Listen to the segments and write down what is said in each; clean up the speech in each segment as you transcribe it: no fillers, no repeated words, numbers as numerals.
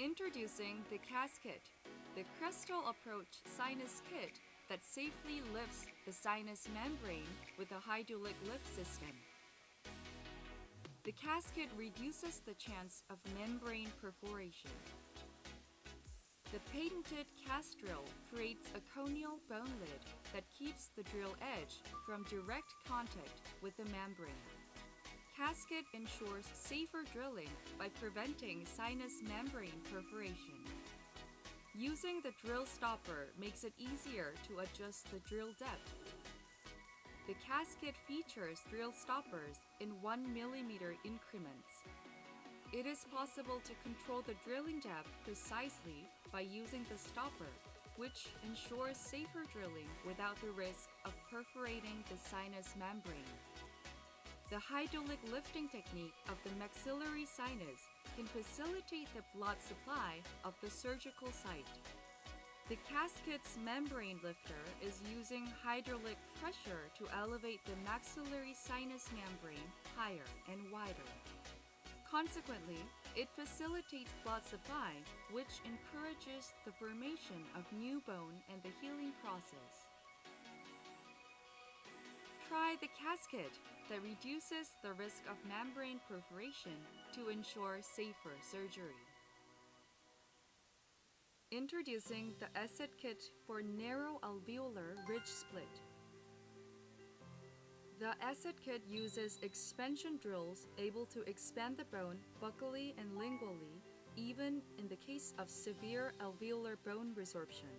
Introducing the Casket, the crystal approach sinus kit that safely lifts the sinus membrane with a hydraulic lift system. The casket reduces the chance of membrane perforation. The patented cast drill creates a conial bone lid that keeps the drill edge from direct contact with the membrane. Casket ensures safer drilling by preventing sinus membrane perforation. Using the drill stopper makes it easier to adjust the drill depth. The casket features drill stoppers in 1 mm increments. It is possible to control the drilling depth precisely by using the stopper, which ensures safer drilling without the risk of perforating the sinus membrane. The hydraulic lifting technique of the maxillary sinus can facilitate the blood supply of the surgical site. The casket's membrane lifter is using hydraulic pressure to elevate the maxillary sinus membrane higher and wider. Consequently, it facilitates blood supply, which encourages the formation of new bone and the healing process. Try the casket that reduces the risk of membrane perforation to ensure safer surgery. Introducing the Asset Kit for narrow alveolar ridge split. The Asset Kit uses expansion drills able to expand the bone buccally and lingually, even in the case of severe alveolar bone resorption.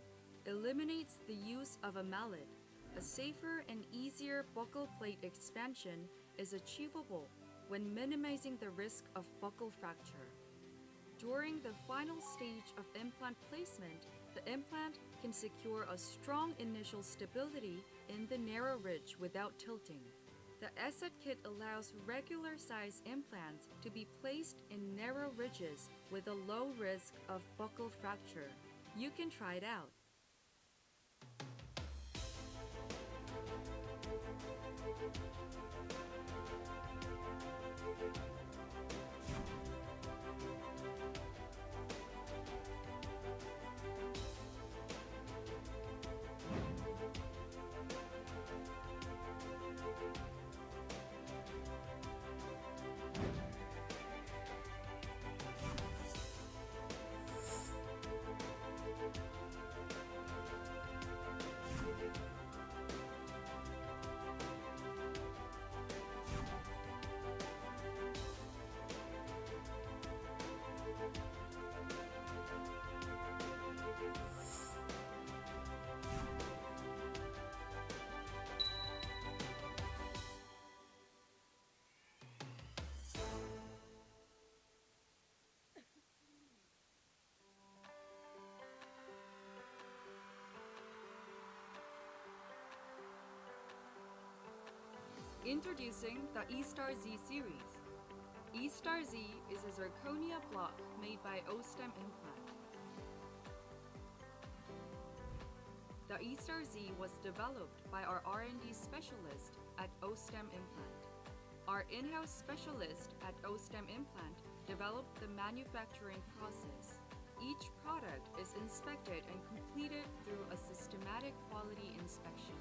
Eliminates the use of a mallet. A safer and easier buccal plate expansion is achievable when minimizing the risk of buccal fracture. During the final stage of implant placement, the implant can secure a strong initial stability in the narrow ridge without tilting. The Asset Kit allows regular size implants to be placed in narrow ridges with a low risk of buccal fracture. You can try it out. Introducing the E-Star Z series. E-Star Z is a zirconia block made by Osstem Implant. The E-Star Z was developed by our R&D specialist at Osstem Implant. Our in-house specialist at Osstem Implant developed the manufacturing process. Each product is inspected and completed through a systematic quality inspection.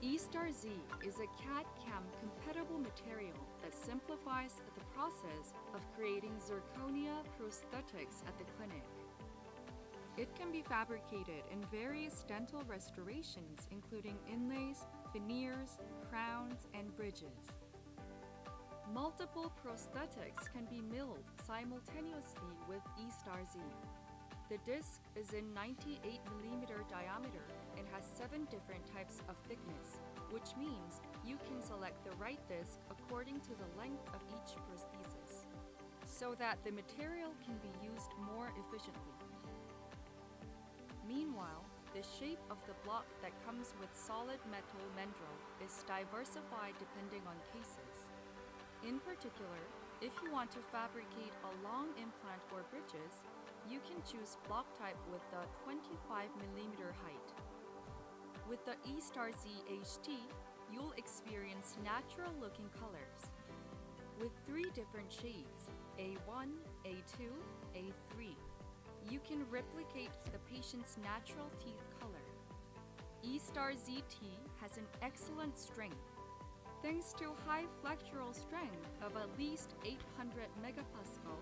E-Star Z is a CAD/CAM compatible material that simplifies the process of creating zirconia prosthetics at the clinic. It can be fabricated in various dental restorations, including inlays, veneers, crowns, and bridges. Multiple prosthetics can be milled simultaneously with E-Star Z. The disc is in 98 mm diameter and has 7 different types of thickness, which means you can select the right disc according to the length of each prosthesis, so that the material can be used more efficiently. Meanwhile, the shape of the block that comes with solid metal mandrel is diversified depending on cases. In particular, if you want to fabricate a long implant or bridges, you can choose block type with the 25 mm height. With the E-Star Z HT, you'll experience natural-looking colors. With 3 different shades, A1, A2, A3. You can replicate the patient's natural teeth color. E-Star ZT has an excellent strength. Thanks to high flexural strength of at least 800 megapascal,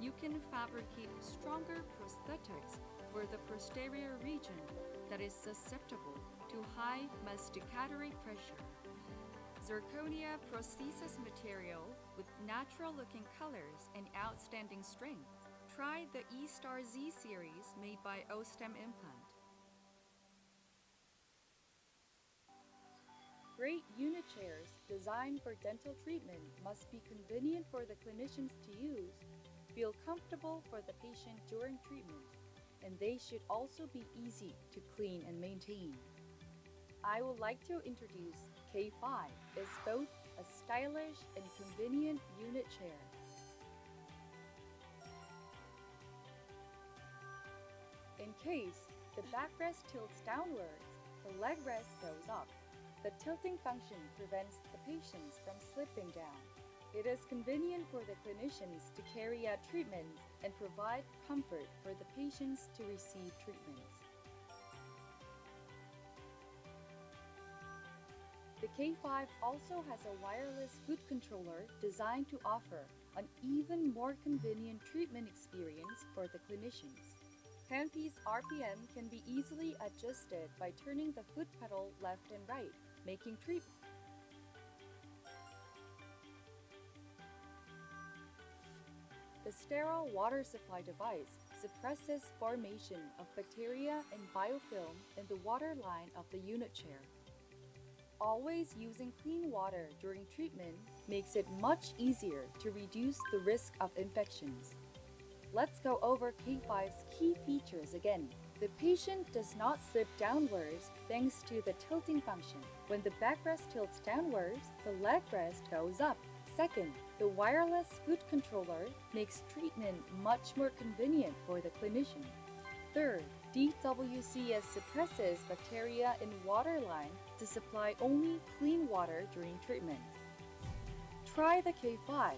you can fabricate stronger prosthetics for the posterior region that is susceptible to high masticatory pressure. Zirconia prosthesis material with natural-looking colors and outstanding strength. Try the E-Star Z series made by Osstem Implant. Great unit chairs designed for dental treatment must be convenient for the clinicians to use, feel comfortable for the patient during treatment, and they should also be easy to clean and maintain. I would like to introduce K5 is both a stylish and convenient unit chair. In case the backrest tilts downwards, the leg rest goes up. The tilting function prevents the patients from slipping down. It is convenient for the clinicians to carry out treatments and provide comfort for the patients to receive treatments. The K5 also has a wireless foot controller designed to offer an even more convenient treatment experience for the clinicians. Handpiece RPM can be easily adjusted by turning the foot pedal left and right, making treatment. The sterile water supply device suppresses formation of bacteria and biofilm in the water line of the unit chair. Always using clean water during treatment makes it much easier to reduce the risk of infections. Let's go over K5's key features again. The patient does not slip downwards thanks to the tilting function. When the backrest tilts downwards, the leg rest goes up. Second, the wireless foot controller makes treatment much more convenient for the clinician. Third, DWCS suppresses bacteria in water line to supply only clean water during treatment. Try the K5,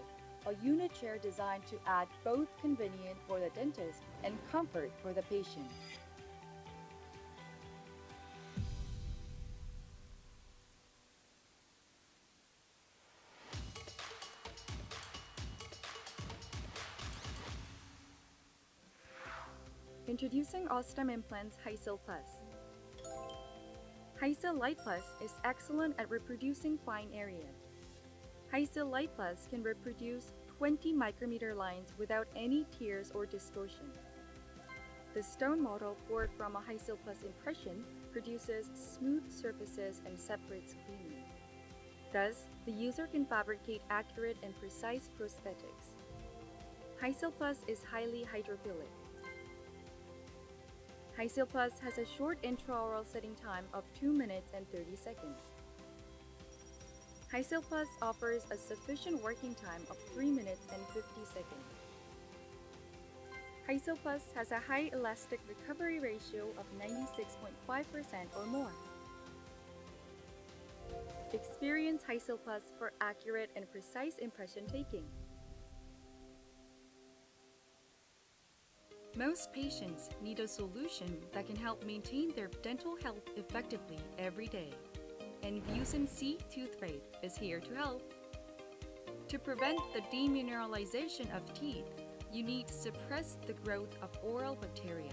a unit chair designed to add both convenience for the dentist and comfort for the patient. Introducing Osstem Implant's Hysil Plus. Hysil Light Plus is excellent at reproducing fine area. Hysil Light Plus can reproduce 20 micrometer lines without any tears or distortion. The stone model poured from a Hysil Plus impression produces smooth surfaces and separates cleanly. Thus, the user can fabricate accurate and precise prosthetics. Hysil Plus is highly hydrophilic. Hysil Plus has a short intraoral setting time of 2 minutes and 30 seconds. Hysil Plus offers a sufficient working time of 3 minutes and 50 seconds. Hysil Plus has a high elastic recovery ratio of 96.5% or more. Experience Hysil Plus for accurate and precise impression taking. Most patients need a solution that can help maintain their dental health effectively every day. And Vusen C Toothpaste is here to help. To prevent the demineralization of teeth, you need to suppress the growth of oral bacteria.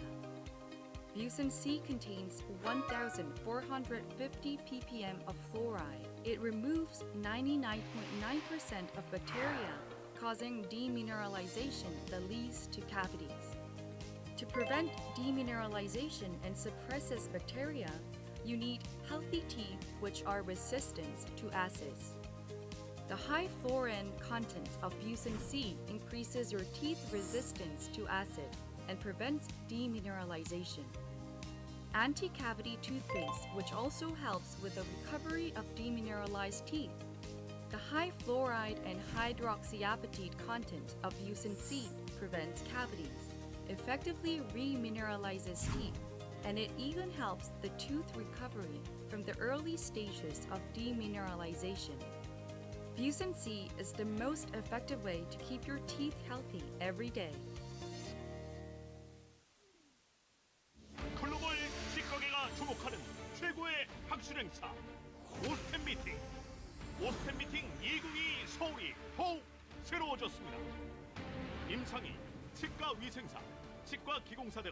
Vusen C contains 1,450 ppm of fluoride. It removes 99.9% of bacteria, causing demineralization that leads to cavities. To prevent demineralization and suppresses bacteria, you need healthy teeth which are resistant to acids. The high fluorine content of Vusen C increases your teeth resistance to acid and prevents demineralization. Anti-cavity toothpaste, which also helps with the recovery of demineralized teeth. The high fluoride and hydroxyapatite content of Vusen C prevents cavities, effectively remineralizes teeth, and it even helps the tooth recovery from the early stages of demineralization. Vusen C is the most effective way to keep your teeth healthy every day. 박술 행사 오스템 미팅. 오스템 미팅 2022 서울이 더욱 새로워졌습니다. 임상이, 치과 위생사, 치과 기공사 등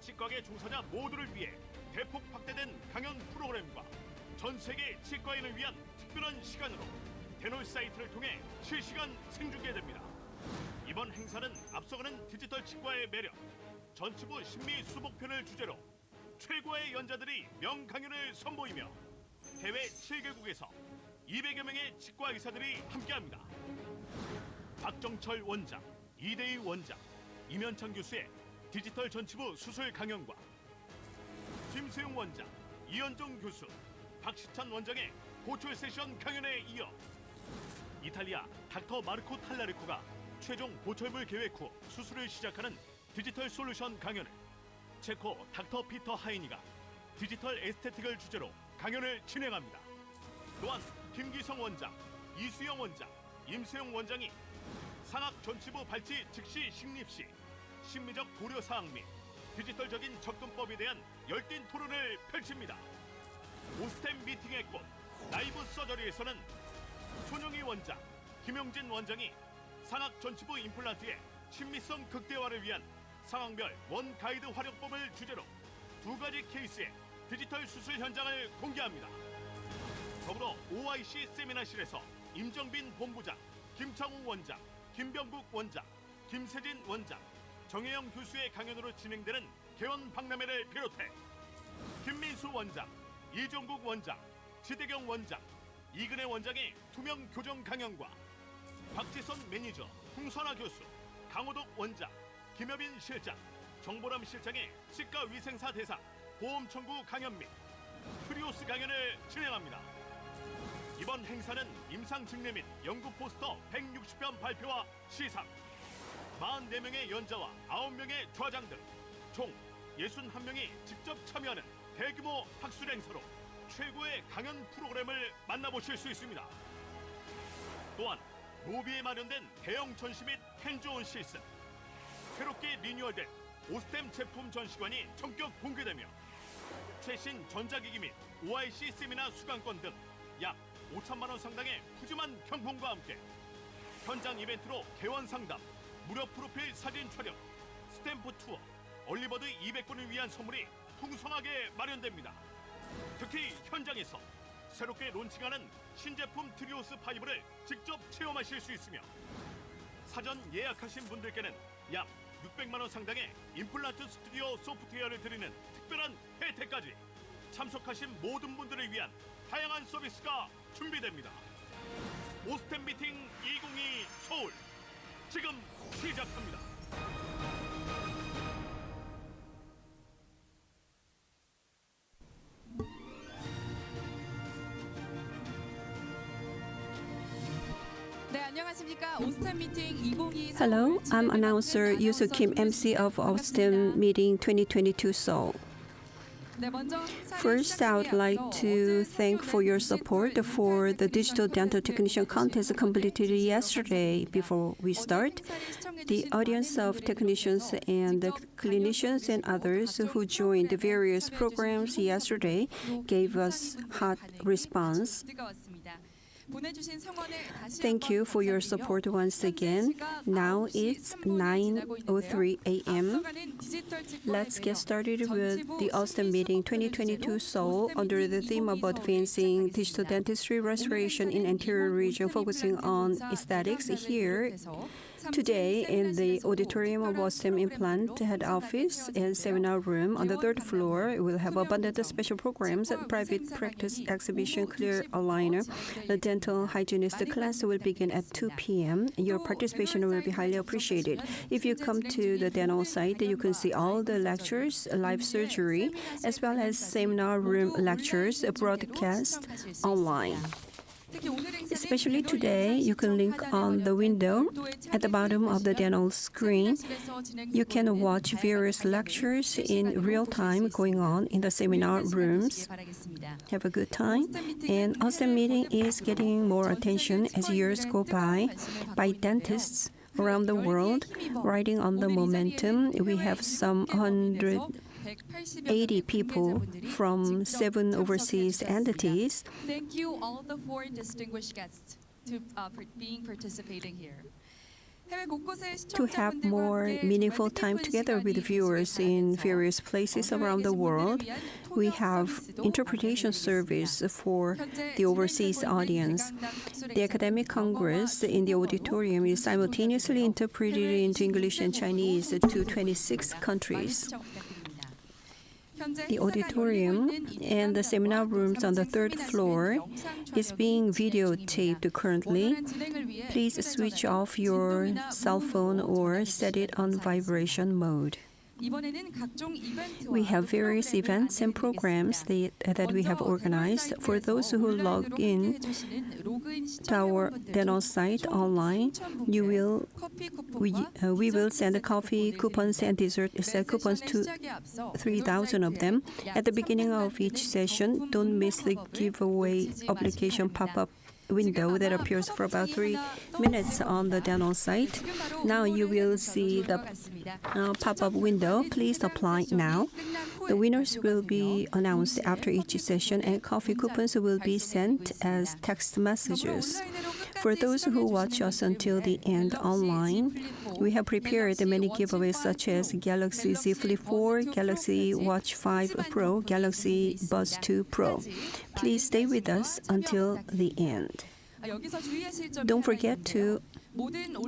치과계 종사자 모두를 위해 대폭 확대된 강연 프로그램과 전 세계 치과인을 위한 특별한 시간으로 대놀 사이트를 통해 실시간 생중계됩니다. 이번 행사는 앞서가는 디지털 치과의 매력, 전치부 심미 수복편을 주제로 최고의 연자들이 명강연을 선보이며 해외 7개국에서 200여 명의 치과 의사들이 함께합니다. 박정철 원장, 이대희 원장, 임현창 교수의 디지털 전치부 수술 강연과 김세용 원장, 이현종 교수, 박시찬 원장의 고철 세션 강연에 이어 이탈리아 닥터 마르코 탈라리코가 최종 보철물 계획 후 수술을 시작하는 디지털 솔루션 강연을, 체코 닥터 피터 하이니가 디지털 에스테틱을 주제로 강연을 진행합니다. 또한 김기성 원장, 이수영 원장, 임세용 원장이 상악 전치부 발치 즉시 식립 시 심리적 고려 사항 및 디지털적인 접근법에 대한 열띤 토론을 펼칩니다. 오스템 미팅의 꽃 라이브 서저리에서는 손영희 원장, 김용진 원장이 상악 전치부 임플란트의 친밀성 극대화를 위한 상황별 원 가이드 활용법을 주제로 2가지 케이스의 디지털 수술 현장을 공개합니다. 더불어 OIC 세미나실에서 임정빈 본부장, 김창우 원장, 김병국 원장, 김세진 원장, 정혜영 교수의 강연으로 진행되는 개원 박람회를 비롯해 김민수 원장, 이종국 원장, 지대경 원장, 이근혜 원장의 투명 교정 강연과 박지선 매니저, 홍선아 교수, 강호덕 원장, 김여빈 실장, 정보람 실장의 치과 위생사 대상 보험 청구 강연 및 트리오스 강연을 진행합니다. 이번 행사는 임상 증례 및 연구 포스터 160편 발표와 시상, 44명의 연자와 9명의 좌장 등 총 61명이 직접 참여하는 대규모 학술 행사로 최고의 강연 프로그램을 만나보실 수 있습니다. 또한 노비에 마련된 대형 전시 및 핸즈온 실습, 새롭게 리뉴얼된 오스템 제품 전시관이 전격 공개되며 최신 전자기기 및 OIC 세미나 수강권 등 약 5천만 원 상당의 푸짐한 경품과 함께 현장 이벤트로 개원 상담, 무료 프로필 사진 촬영, 스탬프 투어, 얼리버드 200분을 위한 선물이 풍성하게 마련됩니다. 특히 현장에서 새롭게 론칭하는 신제품 트리오스 5를 직접 체험하실 수 있으며 사전 예약하신 분들께는 약 600만 원 상당의 임플란트 스튜디오 소프트웨어를 드리는 특별한 혜택까지 참석하신 모든 분들을 위한 다양한 서비스가 준비됩니다. 오스템 미팅 2022 서울 지금 시작합니다. Hello, I'm announcer Yusu Kim, MC of Osstem Meeting 2022 Seoul. First, I would like to thank for your support for the Digital Dental Technician Contest completed yesterday. Before we start, the audience of technicians and clinicians and others who joined the various programs yesterday gave us hot response. Thank you for your support once again. Now it's 9:03 a.m. Let's get started with the Osstem Meeting 2022 Seoul under the theme of advancing digital dentistry restoration in anterior region, focusing on aesthetics. Here today in the auditorium of Osstem Implant Head Office and Seminar Room on the 3rd floor, we'll have abundant special programs at private practice exhibition Clear Aligner. The dental hygienist class will begin at 2 p.m. Your participation will be highly appreciated. If you come to the dental site, you can see all the lectures, live surgery, as well as seminar room lectures broadcast online. Especially today, you can link on the window at the bottom of the dental screen. You can watch various lectures in real time going on in the seminar rooms. Have a good time. And Osstem Meeting is getting more attention as years go by dentists around the world. Riding on the momentum, we have some 80 people from 7 overseas entities. Thank you all the 4 distinguished guests to being participating here. To have more meaningful time together with viewers in various places around the world, we have interpretation service for the overseas audience. The academic congress in the auditorium is simultaneously interpreted into English and Chinese to 26 countries. The auditorium and the seminar rooms on the 3rd floor is being videotaped currently. Please switch off your cell phone or set it on vibration mode. We have various events and programs that we have organized. For those who log in to our Denol site online, we will send coffee coupons and dessert set coupons to 3,000 of them. At the beginning of each session, don't miss the giveaway application pop-up window that appears for about 3 minutes on the Denol site. Now you will see the pop-up window. Please apply now. The winners will be announced after each session, and coffee coupons will be sent as text messages. For those who watch us until the end online, we have prepared many giveaways such as Galaxy Z Flip 4, Galaxy Watch 5 Pro, Galaxy Buds 2 Pro. Please stay with us until the end. Don't forget to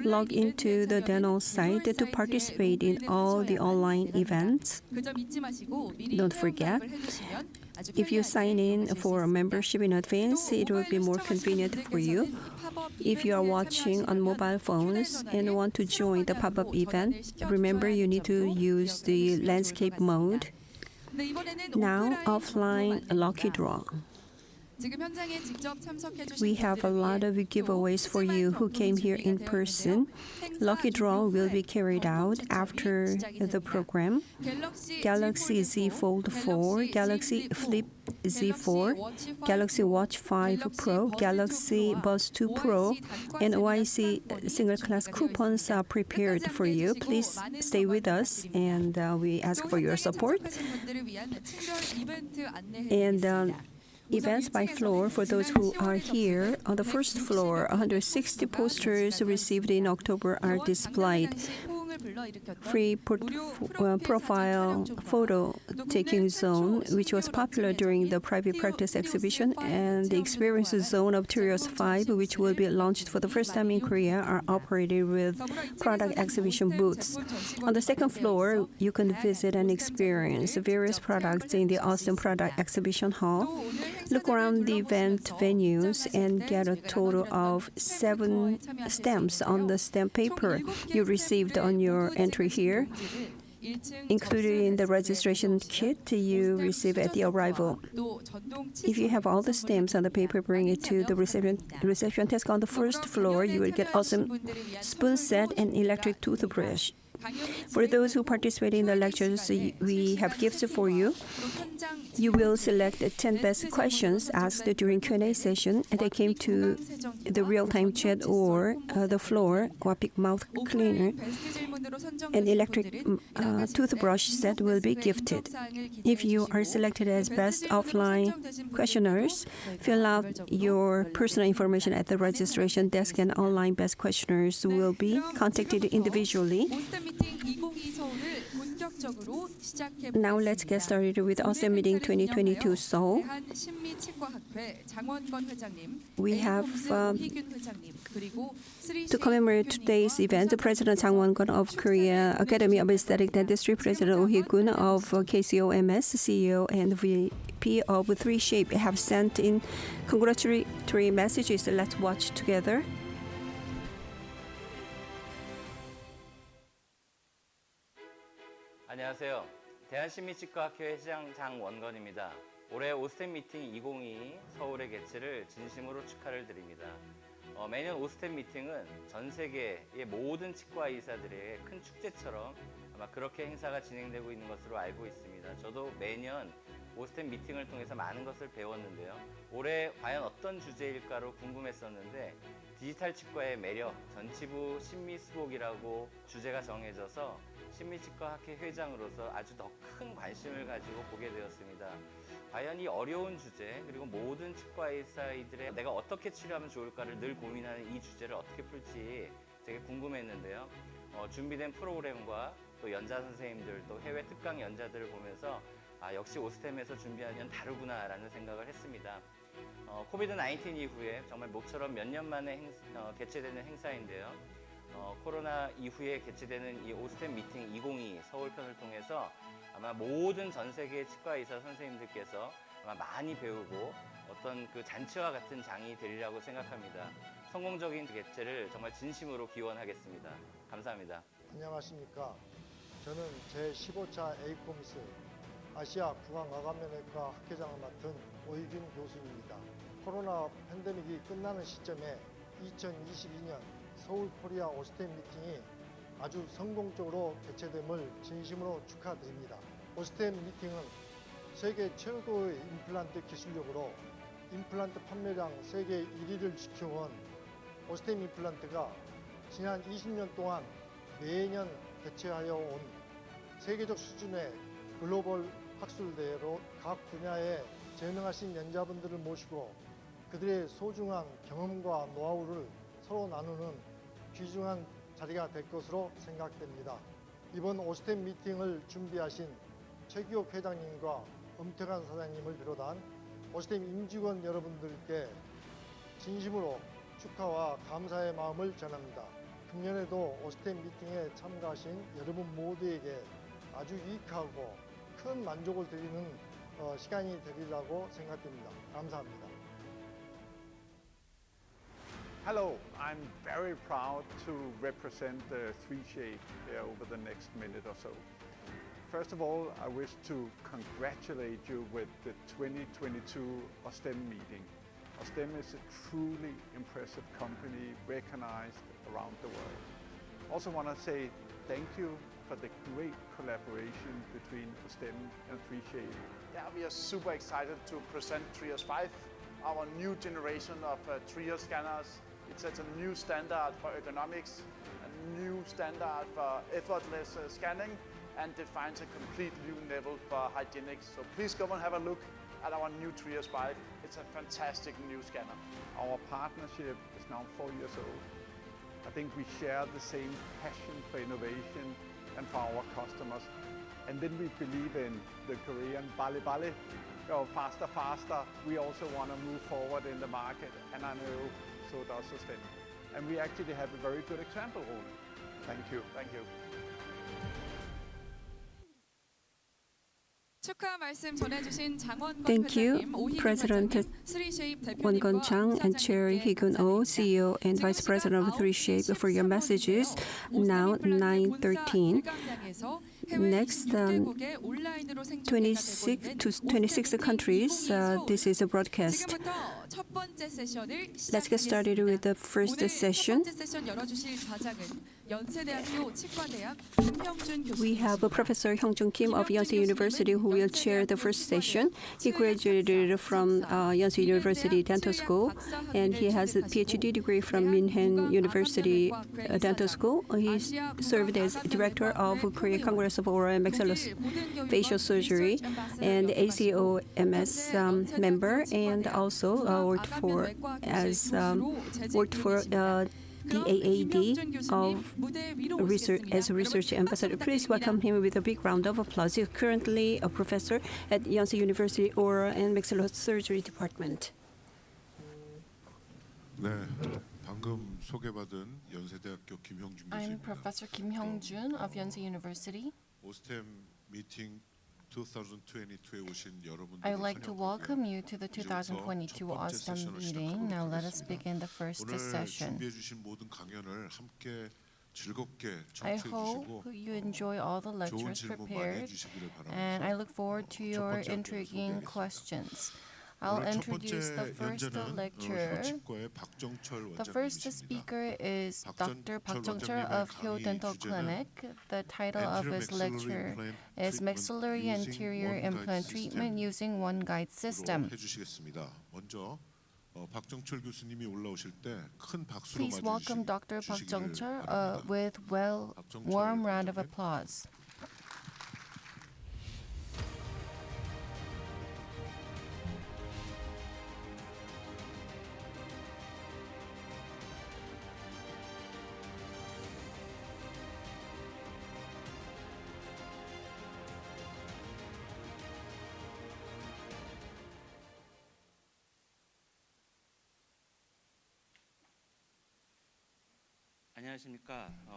log into the Denol site to participate in all the online events. Don't forget, if you sign in for a membership in advance, it will be more convenient for you. If you are watching on mobile phones and want to join the pop-up event, remember you need to use the landscape mode. Now, offline lucky draw. We have a lot of giveaways for you who came here in person. Lucky draw will be carried out after the program. Galaxy Z Fold 4, Galaxy Flip Z 4, Galaxy Watch 5 Pro, Galaxy Buds 2 Pro, and OIC single class coupons are prepared for you. Please stay with us, and we ask for your support. And events by floor for those who are here. On the first floor, 160 posters received in October are displayed. Free profile photo taking zone, which was popular during the private practice exhibition, and the experience zone of Terios 5, which will be launched for the first time in Korea, are operated with product exhibition booths. On the second floor, you can visit and experience various products in the Osstem Product Exhibition Hall. Look around the event venues and get a total of 7 stamps on the stamp paper you received on your entry here, included in the registration kit you receive at the arrival. If you have all the stamps on the paper, bring it to the reception desk on the first floor. You will get awesome spoon set and electric toothbrush. For those who participate in the lectures, we have gifts for you. You will select 10 best questions asked during Q&A session, and they came to the real-time chat or the floor or big mouth cleaner. An electric toothbrush set will be gifted. If you are selected as best offline questioners, fill out your personal information at the registration desk, and online best questioners will be contacted individually. Now let's get started with Osstem Meeting 2022 Seoul. We have to commemorate today's event, President Jang Won-gun of Korea Academy of Aesthetic Dentistry, President Oh Hee-gun of KCOMS, CEO and VP of 3Shape have sent in congratulatory messages. Let's watch together. 안녕하세요. 대한신미치과학회 회장 장원건입니다. 올해 오스템 미팅 2022 서울의 개최를 진심으로 축하를 드립니다. 매년 오스템 미팅은 전 세계의 모든 치과 의사들의 큰 축제처럼 아마 그렇게 행사가 진행되고 있는 것으로 알고 있습니다. 저도 매년 오스템 미팅을 통해서 많은 것을 배웠는데요. 올해 과연 어떤 주제일까로 궁금했었는데 디지털 치과의 매력, 전치부 신미수복이라고 주제가 정해져서 신미치과학회 회장으로서 아주 더 큰 관심을 가지고 보게 되었습니다. 과연 이 어려운 주제, 그리고 모든 치과 의사들의 내가 어떻게 치료하면 좋을까를 늘 고민하는 이 주제를 어떻게 풀지 되게 궁금했는데요. 준비된 프로그램과 또 연자 선생님들, 또 해외 특강 연자들을 보면서 역시 오스템에서 준비하면 다르구나라는 생각을 했습니다. 코비드 19 이후에 정말 모처럼 몇 년 만에 개최되는 행사인데요. 코로나 이후에 개최되는 이 오스템 미팅 2022 서울편을 통해서 아마 모든 전 세계 치과 의사 선생님들께서 아마 많이 배우고 어떤 그 잔치와 같은 장이 되리라고 생각합니다. 성공적인 개최를 정말 진심으로 기원하겠습니다. 감사합니다. 안녕하십니까. 저는 제15차 에이코미스 아시아 구강암면외과 학회장을 맡은 오희균 교수입니다. 코로나 팬데믹이 끝나는 시점에 2022년 서울 코리아 오스템 미팅이 아주 성공적으로 개최됨을 진심으로 축하드립니다. 오스템 미팅은 세계 최고의 임플란트 기술력으로 임플란트 판매량 세계 1위를 지켜온 오스템 임플란트가 지난 20년 동안 매년 개최하여 온 세계적 수준의 글로벌 학술대회로 각 분야에 재능하신 연자분들을 모시고 그들의 소중한 경험과 노하우를 서로 나누는 귀중한 자리가 될 것으로 생각됩니다. 이번 오스템 미팅을 준비하신 최기옥 회장님과 엄태관 사장님을 비롯한 오스템 임직원 여러분들께 진심으로 축하와 감사의 마음을 전합니다. 금년에도 오스템 미팅에 참가하신 여러분 모두에게 아주 유익하고 큰 만족을 드리는 시간이 되리라고 생각됩니다. 감사합니다. Hello, I'm very proud to represent 3Shape over the next minute or so. First of all, I wish to congratulate you with the 2022 Osstem meeting. Osstem is a truly impressive company recognized around the world. Also want to say thank you for the great collaboration between Osstem and 3Shape. Yeah, we are super excited to present Trios 5, our new generation of Trios scanners. It sets a new standard for ergonomics, a new standard for effortless scanning, and defines a complete new level for hygienics. So please come and have a look at our new Trios 5. It's a fantastic new scanner. Our partnership is now 4 years old. I think we share the same passion for innovation and for our customers. And then we believe in the Korean bali bali, faster, faster. We also want to move forward in the market, and I know so does Osstem. And we actually have a very good example, Rune. Thank you. Thank you. 축하 말씀 전해주신 장원건 Thank you, 회장님, 오희균 President 원장님, 3Shape 대표님과 Won-gon Chang and Chair Hee-gun Oh, CEO and Vice President of 3Shape for your messages. Now 9:13. Next, 26 to 26 countries, this is a broadcast. 지금부터 첫 번째 세션을 Let's get started with the first 오늘 session. 첫 번째 세션 열어주실 좌장은 연세대학교 치과대학 김형준 교수님. We have Professor Hyung-jun Kim of Yonsei University who will chair the first session. He graduated from Yonsei University Dental School and he has a PhD degree from Minhen University Dental School. He served as director of Korea Congress of Oral and Maxillofacial Surgery and ACOMS member, and also worked for DAAD of research as a research ambassador. Please welcome him with a big round of applause. He's currently a professor at Yonsei University Oral and Maxillosurgery Department. 네, 방금 소개받은 연세대학교 김형준 I'm 교수입니다. Professor Kim Hyung-jun of Yonsei University. 오스템 미팅 2022에 오신 여러분들 I would like to welcome you to the 2022 Osstem meeting. Now let us begin the first 오늘 session. 준비해 주신 모든 강연을 함께 즐겁게 I 청취해 hope 주시고 you enjoy all the 좋은 lectures 질문 많이 prepared, 해주시기를 and I 바랍니다. look forward to 첫 your 번째 학교를 intriguing 소개하겠습니다. questions. I'll 오늘 첫 introduce the 번째 first 연자는 lecturer. 혀치과의 박정철 The first 원장님이십니다. speaker is Dr. Park Jung-chul 원장님의 of Hyo 강의 Dental 주제는 Clinic. The title of his lecture is Maxillary Anterior Implant Treatment Using One Guide System. 해주시겠습니다. 먼저 박정철 교수님이 올라오실 때 큰 박수로 Please welcome Dr. Park 맞이주시기를 Jung-chul 바랍니다. with warm round of applause.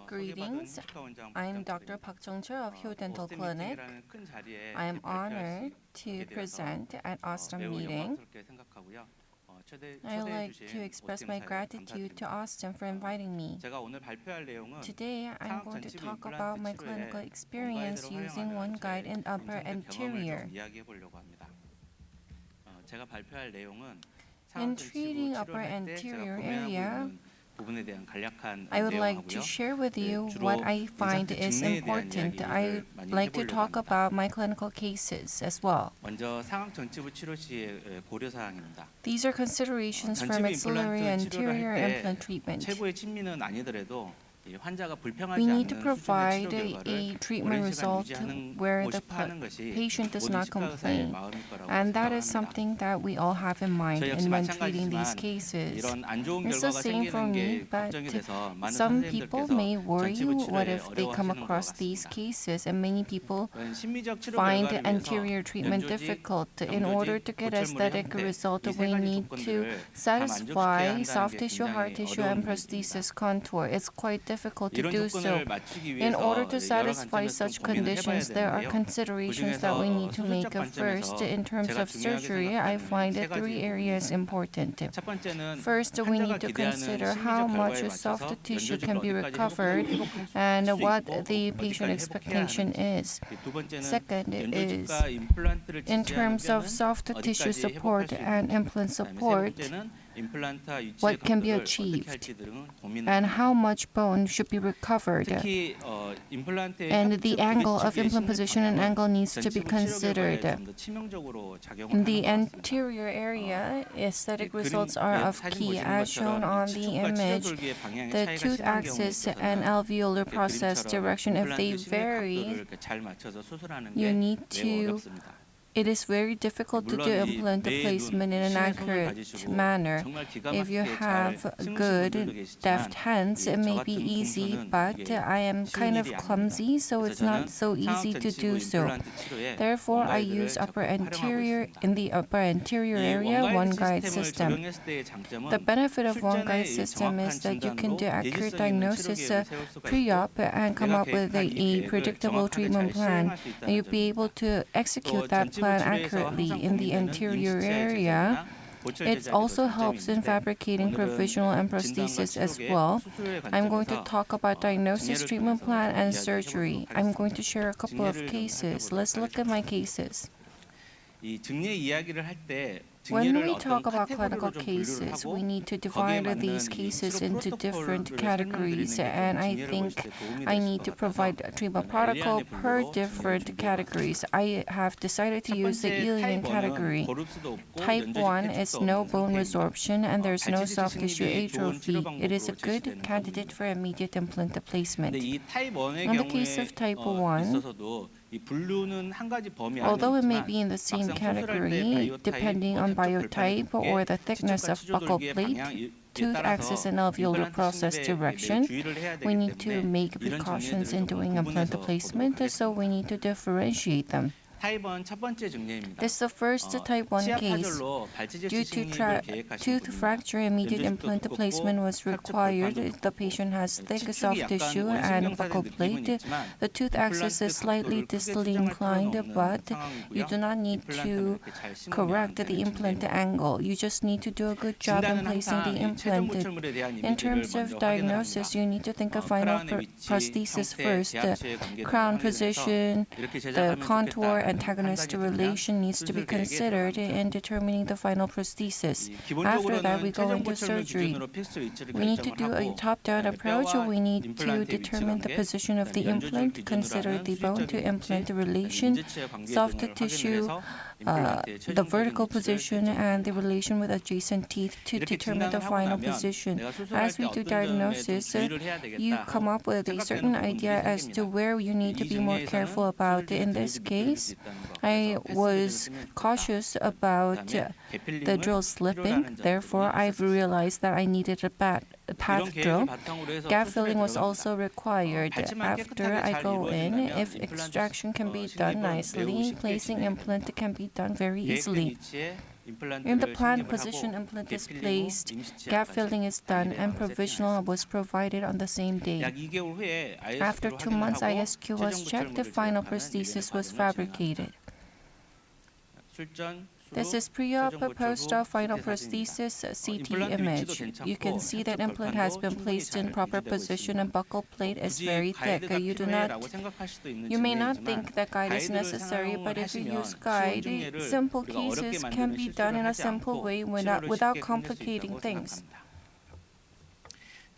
Greetings. I'm Dr. Park Jung-chul of Hyo Dental Clinic. I am honored to present at Osstem meeting. I would like to express my gratitude to Osstem for inviting me. Today, I'm going to talk about my clinical experience using one guide in upper anterior. In treating upper anterior area, I would like to share with you what I find is important. I would like to talk about my clinical cases as well. These are considerations for maxillary anterior implant treatment. We need to provide a treatment result where the patient does not complain. And that is something that we all have in mind when treating these cases. It's the same for me, but some people may worry what if they come across these cases, and many people find anterior treatment difficult. In order to get aesthetic result, we need to satisfy soft tissue, hard tissue, and prosthesis contour. It's quite difficult to do so. In order to satisfy such conditions, there are considerations that we need to make. First, in terms of surgery, I find that 3 areas important. First, we need to consider how much soft tissue can be recovered and what the patient expectation is. Second is in terms of soft tissue support and implant support, what can be achieved and how much bone should be recovered. And the angle of implant position and angle needs to be considered. In the anterior area, aesthetic results are of key. As shown on the image, the tooth axis and alveolar process direction, if they vary, you need to it is very difficult to do implant placement in an accurate manner. If you have good deft hands, it may be easy, but I am kind of clumsy, so it's not so easy to do so. Therefore, I use in the upper anterior area one guide system. The benefit of one guide system is that you can do accurate diagnosis pre-op and come up with a predictable treatment plan, and you'll be able to execute that plan accurately in the anterior area. It also helps in fabricating provisional and prosthesis as well. I'm going to talk about diagnosis, treatment plan, and surgery. I'm going to share a couple of cases. Let's look at my cases. When we talk about clinical cases, we need to divide these cases into different categories, and I think I need to provide a treatment protocol per different categories. I have decided to use the Ilian category. Type 1 is no bone resorption and there's no soft tissue atrophy. It is a good candidate for immediate implant placement. In the case of type 1, although it may be in the same category, depending on biotype or the thickness of buccal plate, tooth axis and alveolar process direction, we need to make precautions in doing implant placement, so we need to differentiate them. This is the first type 1 case. Due to tooth fracture, immediate implant placement was required. The patient has thick soft tissue and buccal plate. The tooth axis is slightly distally inclined, but you do not need to correct the implant angle. You just need to do a good job in placing the implant. In terms of diagnosis, you need to think of final prosthesis first. Crown position, the contour, antagonist relation needs to be considered in determining the final prosthesis. After that, we go into surgery. We need to do a top-down approach. We need to determine the position of the implant, consider the bone-to-implant relation, soft tissue the vertical position and the relation with adjacent teeth to determine the final position. As we do diagnosis, you come up with a certain idea as to where you need to be more careful about. In this case, I was cautious about the drill slipping. Therefore, I've realized that I needed a path drill. Gap filling was also required. After I go in, if extraction can be done nicely, placing implant can be done very easily. In the planned position, implant is placed, gap filling is done, and provisional was provided on the same day. After 2 months, ISQ was checked, the final prosthesis was fabricated. This is pre-op, post-op final prosthesis CT image. You can see that implant has been placed in proper position and buccal plate is very thick. You may not think that guide is necessary, but if you use guide, simple cases can be done in a simple way without complicating things.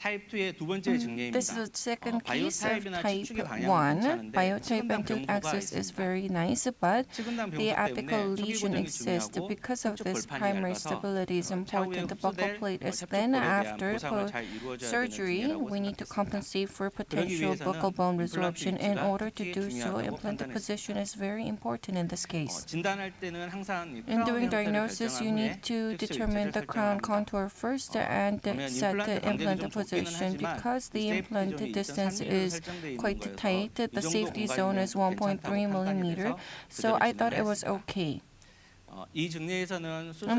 This is the second case of type 1. Biotype and tooth axis is very nice, but the apical lesion exists. Because of this, primary stability is important. The buccal plate is thin. After surgery, we need to compensate for potential buccal bone resorption. In order to do so, implant position is very important in this case. In doing diagnosis, you need to determine the crown contour first and set the implant position. Because the implant distance is quite tight, the safety zone is 1.3 millimeter, so I thought it was okay. In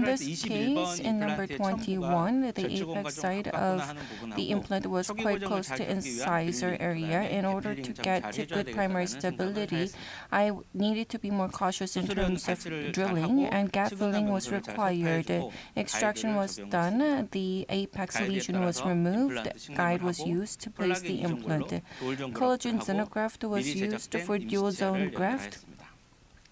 this case, in number 21, the apex side of the implant was quite close to incisor area. In order to get to good primary stability, I needed to be more cautious in terms of drilling, and gap filling was required. Extraction was done, the apex lesion was removed, guide was used to place the implant. Collagen xenograft was used for dual zone graft,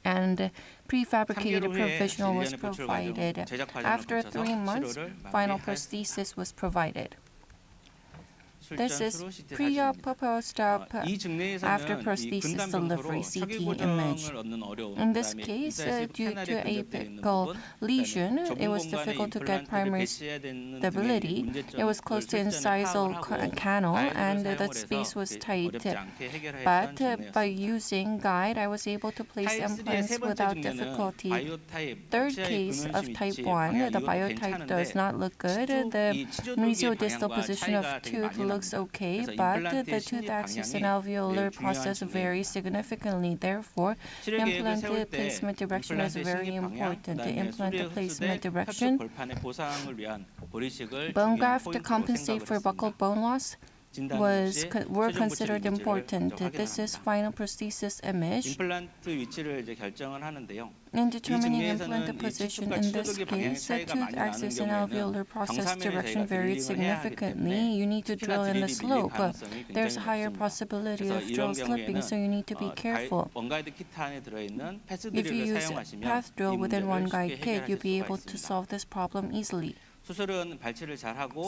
and prefabricated provisional was provided. After 3 months, final prosthesis was provided. This is pre-op, post-op, after prosthesis delivery CT image. In this case, due to apical lesion, it was difficult to get primary stability. It was close to incisal canal and the space was tight. But by using guide, I was able to place implants without difficulty. Third case of type 1, the biotype does not look good. The mesiodistal position of tooth looks okay, but the tooth axis and alveolar process vary significantly. Therefore, implant placement direction is very important. The implant placement direction, bone graft to compensate for buccal bone loss were considered important. This is final prosthesis image. In determining implant position, in this case, the tooth axis and alveolar process direction varied significantly. You need to drill in the slope. There's a higher possibility of drill slipping, so you need to be careful. If you use path drill within one guide kit, you'll be able to solve this problem easily.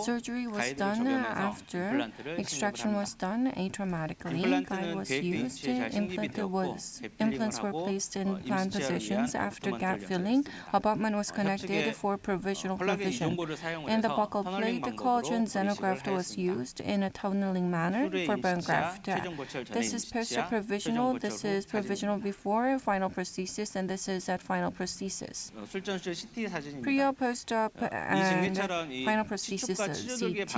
Surgery was done after extraction was done atraumatically. Guide was used. Implants were placed in planned positions. After gap filling, abutment was connected for provisional provision. In the buccal plate, the collagen xenograft was used in a tunneling manner for bone graft. This is post-op provisional. This is provisional before final prosthesis, and this is at final prosthesis. Pre-op, post-op, and final prosthesis CT.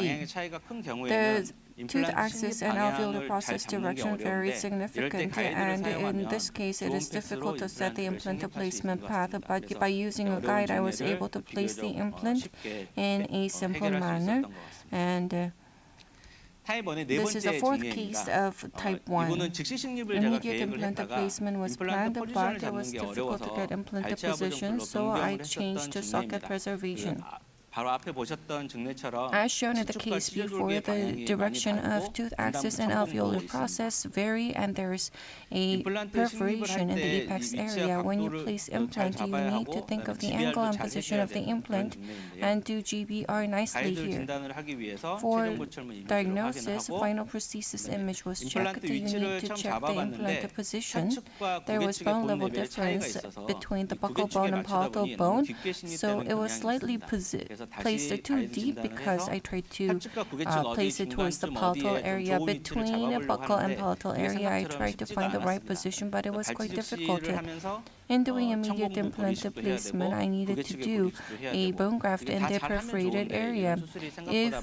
The tooth axis and alveolar process direction varied significantly, and in this case, it is difficult to set the implant placement path. But by using a guide, I was able to place the implant in a simple manner, and this is the fourth case of type 1. Immediate implant placement was planned, but it was difficult to get implant position, so I changed to socket preservation. As shown in the case before, the direction of tooth axis and alveolar process vary, and there is a perforation in the apex area. When you place implant, you need to think of the angle and position of the implant and do GBR nicely here. For diagnosis, final prosthesis image was checked. You need to check the implant position. There was bone level difference between the buccal bone and palatal bone, so it was slightly placed too deep because I tried to place it towards the palatal area. Between buccal and palatal area, I tried to find the right position, but it was quite difficult. In doing immediate implant placement, I needed to do a bone graft in the perforated area. If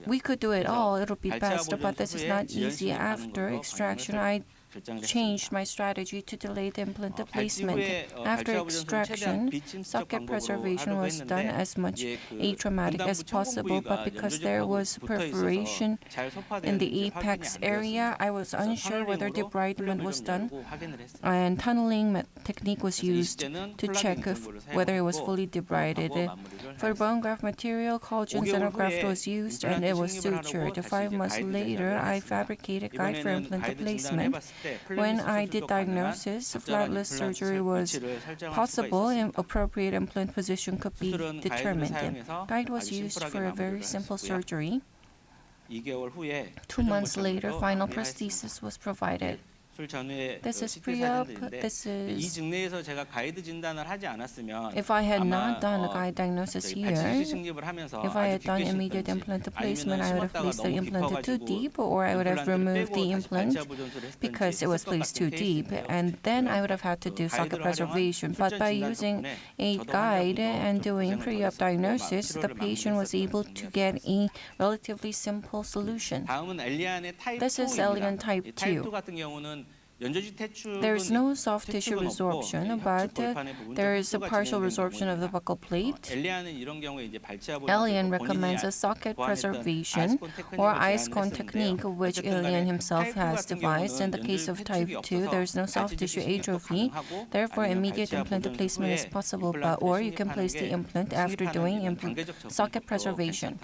we could do it all, it would be best, but this is not easy. After extraction, I changed my strategy to delay the implant placement. After extraction, socket preservation was done as much atraumatic as possible, but because there was perforation in the apex area, I was unsure whether debridement was done, and tunneling technique was used to check whether it was fully debrided. For bone graft material, collagen xenograft was used and it was sutured. 5 months later, I fabricated a guide for implant placement. When I did diagnosis, flapless surgery was possible and appropriate implant position could be determined. Guide was used for a very simple surgery. 2 months later, final prosthesis was provided. This is pre-op. This is if I had not done a guide diagnosis here, if I had done immediate implant placement, I would have placed the implant too deep, or I would have removed the implant because it was placed too deep, and then I would have had to do socket preservation. But by using a guide and doing pre-op diagnosis, the patient was able to get a relatively simple solution. This is Elian type 2. There is no soft tissue resorption, but there is a partial resorption of the buccal plate. Elian recommends a socket preservation or ice cone technique, which Elian himself has devised. In the case of type 2, there is no soft tissue atrophy. Therefore, immediate implant placement is possible, or you can place the implant after doing socket preservation.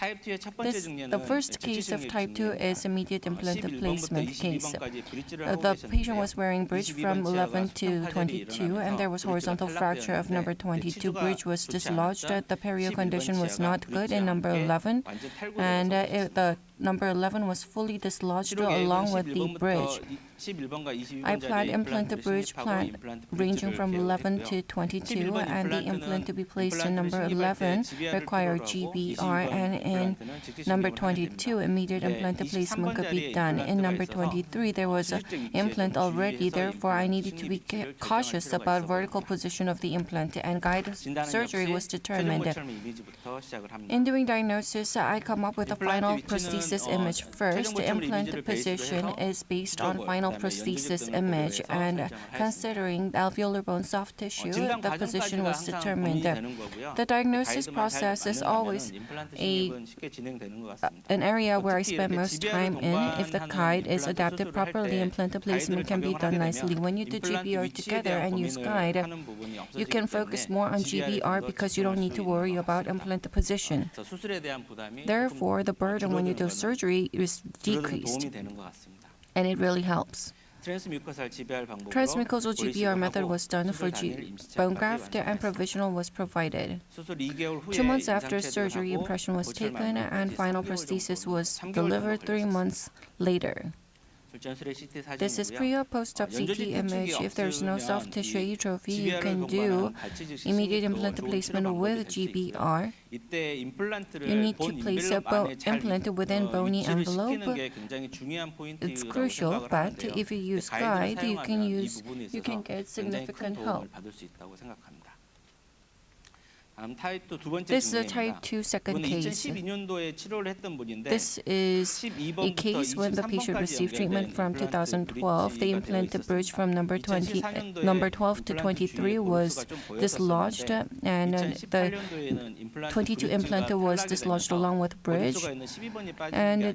The first case of type 2 is immediate implant placement case. The patient was wearing bridge from 11 to 22, and there was horizontal fracture of number 22. Bridge was dislodged. The perio condition was not good in number 11, and the number 11 was fully dislodged along with the bridge. I planned implant bridge plan ranging from 11 to 22, and the implant to be placed in number 11 required GBR, and in number 22, immediate implant placement could be done. In number 23, there was an implant already, therefore I needed to be cautious about vertical position of the implant, and guide surgery was determined. In doing diagnosis, I come up with a final prosthesis image first. The implant position is based on final prosthesis image, and considering the alveolar bone soft tissue, the position was determined. The diagnosis process is always an area where I spend most time in. If the guide is adapted properly, implant placement can be done nicely. When you do GBR together and use guide, you can focus more on GBR because you don't need to worry about implant position. Therefore, the burden when you do surgery is decreased, and it really helps. Transmucosal GBR method was done for bone graft, and provisional was provided. 2 months after surgery, impression was taken, and final prosthesis was delivered 3 months later. This is pre-op post-op CT image. If there is no soft tissue atrophy, you can do immediate implant placement with GBR. You need to place a implant within bony envelope. It's crucial, but if you use guide, you can get significant help. This is a type 2 second case. This is a case when the patient received treatment from 2012. The implant bridge from number 12 to 23 was dislodged, and the 22 implant was dislodged along with bridge. And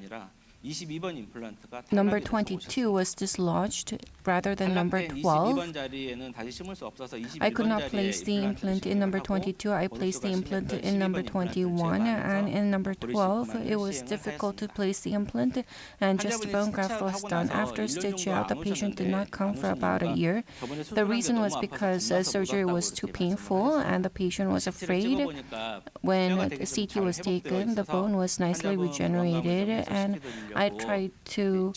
22번 임플란트가 Number 탈락이 돼서 22 was dislodged rather than number 탈락된 12. 22번 자리에는 다시 심을 수 없어서 I could 21번 not 자리에 place the implant in number 22. I placed the implant in number 21, and in number 12, it was difficult to place the implant, and just bone graft was done. After stitch out, the patient did not come for about a year. The reason was because surgery was too painful, and the patient was afraid. When CT was taken, the bone was nicely regenerated, and I tried to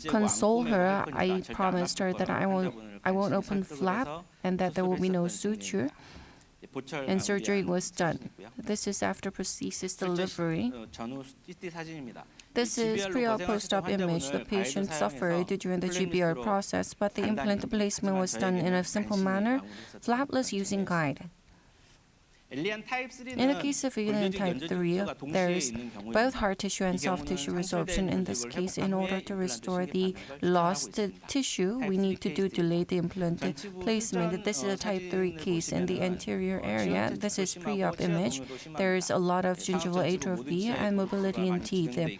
console her. I promised her that I won't open flap and that there will be no suture, and surgery was done. This is after prosthesis delivery. This is pre-op post-op image. The patient suffered during the GBR process, but the implant placement was done in a simple manner, flapless using guide. In the case of Alien Type 3, there is both hard tissue and soft tissue resorption. In this case, in order to restore the lost tissue, we need to do delayed implant placement. This is a Type 3 case in the anterior area. This is pre-op image. There is a lot of gingival atrophy and mobility in teeth. There's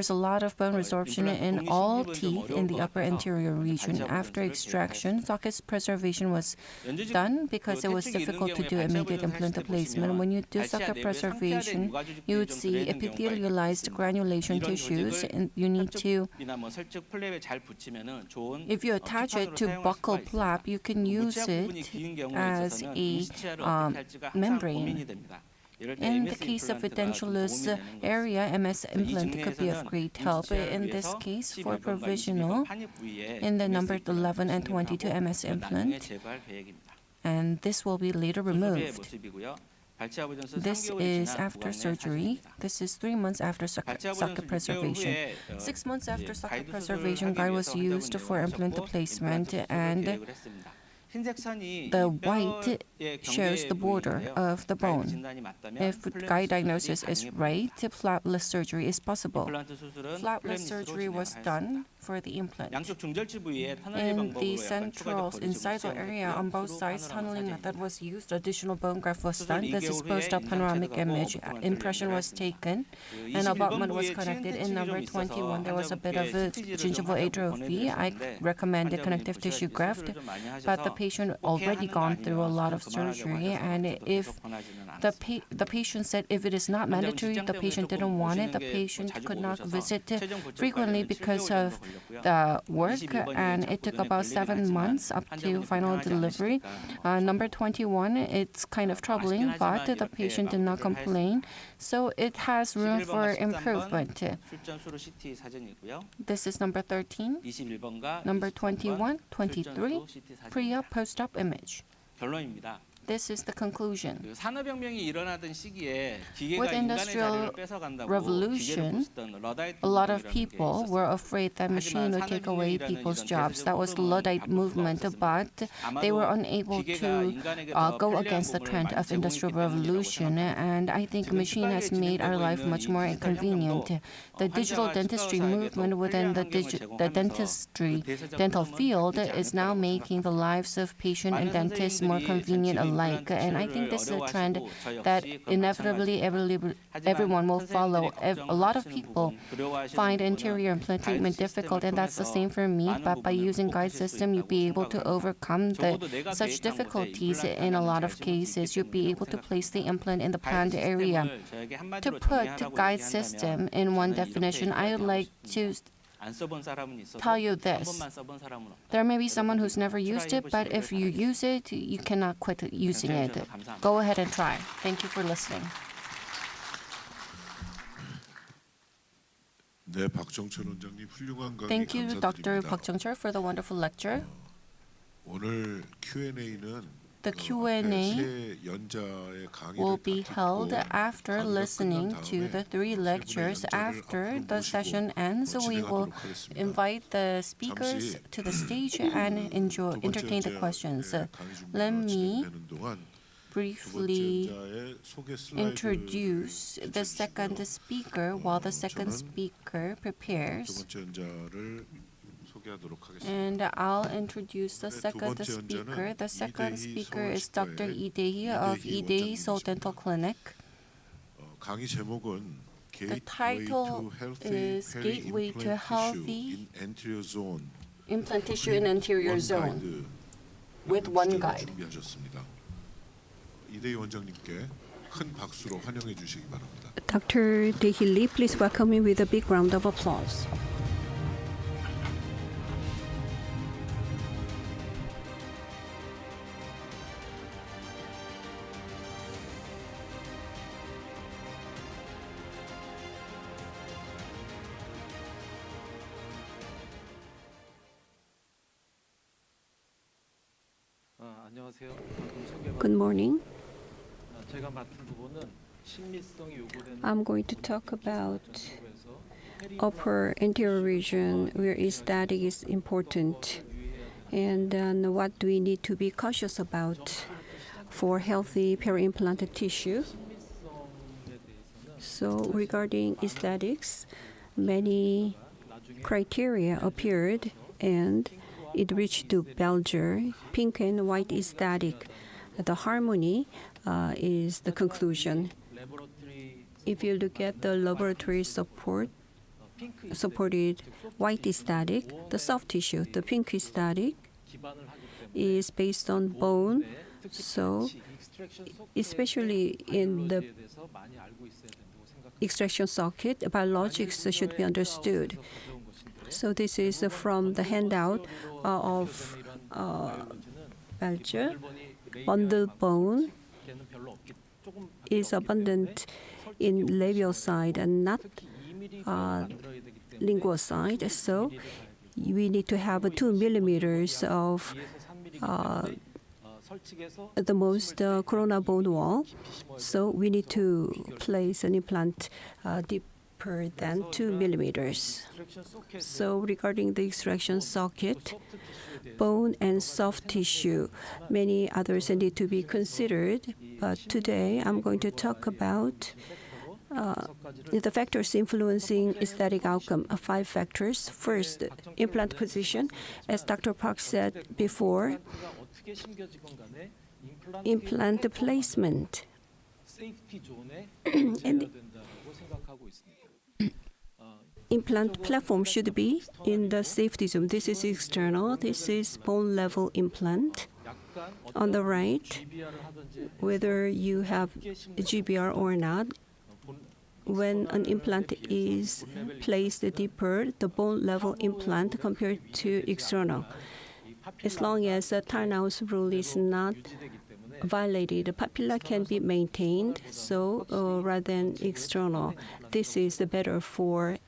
a lot of bone resorption in all teeth in the upper anterior region. After extraction, socket preservation was done because it was difficult to do immediate implant placement. When you do socket preservation, you would see epithelialized granulation tissues, and you need to, if you attach it to buccal flap, you can use it as a membrane. In the case of edentulous area, MS implant could be of great help. In this case, for provisional, in the number 11 and 22 MS implant, and this will be later removed. This is after surgery. This is 3 months after socket preservation. 6 months after socket preservation, guide was used for implant placement, and the white shows the border of the bone. If guide diagnosis is right, flapless surgery is possible. Flapless surgery was done for the implant. In the central incisal area on both sides, tunneling method was used. Additional bone graft was done. This is post-op panoramic image. Impression was taken, and abutment was connected. In number 21, there was a bit of a gingival atrophy. I recommended connective tissue graft, but the patient already gone through a lot of surgery, and if the patient said if it is not mandatory, the patient didn't want it. The patient could not visit frequently because of the work, and it took about 7 months up to final delivery. Number 21, it's kind of troubling, but the patient did not complain, so it has room for improvement. This is number 13, number 21, 23, pre-op post-op image. This is the conclusion. With Industrial Revolution, a lot of people were afraid that machine would take away people's jobs. That was the Luddite movement, but they were unable to go against the trend of Industrial Revolution, and I think machine has made our life much more inconvenient. The digital dentistry movement within the dental field is now making the lives of patient and dentists more convenient alike, and I think this is a trend that inevitably everyone will follow. A lot of people find anterior implant treatment difficult, and that's the same for me, but by using guide system, you'll be able to overcome such difficulties. In a lot of cases, you'll be able to place the implant in the planned area. To put guide system in one definition, I would like to tell you this. There may be someone who's never used it, but if you use it, you cannot quit using it. Go ahead and try. Thank you for listening. 네, 박정철 원장님 훌륭한 강의 Thank you, Dr. 감사드립니다. Park Jung-chul, for the wonderful lecture. 오늘 Q&A는 The Q&A will be held after listening to the 3 lectures. After the session ends, we will invite the speakers to the stage and entertain the questions. Let me briefly introduce the second speaker while the second speaker prepares. And I'll introduce the second speaker. The second speaker is Dr. Lee Dae-hee of Lee Dae-hee Seoul Dental Clinic. 강의 제목은 The title is Gateway to Healthy anterior zone Implant Tissue in Anterior Zone with one guide. 준비하셨습니다. 이대희 원장님께 큰 박수로 환영해 주시기 바랍니다. Dr. Dae-hee Lee, please welcome him with a big round of applause. Good morning. I'm going to talk about upper anterior region where aesthetic is important and what do we need to be cautious about for healthy peri-implanted tissue. So regarding aesthetics, many criteria appeared and it reached to Belger, pink and white aesthetic. The harmony is the conclusion. If you look at the laboratory supported white aesthetic, the soft tissue, the pink aesthetic is based on bone. So especially in the extraction socket, biologics should be understood. So this is from the handout of Belger. Bundle bone is abundant in labial side and not lingual side. So we need to have 2 millimeters of the most corona bone wall. So we need to place an implant deeper than 2 millimeters. So regarding the extraction socket, bone and soft tissue, many others need to be considered. But today I'm going to talk about the factors influencing aesthetic outcome, 5 factors. First, implant position. As Dr. Park said before, implant placement. And implant platform should be in the safety zone. This is external. This is bone level implant. On the right, whether you have GBR or not, when an implant is placed deeper, the bone level implant compared to external. As long as the Tarnow's rule is not violated, the papilla can be maintained. So rather than external, this is better for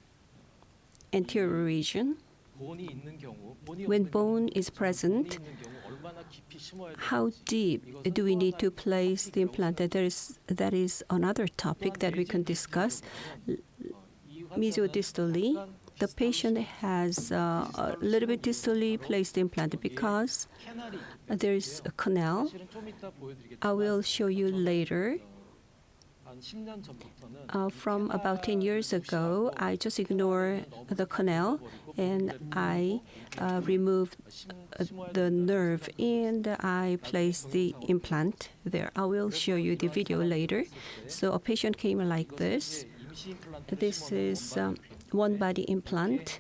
anterior region. When bone is present, how deep do we need to place the implant? That is another topic that we can discuss. Mesiodistally, the patient has a little bit distally placed the implant because there is a canal. I will show you later. From about 10 years ago, I just ignored the canal and I removed the nerve and I placed the implant there. I will show you the video later. So a patient came like this. This is one body implant.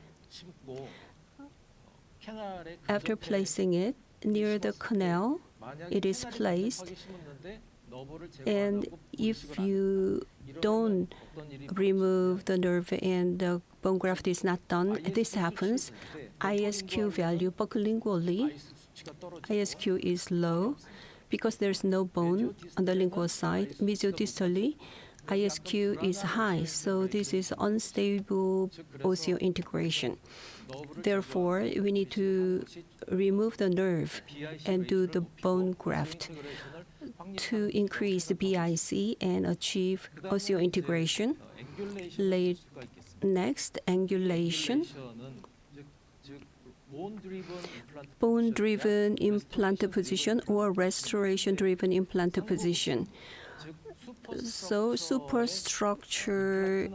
After placing it near the canal, it is placed. And if you don't remove the nerve and the bone graft is not done, this happens. ISQ value, buccolingually, ISQ is low because there's no bone on the lingual side. Mesiodistally, ISQ is high, so this is unstable osseointegration. Therefore, we need to remove the nerve and do the bone graft to increase the BIC and achieve osseointegration. Next, angulation. Bone-driven implant position or restoration-driven implant position. So superstructure's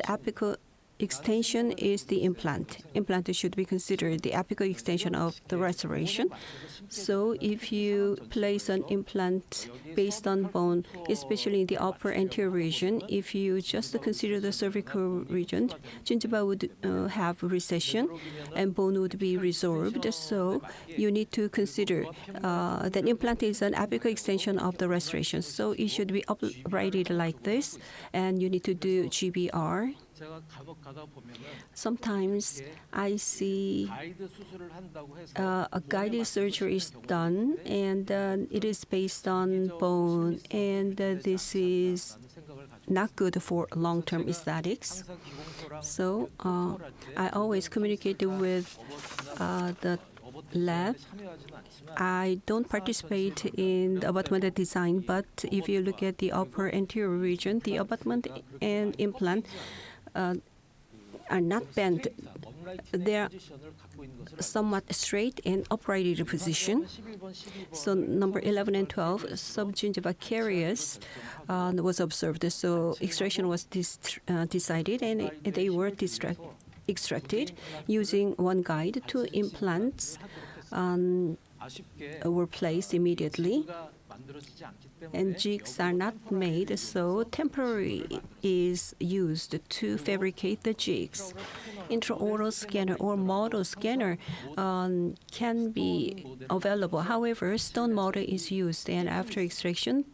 apical extension is the implant. Implant should be considered the apical extension of the restoration. So if you place an implant based on bone, especially in the upper anterior region, if you just consider the cervical region, gingiva would have recession and bone would be resorbed. So you need to consider that implant is an apical extension of the restoration. So it should be uprighted like this, and you need to do GBR. Sometimes I see a guided surgery is done, and it is based on bone, and this is not good for long-term aesthetics. So I always communicate with the lab. I don't participate in the abutment design, but if you look at the upper anterior region, the abutment and implant are not bent. They're somewhat straight and uprighted position. So number 11 and 12, subgingiva caries was observed. So extraction was decided, and they were extracted using one guide. 2 implants were placed immediately, and jigs are not made, so temporary is used to fabricate the jigs. Intraoral scanner or model scanner can be available. However, stone model is used, and after extraction,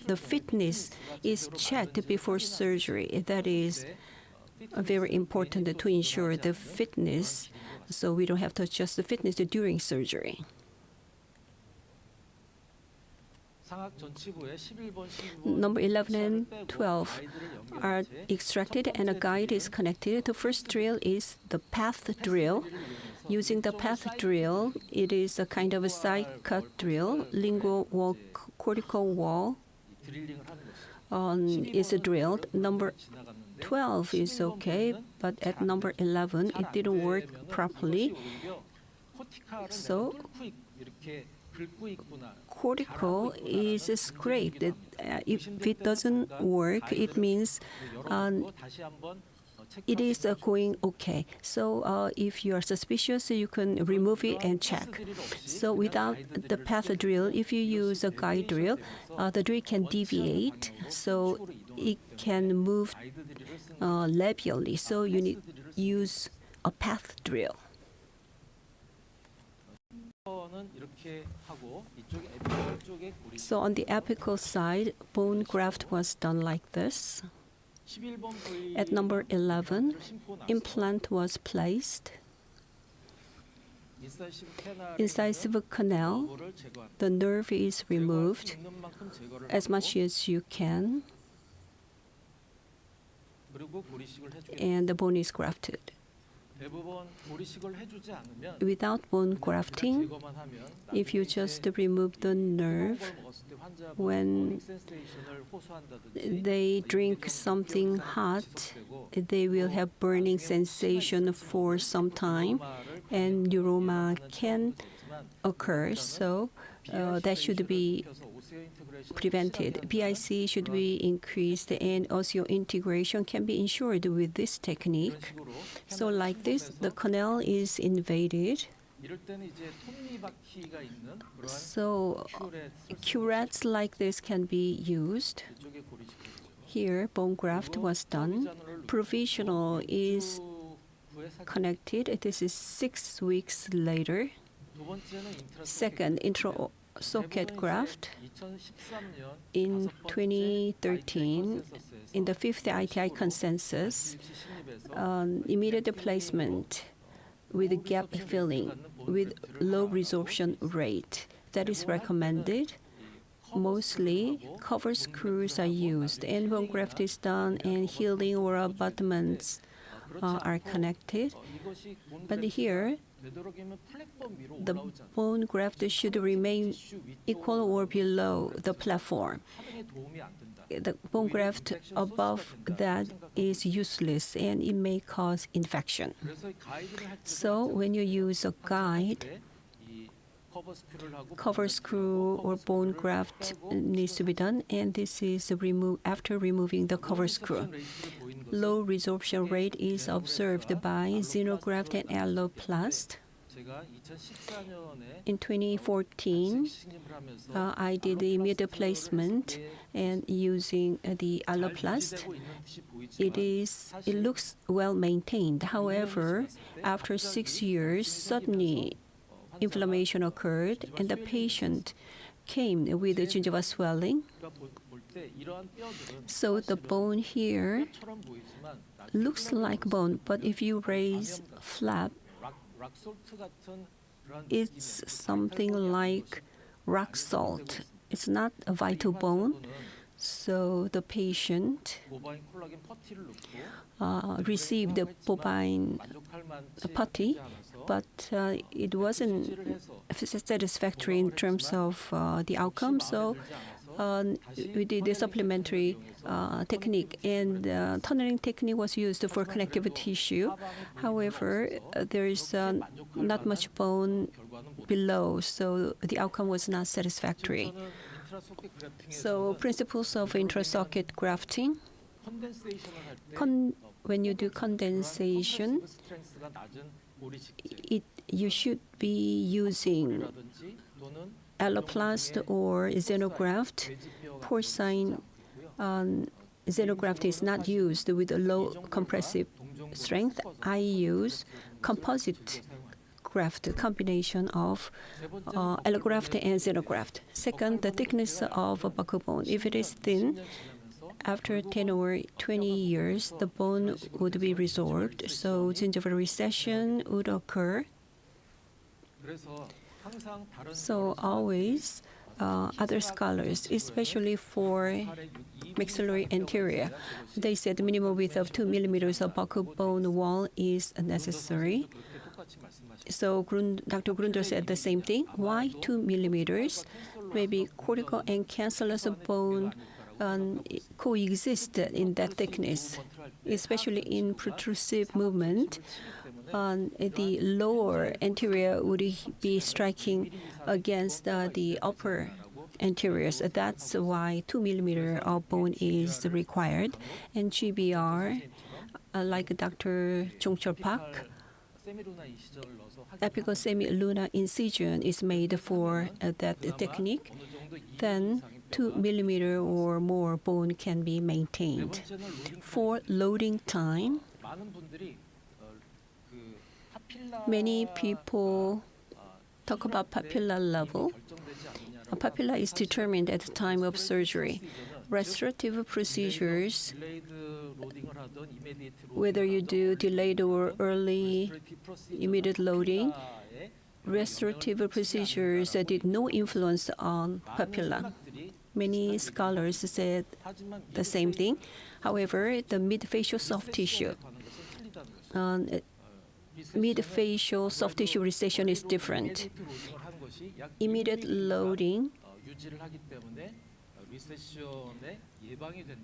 the fitness is checked before surgery. That is very important to ensure the fitness, so we don't have to adjust the fitness during surgery. Number 11 and 12 are extracted, and a guide is connected. The first drill is the path drill. Using the path drill, it is a kind of a side cut drill. Lingual wall, cortical wall is drilled. Number 12 is okay, but at number 11, it didn't work properly. So cortical is scraped. If it doesn't work, it means it is going okay. So if you are suspicious, you can remove it and check. So without the path drill, if you use a guide drill, the drill can deviate, so it can move labially. So you need to use a path drill. So on the apical side, bone graft was done like this. At number 11, implant was placed. Incisive canal, the nerve is removed as much as you can, and the bone is grafted. Without bone grafting, if you just remove the nerve, when they drink something hot, they will have burning sensation for some time, and neuroma can occur. So that should be prevented. BIC should be increased, and osseointegration can be ensured with this technique. So like this, the canal is invaded. So curettes like this can be used. Here, bone graft was done. Provisional is connected. This is 6 weeks later. Second, intra-socket graft. In 2013, in the 5th ITI consensus, immediate placement with gap filling with low resorption rate, that is recommended. Mostly cover screws are used, and bone graft is done, and healing or abutments are connected. But here, the bone graft should remain equal or below the platform. The bone graft above that is useless, and it may cause infection. So when you use a guide, cover screw or bone graft needs to be done, and this is after removing the cover screw. low resorption rate is observed by xenograft and alloplast. In 2014, I did the immediate placement and using the alloplast. It looks well maintained. However, after 6 years, suddenly inflammation occurred and the patient came with gingival swelling. So the bone here looks like bone, but if you raise flap, it's something like rock salt. It's not a vital bone. So the patient received the bovine putty, but it wasn't satisfactory in terms of the outcome. So we did a supplementary technique, and tunneling technique was used for connective tissue. However, there is not much bone below, so the outcome was not satisfactory. So principles of intrasocket grafting. When you do condensation, you should be using alloplast or xenograft. Porcine xenograft is not used with a low compressive strength. I use composite graft, combination of allograft and xenograft. Second, the thickness of a buccal bone. If it is thin, after 10 or 20 years, the bone would be resorbed, so gingival recession would occur. So always, other scholars, especially for maxillary anterior, they said the minimum width of 2 millimeters of buccal bone wall is necessary. So Dr. Grunder said the same thing. Why 2 millimeters? Maybe cortical and cancellous bone coexist in that thickness, especially in protrusive movement. The lower anterior would be striking against the upper anteriors. That's why 2 millimeter of bone is required. And GBR, like Dr. Jong-chul Park, apical semi-lunar incision is made for that technique. Then 2 millimeter or more bone can be maintained. For loading time, many people talk about papilla level. A papilla is determined at the time of surgery. Restorative procedures, whether you do delayed or early immediate loading, restorative procedures did no influence on papilla. Many scholars said the same thing. However, the mid-facial soft tissue, mid-facial soft tissue recession is different. Immediate loading,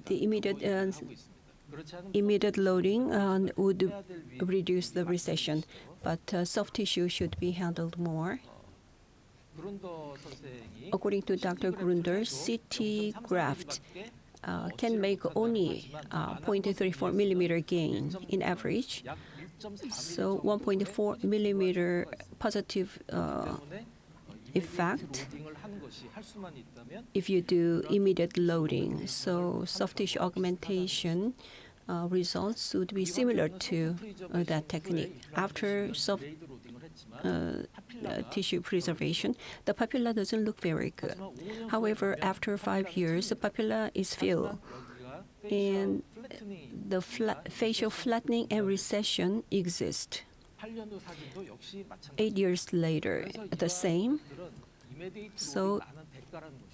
the immediate loading would reduce the recession, but soft tissue should be handled more. According to Dr. Grunder, CT graft can make only 0.34 millimeter gain in average. So 1.4 millimeter positive effect if you do immediate loading. So soft tissue augmentation results would be similar to that technique. After soft tissue preservation, the papilla doesn't look very good. However, after 5 years, the papilla is filled, and the facial flattening and recession exist. 8 years later, the same. So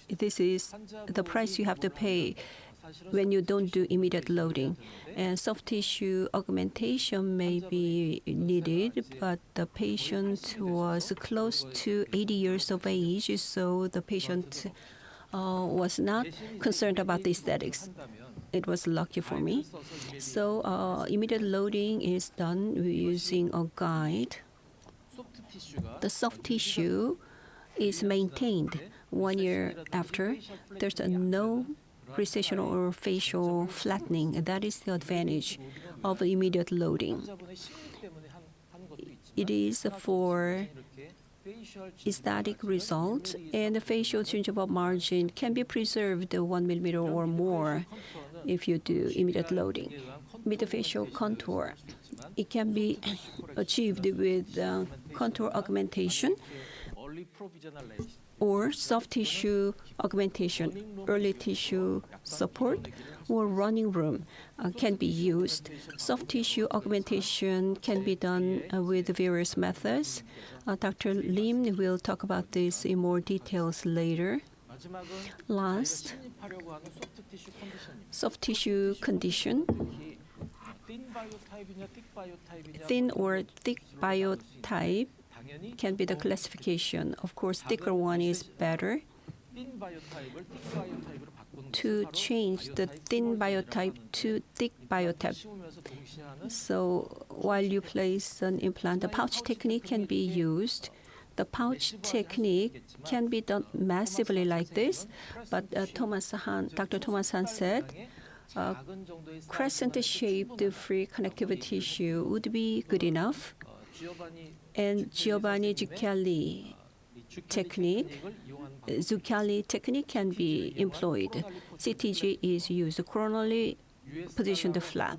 this is the price you have to pay when you don't do immediate loading. And soft tissue augmentation may be needed, but the patient was close to 80 years of age, so the patient was not concerned about the aesthetics. It was lucky for me. So immediate loading is done using a guide. The soft tissue is maintained 1 year after. There's no recession or facial flattening. That is the advantage of immediate loading. It is for aesthetic result, and the facial gingival margin can be preserved 1 millimeter or more if you do immediate loading. Mid-facial contour, it can be achieved with contour augmentation or soft tissue augmentation. Early tissue support or running room can be used. Soft tissue augmentation can be done with various methods. Dr. Lim will talk about this in more details later. Last, soft tissue condition. Thin or thick biotype can be the classification. Of course, thicker one is better. To change the thin biotype to thick biotype. So while you place an implant, the pouch technique can be used. The pouch technique can be done massively like this, but Dr. Thomas Han said crescent-shaped free connective tissue would be good enough. And Giovanni Zucchelli technique can be employed. CTG is used coronally positioned flat.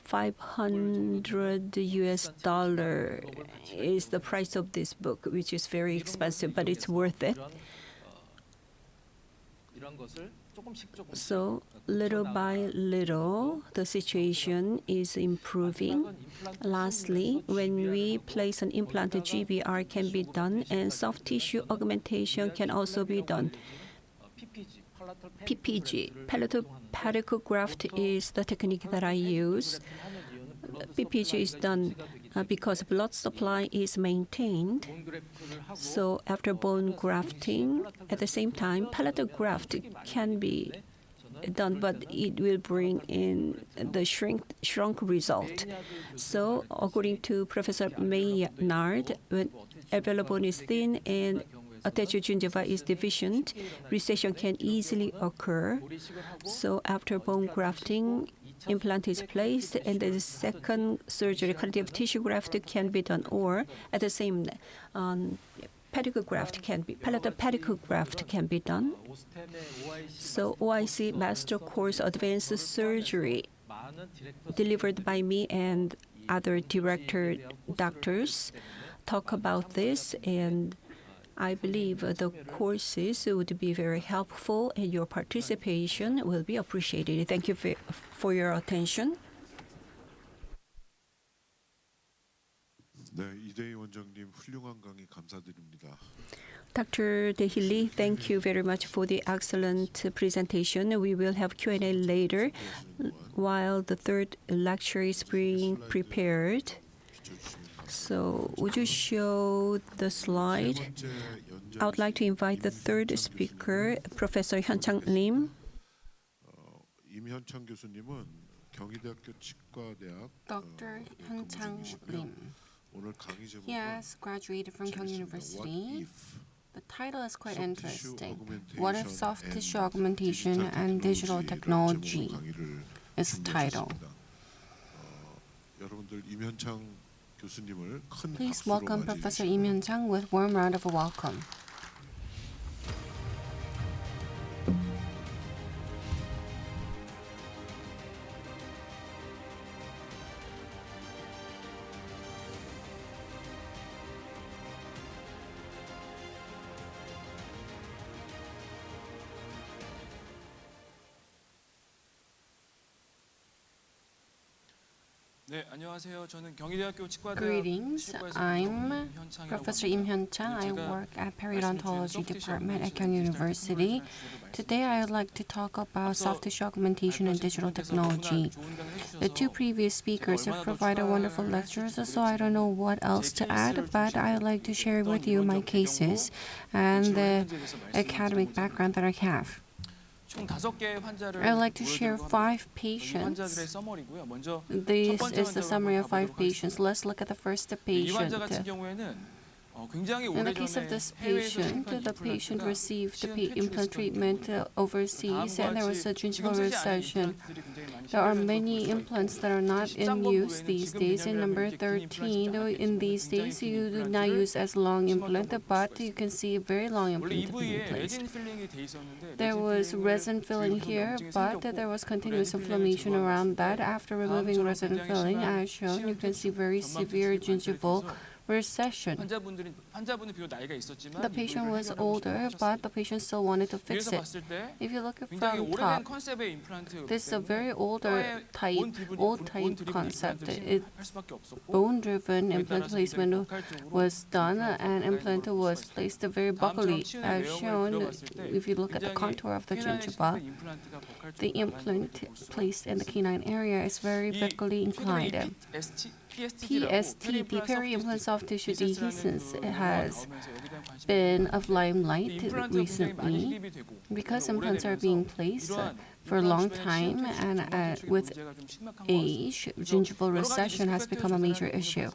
$500 is the price of this book, which is very expensive, but it's worth it. So little by little, the situation is improving. Lastly, when we place an implant, the GBR can be done, and soft tissue augmentation can also be done. PPG, palatal pedicle graft, is the technique that I use. PPG is done because blood supply is maintained. So after bone grafting, at the same time, palatal graft can be done, but it will bring in the shrunk result. So according to Professor Maynard, when alveolar bone is thin and attached gingiva is deficient, recession can easily occur. So after bone grafting, implant is placed, and the second surgery, connective tissue graft, can be done, or at the same palatal pedicle graft can be done. So OIC Master Course Advanced Surgery, delivered by me and other director doctors, talk about this, and I believe the courses would be very helpful, and your participation will be appreciated. Thank you for your attention. 네, 이대희 원장님 훌륭한 강의 감사드립니다. Dr. Dae-hee, thank you very much for the excellent presentation. We will have Q&A later while the third lecture is being prepared. So would you show the slide? I would like to invite the third speaker, Professor Hyun-Chang Lim. 임현창 교수님은 경희대학교 치과대학 Dr. Hyun-Chang Lim. 오늘 강의 제목은 He has graduated from Kyung University. The title is quite interesting. What if soft tissue augmentation and digital technology is the title. 여러분들 임현창 교수님을 큰 Please 박수로 welcome 맞이해 Professor 주시기 Im Hyun-chang with warm round of a welcome. Greetings, I'm Professor Im Hyun-chang. I work at Periodontology Department at Kyung University. Today I would like to talk about soft tissue augmentation and digital technology. The two previous speakers have provided wonderful lectures, so I don't know what else to add, but I would like to share with you my cases and the academic background that I have. I would like to share 5 patients. This is the summary of 5 patients. Let's look at the first patient. In the case of this patient, the patient received the implant treatment overseas, and there was a gingival recession. There are many implants that are not in use these days. In number 13, in these days, you do not use as long implant, but you can see a very long implant being placed. There was resin filling here, but there was continuous inflammation around that. After removing resin filling, as shown, you can see very severe gingival recession. The patient was older, but the patient still wanted to fix it. If you look at from top, this is a very old type concept. Bone-driven implant placement was done, and implant was placed very buccally. As shown, if you look at the contour of the gingiva, the implant placed in the canine area is very buccally inclined. PST, the peri-implant soft tissue dehiscence, has been of limelight recently because implants are being placed for a long time, and with age, gingival recession has become a major issue.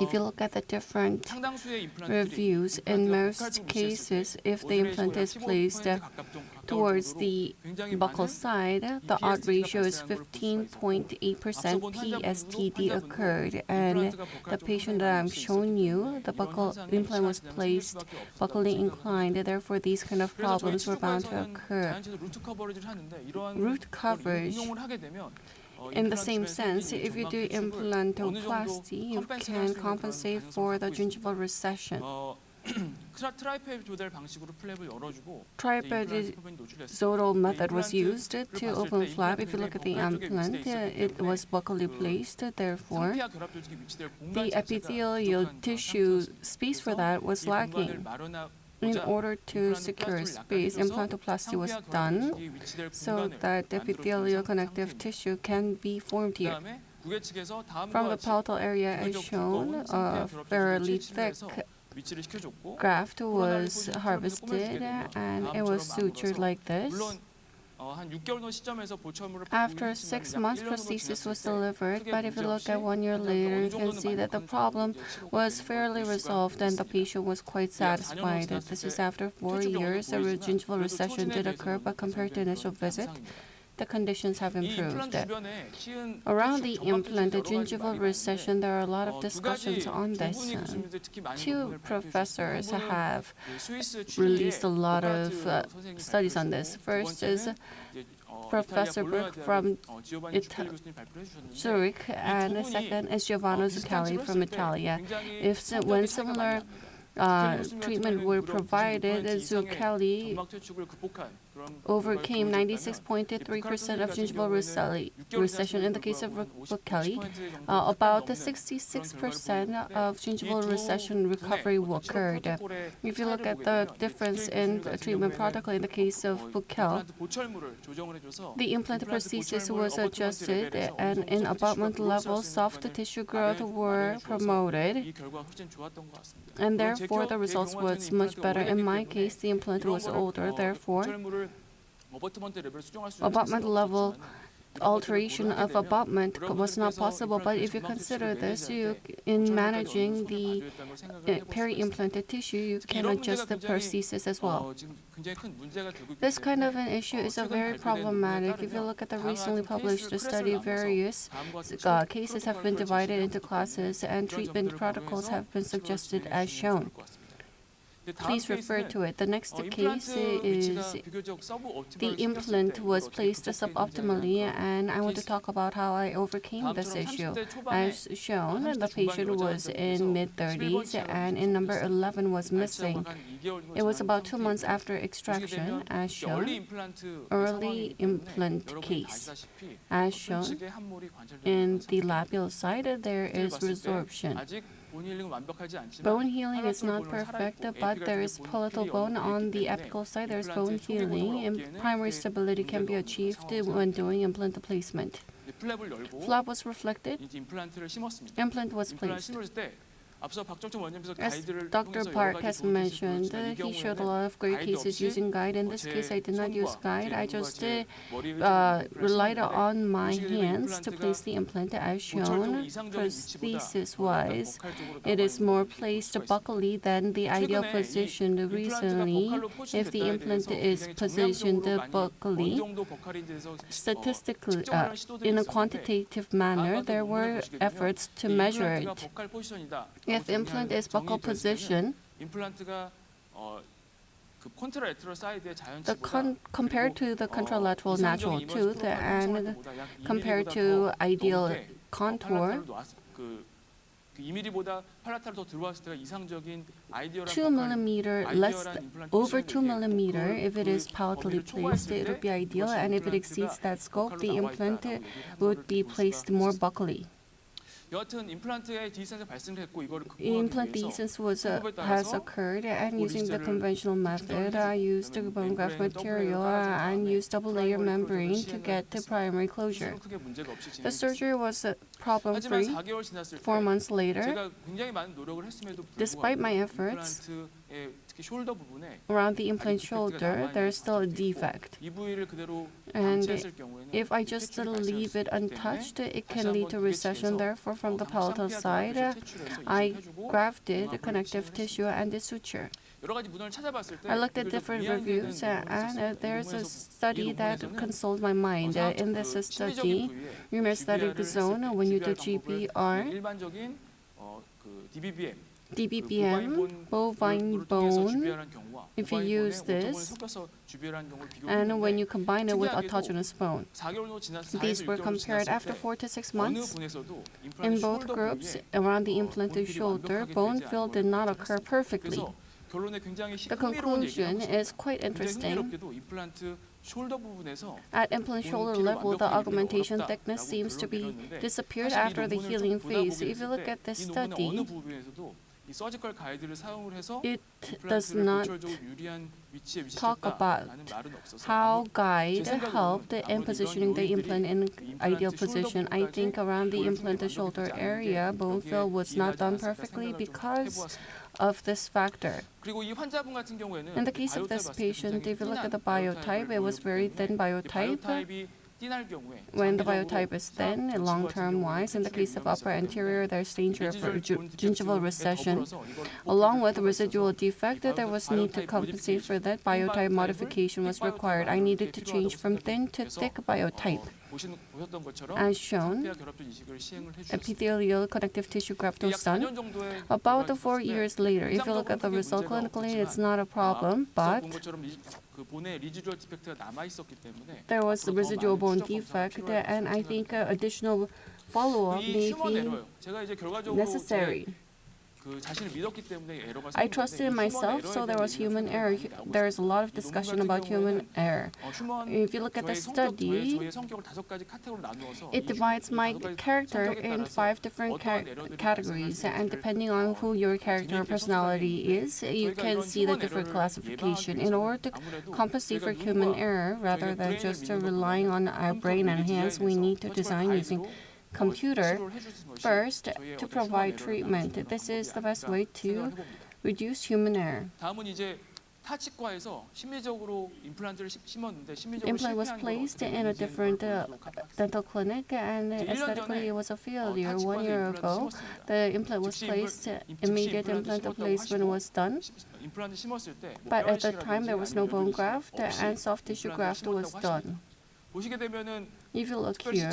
If you look at the different reviews, in most cases, if the implant is placed towards the buccal side, the odd ratio is 15.8% PSTD occurred. And the patient that I'm showing you, the buccal implant was placed buccally inclined. Therefore, these kind of problems were bound to occur. Root coverage. In the same sense, if you do implantoplasty, you can compensate for the gingival recession. Tripodizodal method was used to open flap. If you look at the implant, it was buccally placed. Therefore, the epithelial tissue space for that was lacking. In order to secure space, implantoplasty was done so that the epithelial connective tissue can be formed here. From the palatal area as shown, a fairly thick graft was harvested and it was sutured like this. After 6 months, prosthesis was delivered, but if you look at 1 year later, you can see that the problem was fairly resolved and the patient was quite satisfied. This is after 4 years. A gingival recession did occur, but compared to initial visit, the conditions have improved. Around the implant, the gingival recession, there are a lot of discussions on this. 2 professors have released a lot of studies on this. First is Professor Brook from Zurich, and second is Giovanni Zucchelli from Italia. When similar treatment were provided, Zucchelli overcame 96.3% of gingival recession. In the case of Zucchelli, about 66% of gingival recession recovery occurred. If you look at the difference in the treatment protocol in the case of Buccal, the implant prosthesis was adjusted, and in abutment level, soft tissue growth were promoted, and therefore the results was much better. In my case, the implant was older, therefore abutment level alteration of abutment was not possible. But if you consider this, in managing the peri-implanted tissue, you can adjust the prosthesis as well. This kind of an issue is very problematic. If you look at the recently published study, various cases have been divided into classes and treatment protocols have been suggested as shown. Please refer to it. The next case is the implant was placed suboptimally, and I want to talk about how I overcame this issue. As shown, the patient was in mid-30s, and in number 11 was missing. It was about 2 months after extraction, as shown. Early implant case. As shown, in the labial side, there is resorption. Bone healing is not perfect, but there is palatal bone on the apical side. There is bone healing, and primary stability can be achieved when doing implant placement. Flap was reflected. Implant was placed. As Dr. Park has mentioned, he showed a lot of great cases using guide. In this case, I did not use guide. I just relied on my hands to place the implant as shown. Prosthesis-wise, it is more placed buccally than the ideal position. Recently, if the implant is positioned buccally, statistically, in a quantitative manner, there were efforts to measure it. If implant is buccal position, compared to the contralateral natural tooth and compared to ideal contour, 2 millimeter less, over 2 millimeter, if it is palatally placed, it would be ideal, and if it exceeds that scope, the implant would be placed more buccally. Implant dehiscence has occurred, and using the conventional method, I used bone graft material and used double-layer membrane to get the primary closure. The surgery was problem-free. 4 months later, despite my efforts, around the implant shoulder, there is still a defect. And if I just leave it untouched, it can lead to recession. Therefore, from the palatal side, I grafted the connective tissue and the suture. I looked at different reviews, and there's a study that consoled my mind. In this study, rheumatic zone, when you do GBR, DBBM, bovine bone, if you use this, and when you combine it with autogenous bone. These were compared after 4 to 6 months. In both groups, around the implanted shoulder, bone fill did not occur perfectly. The conclusion is quite interesting. At implant shoulder level, the augmentation thickness seems to be disappeared after the healing phase. If you look at this study, it does not talk about how guide helped in positioning the implant in ideal position. I think around the implanted shoulder area, bone fill was not done perfectly because of this factor. In the case of this patient, if you look at the biotype, it was very thin biotype. When the biotype is thin, long-term wise, in the case of upper anterior, there's danger for gingival recession. Along with residual defect, there was need to compensate for that. Biotype modification was required. I needed to change from thin to thick biotype. As shown, epithelial connective tissue graft was done. About 4 years later, if you look at the result clinically, it's not a problem, but there was the residual bone defect, and I think additional follow-up may be necessary. I trusted in myself, so there was human error. There is a lot of discussion about human error. If you look at the study, it divides my character in 5 different categories, and depending on who your character or personality is, you can see the different classification. In order to compensate for human error, rather than just relying on our brain and hands, we need to design using computer first to provide treatment. This is the best way to reduce human error. Implant was placed in a different dental clinic, and aesthetically it was a failure. 1 year ago, the implant was placed, immediate implant placement was done. But at the time, there was no bone graft, and soft tissue graft was done. If you look here,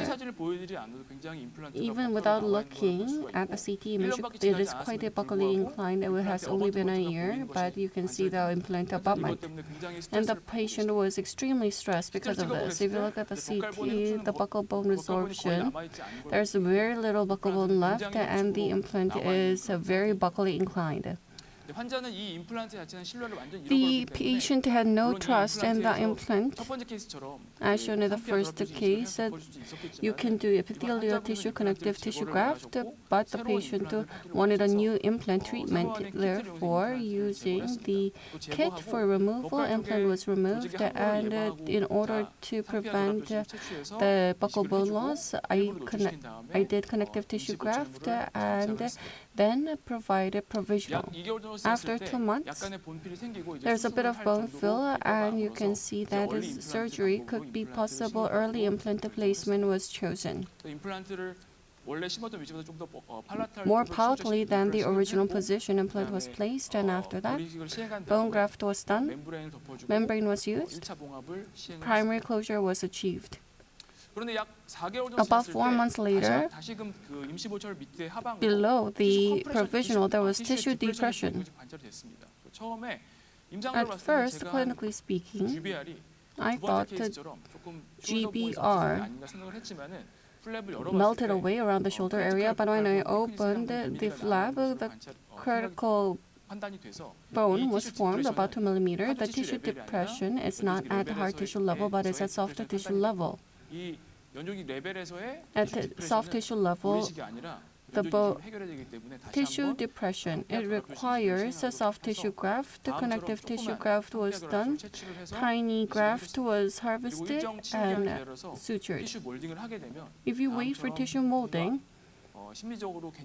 even without looking at the CT image, it is quite buccally inclined. It has only been a year, but you can see the implant abutment. And the patient was extremely stressed because of this. If you look at the CT, the buccal bone resorption, there's very little buccal bone left, and the implant is very buccally inclined. The patient had no trust in the implant. As shown in the first case, you can do epithelial tissue connective tissue graft, but the patient wanted a new implant treatment. Therefore, using the kit for removal, implant was removed, and in order to prevent the buccal bone loss, I did connective tissue graft, and then provided provisional. After 2 months, there's a bit of bone fill, and you can see that surgery could be possible. Early implant placement was chosen. More powerfully than the original position, implant was placed, and after that, bone graft was done, membrane was used, primary closure was achieved. About 4 months later, below the provisional, there was tissue depression. At first, clinically speaking, I thought that GBR melted away around the shoulder area, but when I opened the flap, the critical bone was formed about 2 millimeters. The tissue depression is not at the hard tissue level, but it's at soft tissue level. At the soft tissue level, the tissue depression, it requires a soft tissue graft. The connective tissue graft was done. Tiny graft was harvested and sutured. If you wait for tissue molding,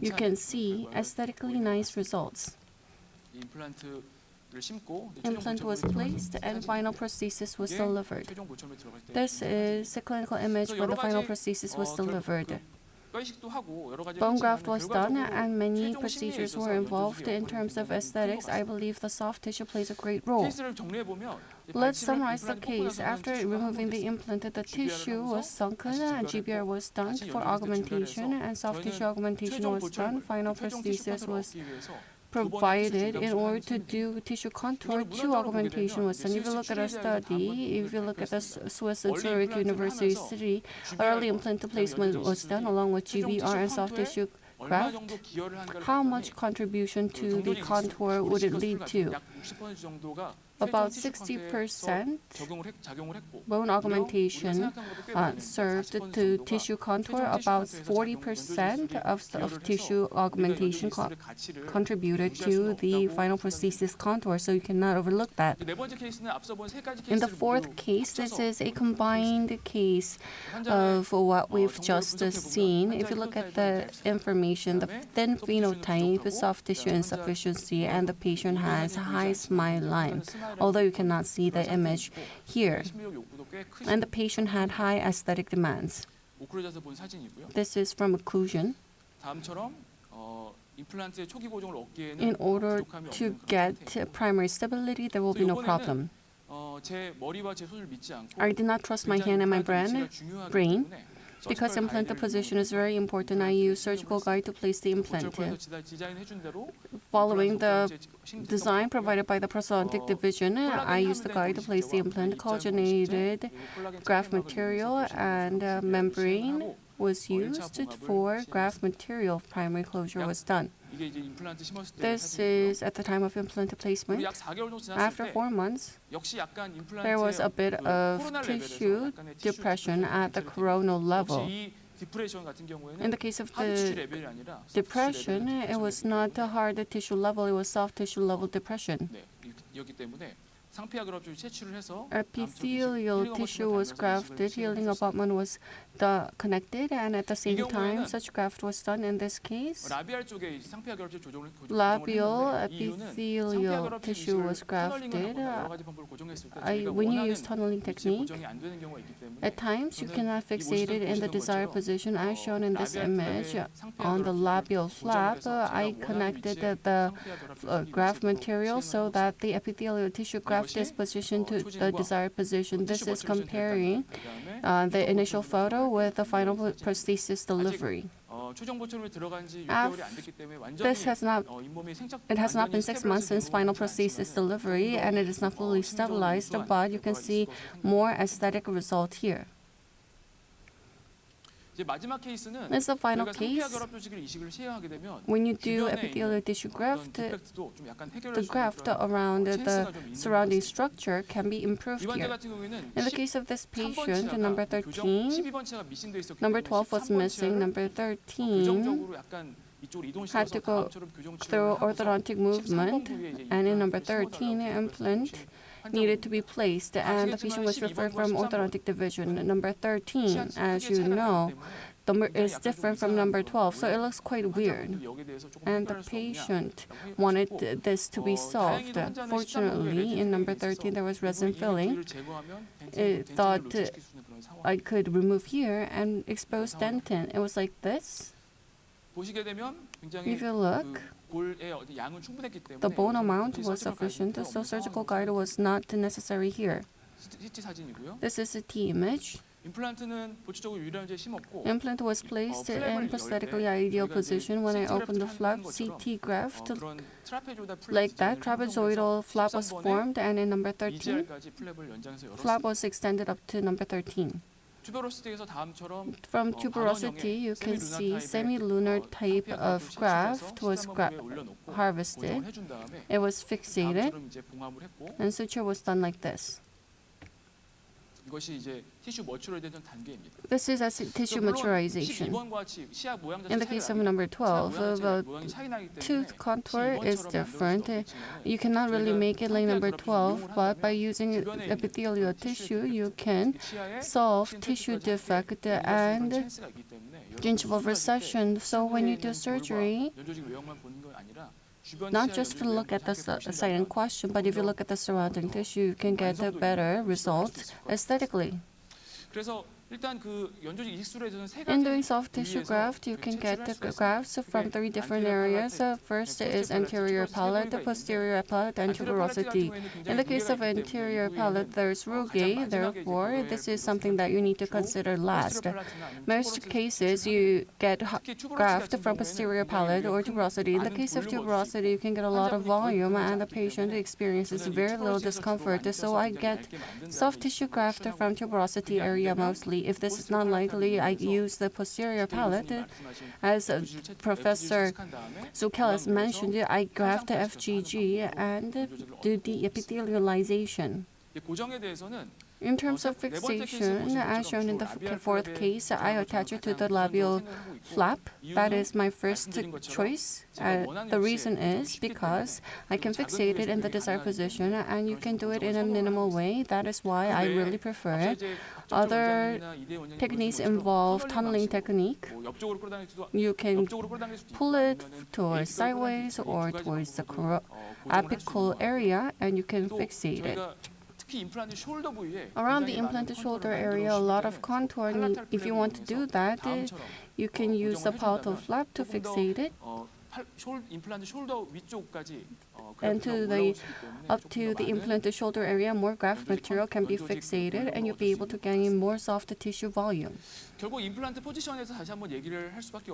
you can see aesthetically nice results. Implant was placed and final prosthesis was delivered. This is a clinical image where the final prosthesis was delivered. Bone graft was done and many procedures were involved. In terms of aesthetics, I believe the soft tissue plays a great role. Let's summarize the case. After removing the implant, the tissue was sunken, GBR was done for augmentation, and soft tissue augmentation was done. Final prosthesis was provided in order to do tissue contour. 2 augmentation was done. If you look at a study, if you look at the Swiss Zurich University study, early implant placement was done along with GBR and soft tissue graft. How much contribution to the contour would it lead to? About 60% bone augmentation served to tissue contour. About 40% of tissue augmentation contributed to the final prosthesis contour, so you cannot overlook that. In the fourth case, this is a combined case of what we've just seen. If you look at the information, the thin phenotype, soft tissue insufficiency, and the patient has high smile line, although you cannot see the image here. And the patient had high aesthetic demands. This is from occlusion. In order to get primary stability, there will be no problem. I did not trust my hand and my brain. Because implant position is very important, I use surgical guide to place the implant. Following the design provided by the prosthodontic division, I used the guide to place the implant. Collagenated graft material and membrane was used for graft material. Primary closure was done. This is at the time of implant placement. After 4 months, there was a bit of tissue depression at the coronal level. In the case of the depression, it was not the hard tissue level, it was soft tissue level depression. Epithelial tissue was grafted, healing abutment was connected, and at the same time, such graft was done in this case. Labial epithelial tissue was grafted. When you use tunneling technique, at times you cannot fixate it in the desired position. As shown in this image, on the labial flap, I connected the graft material so that the epithelial tissue graft is positioned to the desired position. This is comparing the initial photo with the final prosthesis delivery. It has not been 6 months since final prosthesis delivery, and it is not fully stabilized, but you can see more aesthetic result here. This is the final case. When you do epithelial tissue graft, the graft around the surrounding structure can be improved here. In the case of this patient, number 13, number 12 was missing, number 13 had to go through orthodontic movement, and in number 13, implant needed to be placed, and the patient was referred from orthodontic division. Number 13, as you know, number is different from number 12, so it looks quite weird. And the patient wanted this to be solved. Fortunately, in number 13, there was resin filling. It thought I could remove here and expose dentin. It was like this. If you look, the bone amount was sufficient, so surgical guide was not necessary here. This is a T image. Implant was placed in prosthetically ideal position. When I opened the flap, CT graft like that, trapezoidal flap was formed, and in number 13, flap was extended up to number 13. From tuberosity, you can see semi-lunar type of graft was harvested. It was fixated, and suture was done like this. This is as tissue maturization. In the case of number 12, the tooth contour is different. You cannot really make it like number 12, but by using epithelial tissue, you can solve tissue defect and gingival recession. So when you do surgery, not just to look at the site in question, but if you look at the surrounding tissue, you can get a better result aesthetically. In doing soft tissue graft, you can get the grafts from 3 different areas. First is anterior palate, posterior palate, and tuberosity. In the case of anterior palate, there is rugae. Therefore, this is something that you need to consider last. Most cases, you get graft from posterior palate or tuberosity. In the case of tuberosity, you can get a lot of volume, and the patient experiences very little discomfort. So I get soft tissue graft from tuberosity area mostly. If this is not likely, I use the posterior palate. As Professor Zukel has mentioned, I graft the FGG and do the epithelialization. In terms of fixation, as shown in the fourth case, I attach it to the labial flap. That is my first choice. The reason is because I can fixate it in the desired position, and you can do it in a minimal way. That is why I really prefer it. Other techniques involve tunneling technique. You can pull it towards sideways or towards the apical area, and you can fixate it. Around the implanted shoulder area, a lot of contour. If you want to do that, you can use the palatal flap to fixate it. And up to the implanted shoulder area, more graft material can be fixated, and you'll be able to gain more soft tissue volume.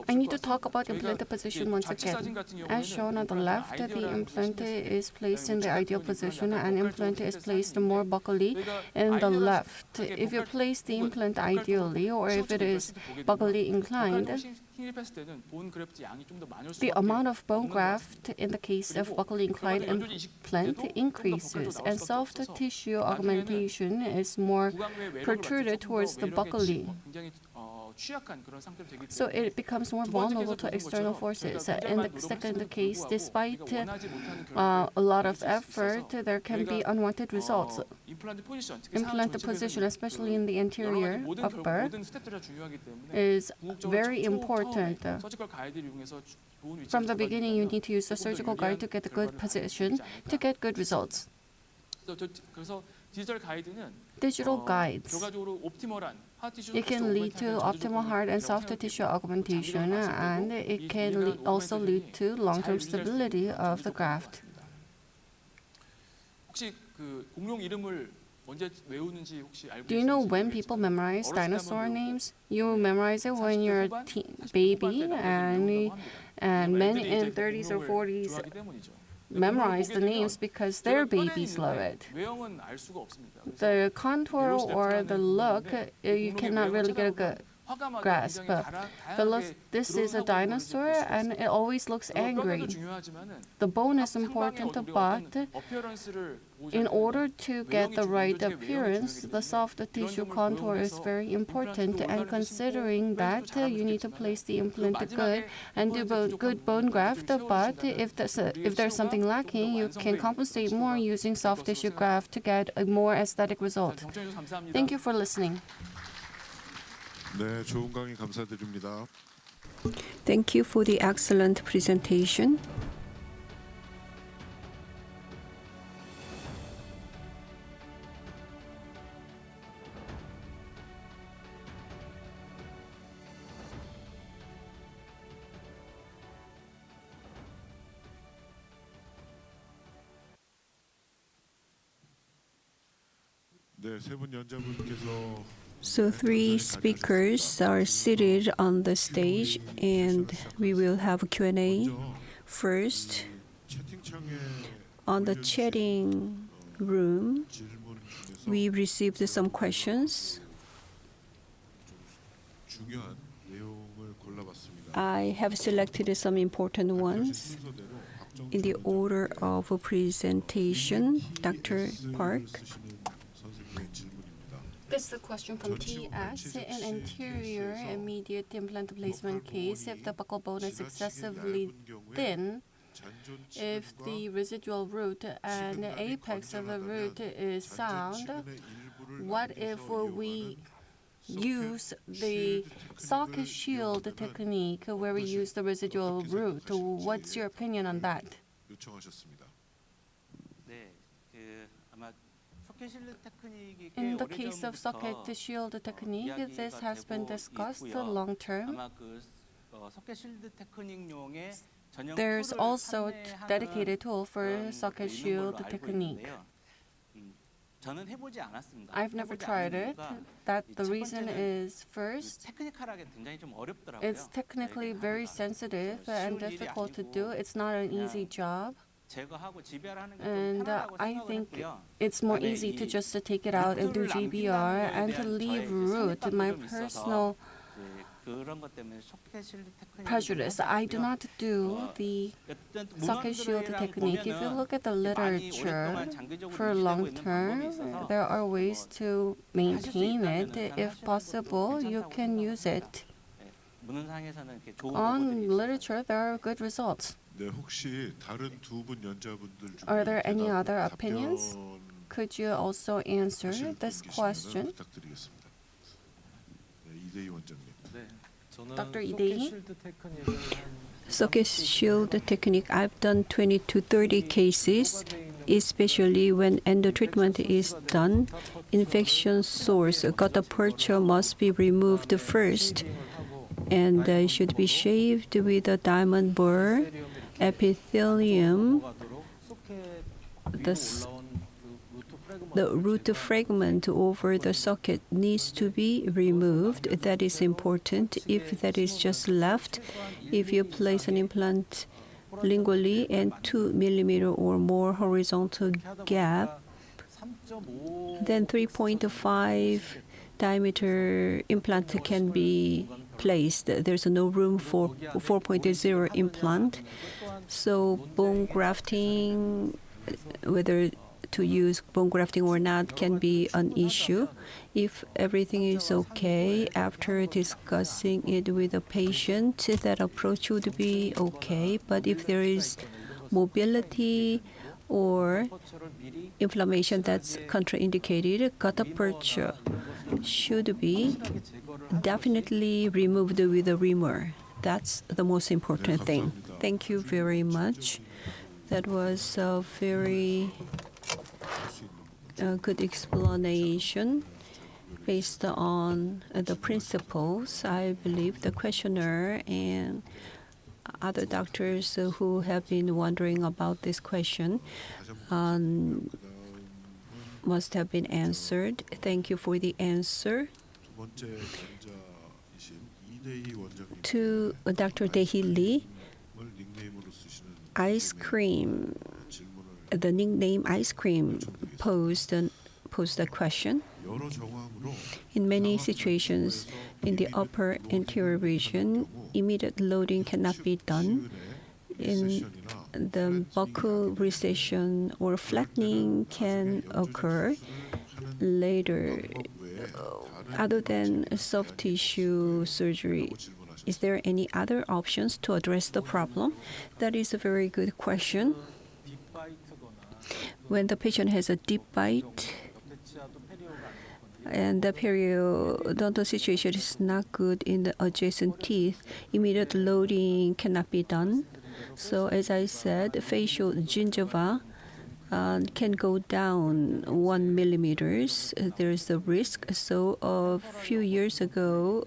I need to talk about implant position once again. As shown on the left, the implant is placed in the ideal position, and implant is placed more buccally in the left. If you place the implant ideally, or if it is buccally inclined, the amount of bone graft in the case of buccally inclined implant increases, and soft tissue augmentation is more protruded towards the buccally. So it becomes more vulnerable to external forces. In the second case, despite a lot of effort, there can be unwanted results. Implant position, especially in the anterior upper, is very important. From the beginning, you need to use the surgical guide to get a good position to get good results. Digital guides. It can lead to optimal hard and soft tissue augmentation, and it can also lead to long-term stability of the graft. Do you know when people memorize dinosaur names? You memorize it when you're a baby, and men in 30s or 40s memorize the names because their babies love it. The contour or the look, you cannot really get a good grasp. This is a dinosaur, and it always looks angry. The bone is important, but in order to get the right appearance, the soft tissue contour is very important. And considering that, you need to place the implant good and do good bone graft. But if there's something lacking, you can compensate more using soft tissue graft to get a more aesthetic result. Thank you for listening. 네, 좋은 강의 감사드립니다. Thank you for the excellent presentation. 네, 세 분 연자분께서 So three speakers are seated on the stage and we will have a Q&A. First, 채팅창에 on the chatting room, 질문 중에서 we received some questions. 중요한 내용을 골라봤습니다. I have selected some important ones. 순서대로 In the order of presentation, Dr. Park. 선생님의 질문입니다. This is a question from TS. In anterior immediate implant placement case, if the buccal bone is excessively thin, if the residual root and apex of the root is sound, what if we use the socket shield technique where we use the residual root? What's your opinion on that? 요청하셨습니다. In the case of socket shield technique, this has been discussed long term. There's also a dedicated tool for socket shield technique. I've never tried it. That the reason is, first, it's technically very sensitive and difficult to do. It's not an easy job. And I think it's more easy to just take it out and do GBR and to leave root. My personal prejudice, I do not do the socket shield technique. If you look at the literature for long term, there are ways to maintain it. If possible, you can use it. On literature, there are good results. 네, 혹시 다른 두 분 연자분들 중에 Are there any 대답, other opinions? Could you also answer 답변하실 this 분 계시면 question? 부탁드리겠습니다. 네, 이대희 원장님. Dr. Lee Dae-hee? Socket shield technique, I've done 20 to 30 cases, especially when endo treatment is done. Infection source, gutta percha must be removed first and should be shaved with a diamond burr. Epithelium, the root fragment over the socket needs to be removed. That is important. If that is just left, if you place an implant lingually and 2 millimeter or more horizontal gap, then 3.5 diameter implant can be placed. There's no room for 4.0 implant. So bone grafting, whether to use bone grafting or not, can be an issue. If everything is okay after discussing it with the patient, that approach would be okay. But if there is mobility or inflammation that's contraindicated, gutta percha should be definitely removed with a reamer. That's the most important thing. Thank you very much. That was a very good explanation based on the principles. I believe the questioner and other doctors who have been wondering about this question must have been answered. Thank you for the answer. To Dr. Dae-hee Lee, ice cream, the nickname ice cream posed a question. In many situations, in the upper anterior region, immediate loading cannot be done. In the buccal recession or flattening can occur later. Other than soft tissue surgery, is there any other options to address the problem? That is a very good question. When the patient has a deep bite, and the periodontal situation is not good in the adjacent teeth, immediate loading cannot be done. So as I said, facial gingiva can go down 1 millimeters. There is a risk. So a few years ago,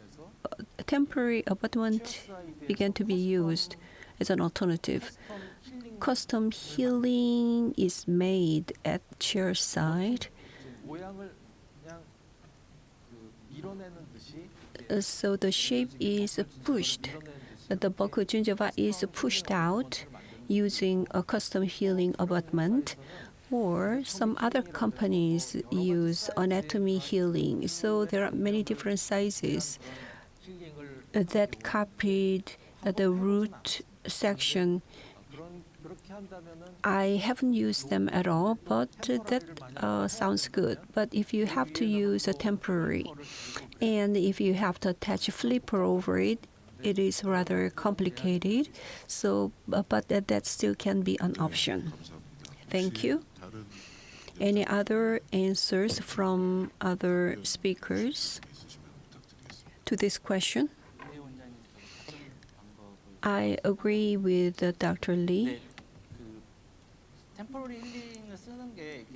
temporary abutment began to be used as an alternative. Custom healing is made at chair side. So the shape is pushed. The bulk of gingiva is pushed out using a custom healing abutment, or some other companies use anatomy healing. So there are many different sizes that copied the root section. I haven't used them at all, but that sounds good. But if you have to use a temporary, and if you have to attach a flipper over it, it is rather complicated. So, but that still can be an option. Thank you. Any other answers from other speakers to this question? I agree with Dr. Lee.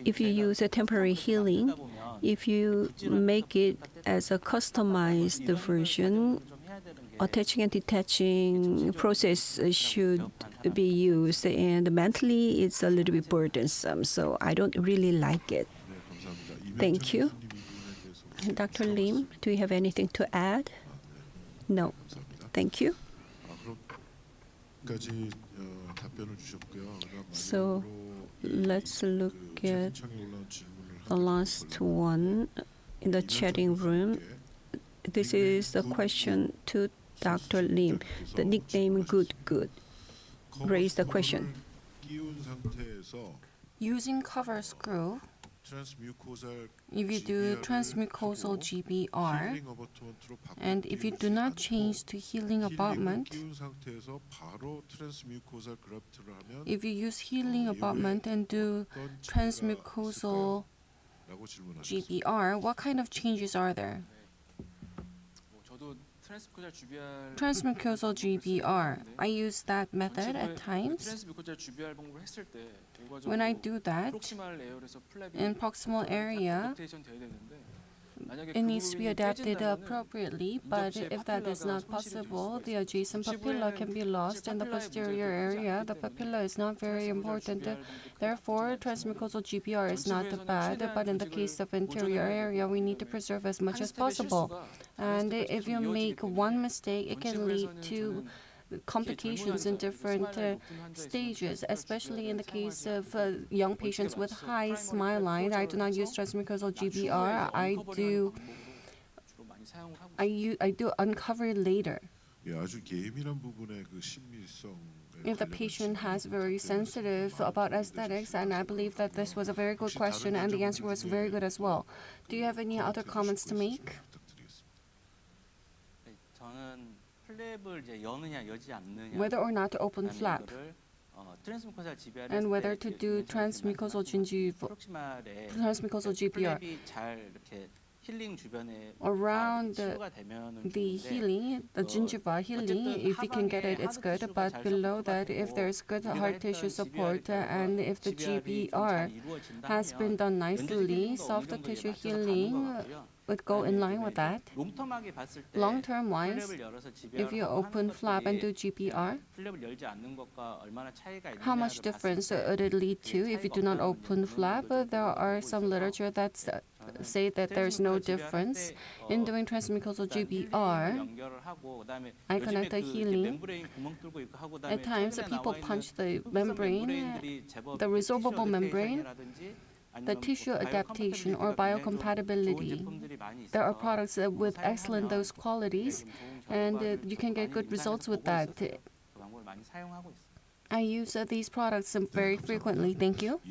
If you use a temporary healing, if you make it as a customized version, attaching and detaching process should be used, and mentally it's a little bit burdensome, so I don't really like it. Thank you. Dr. Lim, do you have anything to add? No. Thank you. So let's look at the last one in the chatting room. This is a question to Dr. Lim. The nickname Good Good raised the question. Using cover screw, if you do transmucosal GBR, and if you do not change to healing abutment, if you use healing abutment and do transmucosal GBR, what kind of changes are there? Transmucosal GBR, I use that method at times. When I do that, in proximal area, it needs to be adapted appropriately, but if that is not possible, the adjacent papilla can be lost in the posterior area. The papilla is not very important. Therefore, transmucosal GBR is not bad, but in the case of anterior area, we need to preserve as much as possible. And if you make one mistake, it can lead to complications in different stages, especially in the case of young patients with high smile line. I do not use transmucosal GBR. I do uncover later. If the patient has very sensitive about aesthetics, and I believe that this was a very good question and the answer was very good as well. Do you have any other comments to make? Whether or not to open flap, and whether to do transmucosal GBR. Around the healing, the gingiva healing, if you can get it, it's good. But below that, if there's good hard tissue support and if the GBR has been done nicely, soft tissue healing would go in line with that. Long-term wise, if you open flap and do GBR, how much difference would it lead to if you do not open flap? There are some literature that say that there's no difference in doing transmucosal GBR. I connect the healing. At times, people punch the membrane, the resorbable membrane, the tissue adaptation or biocompatibility. There are products with excellent those qualities, and you can get good results with that. I use these products very frequently. Thank you.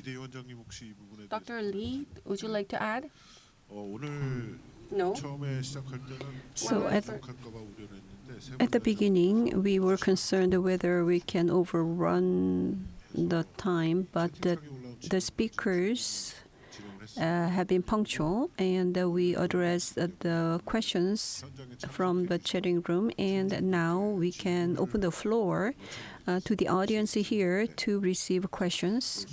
Dr. Lee, would you like to add? No. So at the beginning, we were concerned whether we can overrun the time, but the speakers have been punctual, and we addressed the questions from the chatting room. And now we can open the floor to the audience here to receive questions.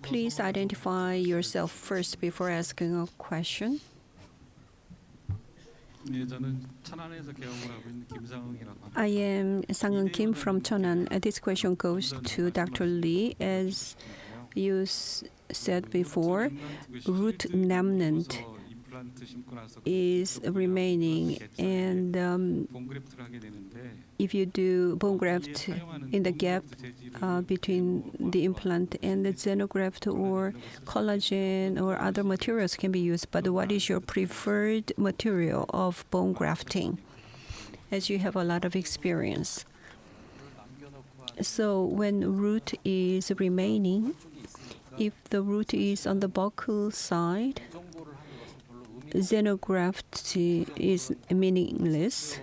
Please identify yourself first before asking a question. I am Sang-eun Kim from Cheonan. This question goes to Dr. Lee. As you said before, root remnant is remaining, and if you do bone graft in the gap between the implant and the xenograft, or collagen or other materials can be used, but what is your preferred material of bone grafting, as you have a lot of experience? So when root is remaining, if the root is on the buccal side, xenograft is meaningless.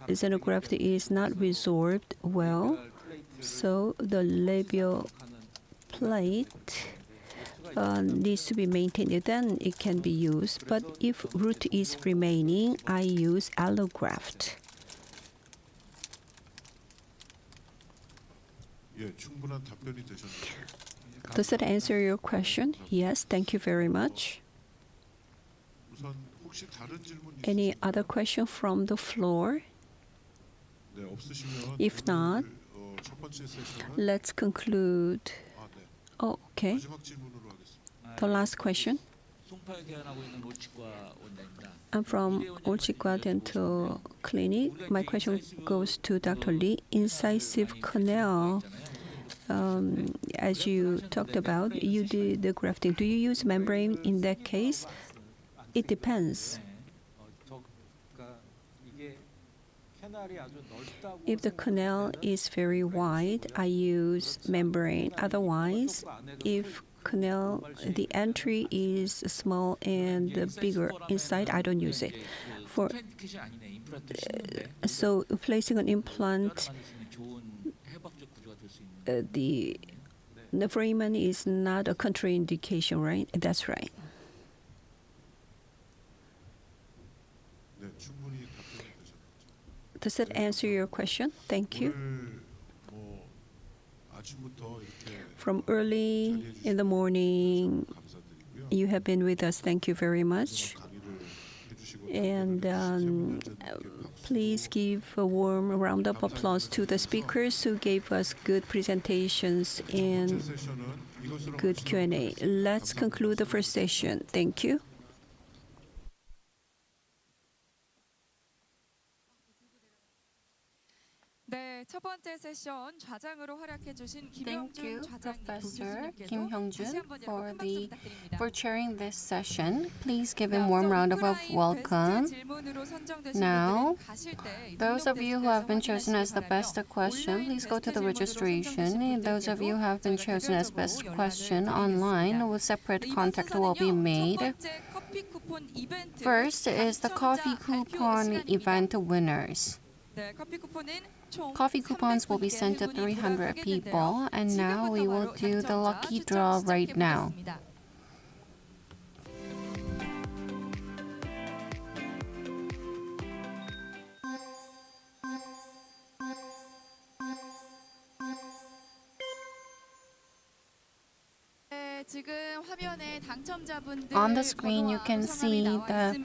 Xenograft is not resorbed well, so the labial plate needs to be maintained. Then it can be used. But if root is remaining, I use allograft. Does that answer your question? Yes, thank you very much. Any other question from the floor? If not, let's conclude. Oh, okay. The last question. I'm from Olchikwa Dental Clinic. My question goes to Dr. Lee. Incisive canal, as you talked about, you did the grafting. Do you use membrane in that case? It depends. If the canal is very wide, I use membrane. Otherwise, if canal, the entry is small and bigger inside, I don't use it. So placing an implant, the Foramen is not a contraindication, right? That's right. Does that answer your question? Thank you. From early in the morning, you have been with us. Thank you very much. And please give a warm round of applause to the speakers who gave us good presentations and good Q&A. Let's conclude the first session. Thank you. Thank you, Professor Kim Hyung-jun, for chairing this session. Please give him a warm round of welcome. Now, those of you who have been chosen as the best question, please go to the registration. Those of you who have been chosen as best question online, with separate contact will be made. First is the coffee coupon event winners. Coffee coupons will be sent to 300 people, and now we will do the lucky draw right now. On the screen, you can see the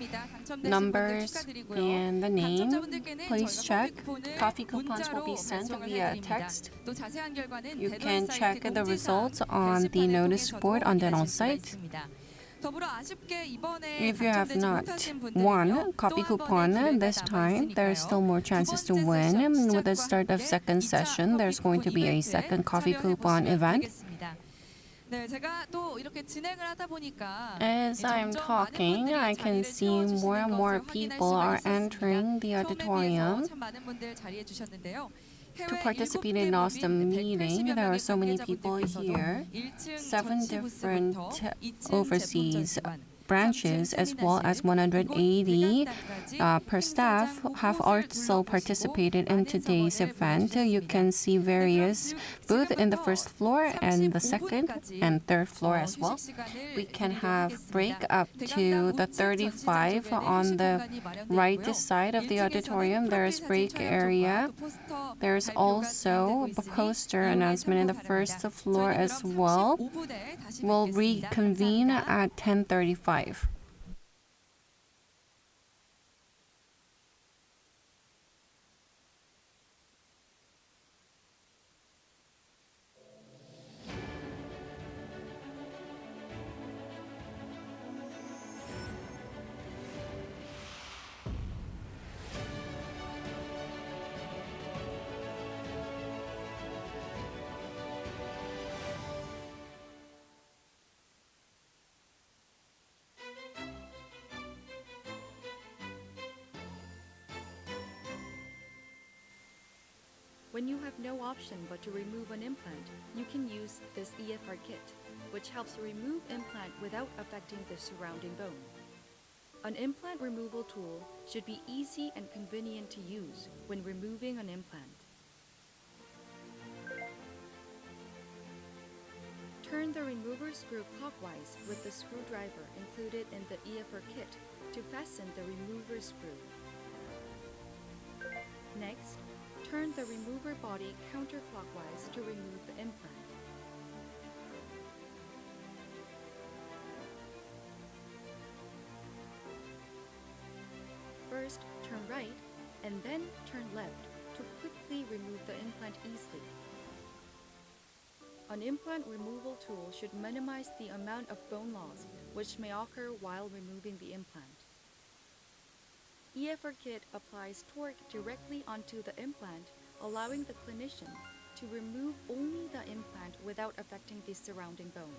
numbers and the name. Please check. Coffee coupons will be sent via text. You can check the results on the notice board on Dental site. If you have not won coffee coupon this time, there are still more chances to win. With the start of second session, there's going to be a second coffee coupon event. As I'm talking, I can see more and more people are entering the auditorium to participate in Osstem meeting. There are so many people here. 7 different overseas branches as well as 180 per staff have also participated in today's event. You can see various booths in the first floor and the second and third floor as well. We can have break up to the 35 on the right side of the auditorium. There's break area. There's also a poster announcement in the first floor as well. We'll reconvene at 10:35. When you have no option but to remove an implant, you can use this EFR kit, which helps remove implant without affecting the surrounding bone. An implant removal tool should be easy and convenient to use when removing an implant. Turn the remover screw clockwise with the screwdriver included in the EFR kit to fasten the remover screw. Next, turn the remover body counterclockwise to remove the implant. First, turn right and then turn left to quickly remove the implant easily. An implant removal tool should minimize the amount of bone loss which may occur while removing the implant. EFR kit applies torque directly onto the implant, allowing the clinician to remove only the implant without affecting the surrounding bone.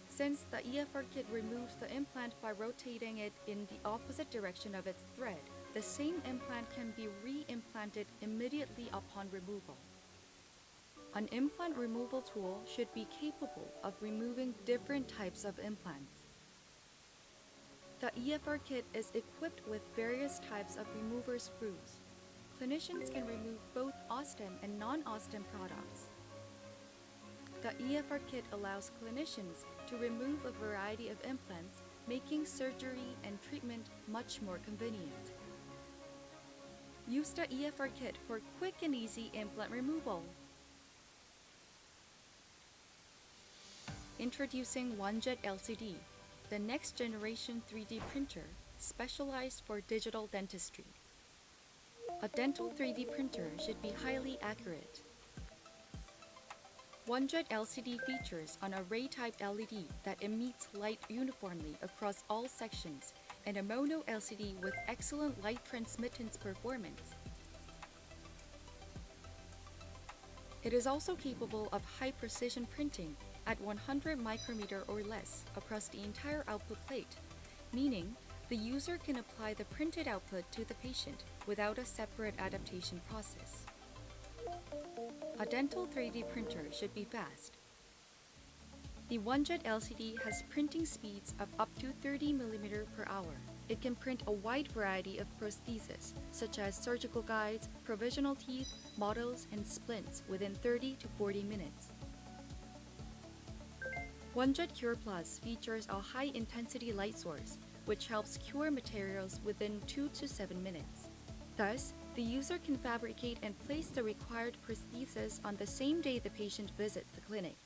Since the EFR kit removes the implant by rotating it in the opposite direction of its thread, the same implant can be re-implanted immediately upon removal. An implant removal tool should be capable of removing different types of implants. The EFR kit is equipped with various types of remover screws. Clinicians can remove both Osstem and non-Osstem products. The EFR kit allows clinicians to remove a variety of implants, making surgery and treatment much more convenient. Use the EFR kit for quick and easy implant removal. Introducing OneJet LCD, the next generation 3D printer specialized for digital dentistry. A dental 3D printer should be highly accurate. OneJet LCD features an array-type LED that emits light uniformly across all sections and a mono LCD with excellent light transmittance performance. It is also capable of high-precision printing at 100 micrometer or less across the entire output plate, meaning the user can apply the printed output to the patient without a separate adaptation process. A dental 3D printer should be fast. The OneJet LCD has printing speeds of up to 30 mm per hour. It can print a wide variety of prostheses, such as surgical guides, provisional teeth, models, and splints within 30 to 40 minutes. OneJet Cure Plus features a high-intensity light source, which helps cure materials within 2 to 7 minutes. Thus, the user can fabricate and place the required prosthesis on the same day the patient visits the clinic.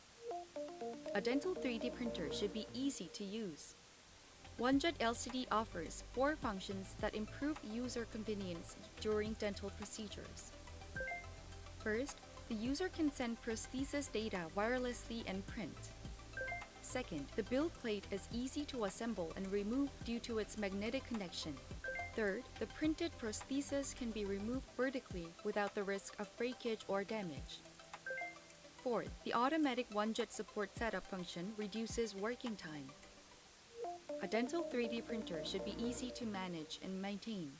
A dental 3D printer should be easy to use. OneJet LCD offers 4 functions that improve user convenience during dental procedures. First, the user can send prosthesis data wirelessly and print. Second, the build plate is easy to assemble and remove due to its magnetic connection. Third, the printed prosthesis can be removed vertically without the risk of breakage or damage. Fourth, the automatic OneJet support setup function reduces working time. A dental 3D printer should be easy to manage and maintain.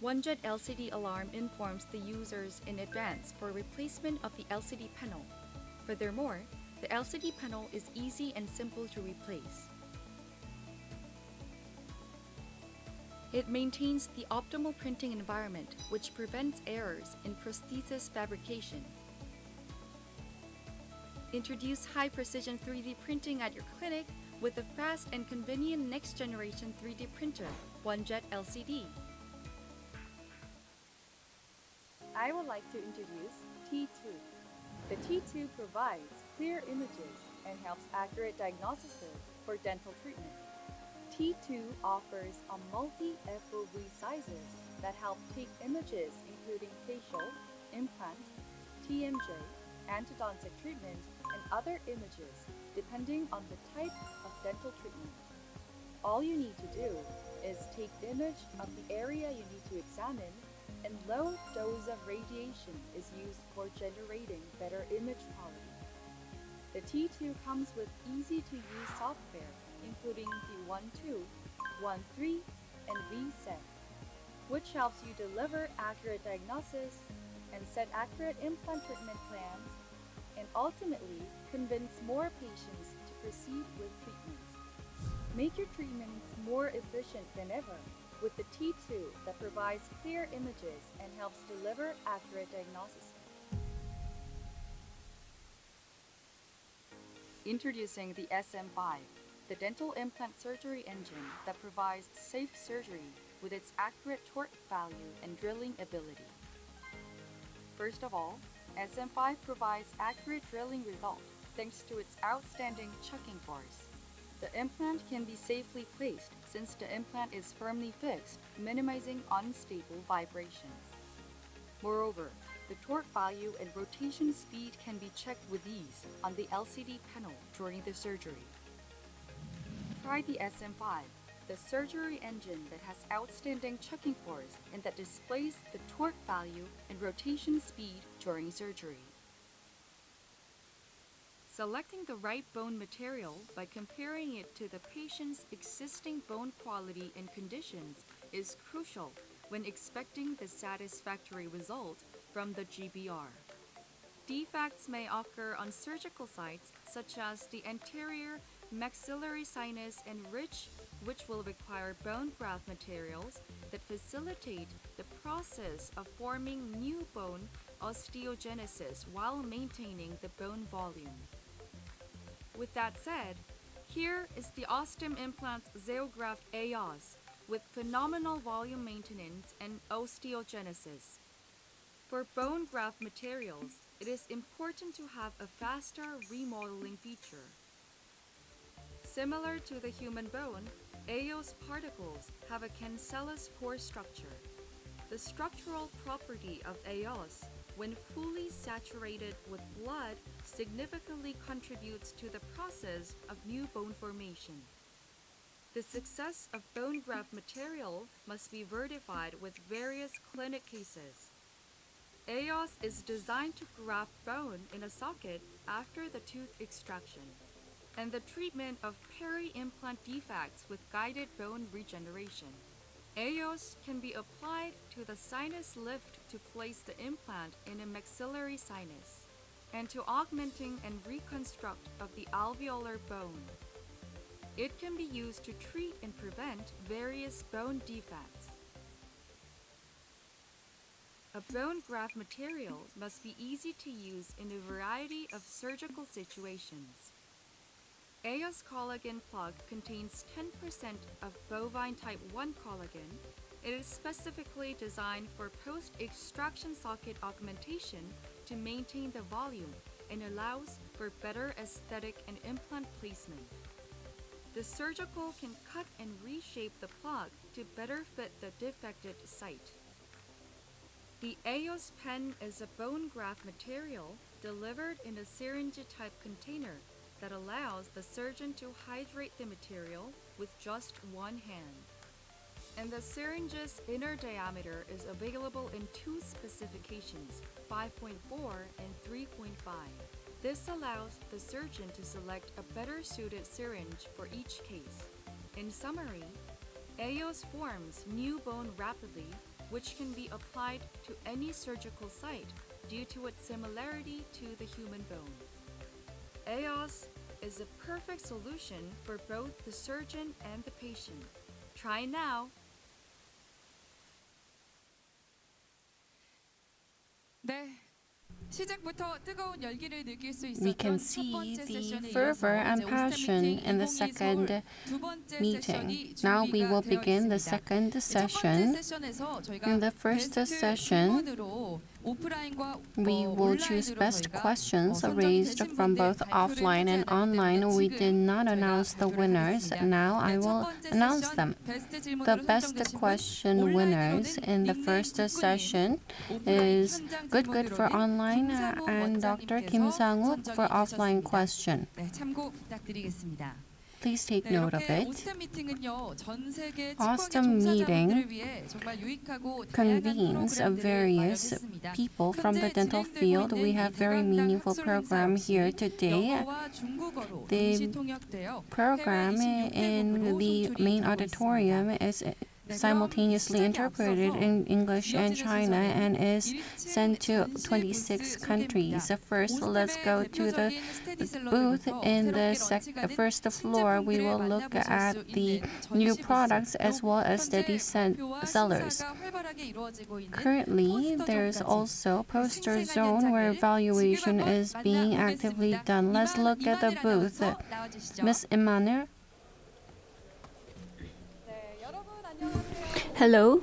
OneJet LCD alarm informs the users in advance for replacement of the LCD panel. Furthermore, the LCD panel is easy and simple to replace. It maintains the optimal printing environment, which prevents errors in prosthesis fabrication. Introduce high-precision 3D printing at your clinic with a fast and convenient next-generation 3D printer, OneJet LCD. I would like to introduce T2. The T2 provides clear images and helps accurate diagnosis for dental treatment. T2 offers a multi-FOV sizes that help take images including facial, implant, TMJ, endodontic treatment, and other images depending on the type of dental treatment. All you need to do is take image of the area you need to examine, and low dose of radiation is used for generating better image quality. The T2 comes with easy-to-use software including V12, 13, and VSET, which helps you deliver accurate diagnosis and set accurate implant treatment plans, and ultimately convince more patients to proceed with treatment. Make your treatments more efficient than ever with the T2 that provides clear images and helps deliver accurate diagnosis. Introducing the SM5, the dental implant surgery engine that provides safe surgery with its accurate torque value and drilling ability. First of all, SM5 provides accurate drilling results thanks to its outstanding chucking force. The implant can be safely placed since the implant is firmly fixed, minimizing unstable vibrations. Moreover, the torque value and rotation speed can be checked with ease on the LCD panel during the surgery. Try the SM5, the surgery engine that has outstanding chucking force and that displays the torque value and rotation speed during surgery. Selecting the right bone material by comparing it to the patient's existing bone quality and conditions is crucial when expecting the satisfactory result from the GBR. Defects may occur on surgical sites such as the anterior maxillary sinus and ridge, which will require bone graft materials that facilitate the process of forming new bone osteogenesis while maintaining the bone volume. With that said, here is the Osstem Implants Xeograft EOS with phenomenal volume maintenance and osteogenesis. For bone graft materials, it is important to have a faster remodeling feature. Similar to the human bone, EOS particles have a cancellous pore structure. The structural property of EOS, when fully saturated with blood, significantly contributes to the process of new bone formation. The success of bone graft material must be verified with various clinic cases. EOS is designed to graft bone in a socket after the tooth extraction, and the treatment of peri-implant defects with guided bone regeneration. EOS can be applied to the sinus lift to place the implant in a maxillary sinus, and to augmenting and reconstruct of the alveolar bone. It can be used to treat and prevent various bone defects. A bone graft material must be easy to use in a variety of surgical situations. EOS collagen plug contains 10% of bovine type 1 collagen. It is specifically designed for post-extraction socket augmentation to maintain the volume and allows for better aesthetic and implant placement. The surgical can cut and reshape the plug to better fit the defected site. The EOS pen is a bone graft material delivered in a syringe-type container that allows the surgeon to hydrate the material with just one hand. And the syringe's inner diameter is available in two specifications, 5.4 and 3.5. This allows the surgeon to select a better suited syringe for each case. In summary, EOS forms new bone rapidly, which can be applied to any surgical site due to its similarity to the human bone. EOS is a perfect solution for both the surgeon and the patient. Try now! We can see the fervor and passion in the second meeting. Now we will begin the second session. In the first session, we will choose best questions raised from both offline and online. We did not announce the winners. Now I will announce them. The best question winners in the first session is Good for online and Dr. Kim Sang-wook for offline question. Please take note of it. Osstem meeting convenes various people from the dental field. We have very meaningful program here today. The program in the main auditorium is simultaneously interpreted in English and China and is sent to 26 countries. First, let's go to the booth in the first floor. We will look at the new products as well as steady sellers. Currently, there is also poster zone where evaluation is being actively done. Let's look at the booth. Ms. Immanuel. Hello.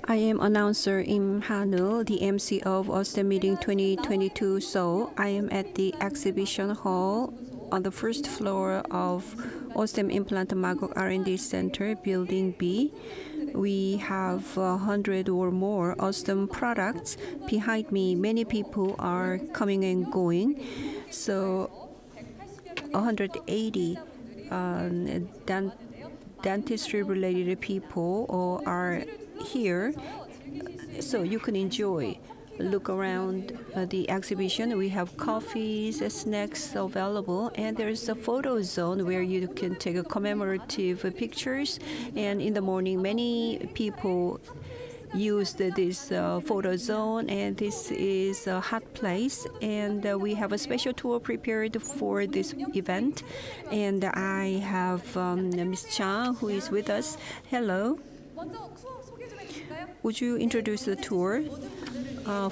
I am announcer Im Ha-nu, the MC of Osstem Meeting 2022 Seoul. I am at the exhibition hall on the first floor of Osstem Implant Magok R&D Center, Building B. We have 100 or more Osstem products. Behind me, many people are coming and going. So 180 dentistry-related people are here, so you can enjoy. Look around the exhibition. We have coffees, snacks available, and there's a photo zone where you can take commemorative pictures. And in the morning, many people used this photo zone, and this is a hot place, and we have a special tour prepared for this event, and I have Ms. Chang who is with us. Hello. Would you introduce the tour?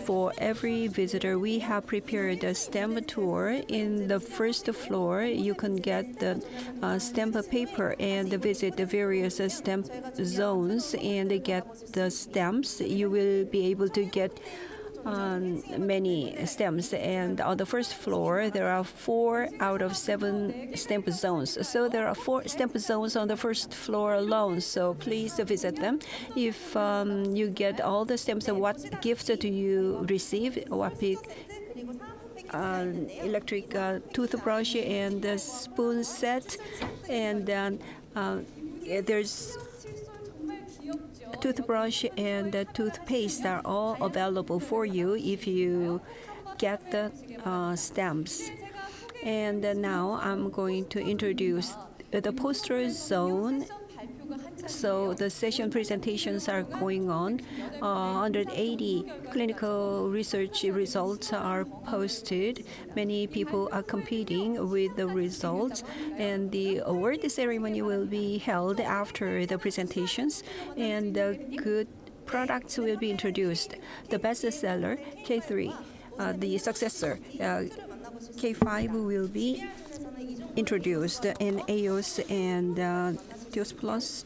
For every visitor, we have prepared a stamp tour. In the first floor, you can get the stamp paper and visit the various stamp zones and get the stamps. You will be able to get many stamps, and on the first floor there are 4 out of 7 stamp zones. So there are 4 stamp zones on the first floor alone, so please visit them. If you get all the stamps, what gifts do you receive? What big electric toothbrush and a spoon set, and there's toothbrush and toothpaste are all available for you if you get the stamps. And now I'm going to introduce the poster zone. So the session presentations are going on. 180 clinical research results are posted. Many people are competing with the results, and the award ceremony will be held after the presentations, and the good products will be introduced. The bestseller, K3, the successor, K5 will be introduced, and AOS and Dios Plus.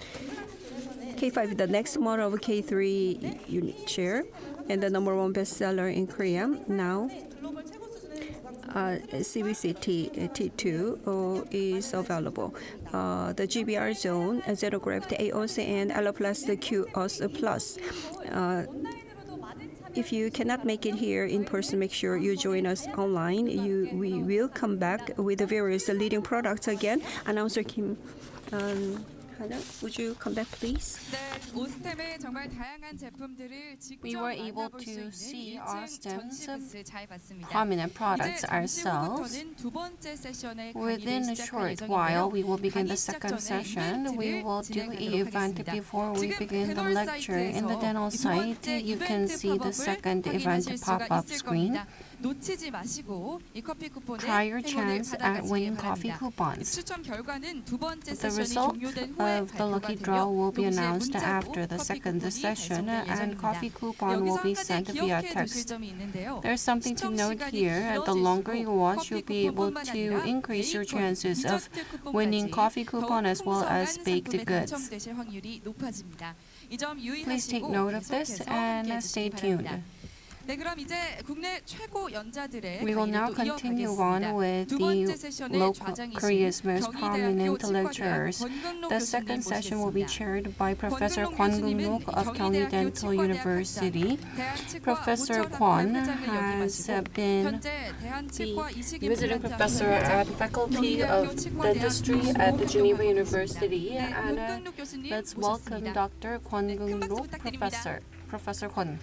K5, the next model of K3 unit chair, and the number 1 bestseller in Korea. Now, CBC T2 is available. The GBR zone, Zero Graft AOS, and Alloplast QOS Plus. If you cannot make it here in person, make sure you join us online. We will come back with the various leading products again. Announcer Kim. Would you come back, please? We were able to see Osstem's prominent products ourselves. Within a short while, we will begin the second session. We will do an event before we begin the lecture. In the dental site, you can see the second event pop-up screen. 놓치지 마시고 이 커피 쿠폰에 Try your 행운을 chance at 받아가시기 winning coffee 바랍니다. coupons. 추첨 결과는 두 번째 The 세션이 result 종료된 후에 of the lucky 발표가 draw 되며 will be 동시에 announced 문자로 after the 커피 second 쿠폰이 session, 발송될 and 예정입니다. coffee coupon will 여기서 be 한 가지 sent via 기억해 두실 text. 점이 있는데요. There's something to 시청 note 시간이 here. The longer you watch, 길어질수록 you'll be able 커피 to 쿠폰뿐만 increase your 아니라 chances of 디저트 winning 쿠폰까지 coffee coupon 더욱 as well as 풍성한 baked 상품에 goods. 당첨되실 확률이 높아집니다. 이 점 Please take 유의하시고 note of this 계속해서 and 함께해 stay 주시기 tuned. 바랍니다. 네, 그럼 이제 국내 최고 연자들의 We will now 강의를 또 continue on 이어가겠습니다. with 두 번째 the 세션의 local Korea's 좌장이신 most prominent 경희대학교 lecturers. 치과대학 권근록 The 교수님 second session will be 모시겠습니다. chaired by Professor 권근록 Kwon 교수님은 Gung-nok of Kyonggi 경희대학교 Dental 치과대학 University. 학장, 대한치과 Professor 모철학과 Kwon 회장을 has 역임하시고 been 현재 대한치과 the visiting 이식임플란트 professor at Faculty of Dentistry at the Geneva University. 네, And 권근록 교수님 let's welcome 모셨습니다. Dr. Kwon 네, 큰 박수 Gung-nok, 부탁드립니다. Professor Kwon.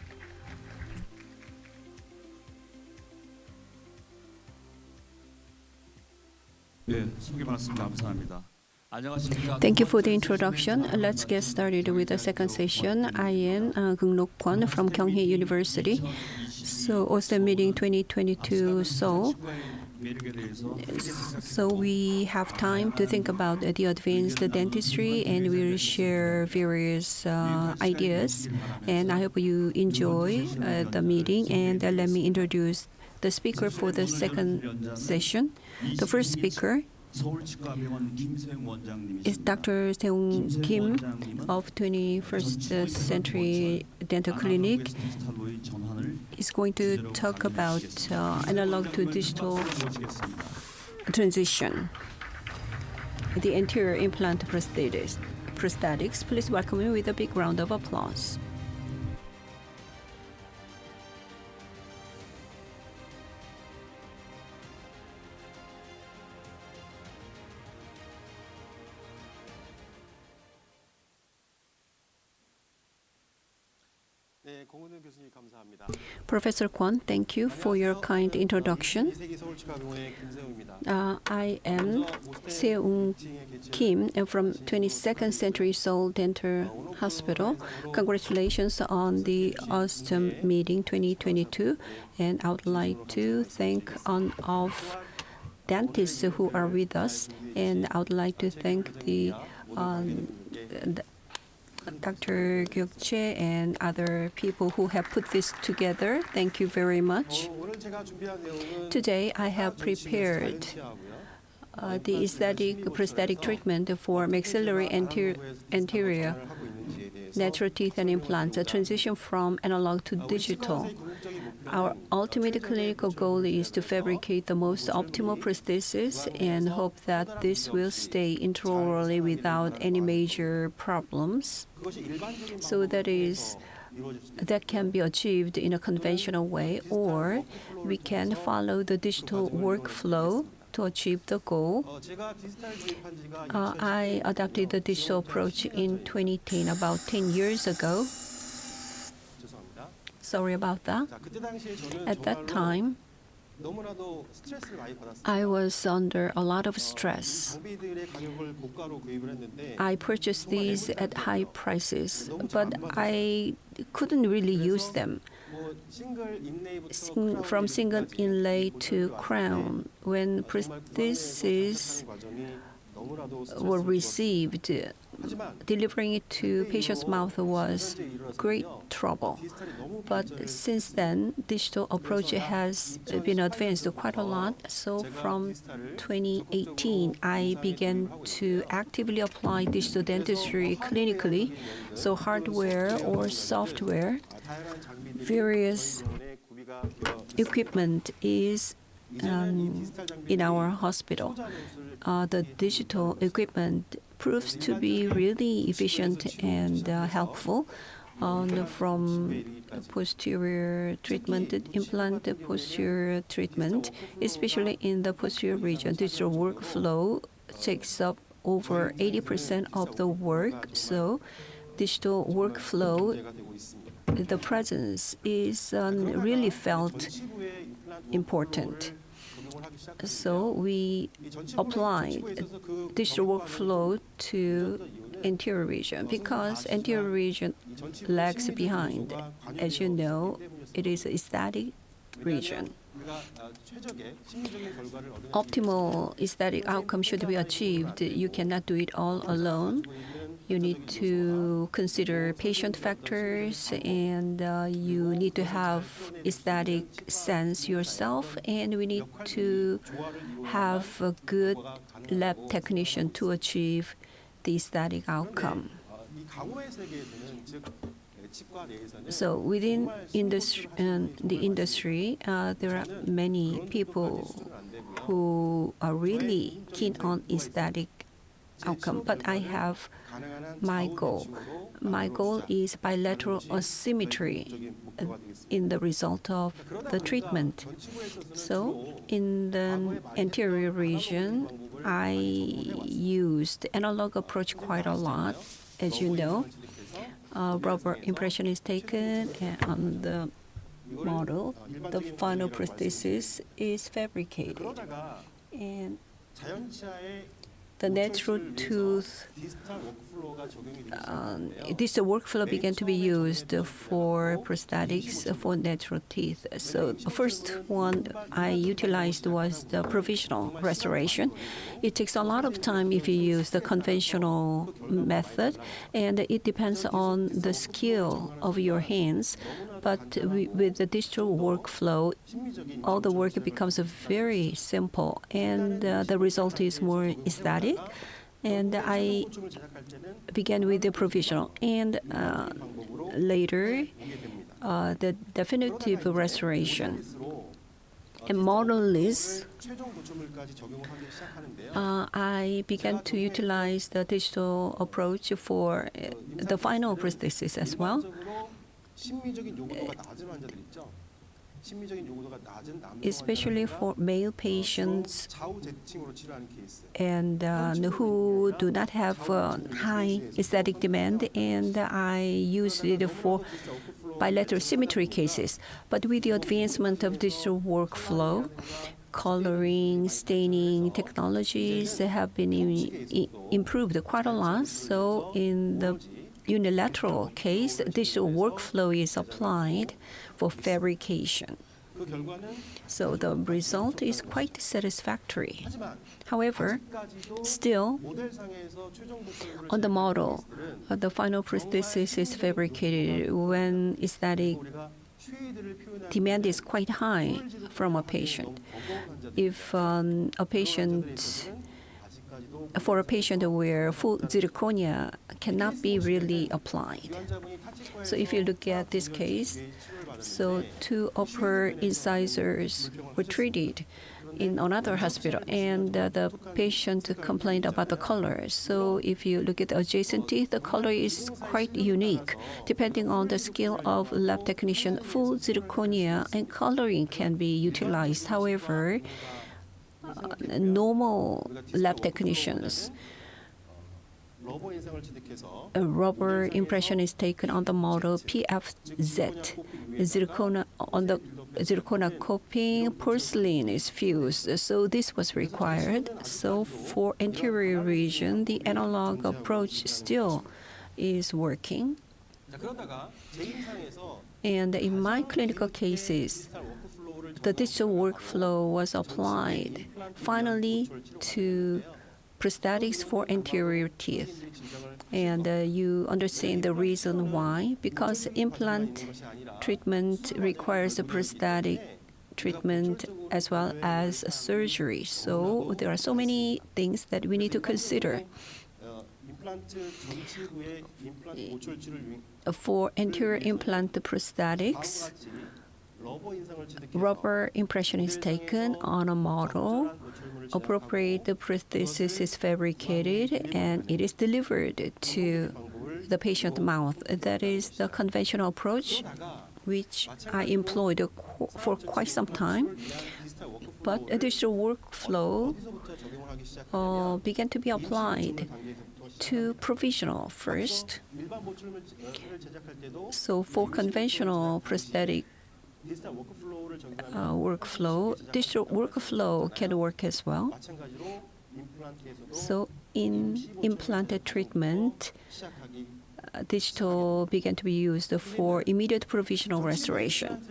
소개 많습니다. 감사합니다. 안녕하십니까. Thank you for the introduction. Let's get started with the second session. I am Gung-nok Kwon from Kyunghee University. So, Osstem meeting 2022 Seoul. So we have time to think about the advanced dentistry, and we will share various ideas. And I hope you enjoy the meeting. And let me introduce the speaker for the second session. The first speaker is Dr. Seung Kim of 21st Century Dental Clinic. He's going to talk about analog to digital transition, the anterior implant prosthetics. Please welcome him with a big round of applause. Professor Kwon, thank you for your kind introduction. I am Seung Kim from 22nd Century Seoul Dental Hospital. Congratulations on the Osstem meeting 2022, and I would like to thank all of dentists who are with us, and I would like to thank the Dr. Gyokche and other people who have put this together. Thank you very much. Today I have prepared the aesthetic prosthetic treatment for maxillary anterior natural teeth and implants, a transition from analog to digital. Our ultimate clinical goal is to fabricate the most optimal prosthesis and hope that this will stay intraorally without any major problems. So that can be achieved in a conventional way, or we can follow the digital workflow to achieve the goal. I adopted the digital approach in 2010, about 10 years ago. Sorry about that. At that time, I was under a lot of stress. I purchased these at high prices, but I couldn't really use them. From single inlay to crown, when prostheses were received, delivering it to patient's mouth was great trouble. But since then, digital approach has been advanced quite a lot. So from 2018, I began to actively apply digital dentistry clinically. So hardware or software, various equipment is in our hospital. The digital equipment proves to be really efficient and helpful. From posterior treatment, implant posterior treatment, especially in the posterior region, digital workflow takes up over 80% of the work. So digital workflow, the presence is really felt important. So we applied digital workflow to anterior region because anterior region lags behind. As you know, it is a static region. optimal aesthetic outcome should be achieved, you cannot do it all alone. You need to consider patient factors, and you need to have aesthetic sense yourself, and we need to have a good lab technician to achieve the aesthetic outcome. So within the industry, there are many people who are really keen on aesthetic outcome, but I have my goal. My goal is bilateral asymmetry in the result of the treatment. So in the anterior region, I used analog approach quite a lot, as you know. Rubber impression is taken, and on the model, the final prosthesis is fabricated. And the natural tooth, this workflow began to be used for prosthetics for natural teeth. So the first one I utilized was the provisional restoration. It takes a lot of time if you use the conventional method, and it depends on the skill of your hands. But with the digital workflow, all the work becomes very simple, and the result is more aesthetic. And I began with the provisional, and later the definitive restoration. And modelless, I began to utilize the digital approach for the final prosthesis as well. Especially for male patients and who do not have high aesthetic demand, and I use it for bilateral symmetry cases. But with the advancement of digital workflow, coloring, staining technologies have been improved quite a lot. So in the unilateral case, digital workflow is applied for fabrication. So the result is quite satisfactory. However, still, on the model, the final prosthesis is fabricated when aesthetic demand is quite high from a patient. If for a patient where full zirconia cannot be really applied. So if you look at this case, so 2 upper incisors were treated in another hospital, and the patient complained about the color. So if you look at the adjacent teeth, the color is quite unique. Depending on the skill of lab technician, full zirconia and coloring can be utilized. However, normal lab technicians, a rubber impression is taken on the model PFZ. On the zirconia coping, porcelain is fused. So this was required. So for anterior region, the analog approach still is working. And in my clinical cases, the digital workflow was applied finally to prosthetics for anterior teeth. And you understand the reason why, because implant treatment requires a prosthetic treatment as well as a surgery. So there are so many things that we need to consider. For anterior implant prosthetics, rubber impression is taken on a model, appropriate prosthesis is fabricated, and it is delivered to the patient's mouth. That is the conventional approach, which I employed for quite some time. But a digital workflow began to be applied to provisional first. So for conventional prosthetic workflow, digital workflow can work as well. So in implanted treatment, digital began to be used for immediate provisional restoration.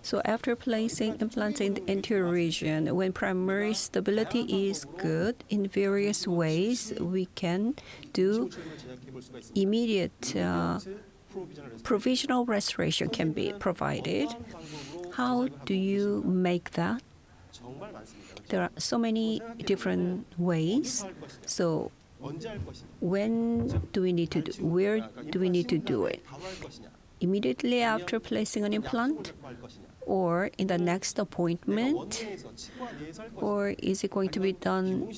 So after placing implants in the anterior region, when primary stability is good, in various ways we can do immediate provisional restoration can be provided. How do you make that? There are so many different ways. So when do we need to do? Where do we need to do it? Immediately after placing an implant, or in the next appointment, or is it going to be done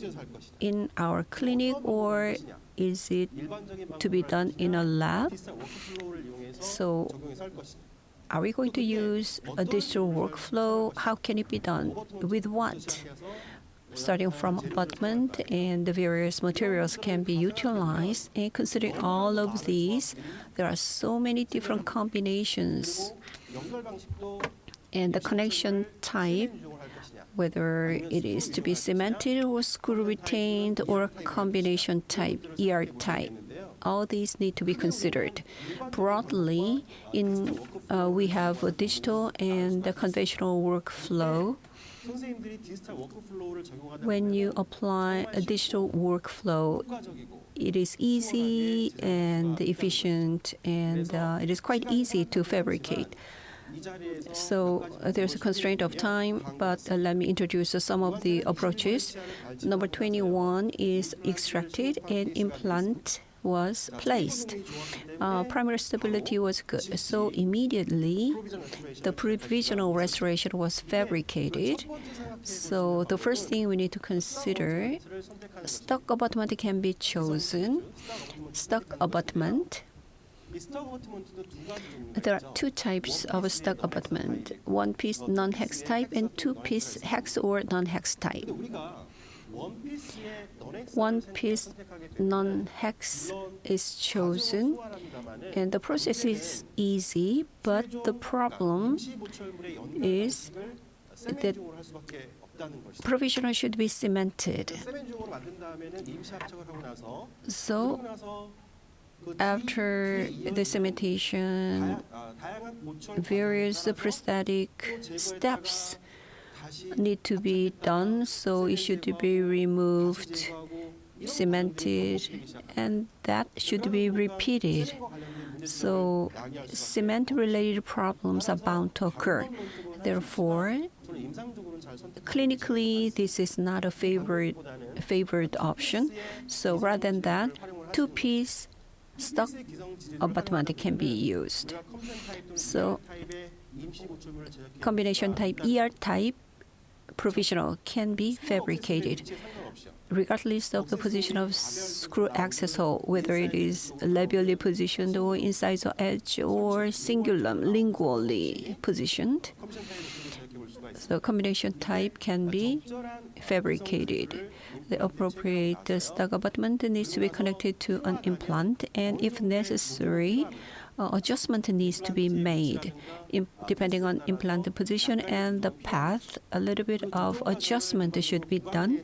in our clinic, or is it to be done in a lab? So are we going to use a digital workflow? How can it be done? With what? Starting from abutment, and the various materials can be utilized. And considering all of these, there are so many different combinations. And the connection type, whether it is to be cemented or screw retained or combination type, ER type, all these need to be considered. Broadly, we have a digital and a conventional workflow. When you apply a digital workflow, it is easy and efficient, and it is quite easy to fabricate. So there's a constraint of time, but let me introduce some of the approaches. Number 21 is extracted and implant was placed. Primary stability was good, so immediately the provisional restoration was fabricated. So the first thing we need to consider, stuck abutment can be chosen. Stuck abutment. There are two types of stuck abutment: one-piece non-hex type and two-piece hex or non-hex type. One-piece non-hex is chosen, and the process is easy, but the problem is that provisional should be cemented. So after the cementation, various prosthetic steps need to be done, so it should be removed, cemented, and that should be repeated. So cement-related problems are bound to occur. Therefore, clinically, this is not a favored option. So rather than that, two-piece stuck abutment can be used. So combination type, ER type, provisional can be fabricated regardless of the position of screw access hole, whether it is labially positioned or incisor edge or cingulum lingually positioned. So combination type can be fabricated. The appropriate stuck abutment needs to be connected to an implant, and if necessary, adjustment needs to be made. Depending on implant position and the path, a little bit of adjustment should be done.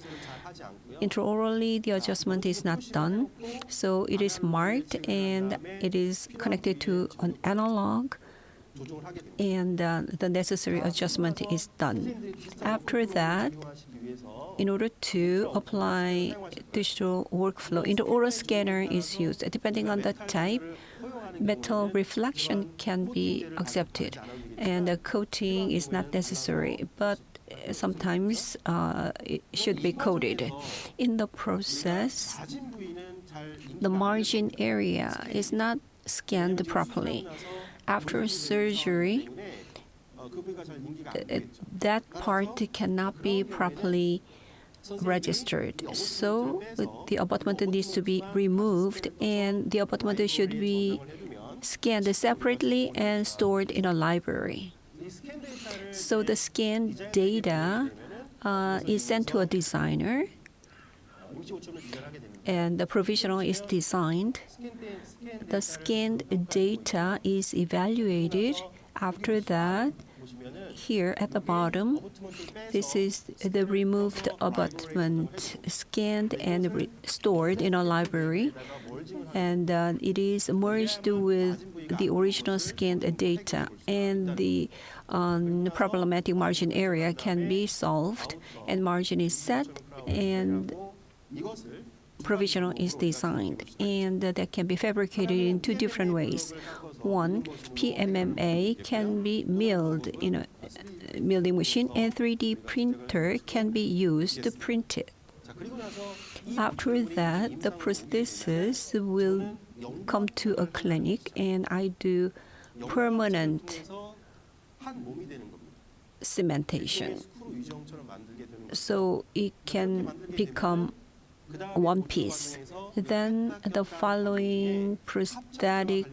Intraorally, the adjustment is not done, so it is marked and it is connected to an analog, and the necessary adjustment is done. After that, in order to apply digital workflow, intraoral scanner is used. Depending on the type, metal reflection can be accepted, and the coating is not necessary, but sometimes it should be coated. In the process, the margin area is not scanned properly. After surgery, that part cannot be properly registered. So the abutment needs to be removed, and the abutment should be scanned separately and stored in a library. So the scanned data is sent to a designer, and the provisional is designed. The scanned data is evaluated. After that, here at the bottom, this is the removed abutment scanned and stored in a library, and it is merged with the original scanned data, and the problematic margin area can be solved, and margin is set, and provisional is designed, and that can be fabricated in two different ways. One, PMMA can be milled in a milling machine, and 3D printer can be used to print it. After that, the prosthesis will come to a clinic, and I do permanent cementation, so it can become one piece. Then the following prosthetic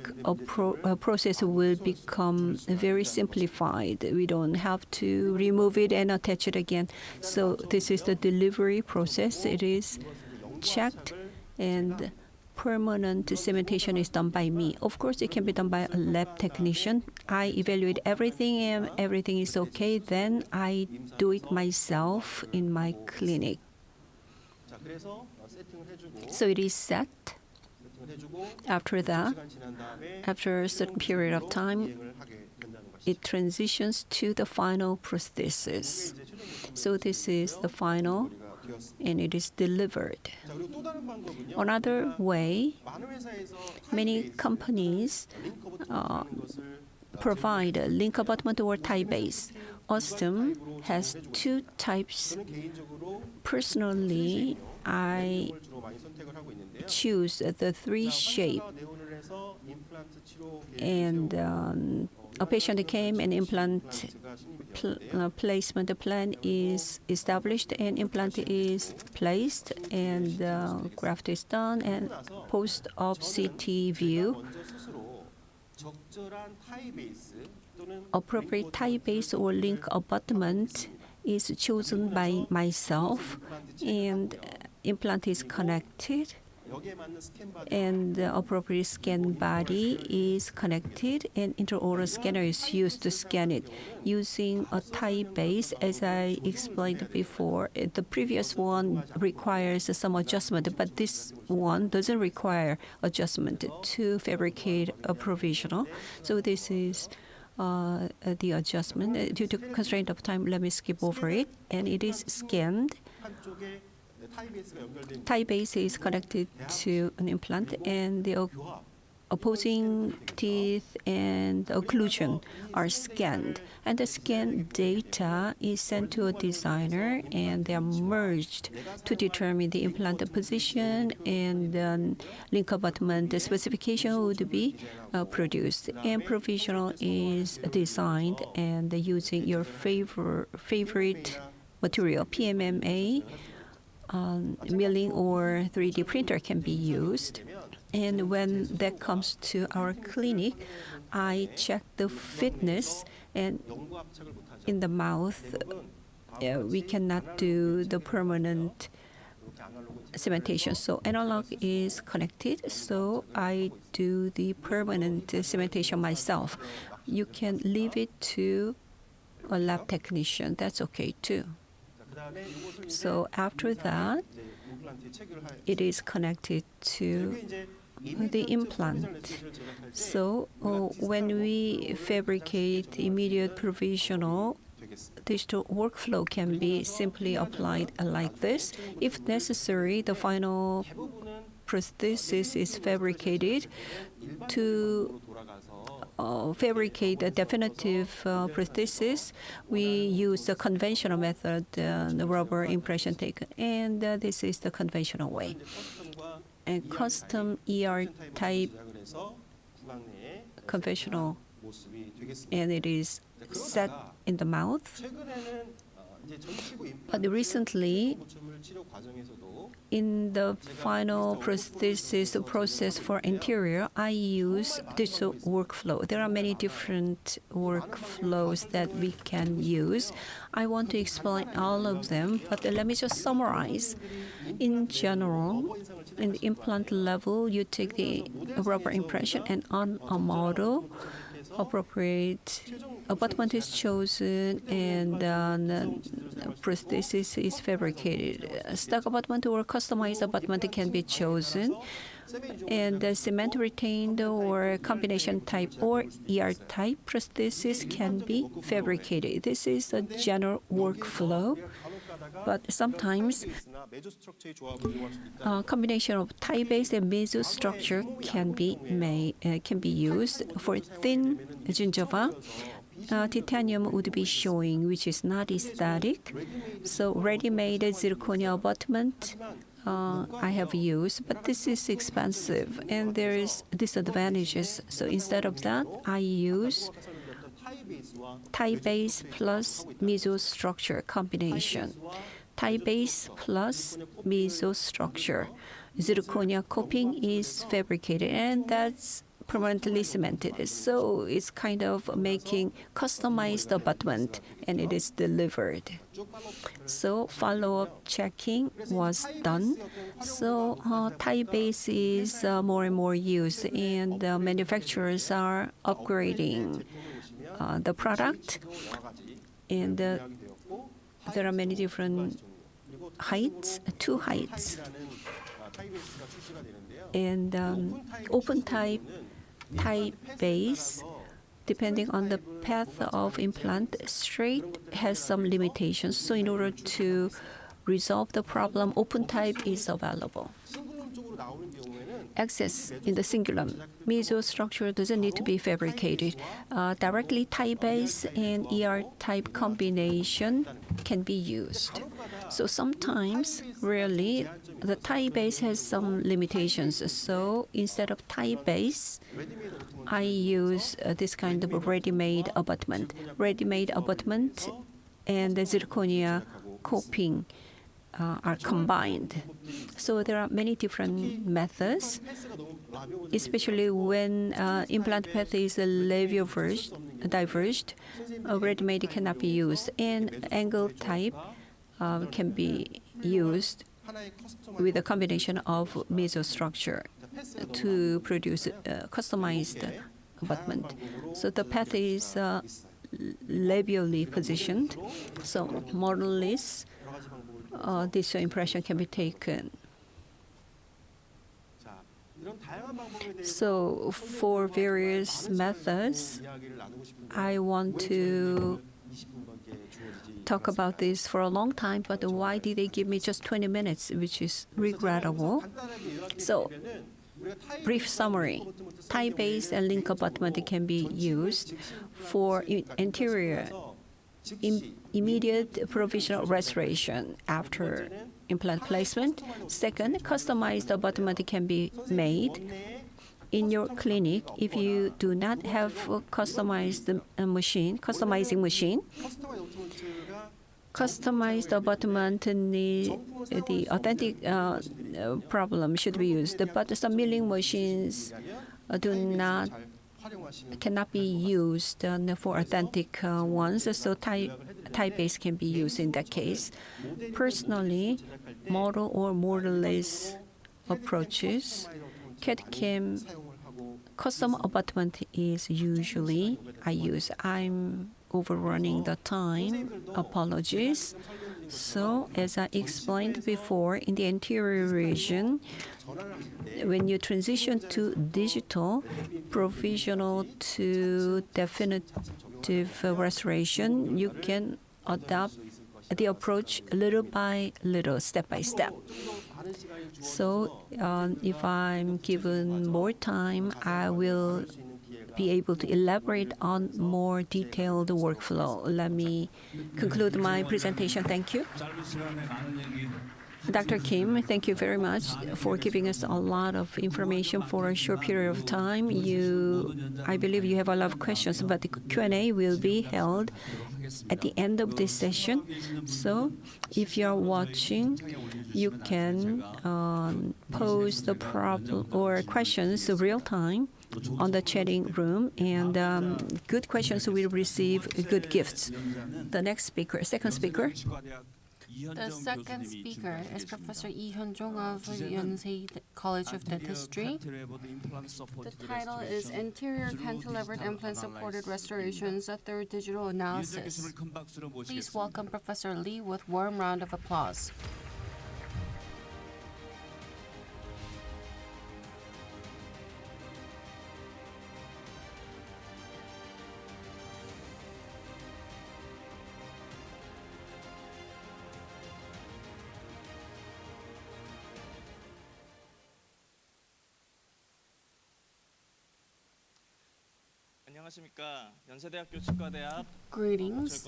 process will become very simplified. We don't have to remove it and attach it again. So this is the delivery process. It is checked, and permanent cementation is done by me. Of course, it can be done by a lab technician. I evaluate everything, and everything is okay. Then I do it myself in my clinic. So it is set. After that, after a certain period of time, it transitions to the final prosthesis. So this is the final, and it is delivered. Another way, many companies provide a link abutment or tie base. Osstem has two types. Personally, I choose the 3 shape, and a patient came, and implant placement plan is established, and implant is placed, and graft is done, and post-op CT view. Appropriate tie base or link abutment is chosen by myself, and implant is connected, and the appropriate scan body is connected, and intraoral scanner is used to scan it. Using a tie base, as I explained before, the previous one requires some adjustment, but this one doesn't require adjustment to fabricate a provisional. So this is the adjustment. Due to constraint of time, let me skip over it. And it is scanned. Tie base is connected to an implant, and the opposing teeth and occlusion are scanned. And the scanned data is sent to a designer, and they are merged to determine the implant position, and then link abutment specification would be produced. And provisional is designed, and using your favorite material, PMMA, milling or 3D printer can be used. And when that comes to our clinic, I check the fitness, and in the mouth, we cannot do the permanent cementation. So analog is connected, so I do the permanent cementation myself. You can leave it to a lab technician. That's okay too. So after that, it is connected to the implant. So when we fabricate immediate provisional, digital workflow can be simply applied like this. If necessary, the final prosthesis is fabricated. To fabricate a definitive prosthesis, we use the conventional method, the rubber impression taken, and this is the conventional way. And custom ER type conventional, and it is set in the mouth. But recently, in the final prosthesis process for interior, I use digital workflow. There are many different workflows that we can use. I want to explain all of them, but let me just summarize. In general, in the implant level, you take the rubber impression, and on a model, appropriate abutment is chosen and prosthesis is fabricated. Stock abutment or customized abutment can be chosen, and the cement retained or combination type or ER type prosthesis can be fabricated. This is a general workflow, but sometimes combination of tie-based and mesostructure can be used. For thin gingiva, titanium would be showing, which is not aesthetic. So ready-made zirconia abutment I have used, but this is expensive and there is disadvantages. So instead of that, I use tie base plus mesostructure combination. Tie base plus mesostructure. Zirconia coping is fabricated and that's permanently cemented. So it's kind of making customized abutment and it is delivered. So follow-up checking was done. So tie base is more and more used and manufacturers are upgrading the product. And there are many different heights, 2 heights. And open type tie base, depending on the path of implant, straight has some limitations. So in order to resolve the problem, open type is available. Access in the cingulum. Mesostructure doesn't need to be fabricated. Directly tie base and ER type combination can be used. So sometimes, rarely, the tie base has some limitations. So instead of tie base, I use this kind of ready-made abutment. Ready-made abutment and the zirconia coping are combined. So there are many different methods, especially when implant path is diverged, ready-made cannot be used, and angle type can be used with a combination of mesostructure to produce customized abutment. So the path is labially positioned, so model-less digital impression can be taken. So for various methods, I want to talk about this for a long time, but why did they give me just 20 minutes, which is regrettable. So brief summary. Tie base and link abutment can be used for anterior immediate provisional restoration after implant placement. Second, customized abutment can be made in your clinic if you do not have a customizing machine. Customized abutment, the authentic problem should be used, but some milling machines cannot be used for authentic ones, so tie base can be used in that case. Personally, model or model-less approaches, CAD/CAM custom abutment is usually I use. I'm overrunning the time. Apologies. So, as I explained before, in the anterior region, when you transition to digital, provisional to definitive restoration, you can adopt the approach little by little, step by step. So, if I'm given more time, I will be able to elaborate on more detailed workflow. Let me conclude my presentation. Thank you. Dr. Kim, thank you very much for giving us a lot of information for a short period of time. I believe you have a lot of questions, but the Q&A will be held at the end of this session. So if you are watching, you can pose the problem or questions real time on the chatting room, and good questions will receive good gifts. The next speaker, second speaker. The second speaker is Professor Lee Hyun-jong of Yonsei College of Dentistry. The title is Interior Cantilevered Implant Supported Restorations through Digital Analysis. Please welcome Professor Lee with a warm round of applause. Greetings.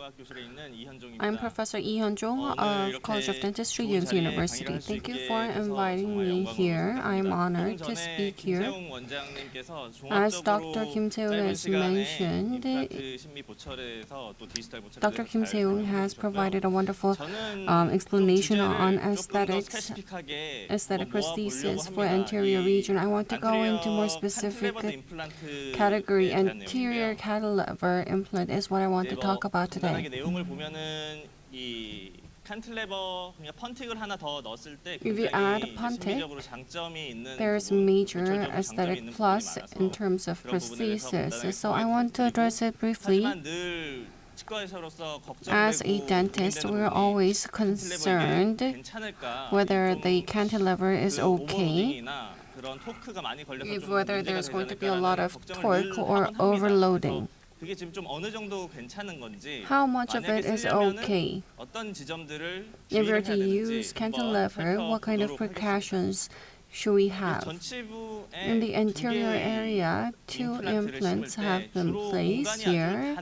I'm Professor Lee Hyun-jong of College of Dentistry, Yonsei University. Thank you for inviting me here. I'm honored to speak here. As Dr. Kim Seoul has mentioned, Dr. Kim Seoul has provided a wonderful explanation on aesthetic prosthesis for anterior region. I want to go into more specific category. Anterior cantilever implant is what I want to talk about today. If you add Pontic, there's major aesthetic plus in terms of prosthesis. So I want to address it briefly. As a dentist, we're always concerned whether the cantilever is okay, whether there's going to be a lot of torque or overloading. How much of it is okay? If you're to use cantilever, what kind of precautions should we have? In the anterior area, 2 implants have been placed here.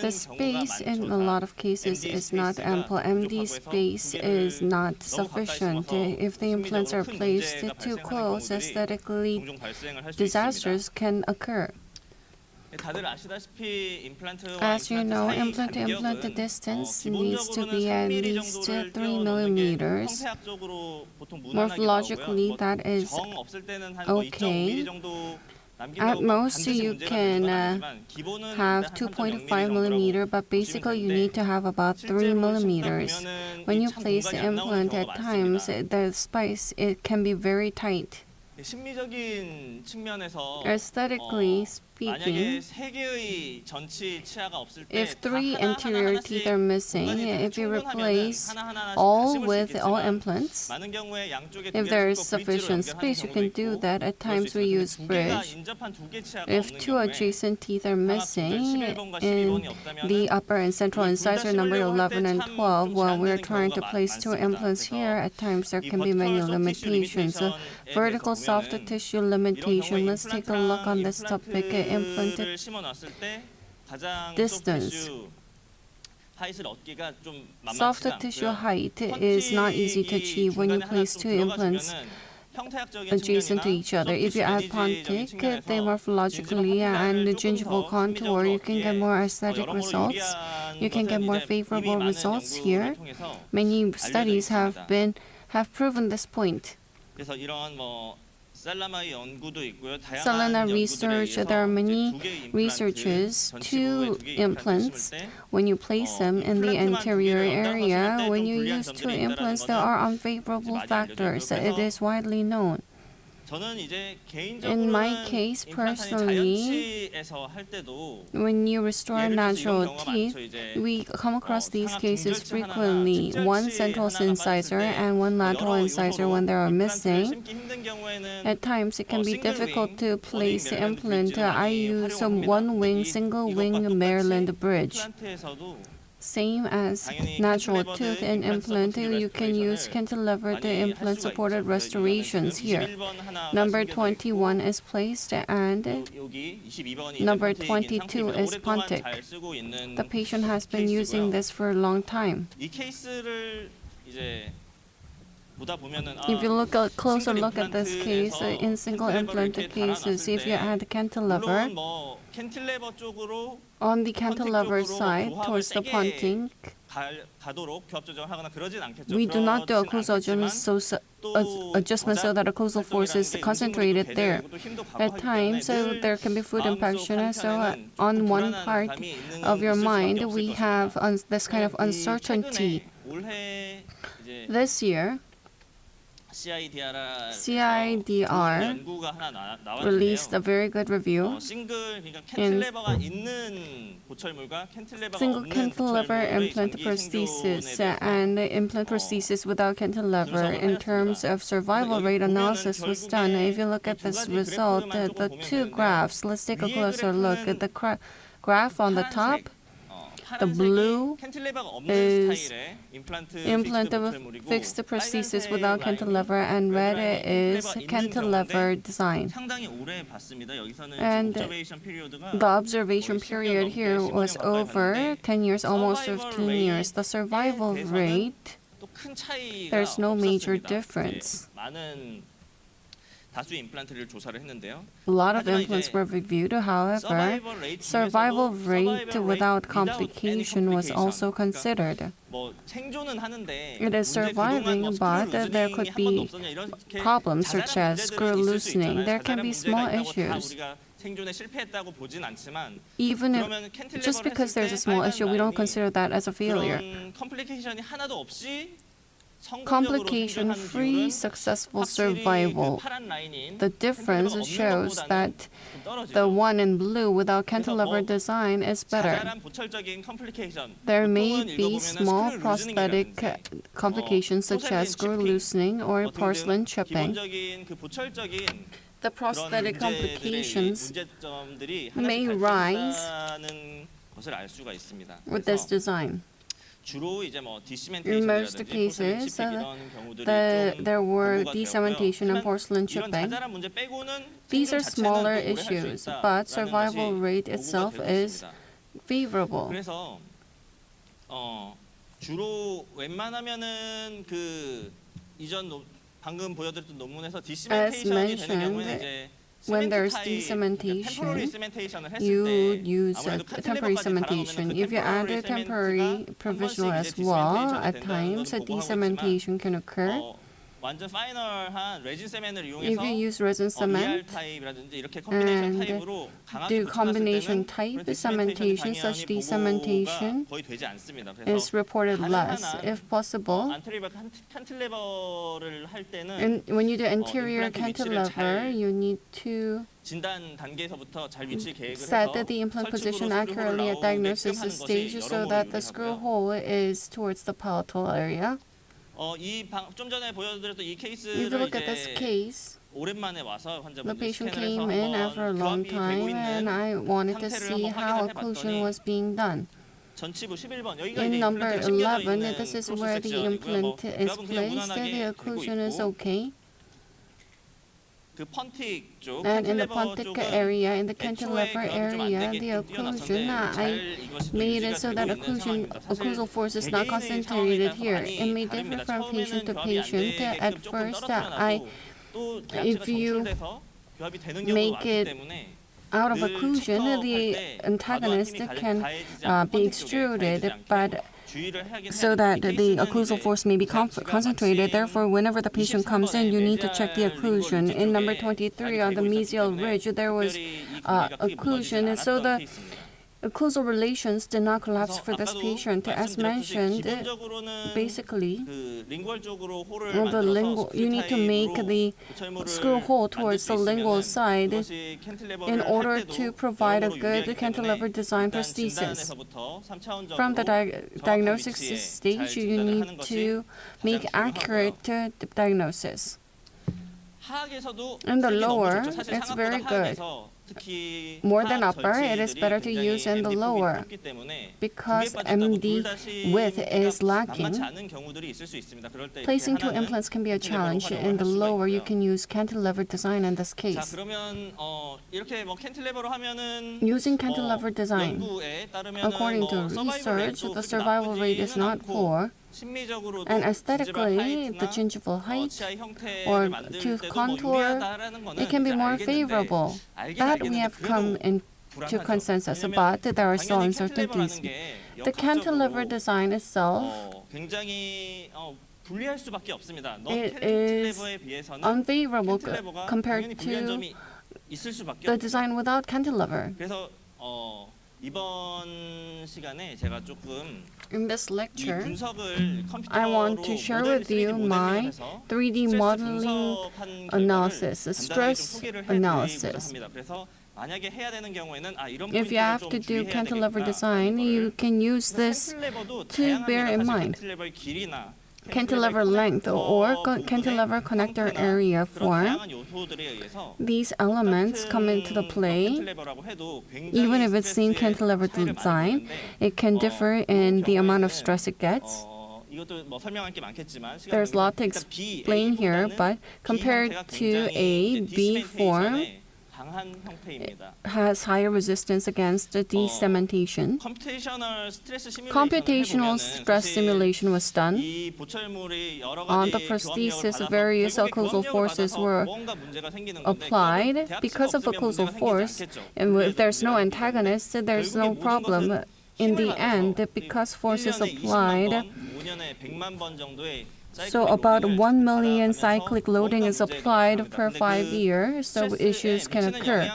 The space in a lot of cases is not ample. MD space is not sufficient. If the implants are placed too close, aesthetically disasters can occur. As you know, implant to implant distance needs to be at least 3 millimeters. Morphologically, that is okay. At most, you can have 2.5 millimeter, but basically you need to have about 3 millimeters. When you place the implant, at times the space can be very tight. Aesthetically speaking, if 3 anterior teeth are missing, if you replace all with all implants, if there is sufficient space, you can do that. At times we use bridge. If 2 adjacent teeth are missing in the upper and central incisor number 11 and 12, while we're trying to place 2 implants here, at times there can be many limitations. Vertical soft tissue limitation. Let's take a look on this topic. Implanted distance. Soft tissue height is not easy to achieve when you place 2 implants adjacent to each other. If you add Pontic, they morphologically and the gingival contour, you can get more aesthetic results. You can get more favorable results here. Many studies have proven this point. Selena research, there are many researches. 2 implants, when you place them in the anterior area, when you use 2 implants, there are unfavorable factors. It is widely known. In my case, personally, when you restore natural teeth, we come across these cases frequently. 1 central incisor and 1 lateral incisor when they are missing. At times, it can be difficult to place the implant. I use a 1-wing, single-wing Maryland bridge. Same as natural tooth and implant, you can use cantilevered implant supported restorations here. Number 21 is placed and number 22 is Pontic. The patient has been using this for a long time. If you look a closer look at this case, in single implanted cases, if you add cantilever, on the cantilever side towards the Pontic, we do not do occlusal adjustment so that occlusal force is concentrated there. At times, there can be fluid impaction. So on one part of your mind, we have this kind of uncertainty 올해 이제 This year, CIDR CIDR 연구가 하나 released a 나왔는데요. very good review. 싱글 그러니까 캔틸레버가 있는 보철물과 캔틸레버가 Single 없는 cantilever 보철물의 implant 장기 prosthesis 생존에 and implant prosthesis without cantilever in terms of survival rate analysis was done. If you look at this result, the two graphs, let's take a closer look at the graph on the top. The blue is implant fixed prosthesis without cantilever, and red is cantilever design. And the observation period here was over 10 years, almost 15 years. The survival rate, there's no major difference. A lot of implants were reviewed, however, survival rate without complication was also considered. It is surviving, but there could be problems such as screw loosening. There can be small issues. Even if, just because there's a small issue, we don't consider that as a failure. Complication-free successful survival. The difference shows that the one in blue without cantilever design is better. There may be small prosthetic complications such as screw loosening or porcelain chipping. The prosthetic complications may rise with this design. In most cases, there were decementation and porcelain chipping. These are smaller issues, but survival rate itself is favorable. As mentioned, when there's decementation, you use temporary cementation. If you add a temporary provisional as well, at times a decementation can occur. If you use resin cement and do combination type cementation, such decementation is reported less. If possible, and when you do interior cantilever, you need to set the implant position accurately at diagnosis stage so that the screw hole is towards the palatal area. If you look at this case, the patient came in after a long time and I wanted to see how occlusion was being done. In number 11, this is where the implant is placed. The occlusion is okay. And in the pontic area, in the cantilever area, the occlusion, I made it so that occlusal force is not concentrated here. It may differ from patient to patient. At first, if you make it out of occlusion, the antagonist can be extruded, but so that the occlusal force may be concentrated. Therefore, whenever the patient comes in, you need to check the occlusion. In number 23, on the mesial ridge, there was occlusion, and so the occlusal relations did not collapse for this patient. As mentioned, basically, you need to make the screw hole towards the lingual side in order to provide a good cantilever design prosthesis. From the diagnosis stage, you need to make accurate diagnosis. In the lower, it's very good. More than upper, it is better to use in the lower because MD width is lacking. Placing two implants can be a challenge. In the lower, you can use cantilever design in this case. Using cantilever design, according to research, the survival rate is not poor. And aesthetically, the gingival height or tooth contour, it can be more favorable. That we have come into consensus, but there are still uncertainties. The cantilever design itself, it is unfavorable compared to the design without cantilever. 이번 시간에 제가 조금 In this 이 lecture, 분석을 I want 컴퓨터로 to share 모델, with you 3D my 모델링 해서 3D 스트레스 modeling 분석한 analysis, 결과를 간단하게 좀 stress 소개를 해드리고자 analysis. 합니다. 그래서 만약에 해야 되는 경우에는 이런 If you 포인트를 have 좀 to do 주의해야 cantilever 되겠구나. design, you can use this 캔틸레버도 to bear in 다양합니다. 사실 mind. 캔틸레버의 길이나 Cantilever length or cantilever connector area form. These elements come into the play. Even if it's same cantilever design, it can differ in the amount of stress it gets. There's a lot to explain here, but compared to A, B form has higher resistance against de-cementation. Computational stress simulation was done. On the prosthesis, various occlusal forces were applied. Because of occlusal force, and if there's no antagonist, there's no problem. In the end, because force is applied, so about 1 million cyclic loading is applied per 5 years, so issues can occur.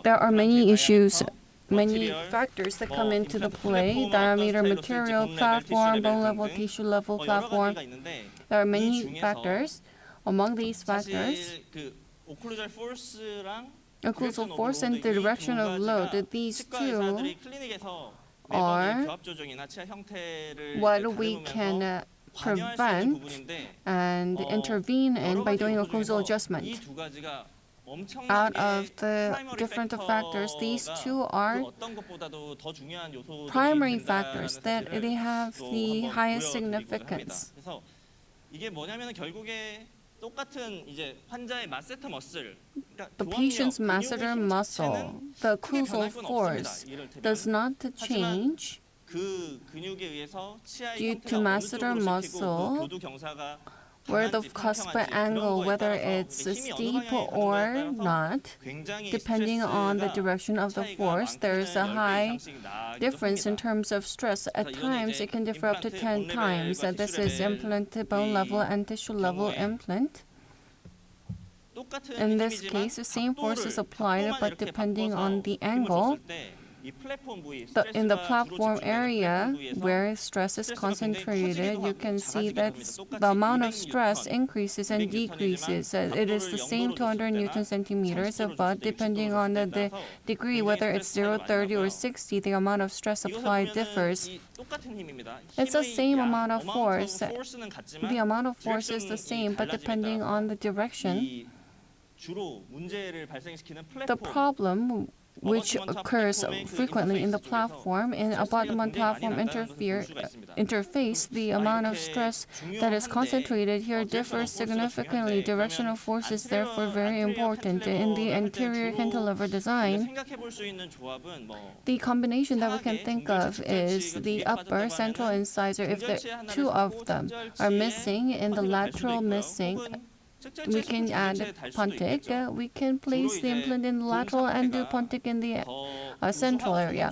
There are many issues, many factors that come into the play: diameter, material, platform, bone level, tissue level, platform. There are many factors. Among these factors, occlusal force and the direction of load, these two are what we can prevent and intervene in by doing occlusal adjustment. Out of the different factors, these two are primary factors that they have the highest significance. The patient's masseter muscle, the occlusal force, does not change due to masseter muscle, where the cusp angle, whether it's steep or not, depending on the direction of the force, there is a high difference in terms of stress. At times, it can differ up to 10 times. This is implant, bone level, and tissue level implant. In this case, the same force is applied, but depending on the angle, in the platform area where stress is concentrated, you can see that the amount of stress increases and decreases. It is the same 200 Newton centimeters, but depending on the degree, whether it's 0, 30, or 60, the amount of stress applied differs. It's the same amount of force. The amount of force is the same, but depending on the direction, the problem which occurs frequently in the platform, in abutment platform interface, the amount of stress that is concentrated here differs significantly. Directional force is therefore very important. In the anterior cantilever design, the combination that we can think of is the upper central incisor. If the two of them are missing, in the lateral missing, we can add pontic. We can place the implant in the lateral and do pontic in the central area.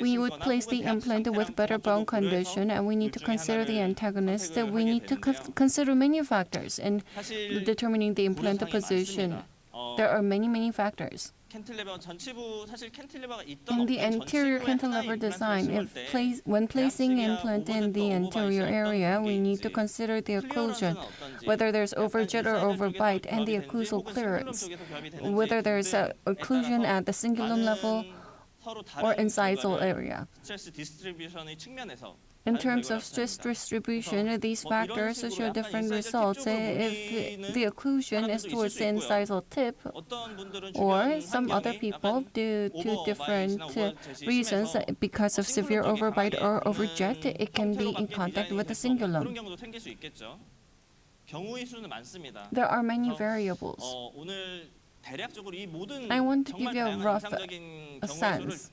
We would place the implant with better bone condition, and we need to consider the antagonist. We need to consider many factors in determining the implant position. There are many factors. In the anterior cantilever design, when placing implant in the anterior area, we need to consider the occlusion, whether there's overjet or overbite, and the occlusal clearance, whether there's occlusion at the cingulum level or incisal area. In terms of stress distribution, these factors show different results. If the occlusion is towards the incisal tip, or some other people, due to different reasons, because of severe overbite or overjet, it can be in contact with the cingulum. There are many variables. I want to give you a rough sense.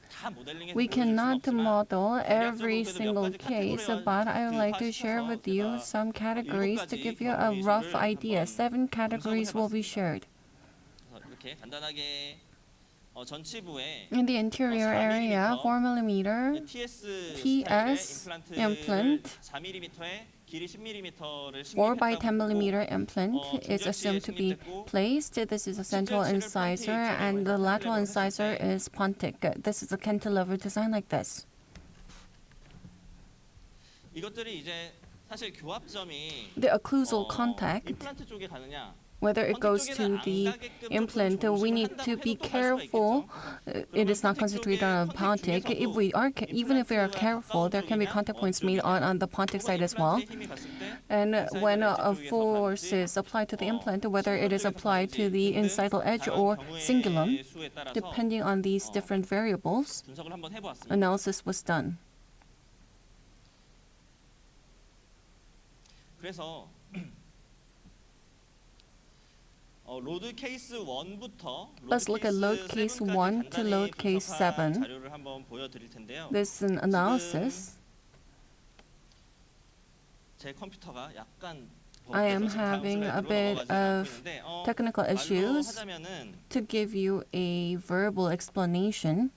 We cannot model every single case, but I would like to share with you some categories to give you a rough idea. 7 categories will be shared. In the anterior area, 4 mm TS implant, 길이 10mm를 4 by 10 millimeter implant is assumed to be placed. This is a central incisor, and the lateral incisor is pontic. This is a cantilever design like this. 이것들이 이제 사실 교합점이 The occlusal contact, 임플란트 쪽에 가느냐 whether it goes to the implant, we need to be careful. It is not concentrated on the pontic. Even if we are careful, there can be contact points made on the pontic side as well. And when a force is applied to the implant, whether it is applied to the incisional edge or cingulum, depending on these different variables, analysis was done. 그래서 로드 케이스 1부터 Let's look at load case 1 to load case 7. 자료를 한번 보여드릴 텐데요. This is an analysis. 제 컴퓨터가 약간 I am having a bit of technical issues. To give you a verbal explanation,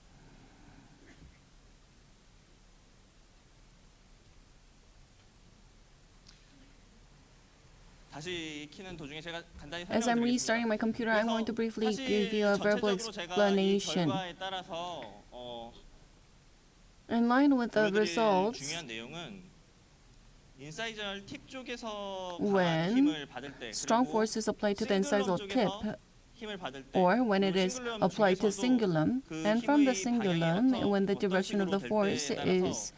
as I'm restarting my computer, I'm going to briefly give you a verbal explanation. In line with the results, when strong force is applied to the incisal tip, or when it is applied to cingulum, and from the cingulum, when the direction of the force is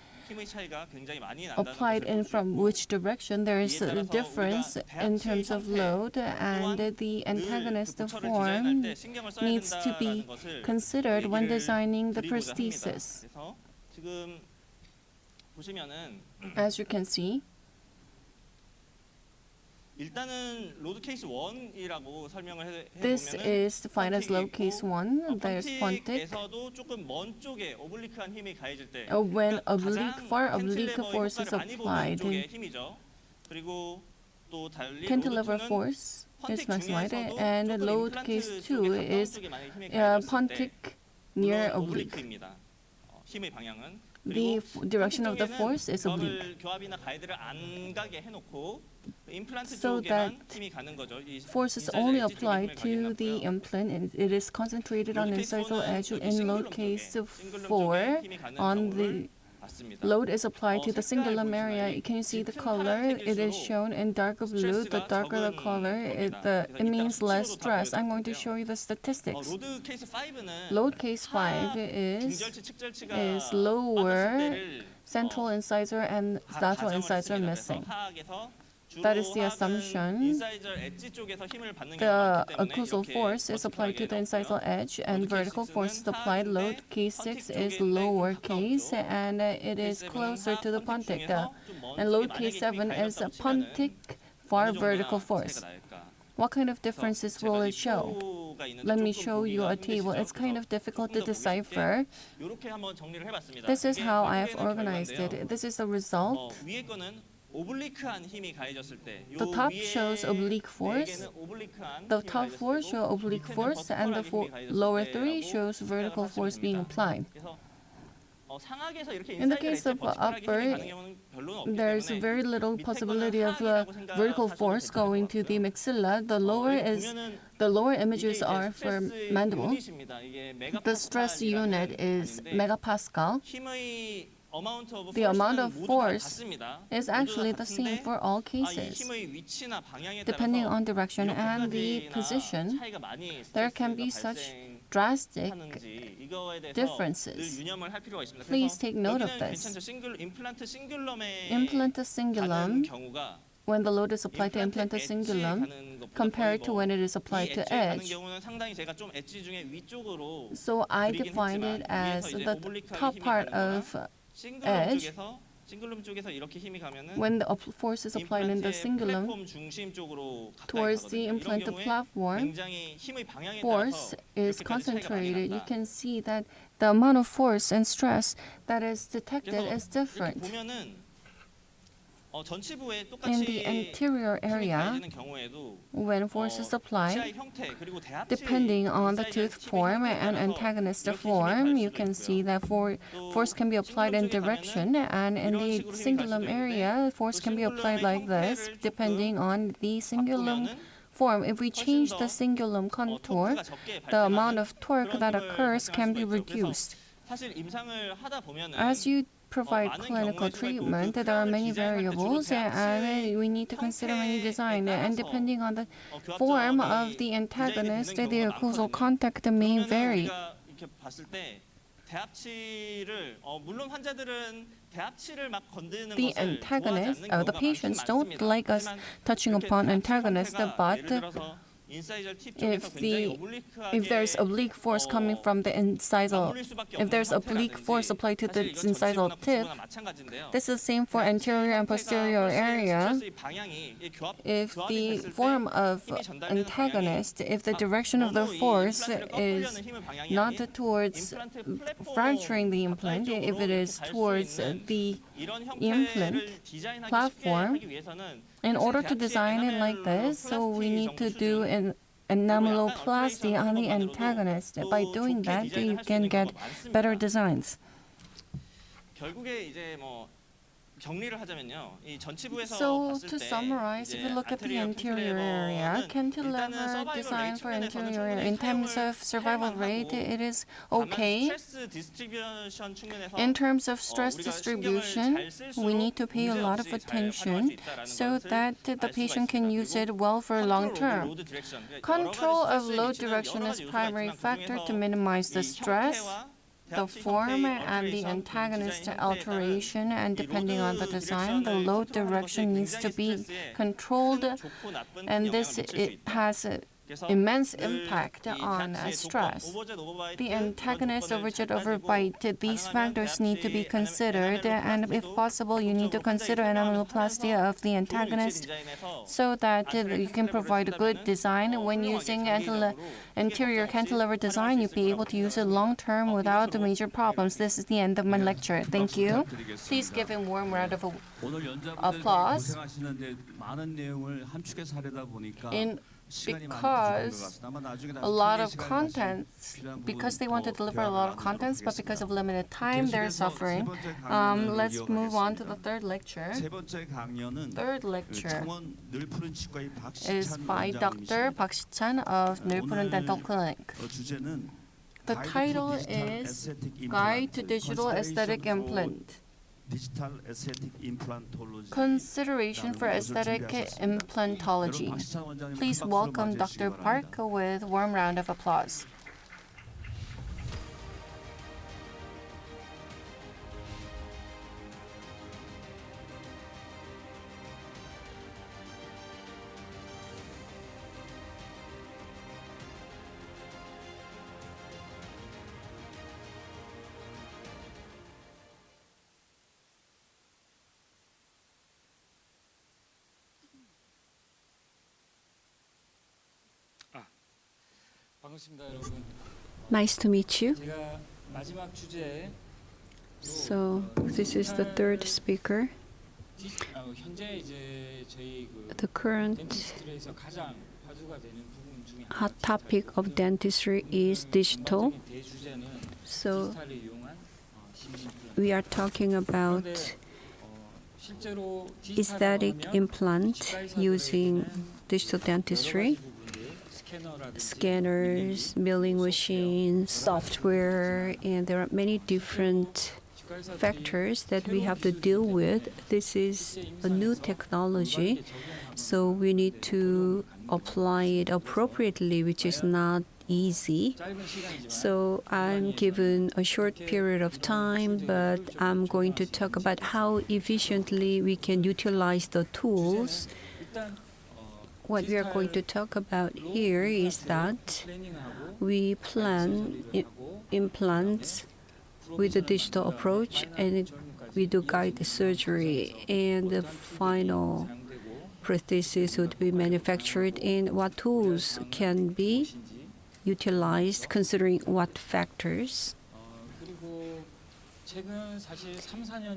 applied in from which direction, there is a difference in terms of load, and the antagonist form needs to be considered when designing the prosthesis. As you can see, this is defined as load case 1. There's pontic. When far oblique force is applied, cantilever force is maximized, and load case 2 is pontic near oblique. The direction of the force is oblique, so that force is only applied to the implant, and it is concentrated on incisal edge. In load case 4, on the load is applied to the cingulum area. Can you see the color? It is shown in darker blue. The darker the color, it means less stress. I'm going to show you the statistics. Load case 5 is lower central incisor and lateral incisor missing. That is the assumption. The occlusal force is applied to the incisal edge, and vertical force is applied. Load case 6 is lower case, and it is closer to the pontic. And load case 7 is a pontic far vertical force. What kind of differences will it show? Let me show you a table. It's kind of difficult to decipher. This is how I have organized it. This is the result. The top shows oblique force, the top 4 show oblique force, and the lower 3 shows vertical force being applied. In the case of upper, there is very little possibility of vertical force going to the maxilla. The lower images are for mandible. The stress unit is megapascal. The amount of force is actually the same for all cases. Depending on direction and the position, there can be such drastic differences. Please take note of this. Implant cingulum, when the load is applied to implant cingulum, compared to when it is applied to edge. So I defined it as the top part of edge. When the force is applied in the cingulum towards the implant platform, force is concentrated. You can see that the amount of force and stress that is detected is different. 전치부에 In the 똑같이 anterior 힘이 area, 가해지는 경우에도 when force is applied, 지하의 형태 그리고 대합치 depending on the tooth 사이즈의 form 힘에 and 따라서 antagonist 이렇게 힘이 form, 갈 you 수도 can see 있고요. that force can be applied in direction, and in 이런 the 식으로 힘이 갈 cingulum 수도 area, 있는데 force 또 can be applied like this, 싱글럼의 depending on the cingulum 바꾸면은 form. If we 훨씬 change 더 the cingulum contour, 토크가 적게 the amount 발생하는 of torque 그런 that 힘을 occurs can 발생할 be 수가 있죠. 그래서 reduced. 사실 임상을 하다 보면은 As you provide 많은 clinical 경우의 수가 있고 treatment, 그 there are 플랜을 many 디자인할 때 주로 variables, and 대합치의 we need to consider many design. And 형태에 depending on the 따라서 form 교합점이 of the 디자인이 antagonist, 되는 the 경우가 occlusal 많거든요. contact may 그러면은 vary. 우리가 이렇게 봤을 때 대합치를 물론 환자들은 대합치를 막 건드리는 The 것을 antagonist, 좋아하지 않는 the 경우가 patients 많긴 don't 많습니다. like us 하지만 touching 이렇게 upon 대합치 antagonists, 형태가 but 예를 들어서 인사이절 팁 쪽에서 if 굉장히 there's 오블리크하게 oblique force coming from the incisal, 맞물릴 수밖에 if 없는 there's oblique force 형태라든지 applied to the 사실 이건 incisal 전치부나 tip, 부치부나 마찬가지인데요. this is the same for anterior and posterior area. 스트레스의 방향이 이 If 교합이 the 됐을 때 form of 힘이 전달되는 antagonist, if the 방향이 direction of the 너무 이 force 임플란트를 꺾으려는 is 힘의 방향이 not 아닌 towards 임플란트 플랫폼 fracturing the implant, 가까이 if it 쪽으로 is 이렇게 갈수 towards 있는 the 이런 implant 형태를 디자인하기 쉽게 platform, 하기 위해서는 in 사실 order to 대합치의 design it like this, so we 에나멜 need to 플라스틱 do 정도 an enameloplasty on the antagonist. By doing that, you can get better designs. 결국에 이제 뭐 정리를 하자면요. 이 전치부에서 So 봤을 to 때 summarize, if 이제 you look at the anterior anterior area, cantilever는 cantilever 일단은 design for 서바이벌 anterior area, 레이트 in terms 측면에서는 of survival rate, 할만하고 it is 다만 okay. 스트레스 디스트리뷰션 측면에서 In terms of stress 우리가 신경을 distribution, 잘 쓸수록 we need to pay a lot of 문제 없이 잘 attention 활용할 수 있다라는 so 것을 that the 알 수가 patient can 있습니다. use it 그리고 well for long 컨트롤 term. 오브 로드 디렉션, 그러니까 여러 가지 Control of 스트레스에 load 미치는 direction 여러 is 가지 요소가 primary 있지만 factor 그중에서 to minimize the 이 stress, 형태와 the 대합치 form, 형태의 and the alteration, antagonist 디자인 형태에 따른 alteration, and 이 depending on the 로드 design, the 디렉션을 load 컨트롤하는 것이 direction needs to 굉장히 be 스트레스에 controlled, 큰 좋고 나쁜 and 영향을 this 미칠 수 it 있다. has 그래서 immense 늘 impact 이 on 대합치의 stress. 조건, 오버젯, 오버바이트 The 이런 antagonist, 조건을 overjet, 잘 overbite, these 가능하면 factors need to be 대합치 considered, and if possible, you need to consider enameloplasty of the antagonist so that you can provide a good design. When using anterior cantilever design, you'll be able to use it long term without major problems. This is the end of my lecture. Thank you. Please give him a warm round of 오늘 연자분들 applause. 고생하시는데 많은 내용을 함축해서 하려다 보니까 Because a lot of contents, because they want to deliver a lot of contents, but because of limited time, they're suffering. Let's move on to the third lecture. 세 번째 강연은 Third lecture 창원 늘푸른 치과의 is 박시찬 by Dr. 원장님이십니다. Park Si-chan of Nilpuran Dental Clinic. 주제는 The title is Guide to Digital Aesthetic Implant. 디지털 에스테틱 임플란톨로지. Consideration for Aesthetic Implantology. Please welcome Dr. Park with a warm round of applause. 반갑습니다, 여러분. Nice to meet you. 제가 마지막 주제 So this is the third speaker. 현재 이제 저희 The current 덴티스트에서 가장 화두가 되는 부분 중에 hot topic of dentistry is digital. 대주제는 So 디지털을 이용한 심리 we are talking about 실제로 aesthetic implant using digital dentistry. Scanners, milling machines, software, and there are many different factors that we have to deal with. This is a new technology, so we need to apply it appropriately, which is not easy. So I'm given a short period of time, but I'm going to talk about how efficiently we can utilize the tools. What we are going to talk about here is that we plan implants with a digital approach, and we do guide surgery, and the final prosthesis would be manufactured, and what tools can be utilized considering what factors.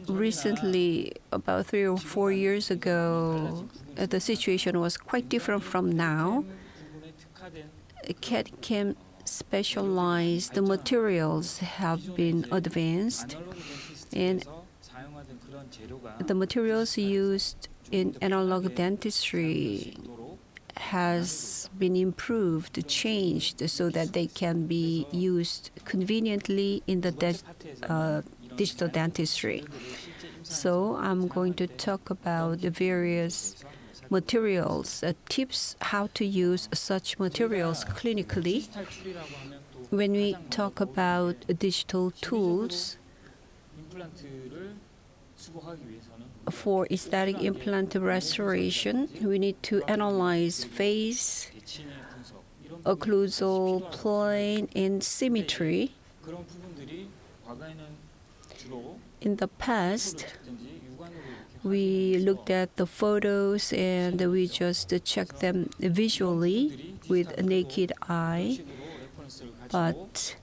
Recently, about 3 or 4 years ago, the situation was quite different from now. CAD/CAM specialized materials have been advanced, and the materials used in analog dentistry has been improved, changed so that they can be used conveniently in the digital dentistry. So I'm going to talk about the various materials, tips how to use such materials clinically. When we talk about digital tools, for aesthetic implant restoration, we need to analyze face, occlusal plane, and symmetry. In the past, we looked at the photos and we just checked them visually with a naked eye. But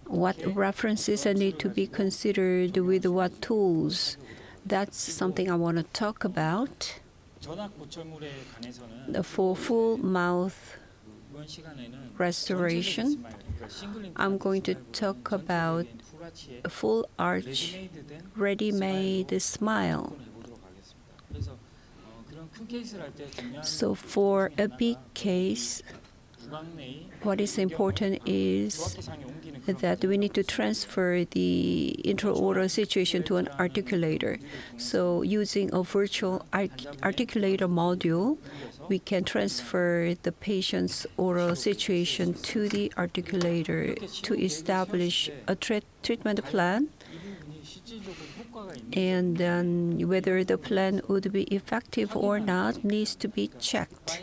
what references need to be considered with what tools? That's something I want to talk about. For full mouth restoration, I'm going to talk about a full arch ready-made smile. So for a big case, what is important is that we need to transfer the intraoral situation to an articulator. So using a virtual articulator module, we can transfer the patient's oral situation to the articulator to establish a treatment plan. And then whether the plan would be effective or not needs to be checked.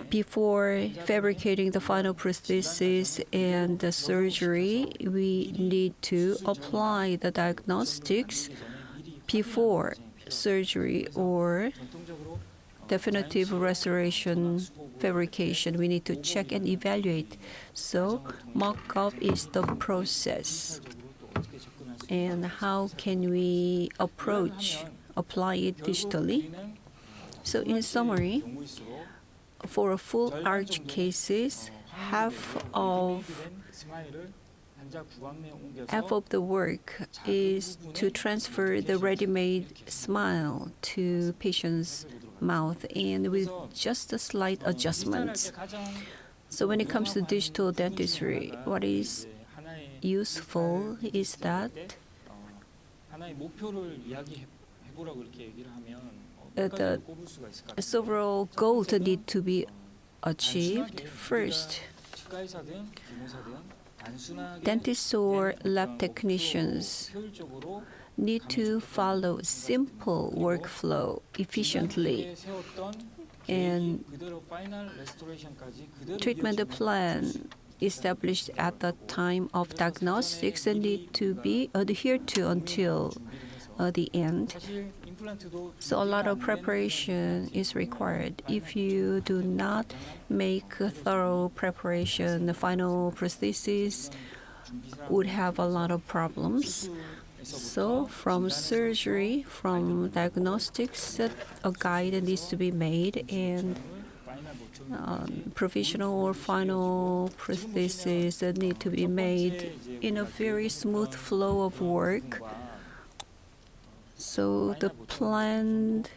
Before fabricating the final prosthesis and the surgery, we need to apply the diagnostics before surgery or definitive restoration fabrication. We need to check and evaluate. So mock-up is the process. And how can we apply it digitally? So in summary, for a full arch cases, half of the work is to transfer the ready-made smile to patient's mouth and with just a slight adjustment. So when it comes to digital dentistry, what is useful is that the several goals need to be achieved. First, dentists or lab technicians need to follow simple workflow efficiently, and treatment plan established at the time of diagnostics need to be adhered to until the end. So a lot of preparation is required. If you do not make a thorough preparation, the final prosthesis would have a lot of problems. So from surgery, from diagnostics, a guide needs to be made, and provisional or final prosthesis need to be made in a very smooth flow of work. So the planned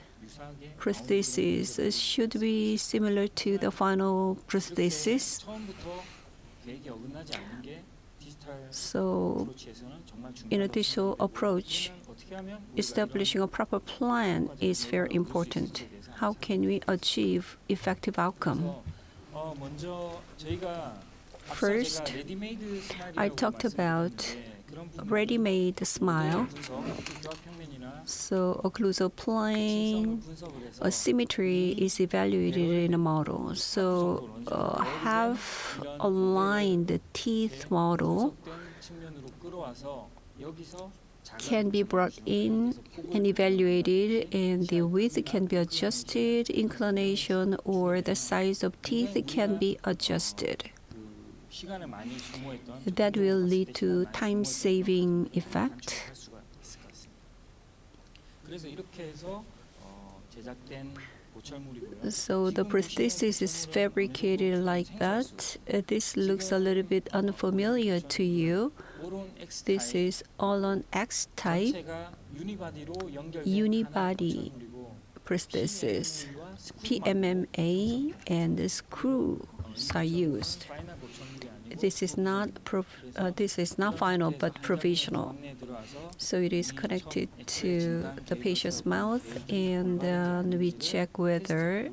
prosthesis should be similar to the final prosthesis. So in a digital approach, establishing a proper plan is very important. How can we achieve effective outcome? First, I talked about ready-made smile. So occlusal plane, symmetry is evaluated in a model. So half aligned teeth model can be brought in and evaluated, and the width can be adjusted, inclination or the size of teeth can be adjusted. 시간을 많이 소모했던 that will lead to time-saving effect. 할 수가 있을 것 같습니다. 그래서 이렇게 해서 제작된 보철물이고요. So the prosthesis is fabricated like that. This looks a little bit unfamiliar to you. This is all-on X type 전체가 유니바디로 연결된 unibody 하나의 보철물이고 prosthesis. PMMA and screws are used. 파이널 보철물이 아니고 This is not final but provisional. 안에 들어와서 So it is connected to the patient's mouth, and we check whether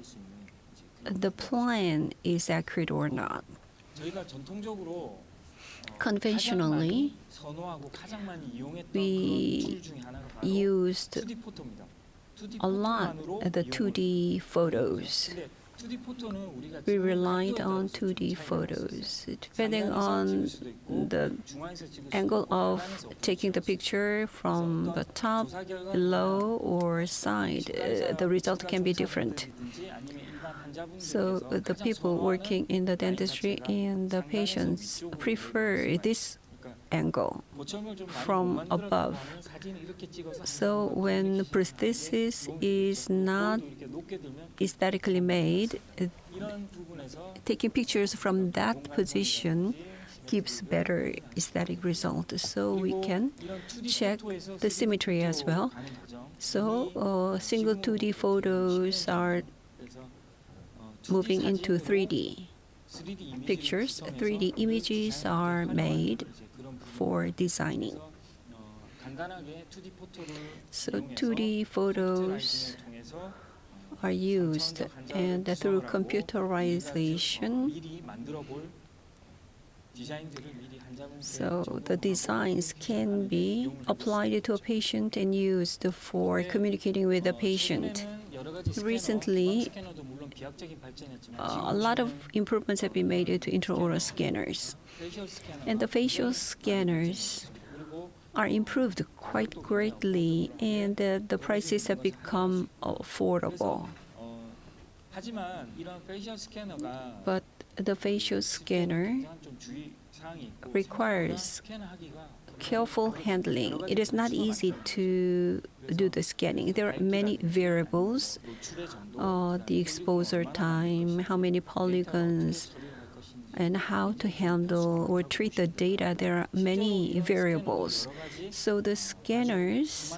the plan is accurate or not. 저희가 전통적으로 Conventionally, 선호하고 가장 많이 이용했던 we 그런 툴 중에 하나가 바로 used 2D 포토입니다. 2D a lot 포토만으로 the 2D photos. 근데 2D 포토는 우리가 We 지금 relied 각도에 on 따라서 2D 차이가 photos. 있어요. Depending 상단에서 on 찍을 수도 있고, the 중앙에서 찍을 수도 angle 있고, of 하단에서 어떻게 taking the 찍을 수도 picture from 있어요. the top, 조사 결과는 below, or side, the result can be different. 치과의사분들이든지 아니면 일반 환자분들께서 So the 가장 people 선호하는 working in the 라인 dentistry 자체가 and the 상단에서 patients 위쪽으로 prefer 이렇게 this 그러니까 angle 보철물 좀 많이 from 못 만들었다고 above. 하면 사진을 이렇게 찍어서 So 한번 when 보내주시면 prosthesis 하는데 is not 거울도 이렇게 높게 들면 aesthetically made, 이런 부분에서 taking pictures from that position gives better aesthetic result. So we can check the symmetry as well. So single 2D photos are moving into 3D pictures. 3D images are made for designing. So 2D photos are used, and through computerization, so the designs can be applied to a patient and used for communicating with the patient. Recently, a lot of improvements have been made to intraoral scanners, and the facial scanners are improved quite greatly, and the prices have become affordable. But the facial scanner requires careful handling. It is not easy to do the scanning. There are many variables, the exposure time, how many polygons, and how to handle or treat the data. There are many variables. So the scanners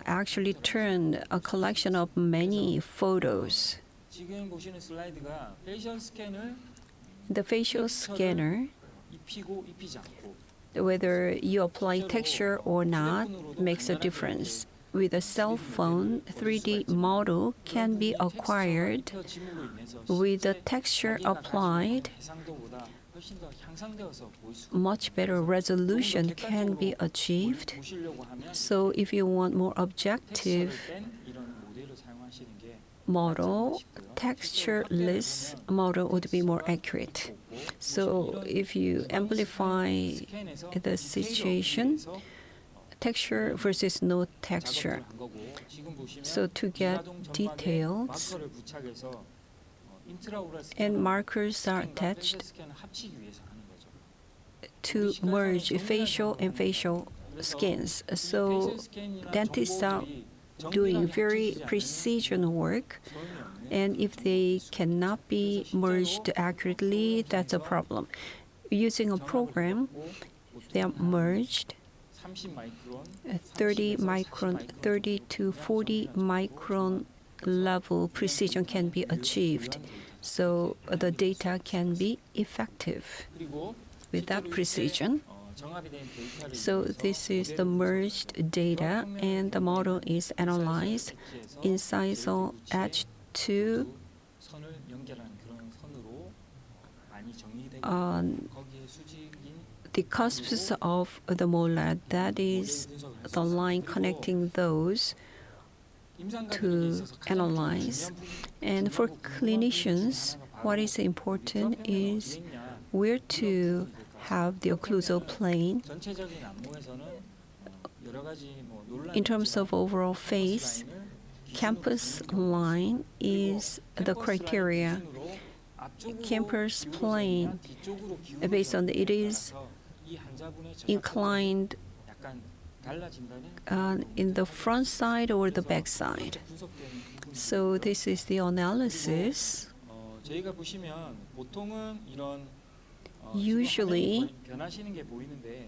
actually turn a collection of many photos. The facial scanner, whether you apply texture or not, makes a difference. With a cell phone, 3D model can be acquired. With the texture applied, much better resolution can be achieved. So if you want more objective model, textureless model would be more accurate. So if you amplify the situation, texture versus no texture. So to get details, and markers are attached to merge facial and facial scans. So dentists are doing very precision work, and if they cannot be merged accurately, that's a problem. Using a program, they are merged 30 micron, 30 to 40 micron level precision can be achieved. So the data can be effective with that precision. So this is the merged data, and the model is analyzed. Incisal edge to the cusps of the molar, that is the line connecting those to analyze. And for clinicians, what is important is where to have the occlusal plane. In terms of overall face, campus line is the criteria. Campus plane, based on it is inclined in the front side or the back side. So this is the analysis. Usually,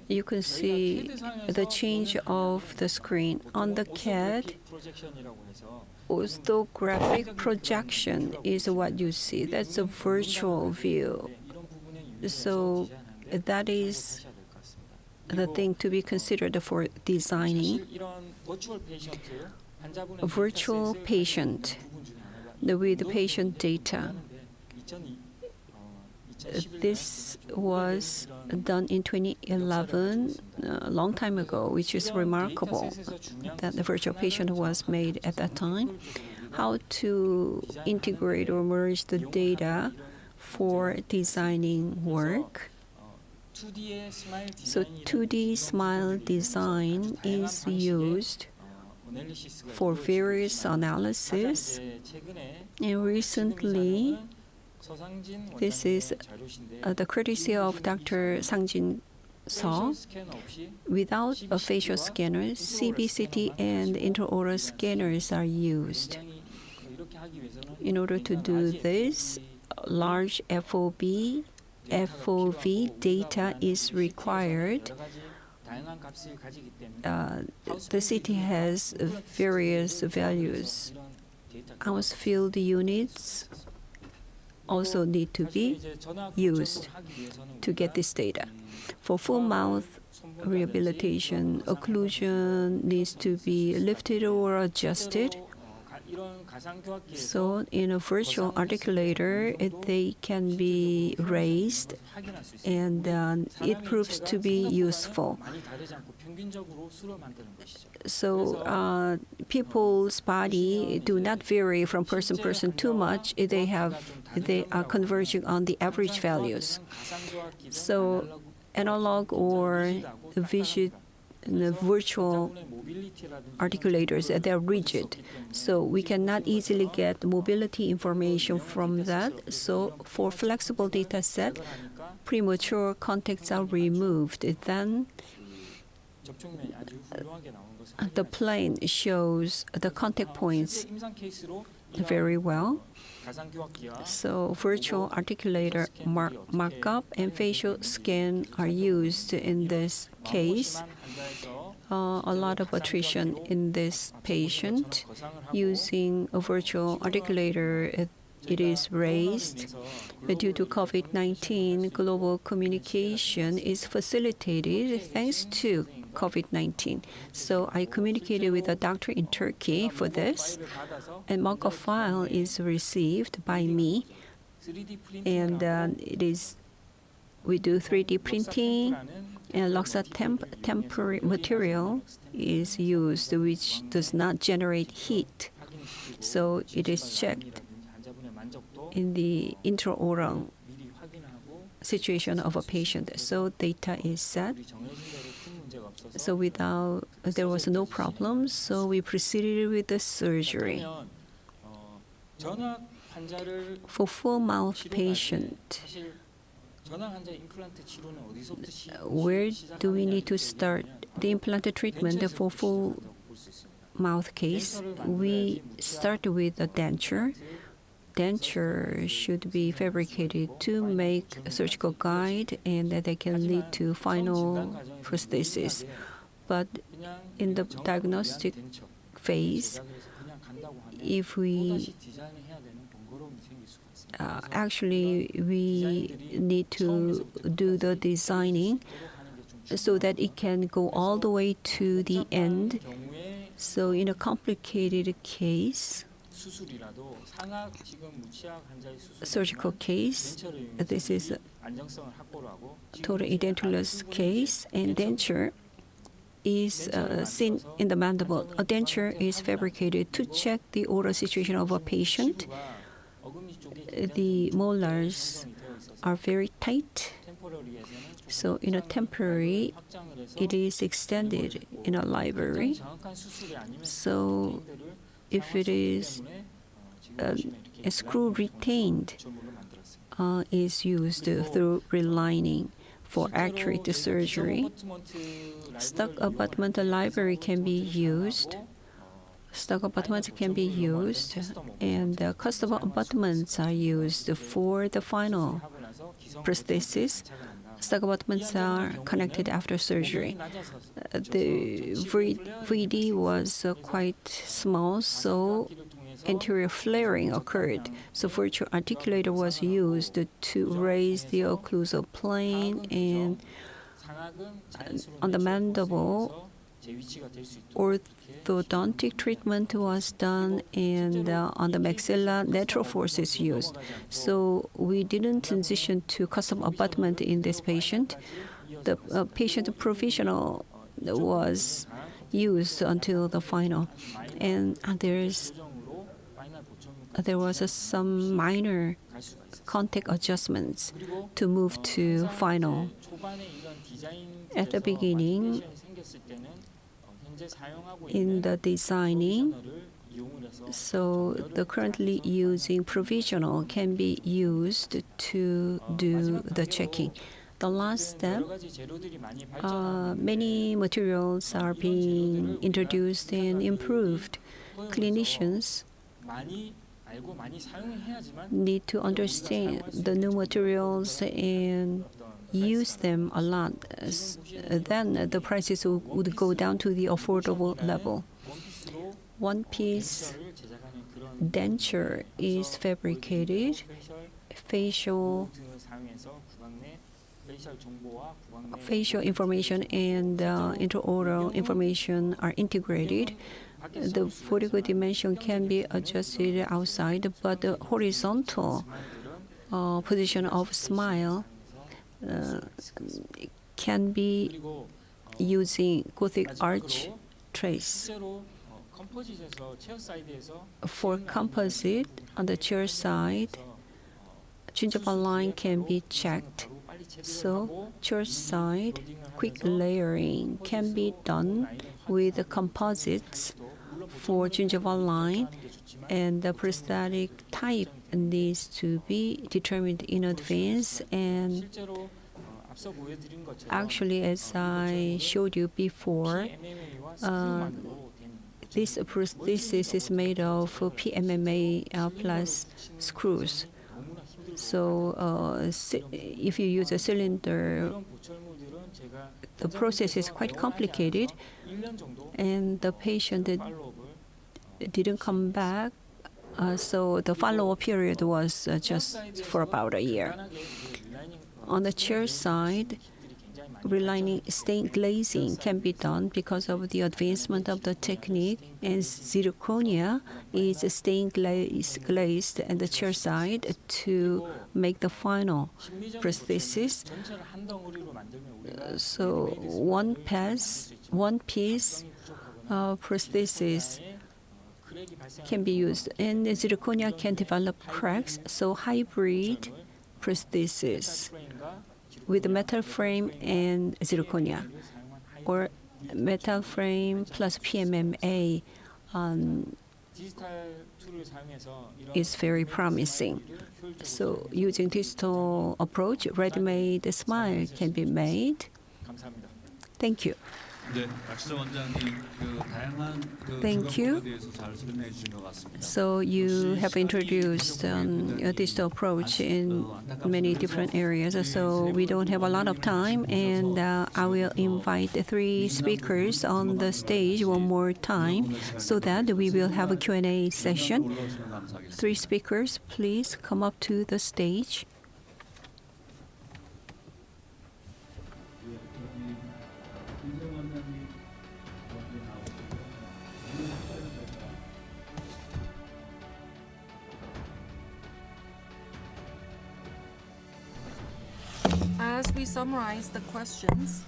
you can see the change of the screen. On the CAD, orthographic projection is what you see. That's a virtual view. So that is the thing to be considered for designing. A virtual patient with patient data. This was done in 2011, a long time ago, which is remarkable that the virtual patient was made at that time. How to integrate or merge the data for designing work. So 2D smile design is used for various analysis. And recently, this is the courtesy of Dr. Sang-Jin Seoul. Without a facial scanner, CBCT and intraoral scanners are used. In order to do this, large FOV data is required. The CT has various values. Ounce field units also need to be used to get this data. For full mouth rehabilitation, occlusion needs to be lifted or adjusted. So in a virtual articulator, they can be raised, and it proves to be useful. So people's body do not vary from person to person too much. They are converging on the average values. So analog or the virtual articulators, they're rigid. So we cannot easily get mobility information from that. So for flexible data set, premature contacts are removed. Then the plane shows the contact points very well. So virtual articulator markup and facial scan are used in this case. A lot of attrition in this patient. Using a virtual articulator, it is raised. Due to COVID-19, global communication is facilitated thanks to COVID-19. So I communicated with a doctor in Turkey for this, and markup file is received by me, and we do 3D printing, and Osstem temporary material is used, which does not generate heat. So it is checked in the intraoral situation of a patient. So data is set. So there was no problem, so we proceeded with the surgery. For full mouth patient, where do we need to start the implant treatment for full mouth case? We start with a denture. Denture should be fabricated to make a surgical guide, and that they can lead to final prosthesis. But in the diagnostic phase, if we actually we need to do the designing so that it can go all the way to the end. So in a complicated case, surgical case, this is a total edentulous case, and denture is seen in the mandible. A denture is fabricated to check the oral situation of a patient. The molars are very tight, so in a temporary, it is extended in a library. So if it is a screw retained is used through relining for accurate surgery. Stuck abutment library can be used. Stuck abutments can be used, and custom abutments are used for the final prosthesis. Stuck abutments are connected after surgery. The VD was quite small, so anterior flaring occurred. So virtual articulator was used to raise the occlusal plane, and on the mandible, orthodontic treatment was done, and on the maxilla, natural force is used. So we didn't transition to custom abutment in this patient. The patient provisional was used until the final, and there was some minor contact adjustments to move to final. At the beginning, in the designing, so the currently using provisional can be used to do the checking. The last step, many materials are being introduced and improved. Clinicians need to understand the new materials and use them a lot. Then the prices would go down to the affordable level. One-piece denture is fabricated. Facial information and intraoral information are integrated. The vertical dimension can be adjusted outside, but the horizontal position of smile can be using Gothic arch trace. For composite, on the chair side, gingival line can be checked. So chair side, quick layering can be done with the composites for gingival line, and the prosthetic type needs to be determined in advance. And actually, as I showed you before, this prosthesis is made of PMMA plus screws. So if you use a cylinder, the process is quite complicated, and the patient didn't come back. So the follow-up period was just for about a year. On the chair side, relining stain glazing can be done because of the advancement of the technique, and zirconia is stain glazed at the chair side to make the final prosthesis. So one piece prosthesis can be used, and the zirconia can develop cracks. So hybrid prosthesis with metal frame and zirconia, or metal frame plus PMMA is very promising. So using digital approach, ready-made smile can be made. Thank you. Thank you. So you have introduced a digital approach in many different areas. So we don't have a lot of time, and I will invite the 3 speakers on the stage one more time so that we will have a Q&A session. 3 speakers, please come up to the stage. As we summarize the questions,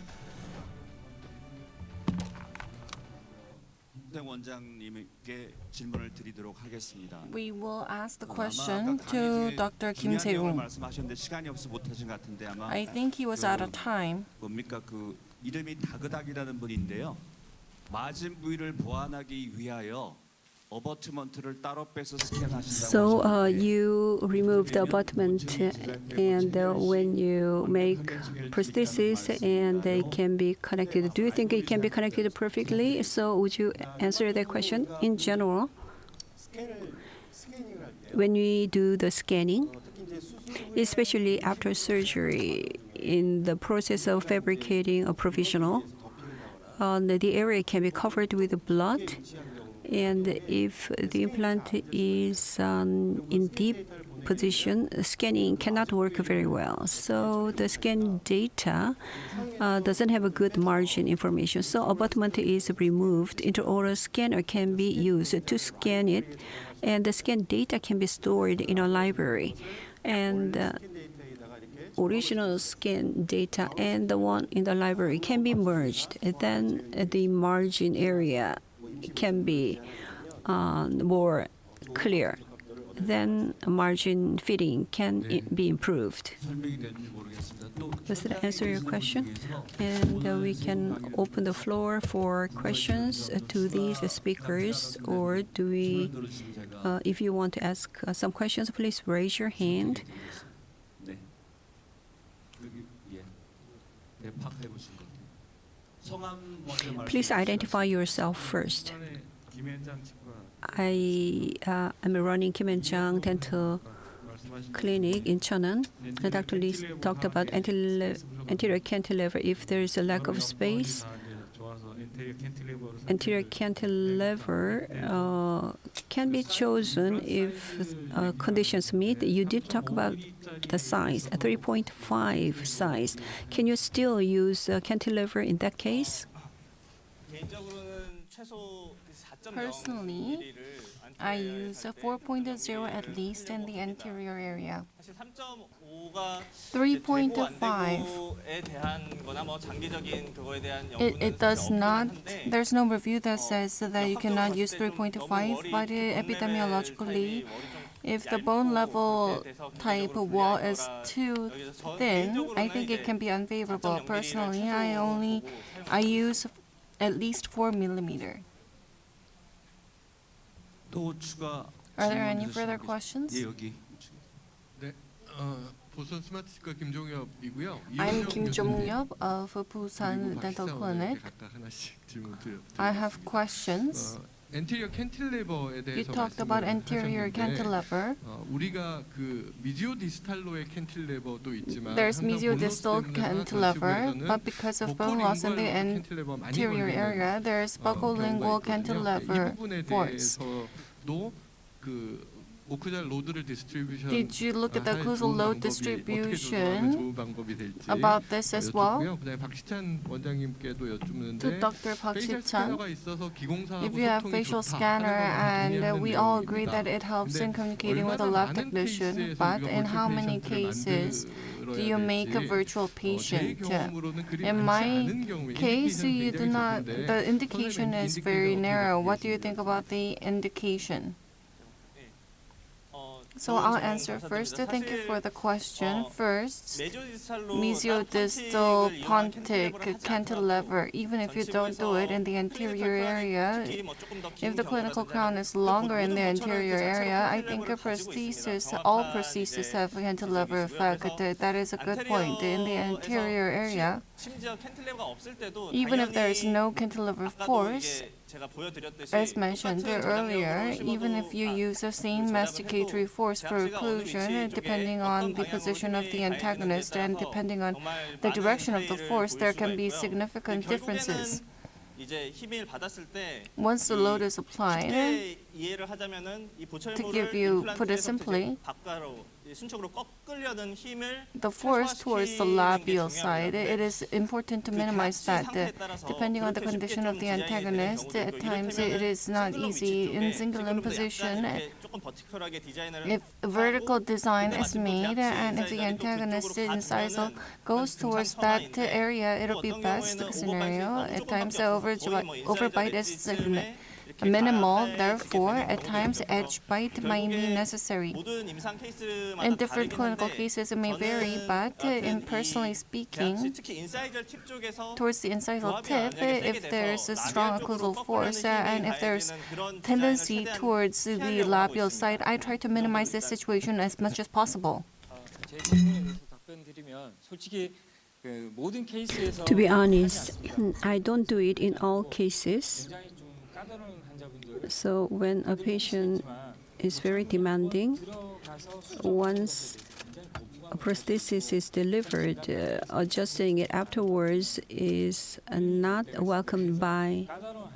we will ask the question to Dr. Kim Se-woong. I think he was out of time. 이름이 다그닥이라는 분인데요. 맞은 부위를 보완하기 위하여 어버트먼트를 따로 빼서 스캔하신다고 So 하셨는데 you remove the abutment, and when you make prosthesis, and they can be connected. Do you think it can be connected perfectly? So would you answer that question? In general, when we do the scanning, especially after surgery, in the process of fabricating a provisional, the area can be covered with blood. And if the implant is in deep position, scanning cannot work very well. So the scan data doesn't have a good margin information. So abutment is removed. Intraoral scanner can be used to scan it, and the scan data can be stored in a library. And original scan data and the one in the library can be merged. Then the margin area can be more clear. Then margin fitting can be improved. Does that answer your question? And we can open the floor for questions to these speakers, or do we, if you want to ask some questions, please raise your hand. Please identify yourself first. I am running Kim and-chang Dental Clinic in Cheonan. Dr. Lee talked about anterior cantilever. If there is a lack of space, anterior cantilever can be chosen if conditions meet. You did talk about the size, a 3.5 size. Can you still use cantilever in that case? Personally, I use a 4.0 at least in the anterior area. 3.5, it does not, there's no review that says that you cannot use 3.5, but epidemiologically, if the bone level type wall is too thin, I think it can be unfavorable. Personally, I use at least 4 millimeter. Are there any further questions? I'm Kim Jong-yeop of Busan Dental Clinic. I have questions. You talked about anterior cantilever. There's mediodistal cantilever, but because of bone loss in the anterior area, there's buccolingual cantilever force. Did you look at the occlusal load distribution about this as well? To Dr. Park Si-chan, if you have facial scanner, and we all agree that it helps in communicating with a lab technician, but in how many cases do you make a virtual patient? In my case, you do not, the indication is very narrow. What do you think about the indication? So I'll answer first. Thank you for the question. First, mesiodistal pontic cantilever, even if you don't do it in the anterior area, if the clinical crown is longer in the anterior area, I think a prosthesis, all prostheses have a cantilever effect. That is a good point. In the anterior area, even if there is no cantilever force, as mentioned earlier, even if you use the same masticatory force for occlusion, depending on the position of the antagonist and depending on the direction of the force, there can be significant differences. Once the load is applied, to put it simply, the force towards the labial side, it is important to minimize that. Depending on the condition of the antagonist, at times it is not easy. In single position, if vertical design is made and if the antagonist incisal goes towards that area, it'll be best scenario. At times, overbite is A minimal, therefore, at times edge bite might be necessary. 모든 임상 케이스마다 In different 다르긴 clinical 한데 cases, it may vary, but in personally speaking, 특히 인사이드 팁 쪽에서 towards the incisal 조합이 tip, 만약에 세게 if there's a 돼서 strong 라비알 쪽으로 occlusal force 꺾으려는 and 힘이 if there's 가해지는 그런 tendency 디자인을 최대한 towards the 피하려고 하고 labial 있습니다. side, I try to minimize this situation as much as possible. 제 질문에 대해서 답변드리면 솔직히 그 모든 케이스에서 To be 하지 honest, 않습니다. I don't do it in all cases. 굉장히 좀 까다로운 환자분들 So when a patient is very demanding, once a prosthesis is delivered, adjusting it afterwards is not welcomed by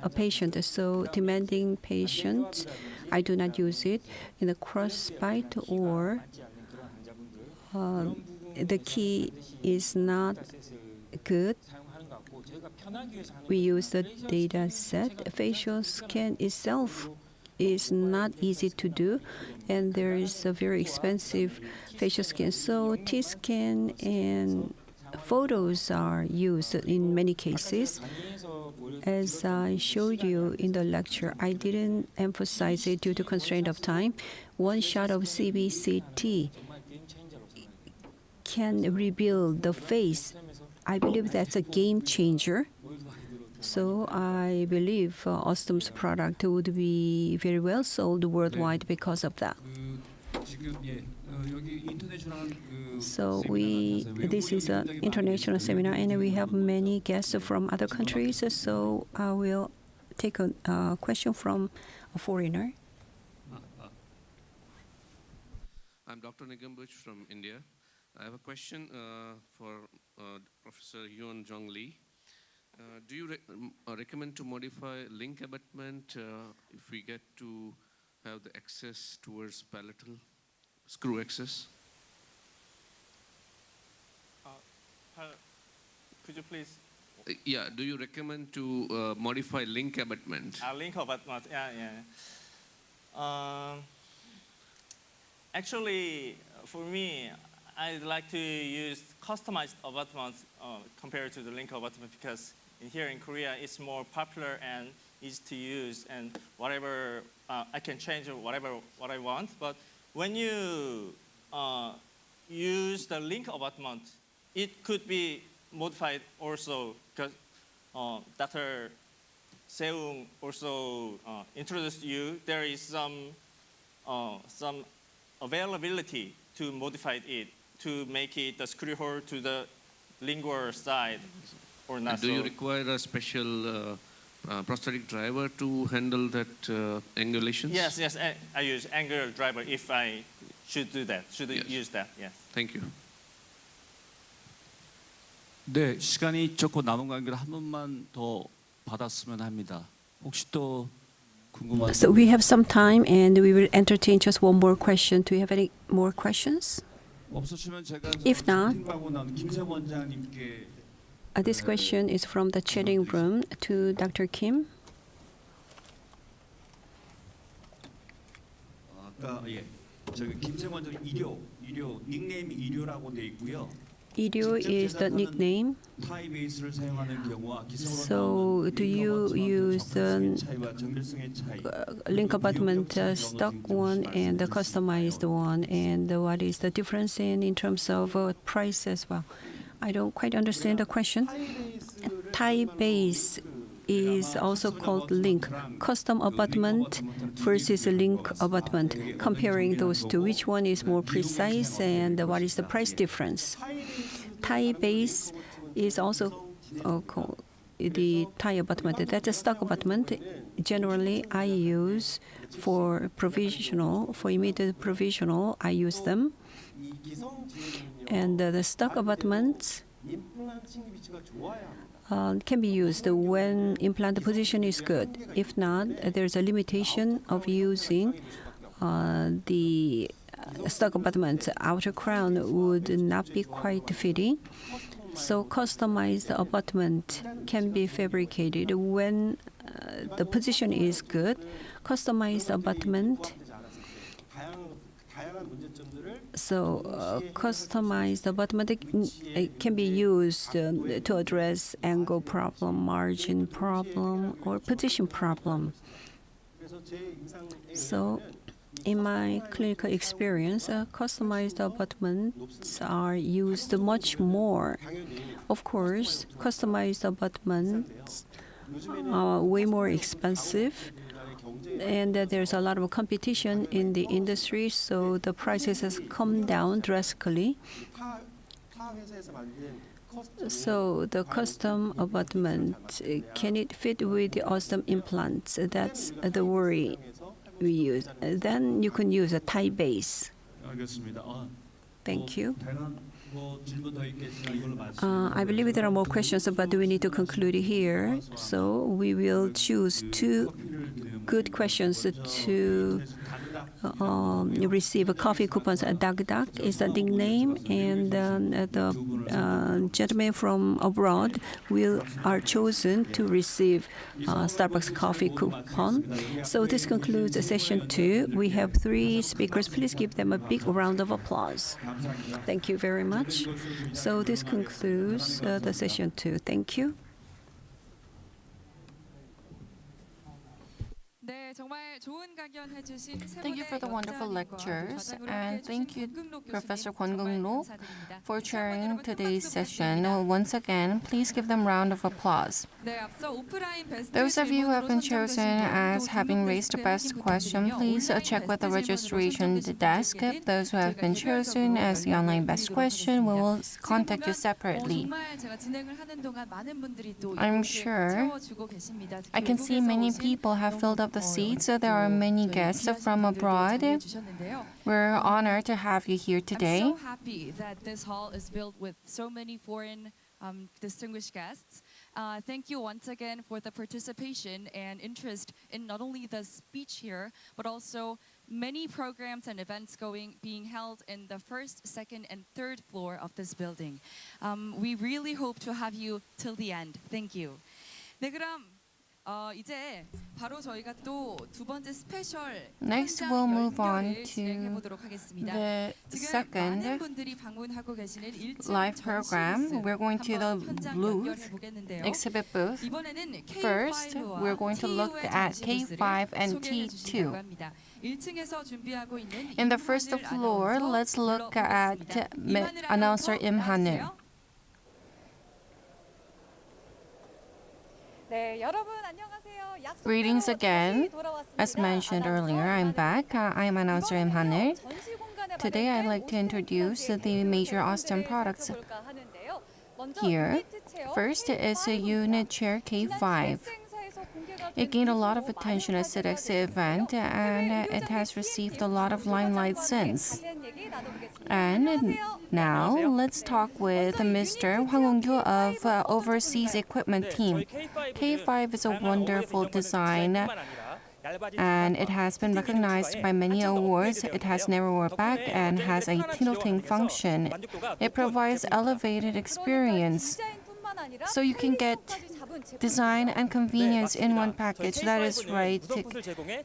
a patient. So demanding patient, I do not use it. In a crossbite or the key is not good, we use the data set. Facial scan itself is not easy to do, and there is a very expensive facial scan. So T-scan and photos are used in many cases. As I showed you in the lecture, I didn't emphasize it due to constraint of time. One shot of CBCT can reveal the face. I believe that's a game changer. So I believe Osstem's product would be very well sold worldwide because of that. So this is an international seminar, and we have many guests from other countries. So I will take a question from a foreigner. I'm Dr. Nigam Buch from India. I have a question for Professor Hyun Jong Lee. Do you recommend to modify link abutment if we get to have the access towards palatal screw access? Could you please? Yeah, do you recommend to modify link abutment? Link abutment, actually, for me, I'd like to use customized abutment compared to the link abutment because here in Korea it's more popular and easy to use, and whatever I can change what I want. But when you use the link abutment, it could be modified also because Dr. Seung also introduced you. There is some availability to modify it to make it the screw hole to the lingual side or not. And do you require a special prosthetic driver to handle that angulations? Yes, I use angular driver if I should do that, use that, yes. Thank you. 네, 시간이 조금 남은 관계로 한 번만 더 받았으면 합니다. 혹시 또 궁금한? So we have some time, and we will entertain just one more question. Do you have any more questions? 없으시면 제가 If not, 채팅방으로 나온 김세 원장님께 this question is from the chatting room to Dr. Kim. 아까 저기 김세 원장 이료 닉네임 이료라고 돼 있고요. Idio is the nickname. So do you use the link abutment stock one and the customized one, and what is the difference in terms of price as well? I don't quite understand the question. Tie base is also called link. Custom abutment versus link abutment. Comparing those two, which one is more precise and what is the price difference? Tie base is also called the tie abutment. That's a stock abutment. Generally, I use for provisional, for immediate provisional, I use them. And the stock abutments can be used when implant position is good. If not, there's a limitation of using the stock abutment. Outer crown would not be quite fitting. So customized abutment can be fabricated when the position is good. Customized abutment. So customized abutment can be used to address angle problem, margin problem, or position problem. So, in my clinical experience, customized abutments are used much more. Of course, customized abutments are way more expensive, and there's a lot of competition in the industry, so the prices has come down drastically. So the custom abutment, can it fit with the Osstem implants? That's the worry we use. Then you can use a tie base. Thank you. I believe there are more questions, but we need to conclude here. So we will choose two good questions to receive coffee coupons. Dak Dak is the nickname, and the gentlemen from abroad are chosen to receive Starbucks coffee coupon. So this concludes session 2. We have 3 speakers. Please give them a big round of applause. Thank you very much. So this concludes the session 2. Thank you. Thank you for the wonderful lectures, and thank you, Professor Kwon Keung-lo, for chairing today's session. Once again, please give them a round of applause. Those of you who have been chosen as having raised the best question, please check with the registration desk. Those who have been chosen as the online best question, we will contact you separately. I'm sure I can see many people have filled up the seats, so there are many guests from abroad. We're honored to have you here today. I'm so happy that this hall is filled with so many foreign distinguished guests. Thank you once again for the participation and interest in not only the speech here, but also many programs and events being held in the first, second, and third floor of this building. We really hope to have you till the end. Thank you. 네, 그럼 이제 바로 저희가 또 두 번째 스페셜 Next, we'll move on to the second live program. We're going to the booth, exhibit booth. First, we're going to look at K5 and T2. In the first floor, let's look at announcer Im Han-il. Greetings again. As mentioned earlier, I'm back. I'm announcer Im Han-il. Today, I'd like to introduce the major Osstem products here. First is a unit chair K5. It gained a lot of attention at CIDEX event, and it has received a lot of limelight since. And now, let's talk with Mr. Hwang Won-gyu of Overseas Equipment Team. K5 is a wonderful design, and it has been recognized by many awards. It has narrower back and has a tilting function. It provides elevated experience, so you can get design and convenience in one package. That is right.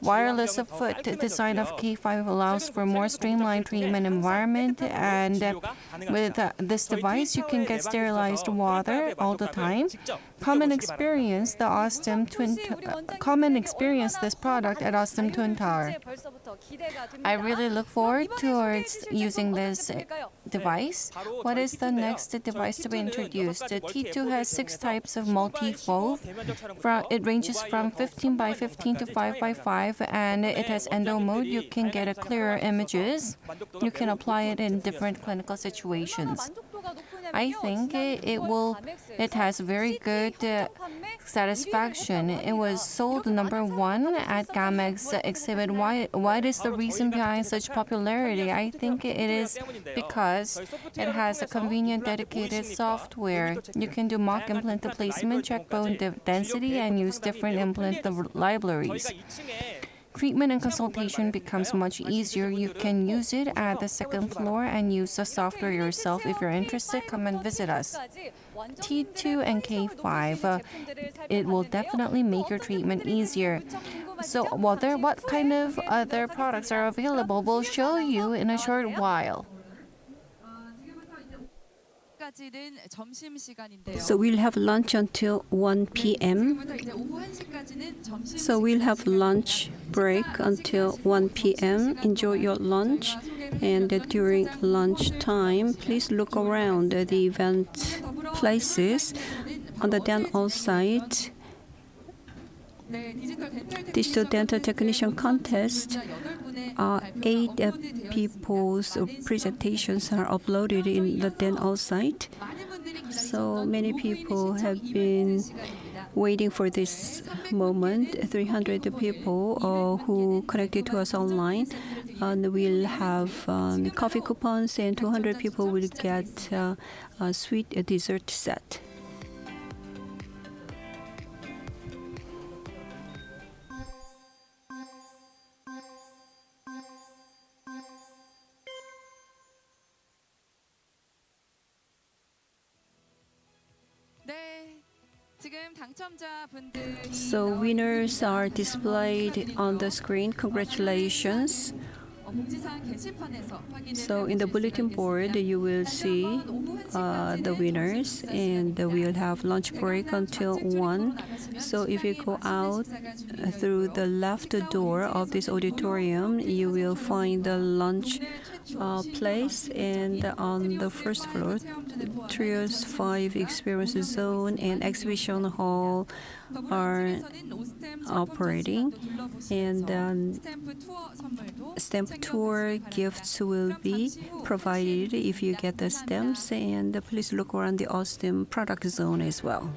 Wireless foot design of K5 allows for more streamlined treatment environment, and with this device you can get sterilized water all the time. Come and experience this product at Osstem Twin Tower. I really look forward towards using this device. What is the next device to be introduced? The T2 has 6 types of multi-fold. It ranges from 15 by 15 to 5 by 5, and it has endo mode. You can get a clearer images. You can apply it in different clinical situations. I think it has very good satisfaction. It was sold #1 at GAMEX exhibit. What is the reason behind such popularity? I think it is because it has a convenient dedicated software. You can do mock implant placement, check bone density, and use different implant libraries. Treatment and consultation becomes much easier. You can use it at the second floor and use the software yourself. If you're interested, come and visit us. T2 and K5, it will definitely make your treatment easier. So what kind of other products are available? We'll show you in a short while. 1시까지는 점심 시간인데요. So we'll have lunch until 1 p.m. 지금부터 이제 오후 1시까지는 점심 So we'll have lunch break until 1 p.m. Enjoy your lunch. And during lunch time, please look around the event places. On the demo site, Digital Dental Technician Contest, 8 people's presentations are uploaded in the demo site. So many people have been waiting for this moment. 300 people who connected to us online. And we'll have coffee coupons, and 200 people will get a sweet dessert set. So winners are displayed on the screen. Congratulations. So in the bulletin board, you will see the winners, and we'll have lunch break until 1. So if you go out through the left door of this auditorium, you will find the lunch place, and on the first floor, Trios 5 Experience Zone and Exhibition Hall are operating, and stamp tour gifts will be provided if you get the stamps, and please look around the Osstem product zone as well.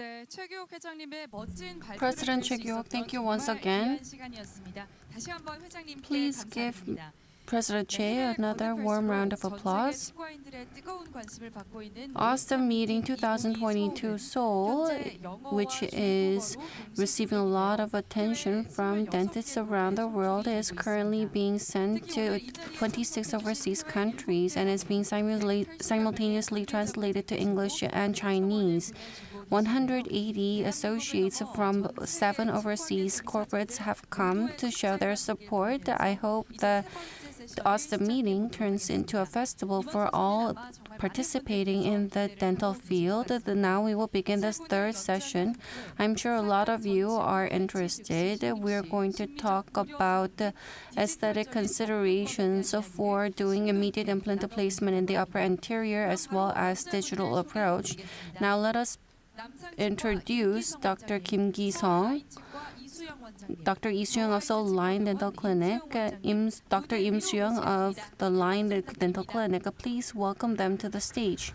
네, 최규옥 회장님의 멋진 발표를 President 들을 수 Cheguk, thank 있었던 you once 정말 again. 귀한 시간이었습니다. 다시 한번 회장님께 Please give 감사드립니다. President Che another warm round of applause. Osstem Meeting 2022 Seoul, which is receiving a lot of attention from dentists around the world, is currently being sent to 26 overseas countries and is being simultaneously translated to English and Chinese. 180 associates from 7 overseas corporates have come to show their support. I hope the Osstem meeting turns into a festival for all participating in the dental field. Now we will begin this third session. I'm sure a lot of you are interested. We're going to talk about the aesthetic considerations for doing immediate implant placement in the upper anterior as well as digital approach. Now let us introduce Dr. Kim Gi-sung, Dr. Lee Soo-young of Seoul Line Dental Clinic, Dr. Im Soo-young of the Line Dental Clinic. Please welcome them to the stage.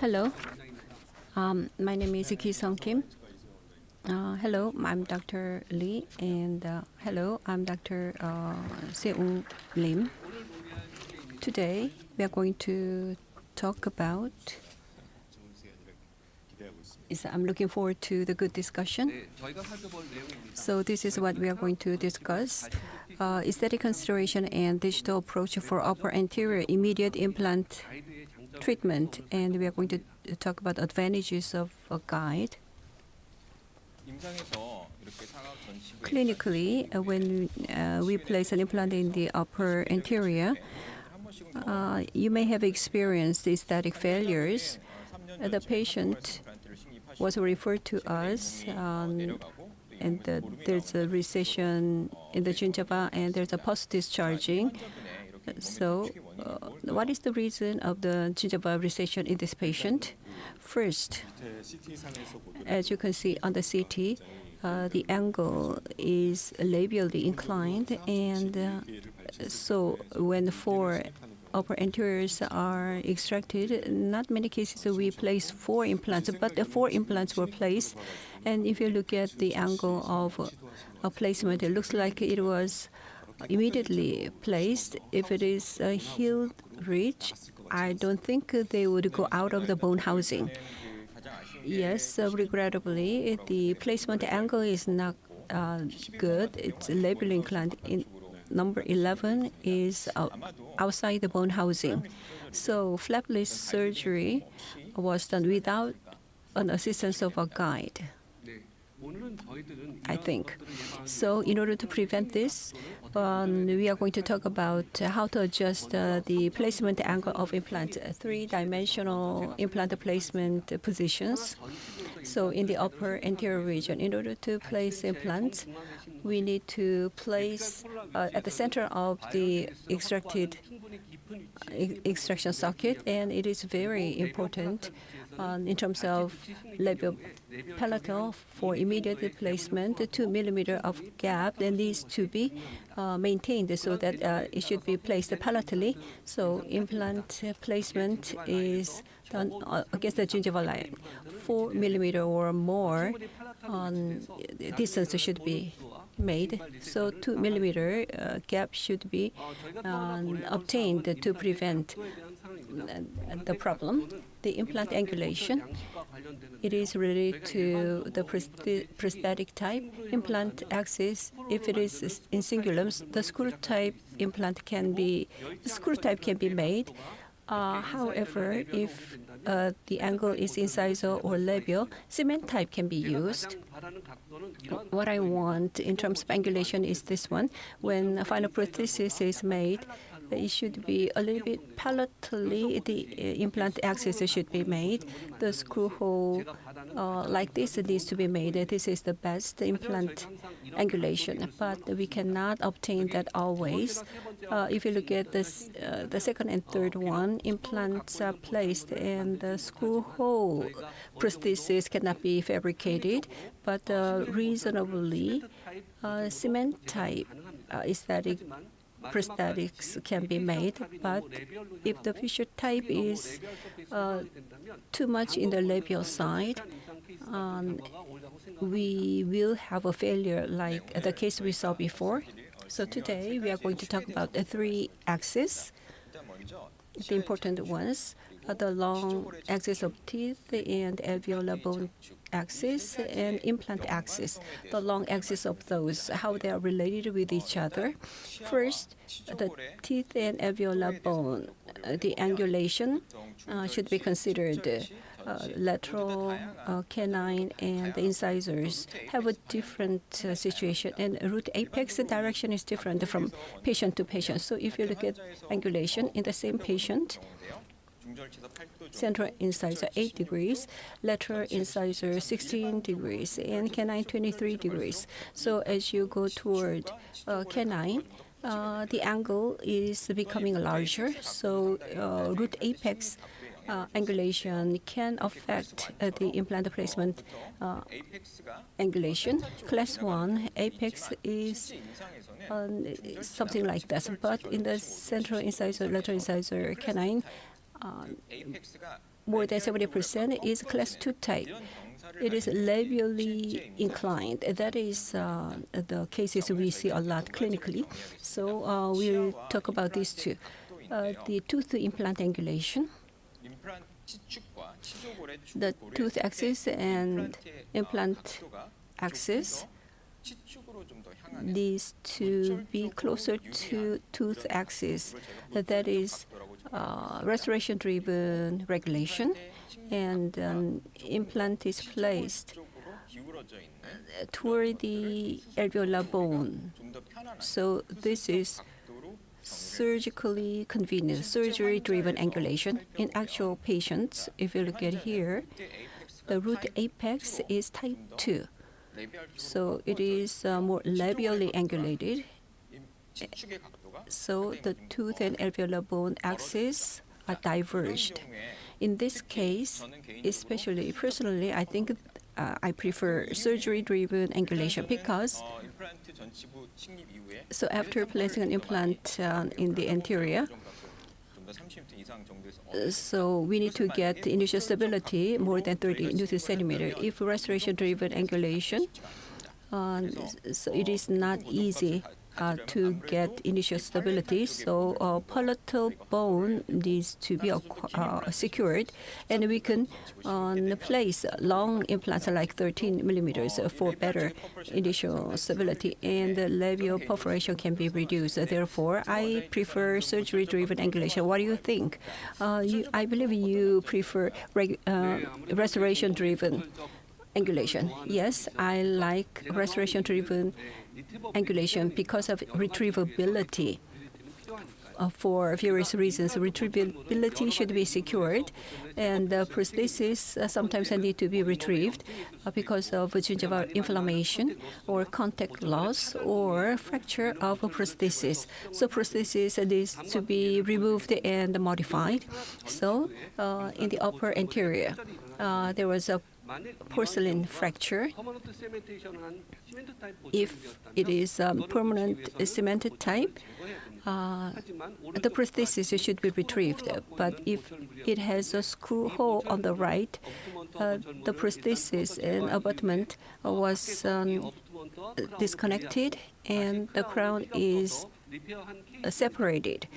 Hello, my name is Ki-sung Kim. Hello, I'm Dr. Lee, and hello, I'm Dr. Seung Lim. Today, we are going to talk about. I'm looking forward to the good discussion. So this is what we are going to discuss. Aesthetic consideration and digital approach for upper anterior immediate implant treatment, and we are going to talk about advantages of a guide. Clinically, when we place an implant in the upper anterior, you may have experienced aesthetic failures. The patient was referred to us, and there's a recession in the gingiva, and there's a post-discharging. So, what is the reason of the gingiva recession in this patient? First, as you can see on the CT, the angle is labially inclined, and so when 4 upper anteriors are extracted, not many cases we place 4 implants, but the 4 implants were placed. And if you look at the angle of a placement, it looks like it was immediately placed. If it is a healed ridge, I don't think they would go out of the bone housing. Yes, regrettably, the placement angle is not good. It's labial inclined. Number 11 is outside the bone housing. So flapless surgery was done without an assistance of a guide, I think. So in order to prevent this, we are going to talk about how to adjust the placement angle of implant, 3-dimensional implant placement positions. So in the upper anterior region, in order to place implants, we need to place at the center of the extraction socket, and it is very important in terms of labiopalatal for immediate placement. 2 millimeter of gap that needs to be maintained so that it should be placed palatally. So implant placement is done against the gingival line. 4 millimeter or more distance should be made. So 2 millimeter gap should be obtained to prevent the problem. The implant angulation, it is related to the prosthetic type. Implant axis, if it is in cingulums, the screw type can be made. However, if the angle is incisor or labial, cement type can be used. What I want in terms of angulation is this one. When a final prosthesis is made, it should be a little bit palatally, the implant axis should be made. The screw hole like this needs to be made. This is the best implant angulation, but we cannot obtain that always. If you look at this, the second and third one, implants are placed and the screw hole prosthesis cannot be fabricated, but reasonably cement type aesthetic prosthetics can be made. But if the fissure type is too much in the labial side, we will have a failure like the case we saw before. So today we are going to talk about the 3 axes, the important ones, the long axis of teeth and alveolar bone axis and implant axis, the long axis of those, how they are related with each other. First, the teeth and alveolar bone, the angulation should be considered. Lateral, canine, and the incisors have a different situation, and root apex direction is different from patient to patient. So if you look at angulation in the same patient, central incisor 8 degrees, lateral incisor 16 degrees, and canine 23 degrees. So as you go toward canine, the angle is becoming larger. So root apex angulation can affect the implant placement angulation. Class 1 apex is something like that, but in the central incisor, lateral incisor, canine, more than 70% is class 2 type. It is labially inclined. That is the cases we see a lot clinically. So we'll talk about these two. The tooth implant angulation, the tooth axis and implant axis needs to be closer to tooth axis. That is restoration-driven regulation, and implant is placed toward the alveolar bone. So this is surgically convenient, surgery-driven angulation. In actual patients, if you look at here, the root apex is type 2. So it is more labially angulated. So the tooth and alveolar bone axes are diverged. In this case, especially personally, I think I prefer surgery-driven angulation because so after placing an implant in the anterior, so we need to get initial stability more than 30 Newton centimeter. If restoration-driven angulation, so it is not easy to get initial stability. So palatal bone needs to be secured, and we can place long implants like 13 millimeters for better initial stability, and the labial perforation can be reduced. Therefore, I prefer surgery-driven angulation. What do you think? I believe you prefer restoration-driven angulation. Yes, I like restoration-driven angulation because of retrievability. For various reasons, retrievability should be secured, and prosthesis sometimes need to be retrieved because of gingival inflammation or contact loss or fracture of a prosthesis. So prosthesis needs to be removed and modified. So in the upper anterior, there was a porcelain fracture. If it is permanent cemented type, the prosthesis should be retrieved. But if it has a screw hole on the right, the prosthesis and abutment was disconnected, and the crown is separated,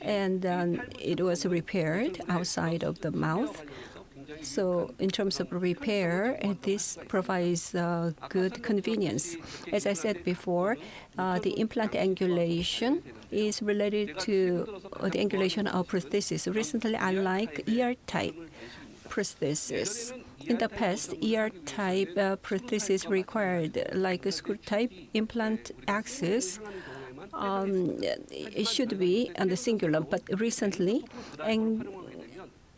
and it was repaired outside of the mouth. So in terms of repair, this provides good convenience. As I said before, the implant angulation is related to the angulation of prosthesis. Recently, I like ER-type prosthesis. In the past, ER-type prosthesis required like a screw-type implant axis. It should be on the singular, but recently,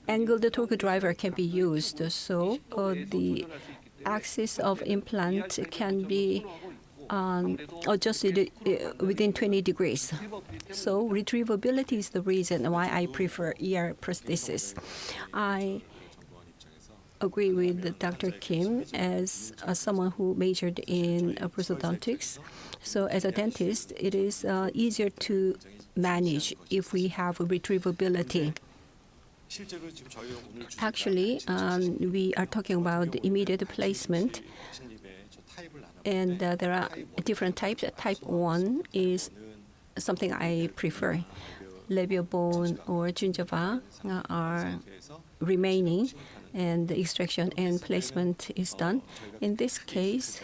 angled torque driver can be used. So the axis of implant can be adjusted within 20 degrees. So retrievability is the reason why I prefer ER prosthesis. I agree with Dr. Kim as someone who majored in prosthodontics. So as a dentist, it is easier to manage if we have retrievability. Actually, we are talking about the immediate placement, and there are different types. Type 1 is something I prefer. Labial bone or gingiva are remaining, and the extraction and placement is done. In this case,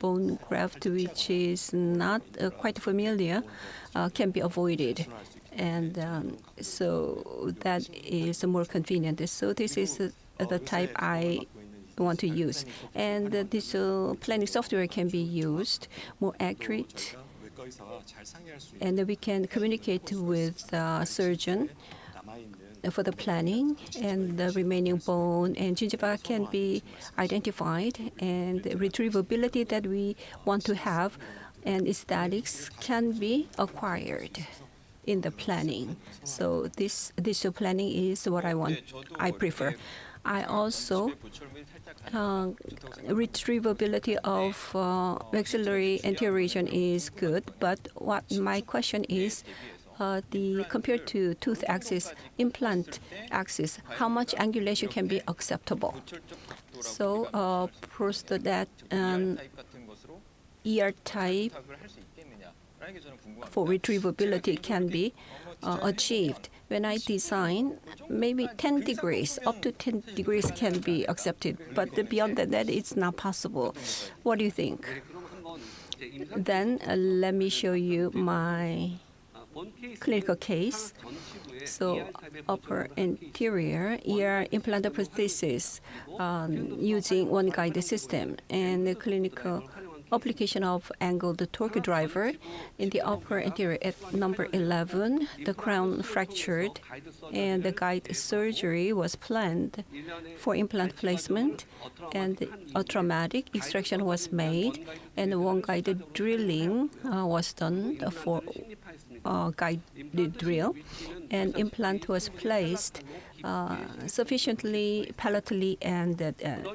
bone graft, which is not quite familiar, can be avoided. And so that is more convenient. So this is the type I want to use. And the digital planning software can be used, more accurate. And we can communicate with the surgeon for the planning, and the remaining bone and gingiva can be identified, and the retrievability that we want to have and aesthetics can be acquired in the planning. So this digital planning is what I prefer. I also retrievability of maxillary anterior region is good, but what my question is, compared to tooth axis, implant axis, how much angulation can be acceptable? So that ER type for retrievability can be achieved. When I design, maybe 10 degrees, up to 10 degrees can be accepted, but beyond that, it's not possible. What do you think? Then let me show you my clinical case. So upper anterior ear implant prosthesis using one guide system, and the clinical application of angled torque driver in the upper anterior at number 11. The crown fractured, and the guide surgery was planned for implant placement, and a traumatic extraction was made, and one guided drilling was done for guided drill, and implant was placed sufficiently palatally and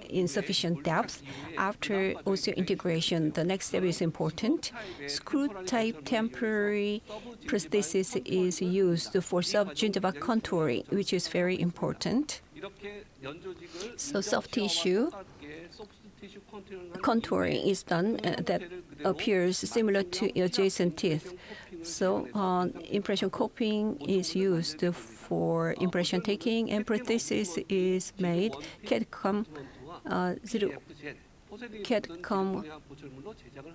in sufficient depth. After osseointegration, the next step is important. Screw-type temporary prosthesis is used for subgingiva contouring, which is very important. So soft tissue contouring is done that appears similar to adjacent teeth. So impression coping is used for impression taking, and prosthesis is made. CAD-CAM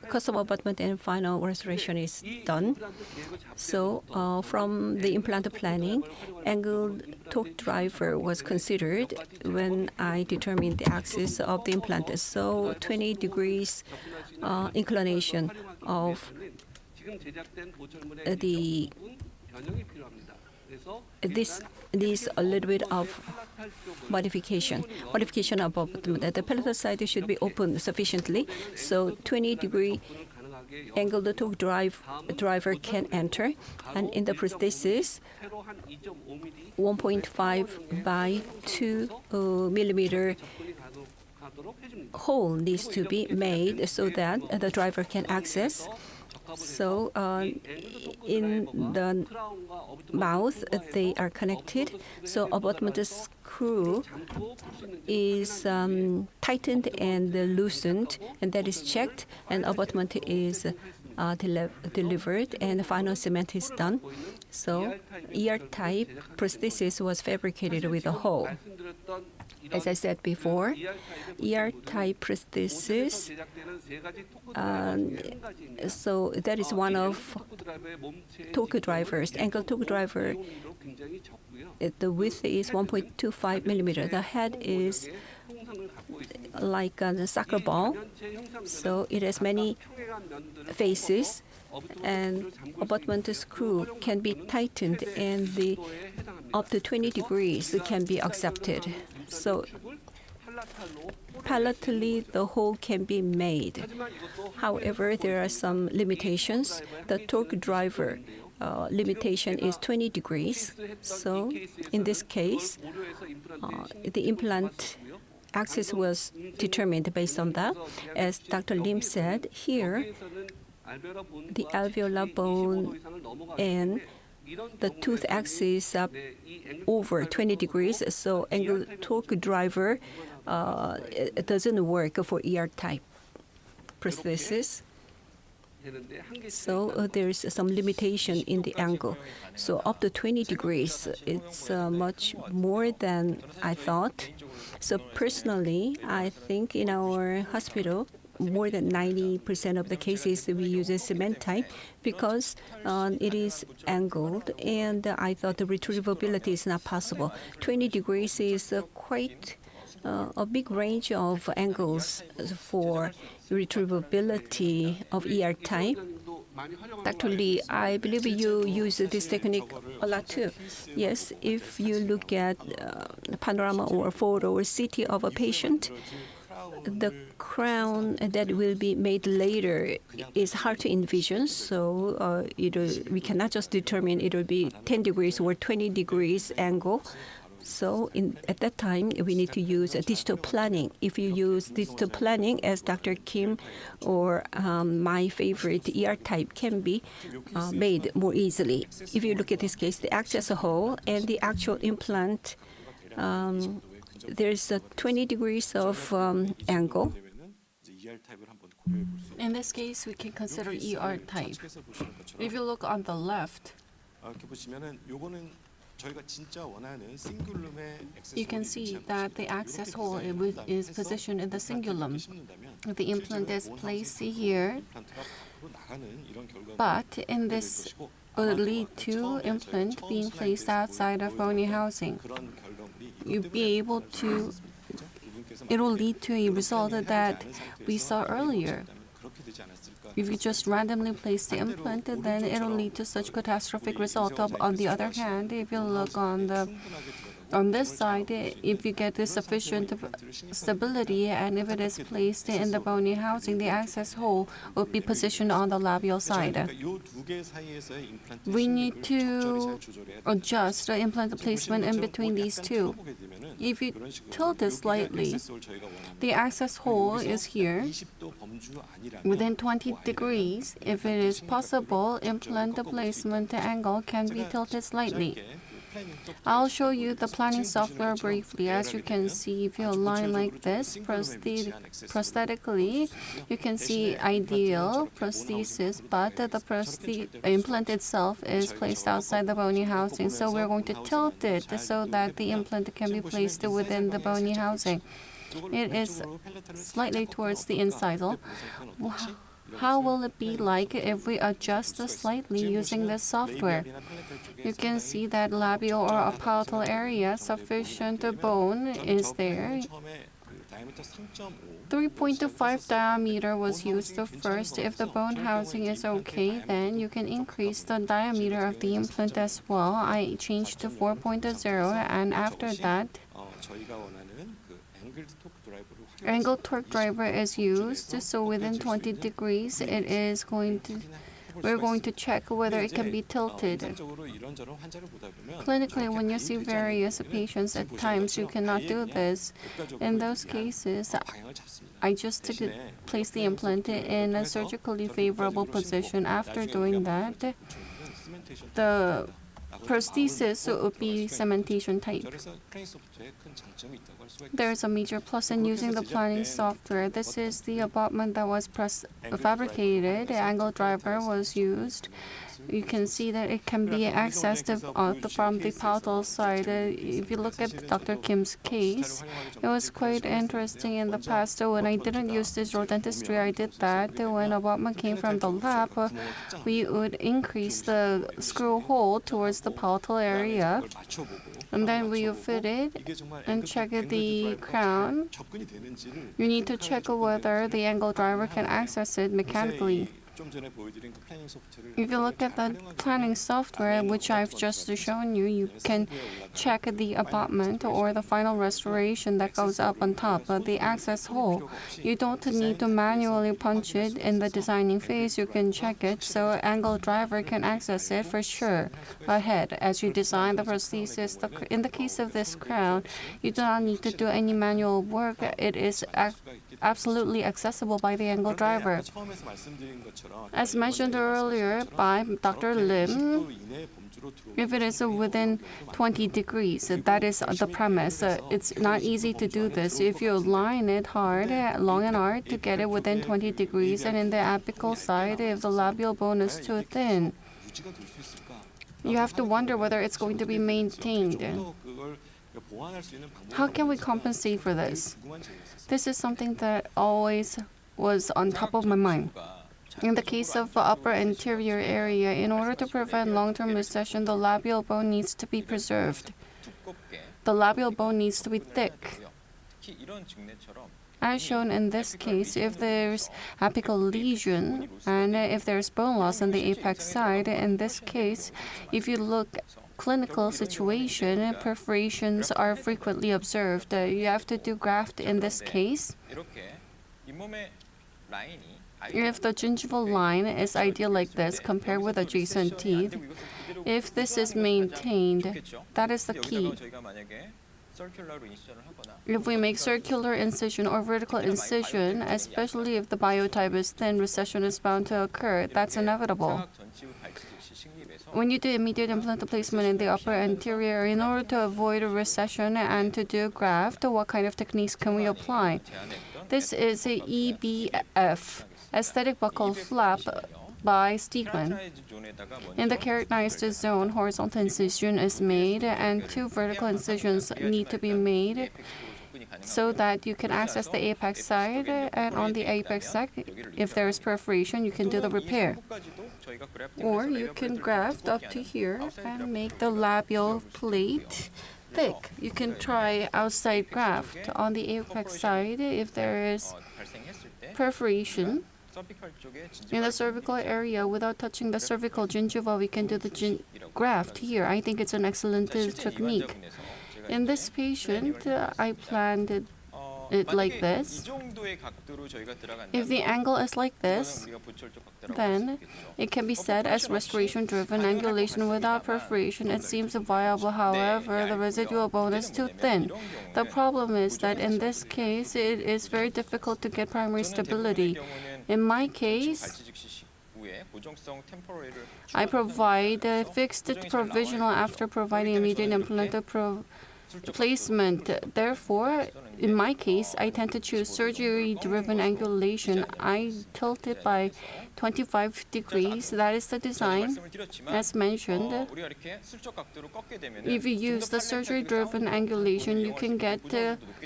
custom abutment and final restoration is done. So from the implant planning, angled torque driver was considered when I determined the axis of the implant. So 20 degrees inclination of this a little bit of modification of abutment. The palatal side should be open sufficiently, so 20-degree angled torque driver can enter, and in the prosthesis 1.5 by 2 millimeter hole needs to be made so that the driver can access. So in the mouth, they are connected. So abutment screw is tightened and loosened, and that is checked, and abutment is delivered, and final cement is done. So ER-type prosthesis was fabricated with a hole. As I said before, ER-type prosthesis, so that is one of torque drivers. Angled torque driver, the width is 1.25 millimeter. The head is like a soccer ball, so it has many faces, and abutment screw can be tightened, and the up to 20 degrees can be accepted. So palatally, the hole can be made. However, there are some limitations. The torque driver limitation is 20 degrees. So in this case, the implant axis was determined based on that. As Dr. Lim said, here, the alveolar bone and the tooth axis are over 20 degrees, so angle torque driver it doesn't work for ER type prosthesis. So there's some limitation in the angle. So up to 20 degrees, it's much more than I thought. So personally, I think in our hospital, more than 90% of the cases we use a cement type because it is angled, and I thought the retrievability is not possible. 20 degrees is quite a big range of angles for retrievability of ER type. Dr. Lee, I believe you use this technique a lot too. Yes, if you look at panorama or photo or CT of a patient, the crown that will be made later is hard to envision, so we cannot just determine it will be 10 degrees or 20 degrees angle. So at that time, we need to use digital planning. If you use digital planning, as Dr. Kim or my favorite ER type can be made more easily. If you look at this case, the access hole and the actual implant, there's 20 degrees of angle. In this case, we can consider ER type. If you look on the left, you can see that the access hole is positioned in the cingulum. The implant is placed here, but in this will lead to implant being placed outside of bony housing. It will lead to a result that we saw earlier. If you just randomly place the implant, then it will lead to such catastrophic result. On the other hand, if you look on this side, if you get the sufficient stability and if it is placed in the bony housing, the access hole will be positioned on the labial side. We need to adjust the implant placement in between these two. If you tilt it slightly, the access hole is here within 20 degrees. If it is possible, implant placement angle can be tilted slightly. I'll show you the planning software briefly. As you can see, if you align like this, prosthetically, you can see ideal prosthesis, but the implant itself is placed outside the bony housing. So we're going to tilt it so that the implant can be placed within the bony housing. It is slightly towards the incisal. How will it be like if we adjust slightly using this software? You can see that labial or palatal area, sufficient bone is there. 3.25 diameter was used first. If the bone housing is okay, then you can increase the diameter of the implant as well. I changed to 4.0, and after that, angle torque driver is used, so within 20 degrees, we're going to check whether it can be tilted. Clinically, when you see various patients, at times you cannot do this. In those cases, I just place the implant in a surgically favorable position. After doing that, the prosthesis would be cementation type. There's a major plus in using the planning software. This is the abutment that was fabricated. The angle driver was used. You can see that it can be accessed from the palatal side. If you look at Dr. Kim's case, it was quite interesting in the past. So when I didn't use digital dentistry, I did that. When abutment came from the lab, we would increase the screw hole towards the palatal area, and then we fit it and check the crown. You need to check whether the angle driver can access it mechanically. If you look at the planning software, which I've just shown you, you can check the abutment or the final restoration that goes up on top. But the access hole, you don't need to manually punch it in the designing phase. You can check it so angle driver can access it for sure ahead as you design the prosthesis. In the case of this crown, you do not need to do any manual work. It is absolutely accessible by the angle driver. As mentioned earlier by Dr. Lim, if it is within 20 degrees, that is the premise. It's not easy to do this. If you line it hard, long and hard, to get it within 20 degrees, and in the apical side, if the labial bone is too thin, you have to wonder whether it's going to be maintained. How can we compensate for this? This is something that always was on top of my mind. In the case of the upper anterior area, in order to prevent long-term recession, the labial bone needs to be preserved. The labial bone needs to be thick. As shown in this case, if there's apical lesion and if there's bone loss on the apex side, in this case, if you look clinical situation, perforations are frequently observed. You have to do graft in this case. If the gingival line is ideal like this compared with adjacent teeth, if this is maintained, that is the key. If we make circular incision or vertical incision, especially if the biotype is thin, recession is bound to occur. That's inevitable. When you do immediate implant placement in the upper anterior, in order to avoid a recession and to do graft, what kind of techniques can we apply? This is a EBF, aesthetic buccal flap by Stegman. In the keratinized zone, horizontal incision is made and 2 vertical incisions need to be made so that you can access the apex side, and on the apex side, if there is perforation, you can do the repair. Or you can graft up to here and make the labial plate thick. You can try outside graft on the apex side if there is perforation. In the cervical area, without touching the cervical gingiva, we can do the graft here. I think it's an excellent technique. In this patient, I planned it like this. If the angle is like this, then it can be said as restoration-driven angulation without perforation. It seems viable, however, the residual bone is too thin. The problem is that in this case, it is very difficult to get primary stability. In my case, I provide fixed provisional after providing immediate implant placement. Therefore, in my case, I tend to choose surgery-driven angulation. I tilt it by 25 degrees. That is the design, as mentioned. If you use the surgery-driven angulation, you can get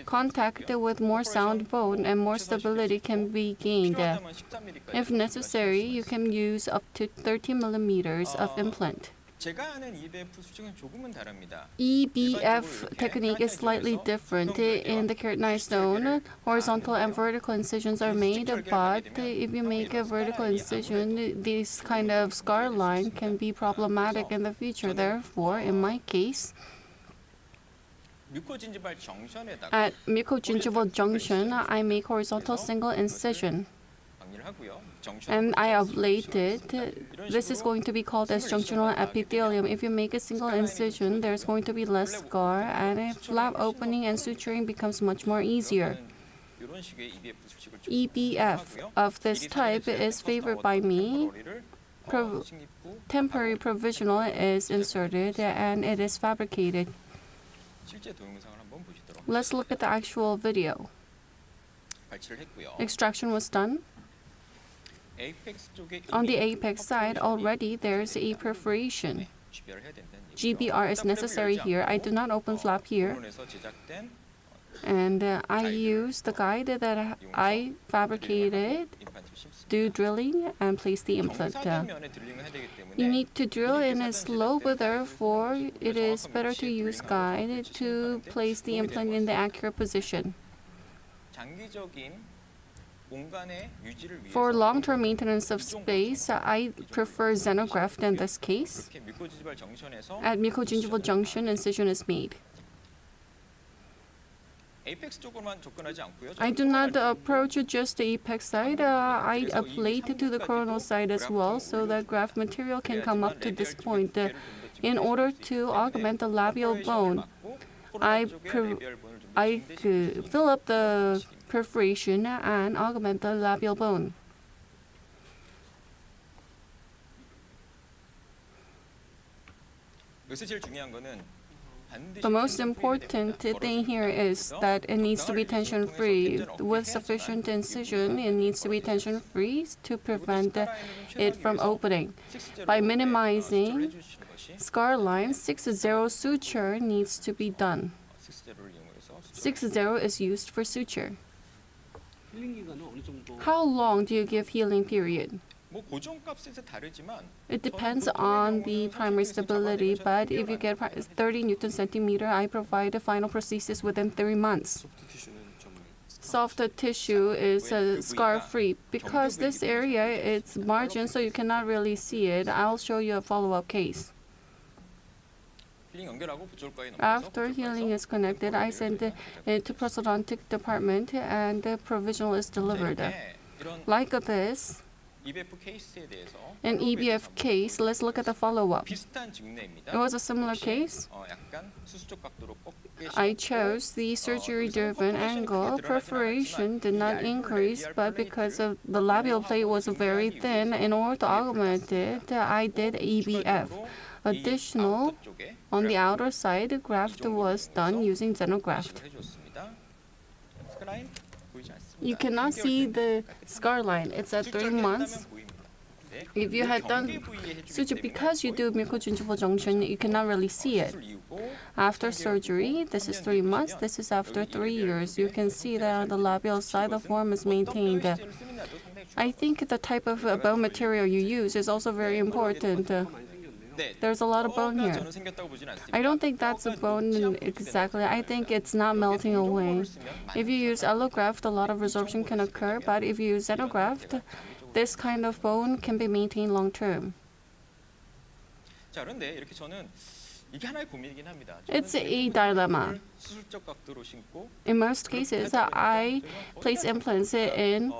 contact with more sound bone and more stability can be gained. If necessary, you can use up to 30 millimeters of implant. EBF technique is slightly different. In the keratinized zone, horizontal and vertical incisions are made, but if you make a vertical incision, this kind of scar line can be problematic in the future. Therefore, in my case, at mucogingival junction, I make horizontal single incision. And I ablate it. This is going to be called as junctional epithelium. If you make a single incision, there's going to be less scar, and flap opening and suturing becomes much more easier. EBF of this type is favored by me. Temporary provisional is inserted, and it is fabricated. Let's look at the actual video. Extraction was done. On the apex side, already there's a perforation. GBR is necessary here. I do not open flap here. And I use the guide that I fabricated, do drilling, and place the implant. You need to drill in a slope, therefore it is better to use guide to place the implant in the accurate position. For long-term maintenance of space, I prefer xenograft in this case. At mucogingival junction, incision is made. I do not approach just the apex side. I ablate to the coronal side as well, so that graft material can come up to this point. In order to augment the labial bone, I fill up the perforation and augment the labial bone. The most important thing here is that it needs to be tension-free. With sufficient incision, it needs to be tension-free to prevent it from opening. By minimizing scar lines, 6-0 suture needs to be done. 6-0 is used for suture. How long do you give healing period? It depends on the primary stability, but if you get 30 Newton centimeter, I provide a final prosthesis within 3 months. Soft tissue is scar-free. Because this area, it's margin, so you cannot really see it. I'll show you a follow-up case. After healing is connected, I send it to prosthodontic department and the provisional is delivered. Like this, an EBF case, let's look at the follow-up. It was a similar case. I chose the surgery-driven angle. Perforation did not increase, but because of the labial plate was very thin, in order to augment it, I did EBF. Additional, on the outer side, graft was done using xenograft. You cannot see the scar line. It's at 3 months. If you had done suture, because you do mucogingival junction, you cannot really see it. After surgery, this is 3 months. This is after 3 years. You can see that on the labial side, the form is maintained. I think the type of bone material you use is also very important. There's a lot of bone here. I don't think that's a bone exactly. I think it's not melting away. If you use allograft, a lot of resorption can occur, but if you use xenograft, this kind of bone can be maintained long term. It's a dilemma. In most cases, I place implants in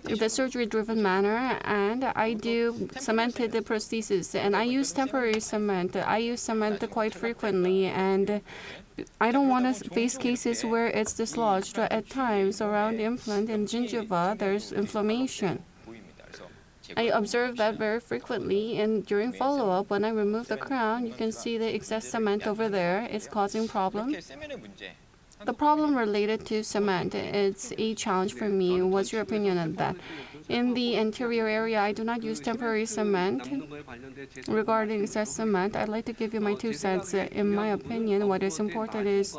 the surgery-driven manner, and I do cemented prosthesis, and I use temporary cement. I use cement quite frequently, and I don't want to face cases where it's dislodged. At times, around the implant and gingiva, there's inflammation. I observe that very frequently, and during follow-up, when I remove the crown, you can see the excess cement over there. It's causing problem. The problem related to cement, it's a challenge for me. What's your opinion on that? In the anterior area, I do not use temporary cement. Regarding excess cement, I'd like to give you my 2 cents. In my opinion, what is important is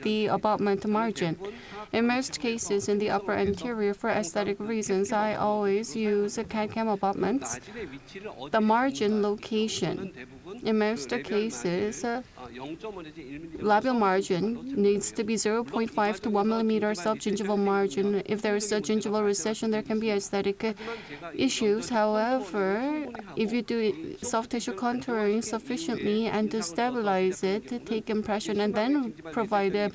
the abutment margin. In most cases, in the upper anterior, for aesthetic reasons, I always use CAD/CAM abutments. The margin location. In most cases, labial margin needs to be 0.5 to 1 millimeter subgingival margin. If there is a gingival recession, there can be aesthetic issues. However, if you do soft tissue contouring sufficiently and to stabilize it, take impression and then provide a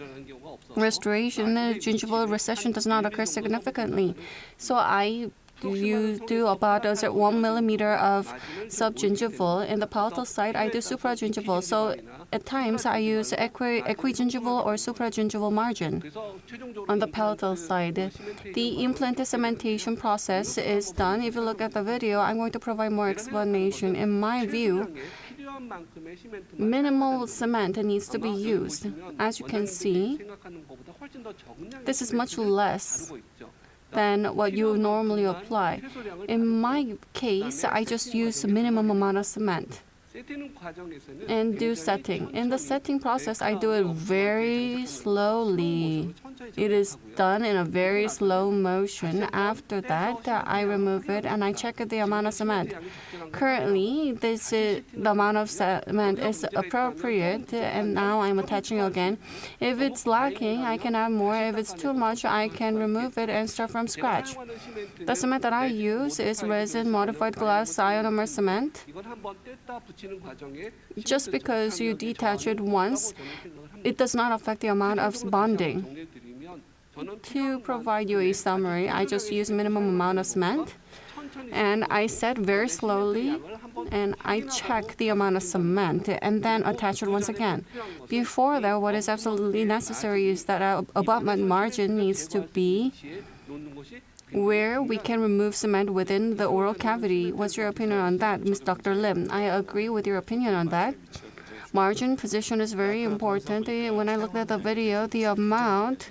restoration, gingival recession does not occur significantly. So you do about 1 millimeter of subgingival. In the palatal side, I do supragingival. So at times, I use equigingival or supragingival margin. On the palatal side, the implant cementation process is done. If you look at the video, I'm going to provide more explanation. In my view, minimal cement needs to be used. As you can see, this is much less than what you normally apply. In my case, I just use a minimum amount of cement and do setting. In the setting process, I do it very slowly. It is done in a very slow motion. After that, I remove it and I check the amount of cement. Currently, the amount of cement is appropriate, and now I'm attaching again. If it's lacking, I can add more. If it's too much, I can remove it and start from scratch. The cement that I use is resin modified glass ionomer cement. Just because you detach it once, it does not affect the amount of bonding. To provide you a summary, I just use minimum amount of cement, and I set very slowly, and I check the amount of cement and then attach it once again. Before that, what is absolutely necessary is that our abutment margin needs to be where we can remove cement within the oral cavity. What's your opinion on that, Ms. Dr. Lim? I agree with your opinion on that. Margin position is very important. When I looked at the video, the amount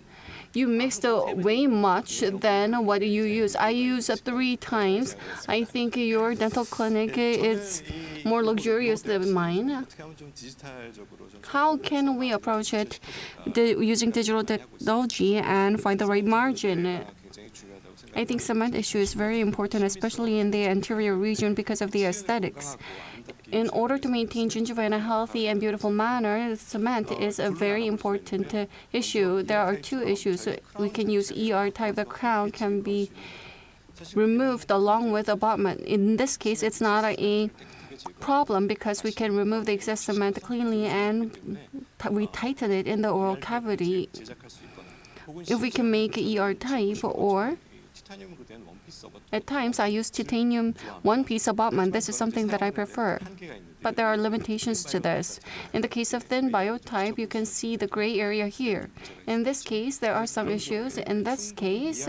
you mixed way much than what you use. I use 3 times. I think your dental clinic is more luxurious than mine. How can we approach it using digital technology and find the right margin? I think cement issue is very important, especially in the anterior region because of the aesthetics. In order to maintain gingiva in a healthy and beautiful manner, cement is a very important issue. There are 2 issues. We can use ER type. The crown can be removed along with abutment. In this case, it's not a problem because we can remove the excess cement cleanly and we tighten it in the oral cavity. If we can make ER type, or at times I use titanium one-piece abutment. This is something that I prefer. But there are limitations to this. In the case of thin biotype, you can see the gray area here. In this case, there are some issues. In this case,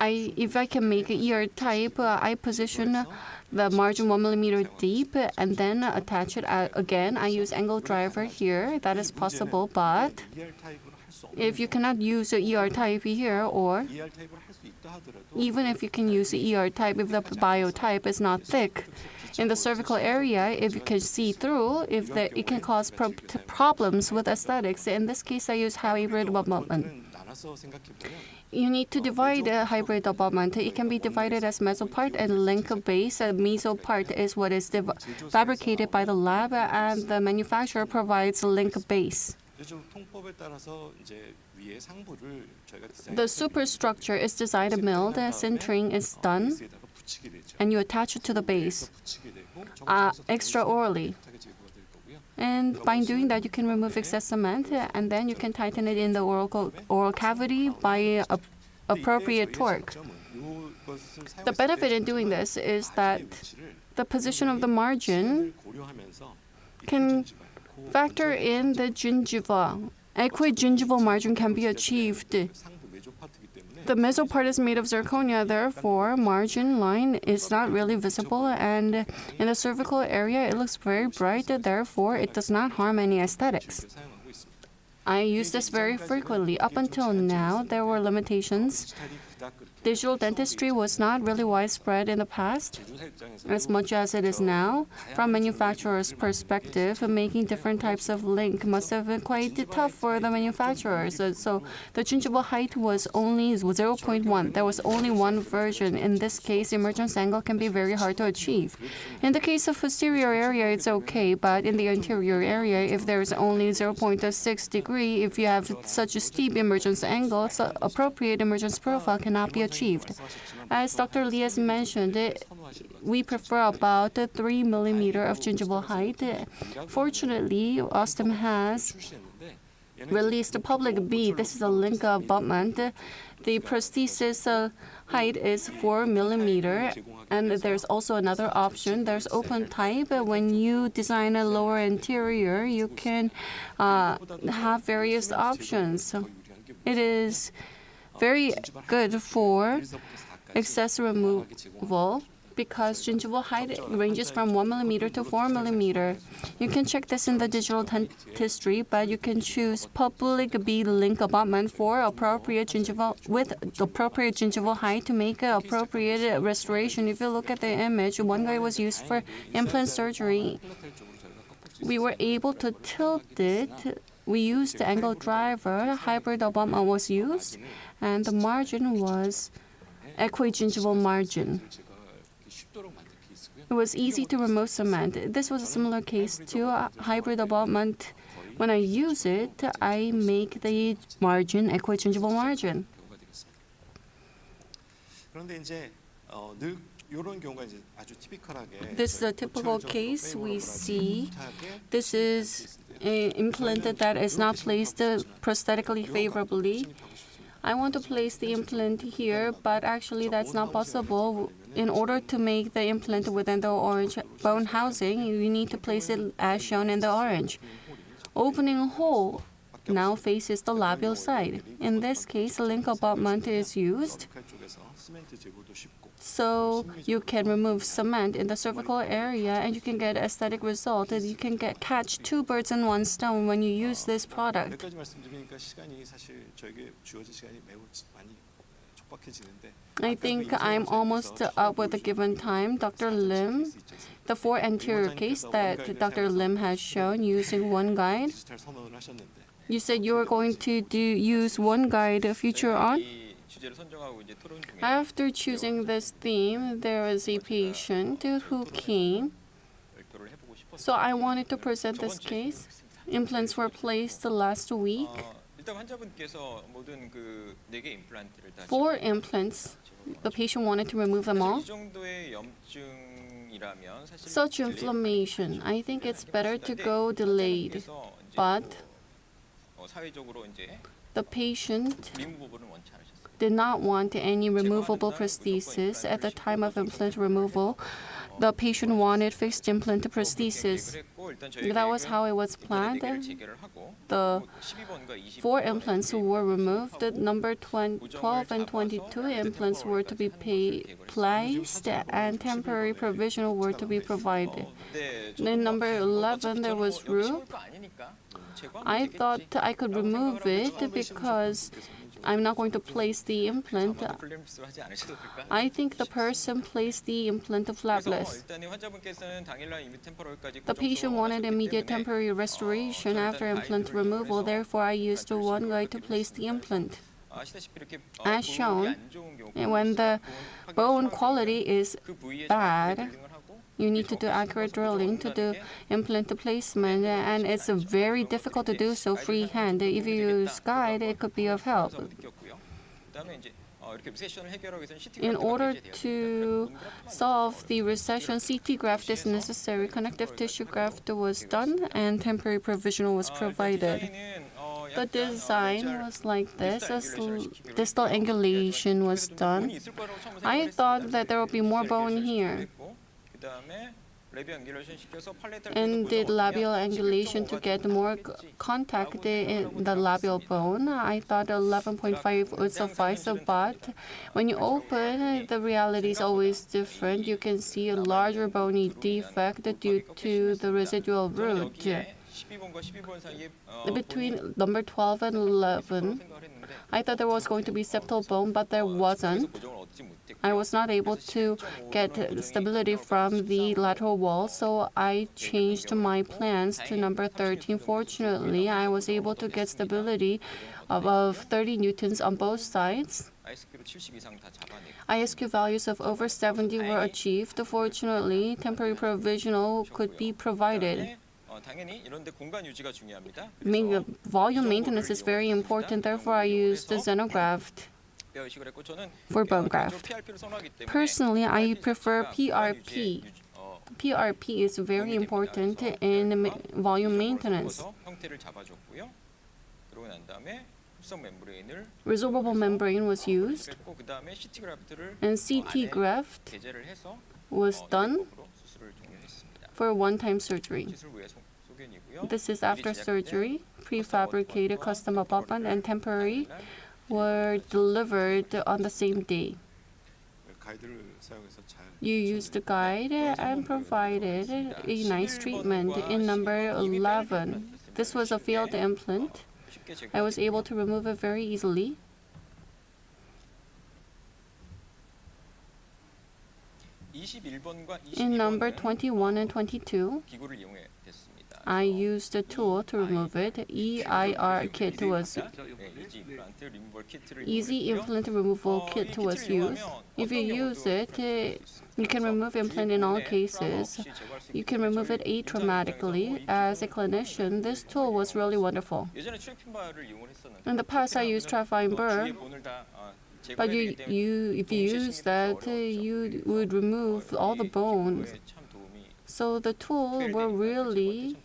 if I can make an ER type, I position the margin 1 millimeter deep and then attach it again. I use angle driver here. That is possible, but if you cannot use the ER type here, or even if you can use the ER type, if the biotype is not thick, in the cervical area, if you can see through, it can cause problems with aesthetics. In this case, I use hybrid abutment. You need to divide a hybrid abutment. It can be divided as meso part and link base. A meso part is what is fabricated by the lab, and the manufacturer provides link base. The superstructure is designed and milled, sintering is done, and you attach it to the base extraorally. And by doing that, you can remove excess cement, and then you can tighten it in the oral cavity by appropriate torque. The benefit in doing this is that the position of the margin can factor in the gingiva. Adequate gingival margin can be achieved. The meso part is made of zirconia, therefore margin line is not really visible, and in the cervical area it looks very bright, therefore it does not harm any aesthetics. I use this very frequently. Up until now, there were limitations. Digital dentistry was not really widespread in the past, as much as it is now. From manufacturer's perspective, making different types of link must have been quite tough for the manufacturers. So the gingival height was only 0.1. There was only one version. In this case, emergence angle can be very hard to achieve. In the case of posterior area, it's okay, but in the anterior area, if there is only 0.6 degree, if you have such a steep emergence angle, so appropriate emergence profile cannot be achieved. As Dr. Lee has mentioned, we prefer about 3 millimeter of gingival height. Fortunately, Osstem has released a public B. This is a link abutment. The prosthesis height is 4 millimeter, and there's also another option. There's open type. When you design a lower anterior, you can have various options. It is very good for excess removal because gingival height ranges from 1 millimeter to 4 millimeter. You can check this in the digital dentistry, but you can choose public B link abutment for appropriate gingival height to make an appropriate restoration. If you look at the image, one guy was used for implant surgery. We were able to tilt it. We used the angle driver. Hybrid abutment was used, and the margin was equigingival margin. It was easy to remove cement. This was a similar case to a hybrid abutment. When I use it, I make the margin eco-changeable margin. This is a typical case we see. This is an implant that is not placed prosthetically favorably. I want to place the implant here, but actually that's not possible. In order to make the implant within the orange bone housing, you need to place it as shown in the orange. Opening a hole now faces the labial side. In this case, a link abutment is used, so you can remove cement in the cervical area and you can get aesthetic result. You can catch two birds in one stone when you use this product. I think I'm almost up with the given time. Dr. Lim, the 4 anterior case that Dr. Lim has shown using one guide. You said you were going to use one guide future on? After choosing this theme, there was a patient who came. So I wanted to present this case. Implants were placed last week. 4 implants. The patient wanted to remove them all. Such inflammation, I think it's better to go delayed. But the patient did not want any removable prosthesis. At the time of implant removal, the patient wanted fixed implant prosthesis. That was how it was planned. The 4 implants were removed. The number 12 and 22 implants were to be placed, and temporary provisional were to be provided. Then number 11, there was roof. I thought I could remove it because I'm not going to place the implant. I think the person placed the implant flapless. The patient wanted immediate temporary restoration after implant removal, therefore I used one guide to place the implant. As shown, when the bone quality is bad, you need to do accurate drilling to do implant placement, and it's very difficult to do so freehand. If you use guide, it could be of help. In order to solve the recession, CT graft is necessary. Connective tissue graft was done, and temporary provisional was provided. The design was like this. Distal angulation was done. I thought that there would be more bone here, and did labial angulation to get more contact in the labial bone. I thought 11.5 would suffice, but when you open, the reality is always different. You can see a larger bony defect due to the residual root. Between number 12 and 11, I thought there was going to be septal bone, but there wasn't. I was not able to get stability from the lateral wall, so I changed my plans to number 13. Fortunately, I was able to get stability above 30 newtons on both sides. ISQ values of over 70 were achieved. Fortunately, temporary provisional could be provided. Volume maintenance is very important, therefore I used the xenograft for bone graft. Personally, I prefer PRP. PRP is very important in volume maintenance. Resorbable membrane was used, and CT graft was done for a one-time surgery. This is after surgery. Prefabricated custom abutment and temporary were delivered on the same day. You used the guide and provided a nice treatment. In number 11, this was a failed implant. I was able to remove it very easily. In number 21 and 22, I used a tool to remove it. EIR kit was easy implant removal kit was used. If you use it, you can remove implant in all cases. You can remove it atraumatically. As a clinician, this tool was really wonderful. In the past, I used trifine burr, but if you use that, you would remove all the bones. So the tool were really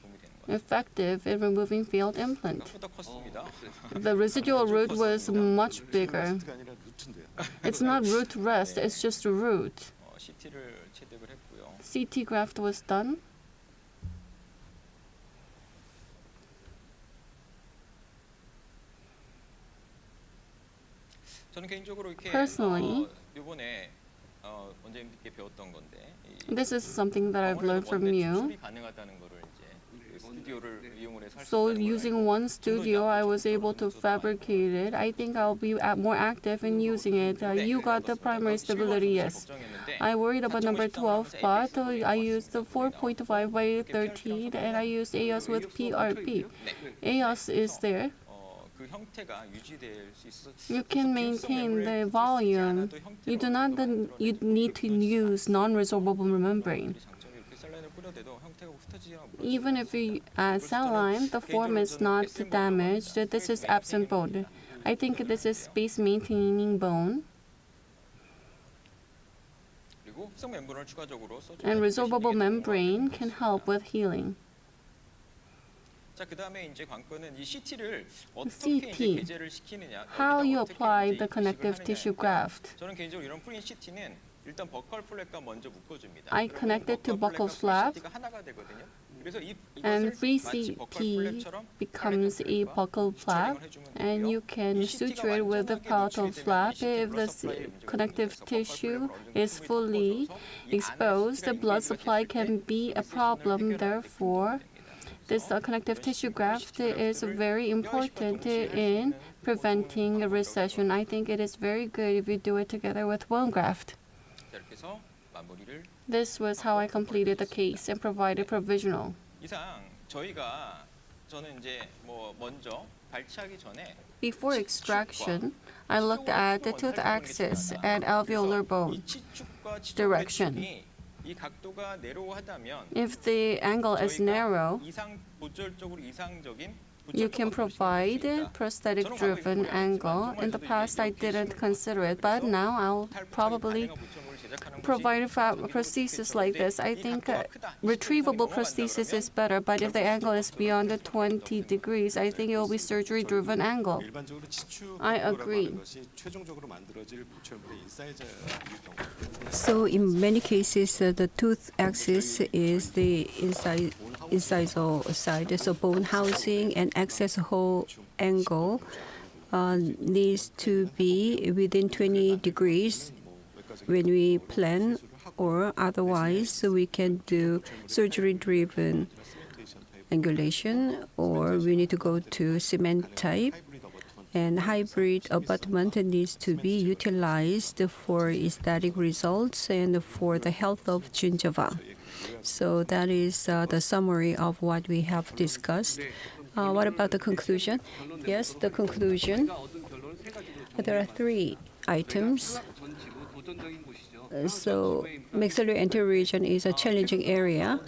effective in removing failed implant. The residual root was much bigger. It's not root rest, it's just a root. CT graft was done. Personally, this is something that I've learned from you. So using one studio, I was able to fabricate it. I think I'll be more active in using it. You got the primary stability, yes. I worried about number 12, but I used the 4.5 by 13, and I used AOS with PRP. AOS is there. You can maintain the volume. You do not need to use non-resorbable membrane. Even if you add cell line, the form is not damaged. This is absent bone. I think this is space maintaining bone. And resorbable membrane can help with healing. CT, how you apply the connective tissue graft. I connected to buccal flap, and free CT becomes a buccal flap, and you can suture it with the palatal flap. If the connective tissue is fully exposed, the blood supply can be a problem. Therefore, this connective tissue graft is very important in preventing a recession. I think it is very good if you do it together with bone graft. This was how I completed the case and provided provisional. Before extraction, I looked at the tooth axis and alveolar bone direction. If the angle is narrow, you can provide a prosthetic-driven angle. In the past, I didn't consider it, but now I'll probably provide a prosthesis like this. I think retrievable prosthesis is better, but if the angle is beyond the 20 degrees, I think it will be surgery-driven angle. I agree. So in many cases, the tooth axis is the incisal side, so bone housing and access hole angle needs to be within 20 degrees when we plan, or otherwise we can do surgery-driven angulation, or we need to go to cement type. And hybrid abutment needs to be utilized for aesthetic results and for the health of gingiva. So that is the summary of what we have discussed. What about the conclusion? Yes, the conclusion. There are 3 items. So maxillary anterior region is a challenging area.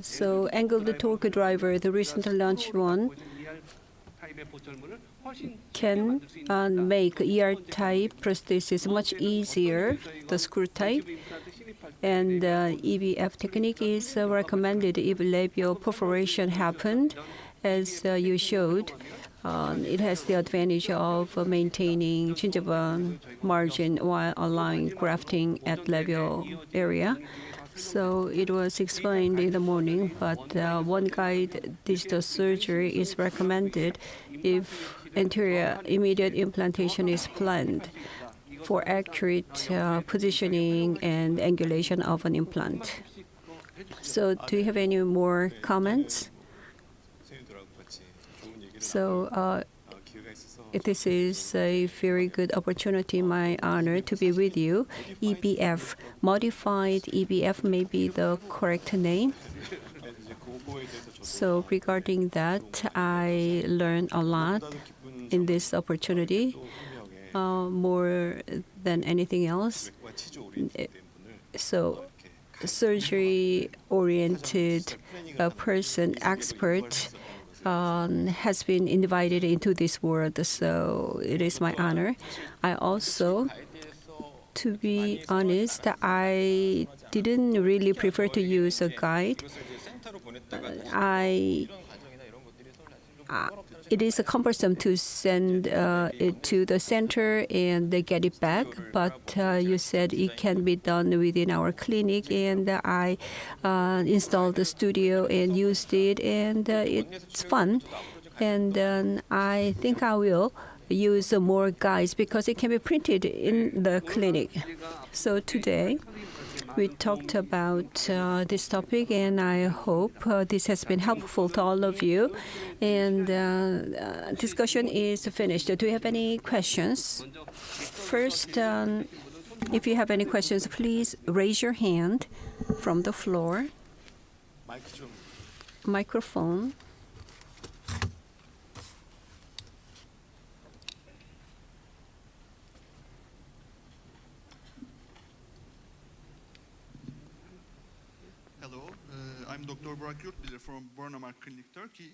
So angled torque driver, the recently launched one, can make ER-type prosthesis much easier, the screw type. And EBF technique is recommended if labial perforation happened, as you showed. It has the advantage of maintaining gingiva margin while allowing grafting at labial area. So it was explained in the morning, but one guide digital surgery is recommended if anterior immediate implantation is planned for accurate positioning and angulation of an implant. So do you have any more comments? So this is a very good opportunity, my honor, to be with you. EBF, modified EBF may be the correct name. So regarding that, I learned a lot in this opportunity, more than anything else. So surgery-oriented person, expert, has been invited into this world, so it is my honor. I also, to be honest, I didn't really prefer to use a guide. It is cumbersome to send it to the center and they get it back, but you said it can be done within our clinic, and I installed the studio and used it, and it's fun. And I think I will use more guides because it can be printed in the clinic. So today, we talked about this topic, and I hope this has been helpful to all of you. And discussion is finished. Do you have any questions? First, if you have any questions, please raise your hand from the floor. Microphone. I'm Dr. Burak Yurtbilir from Bornamark Clinic, Turkey.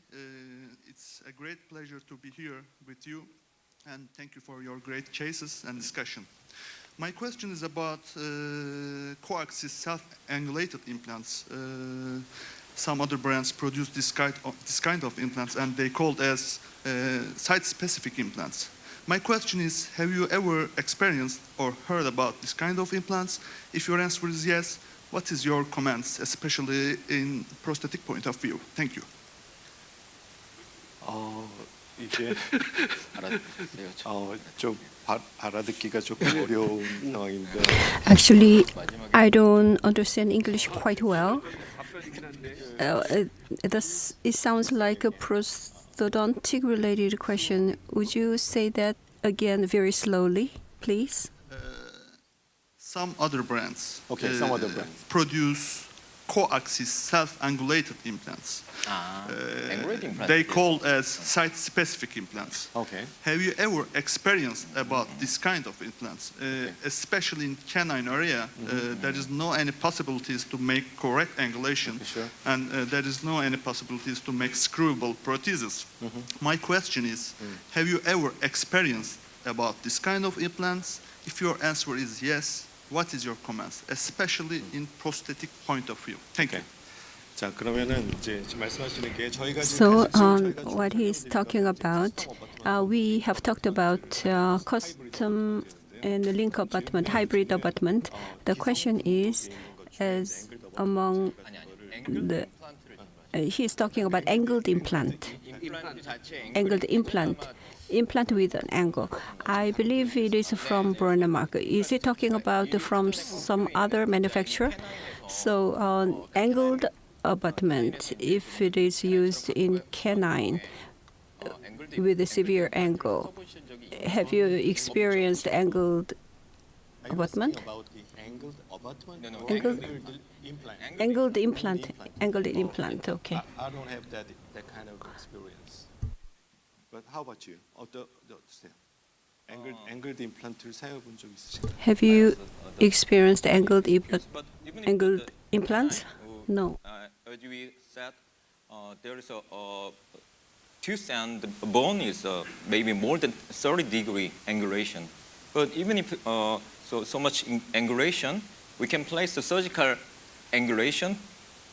It's a great pleasure to be here with you, and thank you for your great cases and discussion. My question is about coaxial self-angulated implants. Some other brands produce this kind of implants, and they called as site-specific implants. My question is, have you ever experienced or heard about this kind of implants? If your answer is yes, what is your comments, especially in prosthetic point of view? Thank you. 이게 좀 알아듣기가 조금 어려운 상황인데. Actually, I don't understand English quite well. It sounds like a prosthodontic related question. Would you say that again very slowly, please? Some other brands, some other brands produce coaxial self-angulated implants. angulated implants. They called as site-specific implants. Okay. Have you ever experienced about this kind of implants? Especially in canine area, there is no any possibilities to make correct angulation, and there is no any possibilities to make screwable prostheses. My question is, have you ever experienced about this kind of implants? If your answer is yes, what is your comments, especially in prosthetic point of view? Thank you. 자, 그러면은 이제 말씀하시는 게 저희가 So what he's talking about, we have talked about custom and link abutment, hybrid abutment. The question is, as among the, he's talking about angled implant, implant with an angle. I believe it is from Bornamark. Is he talking about from some other manufacturer? So angled abutment, if it is used in canine with a severe angle, have you experienced angled abutment? Angled implant. Okay. I don't have that kind of experience. But how about you? 어떠세요? angled implan트를 사용해 본 적 있으신가요? Have you experienced angled implants? No. As we said, there is a tooth and the bone is maybe more than 30-degree angulation. But even if so much angulation, we can place the surgical angulation,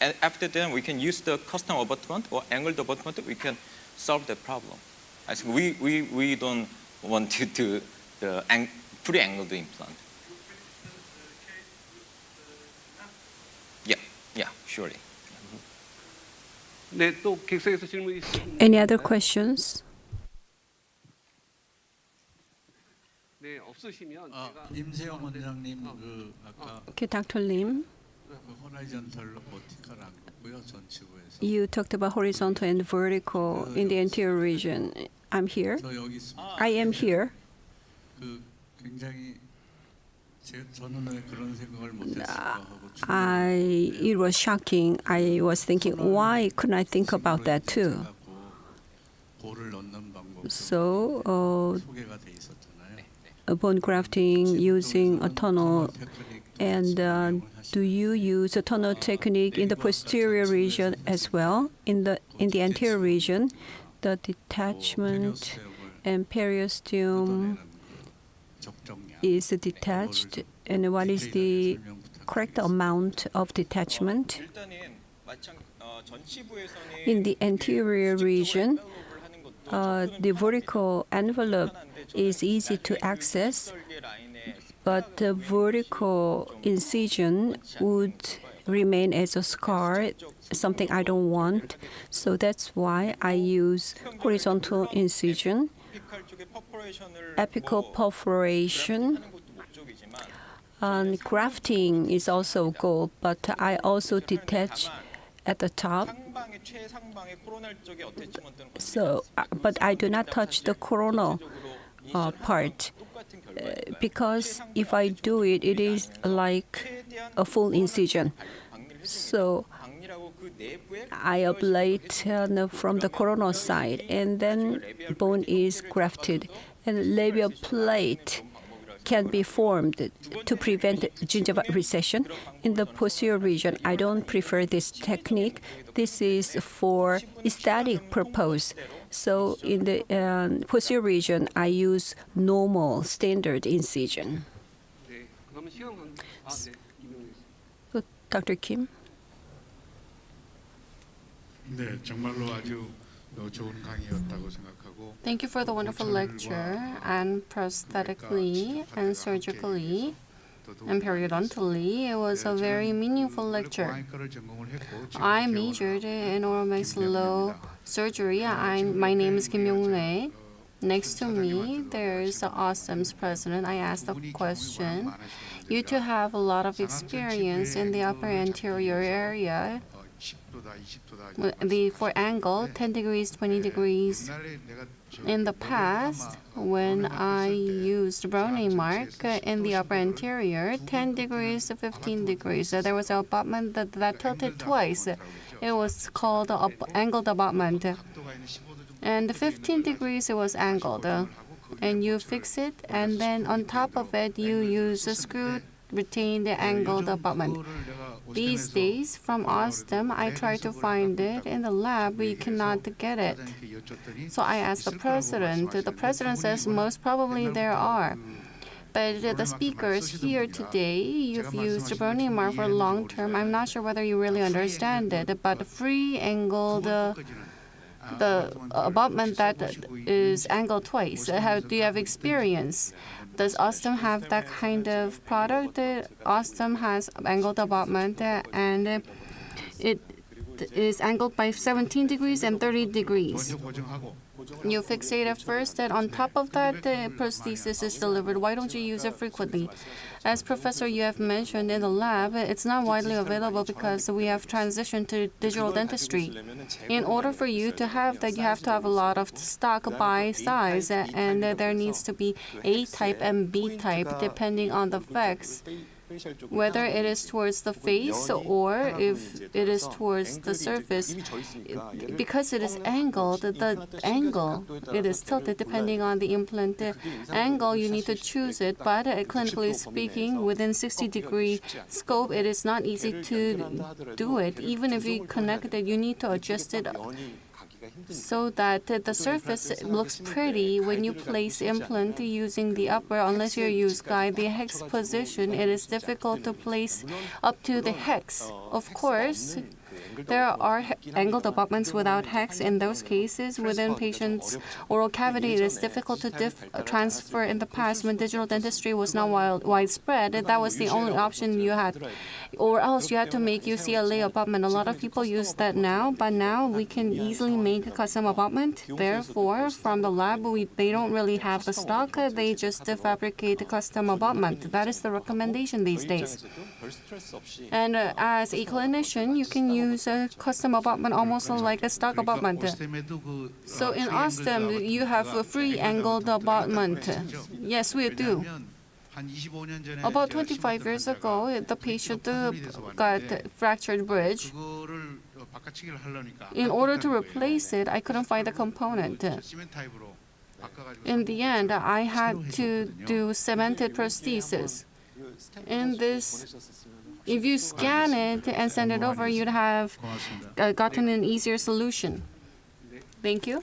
and after that we can use the custom abutment or angled abutment. We can solve the problem. I think we don't want to do the pre-angled implant. Yeah, surely. 네, 또 객석에서 질문 있으신 Any other questions? 네, 없으시면 제가 임세영 원장님 그 아까 Okay, Dr. Lim, 호라이전털 버티컬하고요 전치구에서 you talked about horizontal and vertical in the anterior region. I'm here. 저 여기 있습니다. I am here. 그 굉장히 It was shocking. I was thinking, why couldn't I think about that too? So, bone grafting using a tunnel, and do you use a tunnel technique in the posterior region as well? In the anterior region, the detachment and periosteum is detached, and what is the correct amount of detachment? In the anterior region, the vertical envelope is easy to access, but the vertical incision would remain as a scar, something I don't want. So that's why I use horizontal incision, apical perforation. Grafting is also goal, but I also detach at the top. So, but I do not touch the coronal part, because if I do it, it is like a full incision. So I ablate from the coronal side, and then bone is grafted, and labial plate can be formed to prevent gingival recession. In the posterior region, I don't prefer this technique. This is for aesthetic purpose. So in the posterior region, I use normal standard incision. So, Dr. Kim? Thank you for the wonderful lecture. And prosthetically and surgically and periodontally, it was a very meaningful lecture. I majored in oral maxillofacial surgery. My name is Kim Yong-rae. Next to me, there's Osstem's president. I asked a question. You two have a lot of experience in the upper anterior area. For angle, 10 degrees, 20 degrees. In the past, when I used Browning mark in the upper anterior, 10 degrees to 15 degrees, there was an abutment that tilted twice. It was called angled abutment. And 15 degrees, it was angled. And you fix it, and then on top of it, you use a screw retain the angled abutment. These days, from Osstem, I try to find it in the lab. We cannot get it. So I asked the president. The president says most probably there are. But the speakers here today, you've used Browning mark for long term. I'm not sure whether you really understand it, but free angled the abutment that is angled twice. Do you have experience? Does Osstem have that kind of product? Osstem has angled abutment, and it is angled by 17 degrees and 30 degrees. You fixate it first, and on top of that, the prosthesis is delivered. Why don't you use it frequently? As Professor, you have mentioned in the lab, it's not widely available because we have transitioned to digital dentistry. In order for you to have that, you have to have a lot of stock by size, and there needs to be A type and B type depending on the effects. Whether it is towards the face or if it is towards the surface, because it is angled, the angle, it is tilted depending on the implant angle, you need to choose it, but clinically speaking, within 60-degree scope, it is not easy to do it. Even if you connect it, you need to adjust it so that the surface looks pretty when you place implant using the upper. Unless you use guide the hex position, it is difficult to place up to the hex. Of course, there are angled abutments without hex. In those cases, within patient's oral cavity, it is difficult to transfer. In the past, when digital dentistry was not widespread, that was the only option you had. Or else you had to make UCLA abutment. A lot of people use that now, but now we can easily make a custom abutment. Therefore, from the lab, they don't really have the stock. They just fabricate a custom abutment. That is the recommendation these days. And as a clinician, you can use a custom abutment almost like a stock abutment. So in Osstem, you have a free angled abutment. Yes, we do. About 25 years ago, the patient got fractured bridge. In order to replace it, I couldn't find the component. In the end, I had to do cemented prosthesis. In this, if you scan it and send it over, you'd have gotten an easier solution. Thank you.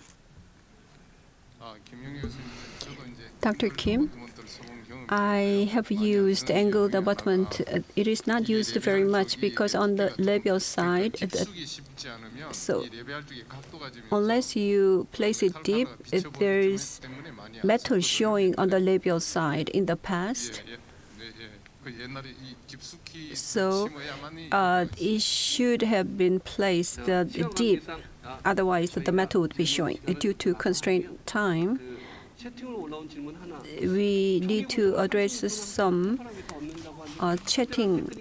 Dr. Kim, I have used angled abutment. It is not used very much because on the labial side, so unless you place it deep, there is metal showing on the labial side in the past. So it should have been placed deep, otherwise the metal would be showing. Due to constraint time, we need to address some chatting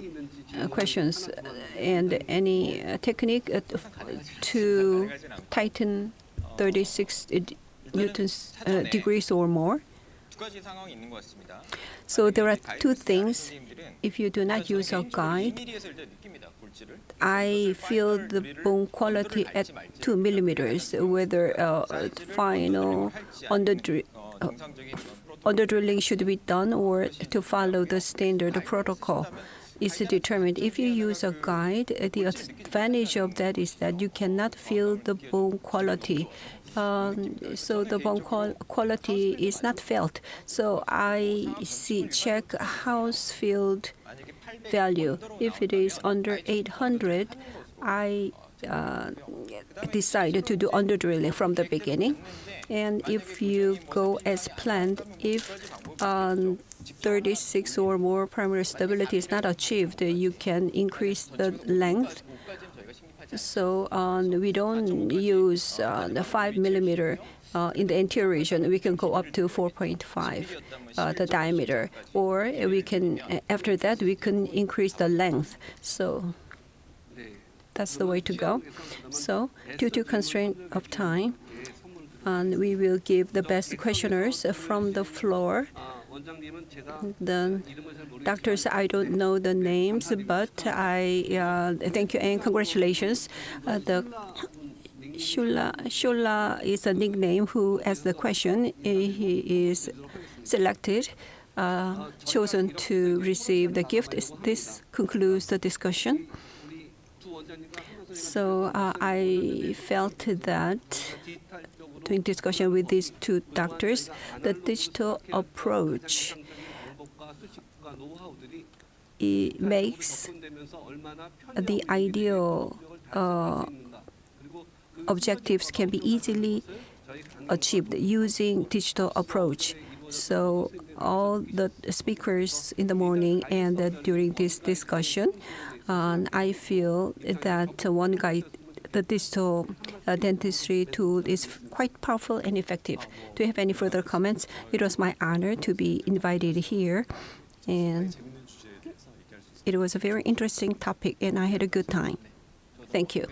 questions and any technique to tighten 36 newtons degrees or more. So there are two things. If you do not use a guide, I feel the bone quality at 2 millimeters, whether final under-drilling should be done or to follow the standard protocol is determined. If you use a guide, the advantage of that is that you cannot feel the bone quality. So the bone quality is not felt. So I check house field value. If it is under 800, I decided to do under drilling from the beginning. And if you go as planned, if 36 or more primary stability is not achieved, you can increase the length. So we don't use the 5 millimeter in the anterior region. We can go up to 4.5 the diameter, or we can after that we can increase the length. So that's the way to go. So due to constraint of time, we will give the best questioners from the floor. The doctors, I don't know the names, but I thank you and congratulations. The Shula is a nickname who asked the question. He is selected, chosen to receive the gift. This concludes the discussion. So I felt that doing discussion with these two doctors, the digital approach it makes the ideal objectives can be easily achieved using digital approach. So all the speakers in the morning and during this discussion, I feel that one guide, the digital dentistry tool is quite powerful and effective. Do you have any further comments? It was my honor to be invited here, and it was a very interesting topic, and I had a good time. Thank you.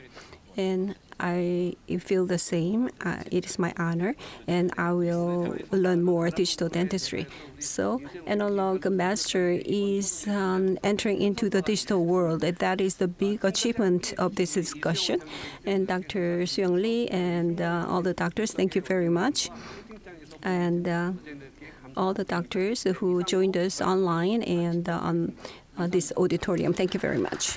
And I feel the same. It is my honor, and I will learn more digital dentistry. So, analog master is entering into the digital world. That is the big achievement of this discussion. And Dr. Seung Lee and all the doctors, thank you very much. And all the doctors who joined us online and on this auditorium, thank you very much.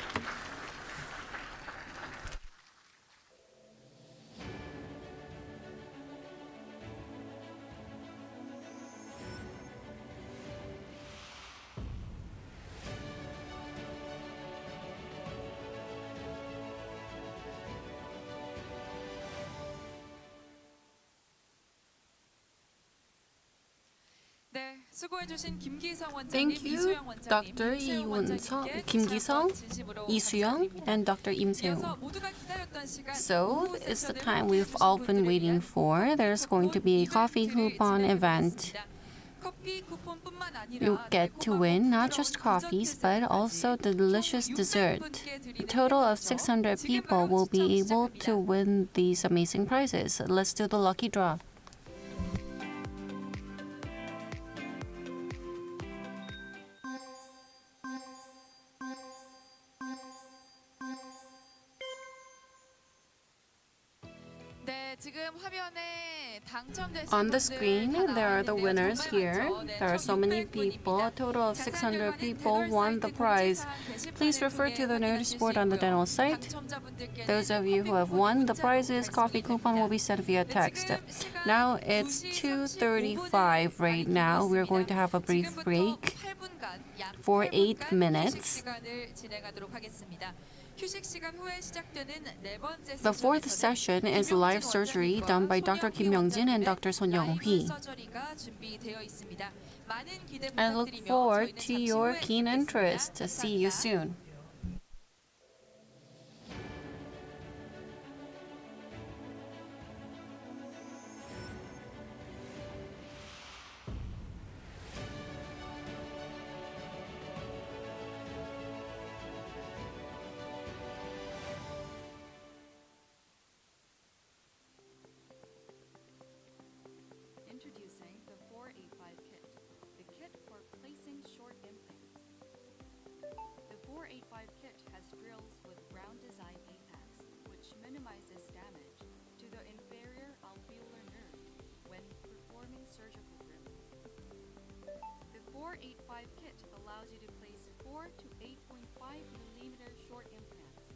Thank you, Dr. Kim Gi-sung, Lee Soo-young, and Dr. Im Se-young. So it's the time we've all been waiting for. There's going to be a coffee coupon event. You get to win not just coffees, but also the delicious dessert. A total of 600 people will be able to win these amazing prizes. Let's do the lucky draw. On the screen, there are the winners here. There are so many people. A total of 600 people won the prize. Please refer to the notice board on the dental site. Those of you who have won the prizes, coffee coupon will be sent via text. Now it's 2:35 right now. We're going to have a brief break for 8 minutes. The fourth session is live surgery done by Dr. Kim Young-jin and Dr. Son Young-hee. I look forward to your keen interest. See you soon. Introducing the 485 kit, the kit for placing short implants. The 485 kit has drills with round design apex, which minimizes damage to the inferior alveolar nerve when performing surgical drilling. The 485 kit allows you to place 4 to 8.5 millimeter short implants.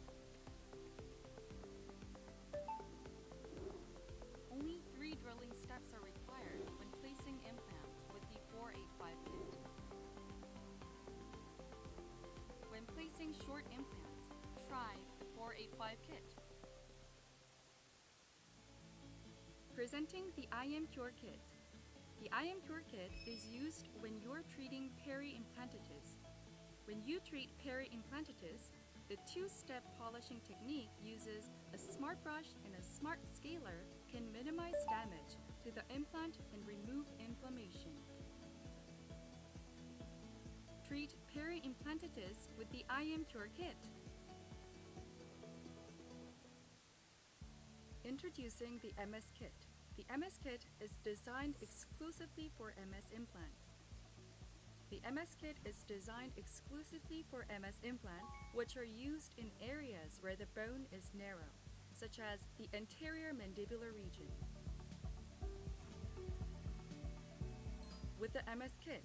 Only 3 drilling steps are required when placing implants with the 485 kit. When placing short implants, try the 485 kit. Presenting the IM Cure Kit. The IM Cure Kit is used when you're treating peri-implantitis. When you treat peri-implantitis, the two-step polishing technique uses a smart brush and a smart scaler can minimize damage to the implant and remove inflammation. Treat peri-implantitis with the IM Cure Kit. Introducing the MS Kit. The MS Kit is designed exclusively for MS implants. The MS Kit is designed exclusively for MS implants, which are used in areas where the bone is narrow, such as the anterior mandibular region. With the MS Kit,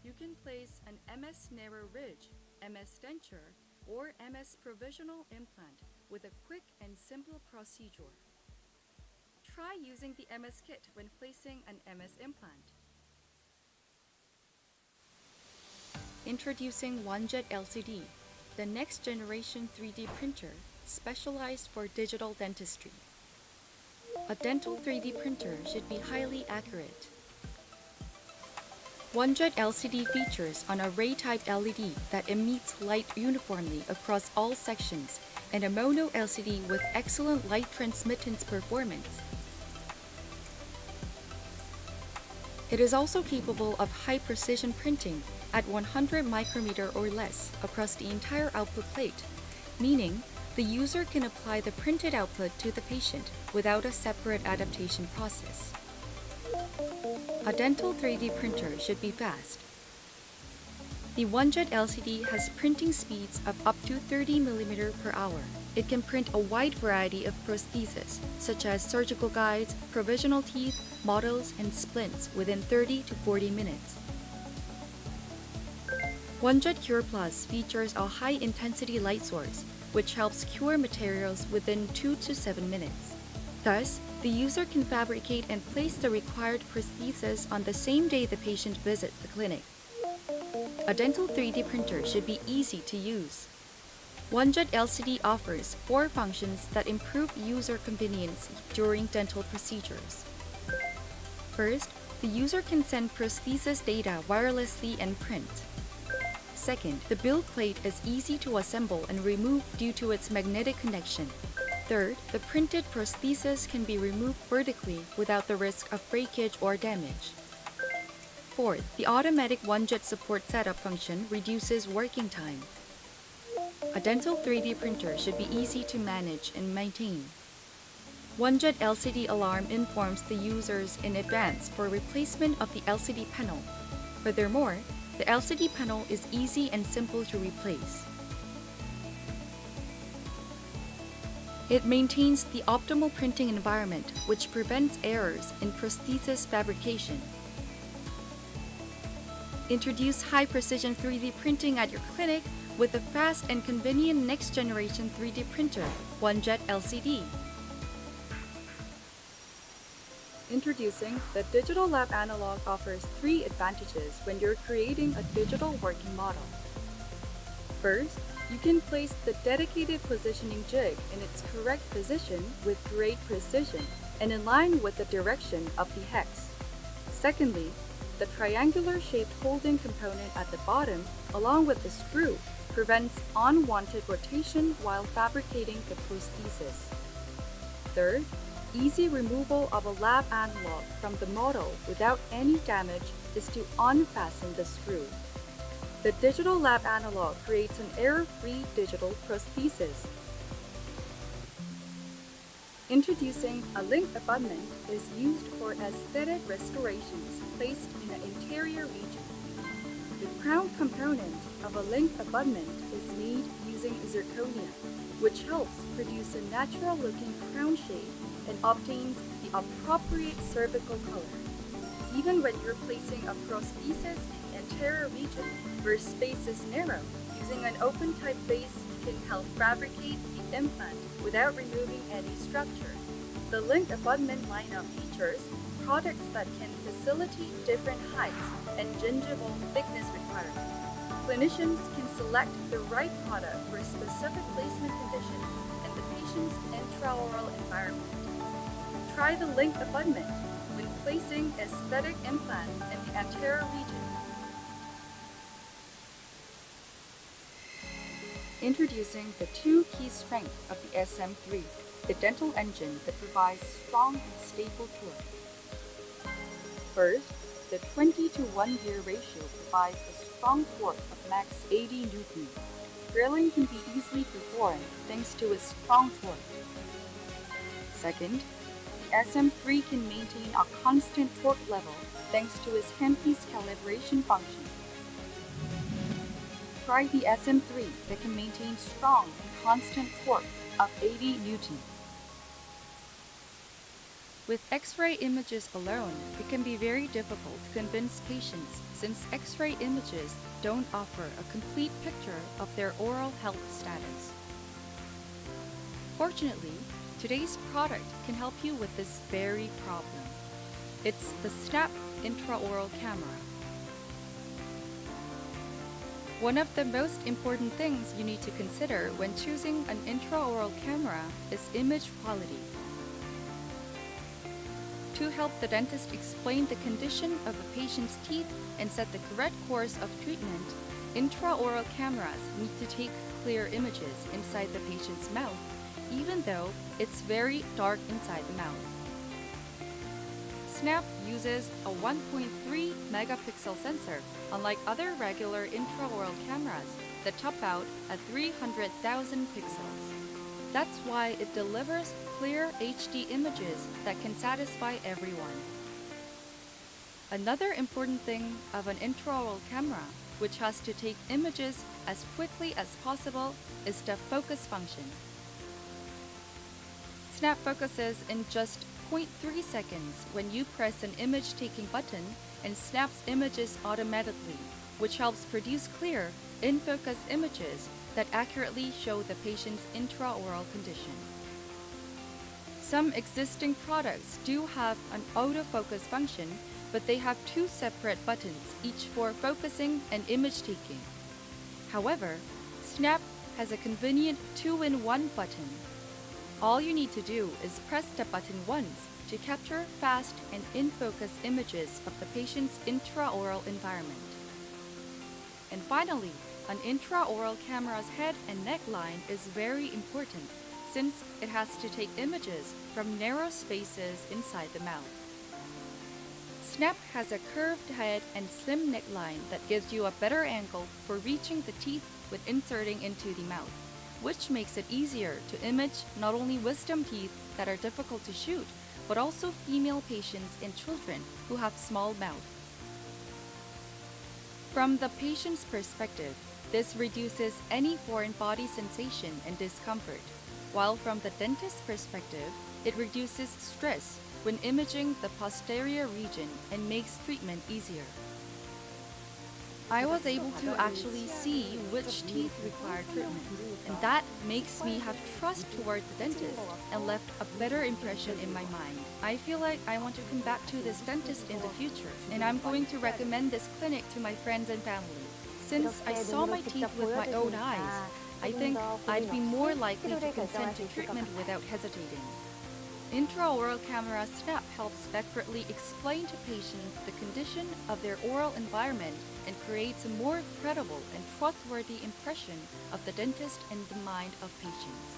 you can place an MS narrow ridge, MS denture, or MS provisional implant with a quick and simple procedure. Try using the MS Kit when placing an MS implant. Introducing OneJet LCD, the next generation 3D printer specialized for digital dentistry. A dental 3D printer should be highly accurate. OneJet LCD features an array-type LED that emits light uniformly across all sections and a mono LCD with excellent light transmittance performance. It is also capable of high-precision printing at 100 micrometer or less across the entire output plate, meaning the user can apply the printed output to the patient without a separate adaptation process. A dental 3D printer should be fast. The OneJet LCD has printing speeds of up to 30 mm per hour. It can print a wide variety of prostheses, such as surgical guides, provisional teeth, models, and splints within 30 to 40 minutes. OneJet Cure Plus features a high-intensity light source, which helps cure materials within 2 to 7 minutes. Thus, the user can fabricate and place the required prosthesis on the same day the patient visits the clinic. A dental 3D printer should be easy to use. OneJet LCD offers 4 functions that improve user convenience during dental procedures. First, the user can send prosthesis data wirelessly and print. Second, the build plate is easy to assemble and remove due to its magnetic connection. Third, the printed prosthesis can be removed vertically without the risk of breakage or damage. Fourth, the automatic OneJet support setup function reduces working time. A dental 3D printer should be easy to manage and maintain. OneJet LCD alarm informs the users in advance for replacement of the LCD panel. Furthermore, the LCD panel is easy and simple to replace. It maintains the optimal printing environment, which prevents errors in prosthesis fabrication. Introduce high-precision 3D printing at your clinic with a fast and convenient next-generation 3D printer, OneJet LCD. Introducing the Digital Lab Analog offers 3 advantages when you're creating a digital working model. First, you can place the dedicated positioning jig in its correct position with great precision and in line with the direction of the hex. Secondly, the triangular-shaped holding component at the bottom, along with the screw, prevents unwanted rotation while fabricating the prosthesis. Third, easy removal of a lab analog from the model without any damage is to unfasten the screw. The Digital Lab Analog creates an error-free digital prosthesis. Introducing a link abutment is used for aesthetic restorations placed in an interior region. The crown component of a link abutment is made using zirconia, which helps produce a natural-looking crown shape and obtains the appropriate cervical color. Even when you're placing a prosthesis in the anterior region where space is narrow, using an open-type base can help fabricate the implant without removing any structure. The link abutment lineup features products that can facilitate different heights and gingival thickness requirements. Clinicians can select the right product for a specific placement condition and the patient's intraoral environment. Try the link abutment when placing aesthetic implants in the anterior region. Introducing the 2 key strengths of the SM3, the dental engine that provides strong and stable torque. First, the 20-to-1 gear ratio provides a strong torque of max 80 Newton. Drilling can be easily performed thanks to its strong torque. Second, the SM3 can maintain a constant torque level thanks to its handpiece calibration function. Try the SM3 that can maintain strong and constant torque of 80 Newton. With X-ray images alone, it can be very difficult to convince patients since X-ray images don't offer a complete picture of their oral health status. Fortunately, today's product can help you with this very problem. It's the Snap intraoral camera. One of the most important things you need to consider when choosing an intraoral camera is image quality. To help the dentist explain the condition of a patient's teeth and set the correct course of treatment, intraoral cameras need to take clear images inside the patient's mouth, even though it's very dark inside the mouth. Snap uses a 1.3 megapixel sensor, unlike other regular intraoral cameras that top out at 300,000 pixels. That's why it delivers clear HD images that can satisfy everyone. Another important thing of an intraoral camera, which has to take images as quickly as possible, is the focus function. Snap focuses in just 0.3 seconds when you press an image-taking button and snaps images automatically, which helps produce clear, in-focus images that accurately show the patient's intraoral condition. Some existing products do have an autofocus function, but they have 2 separate buttons, each for focusing and image-taking. However, Snap has a convenient 2-in-1 button. All you need to do is press the button once to capture fast and in-focus images of the patient's intraoral environment. And finally, an intraoral camera's head and neckline is very important since it has to take images from narrow spaces inside the mouth. Snap has a curved head and slim neckline that gives you a better angle for reaching the teeth with inserting into the mouth, which makes it easier to image not only wisdom teeth that are difficult to shoot, but also female patients and children who have small mouth. From the patient's perspective, this reduces any foreign body sensation and discomfort. while from the dentist's perspective, it reduces stress when imaging the posterior region and makes treatment easier. I was able to actually see which teeth require treatment, and that makes me have trust toward the dentist and left a better impression in my mind. I feel like I want to come back to this dentist in the future, and I'm going to recommend this clinic to my friends and family. Since I saw my teeth with my own eyes, I think I'd be more likely to consent to treatment without hesitating. Intraoral camera snap helps accurately explain to patients the condition of their oral environment and creates a more credible and trustworthy impression of the dentist in the mind of patients.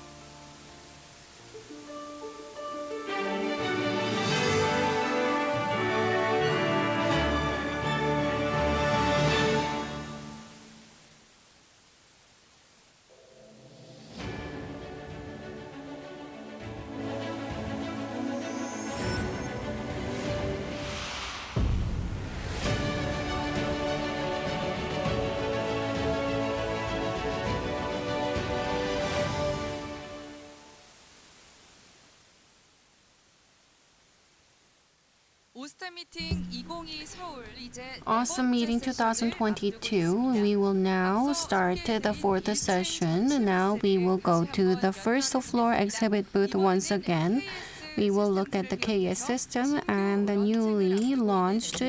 Osstem Meeting 2022, we will now start the fourth session. Now we will go to the first floor exhibit booth once again. We will look at the KS system and the newly launched,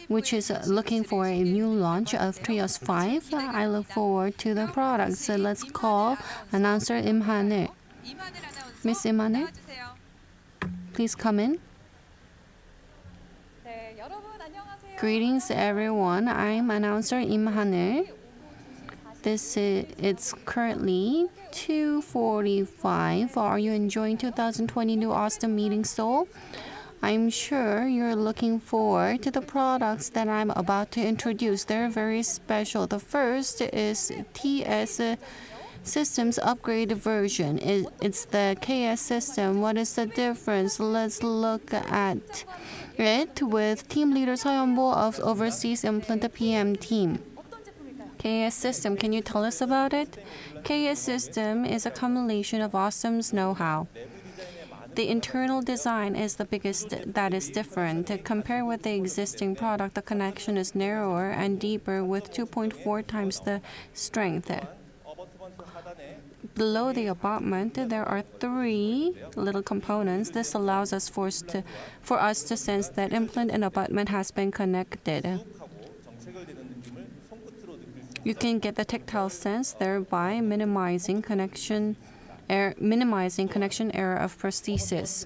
which is looking for a new launch of Trios 5. I look forward to the products. Let's call announcer Im Haneul. Miss Im Haneul, please come in. Greetings everyone, I'm announcer Im Haneul. It's currently 2:45. Are you enjoying 2022 Osstem Meeting Seoul? I'm sure you're looking forward to the products that I'm about to introduce. They're very special. The first is TS Systems upgrade version. It's the KS system. What is the difference? Let's look at it with team leader Seonbo of Overseas Implant PM team. KS system, can you tell us about it? KS system is a combination of Osstem's know-how. The internal design is the biggest that is different. Compared with the existing product, the connection is narrower and deeper with 2.4 times the strength. Below the abutment, there are 3 little components. This allows us for us to sense that implant and abutment has been connected. You can get the tactile sense, thereby minimizing connection error of prosthesis.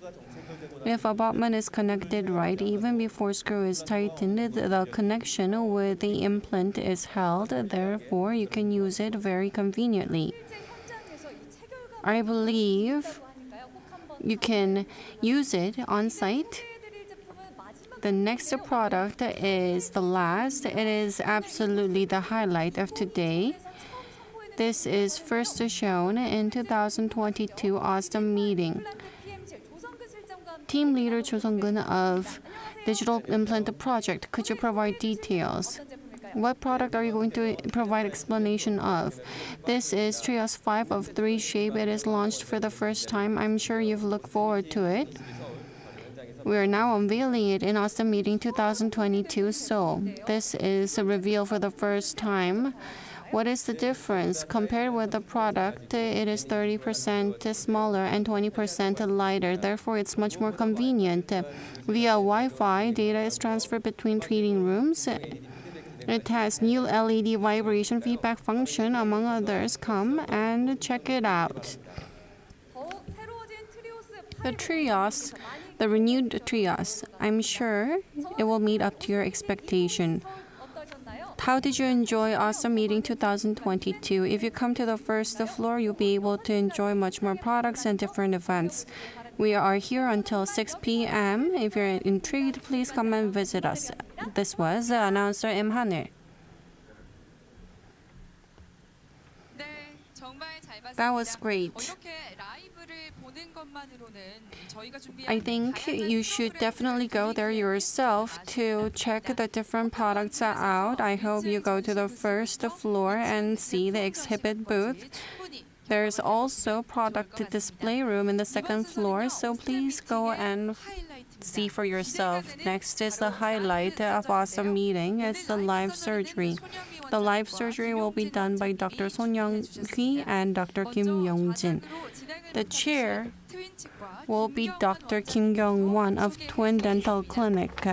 If abutment is connected right, even before screw is tightened, the connection with the implant is held. Therefore, you can use it very conveniently. I believe you can use it on site. The next product is the last. It is absolutely the highlight of today. This is first shown in 2022 Osstem Meeting. Team leader Cho Sung-gun of Digital Implant Project, could you provide details? What product are you going to provide explanation of? This is Trios 5 of 3 shape. It is launched for the first time. I'm sure you've looked forward to it. We are now unveiling it in Osstem Meeting 2022 Seoul. This is a reveal for the first time. What is the difference? Compared with the product, it is 30% smaller and 20% lighter. Therefore, it's much more convenient. Via Wi-Fi, data is transferred between treating rooms. It has new LED vibration feedback function, among others. Come and check it out. The Trios, the renewed Trios, I'm sure it will meet up to your expectation. How did you enjoy Osstem Meeting 2022? If you come to the first floor, you'll be able to enjoy much more products and different events. We are here until 6 p.m. If you're intrigued, please come and visit us. This was announcer Im Haneul. That was great. I think you should definitely go there yourself to check the different products out. I hope you go to the first floor and see the exhibit booth. There's also product display room in the second floor, so please go and see for yourself. Next is the highlight of Osstem meeting. It's the live surgery. The live surgery will be done by Dr. Son Young-hee and Dr. Kim Young-jin. The chair will be Dr. Kim Kyung-won of Twin Dental Clinic.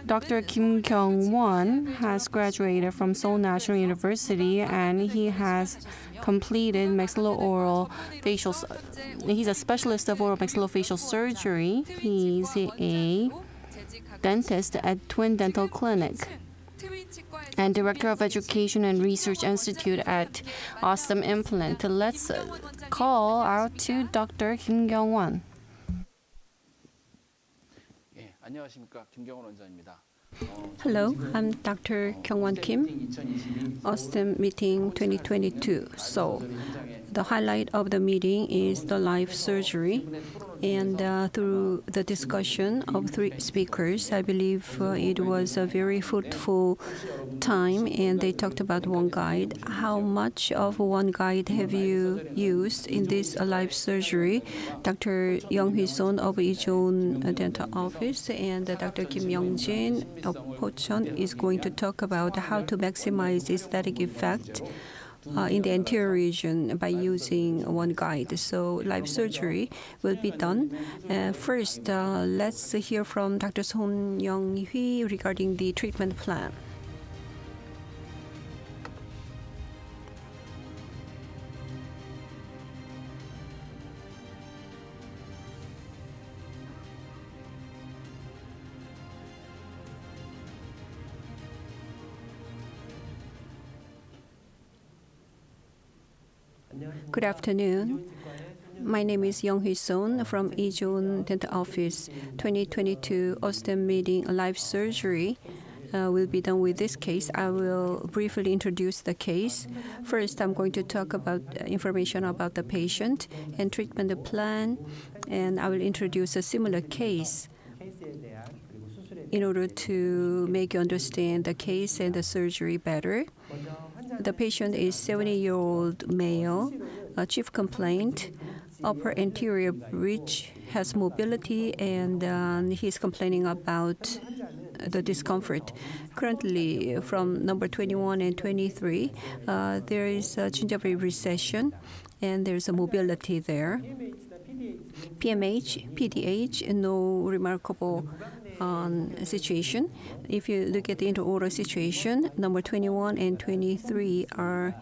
Dr. Kim Kyung-won has graduated from Seoul National University and he has completed maxillo-oral facial. He's a specialist of oral maxillofacial surgery. He's a dentist at Twin Dental Clinic and Director of Education and Research Institute at Osstem Implant. Let's call out to Dr. Kim Kyung-won. 안녕하십니까. 김경원 원장입니다. Hello, I'm Dr. Kyung-won Kim, Osstem Meeting 2022. So, the highlight of the meeting is the live surgery. And through the discussion of three speakers, I believe it was a very fruitful time, and they talked about one guide. How much of one guide have you used in this live surgery? Dr. Young-hee-son of Ijeon Dental Office and Dr. Kim Young-jin of Pocheon is going to talk about how to maximize aesthetic effect in the anterior region by using one guide. So live surgery will be done. First, let's hear from Dr. Son Young-hee regarding the treatment plan. Good afternoon. My name is Young-hee-son from Ijeon Dental Office. 2022 Osstem meeting live surgery will be done with this case. I will briefly introduce the case. First, I'm going to talk about information about the patient and treatment plan, and I will introduce a similar case in order to make you understand the case and the surgery better. The patient is 70-year-old male. Chief complaint, upper anterior bridge has mobility, and he's complaining about the discomfort. Currently, from number 21 and 23, there is a gingival recession, and there's a mobility there. PMH, PDH, no remarkable situation. If you look at the intraoral situation, number 21 and 23 are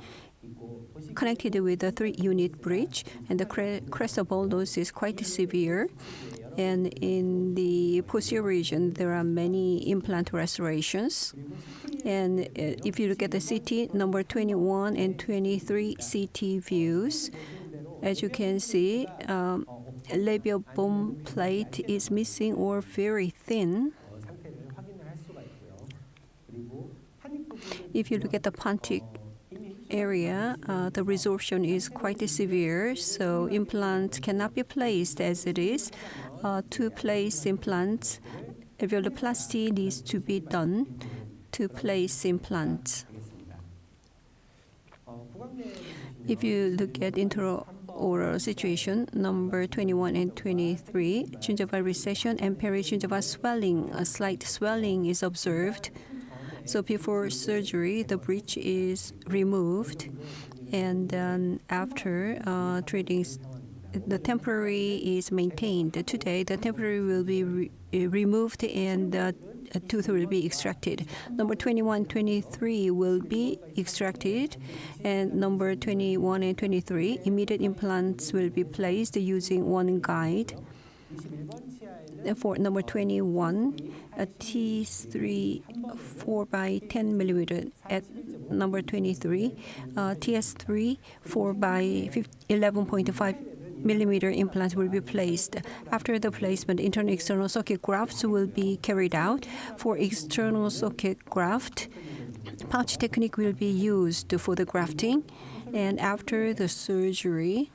connected with a 3-unit bridge, and the crest of bolus is quite severe. And in the posterior region, there are many implant restorations. And if you look at the CT, number 21 and 23 CT views, as you can see, labial bone plate is missing or very thin. If you look at the pontic area, the resorption is quite severe, so implant cannot be placed as it is. To place implants, alveoloplasty needs to be done to place implants. If you look at intraoral situation, number 21 and 23, gingival recession and perigingival swelling, a slight swelling is observed. So before surgery, the bridge is removed, and then after treating, the temporary is maintained. Today, the temporary will be removed and a tooth will be extracted. Number 21, 23 will be extracted, and number 21 and 23, immediate implants will be placed using one guide. For number 21, a T3 4 by 10 millimeter. At number 23, TS3 4 by 11.5 millimeter implants will be placed. After the placement, internal external socket grafts will be carried out. For external socket graft, pouch technique will be used for the grafting. And after the surgery,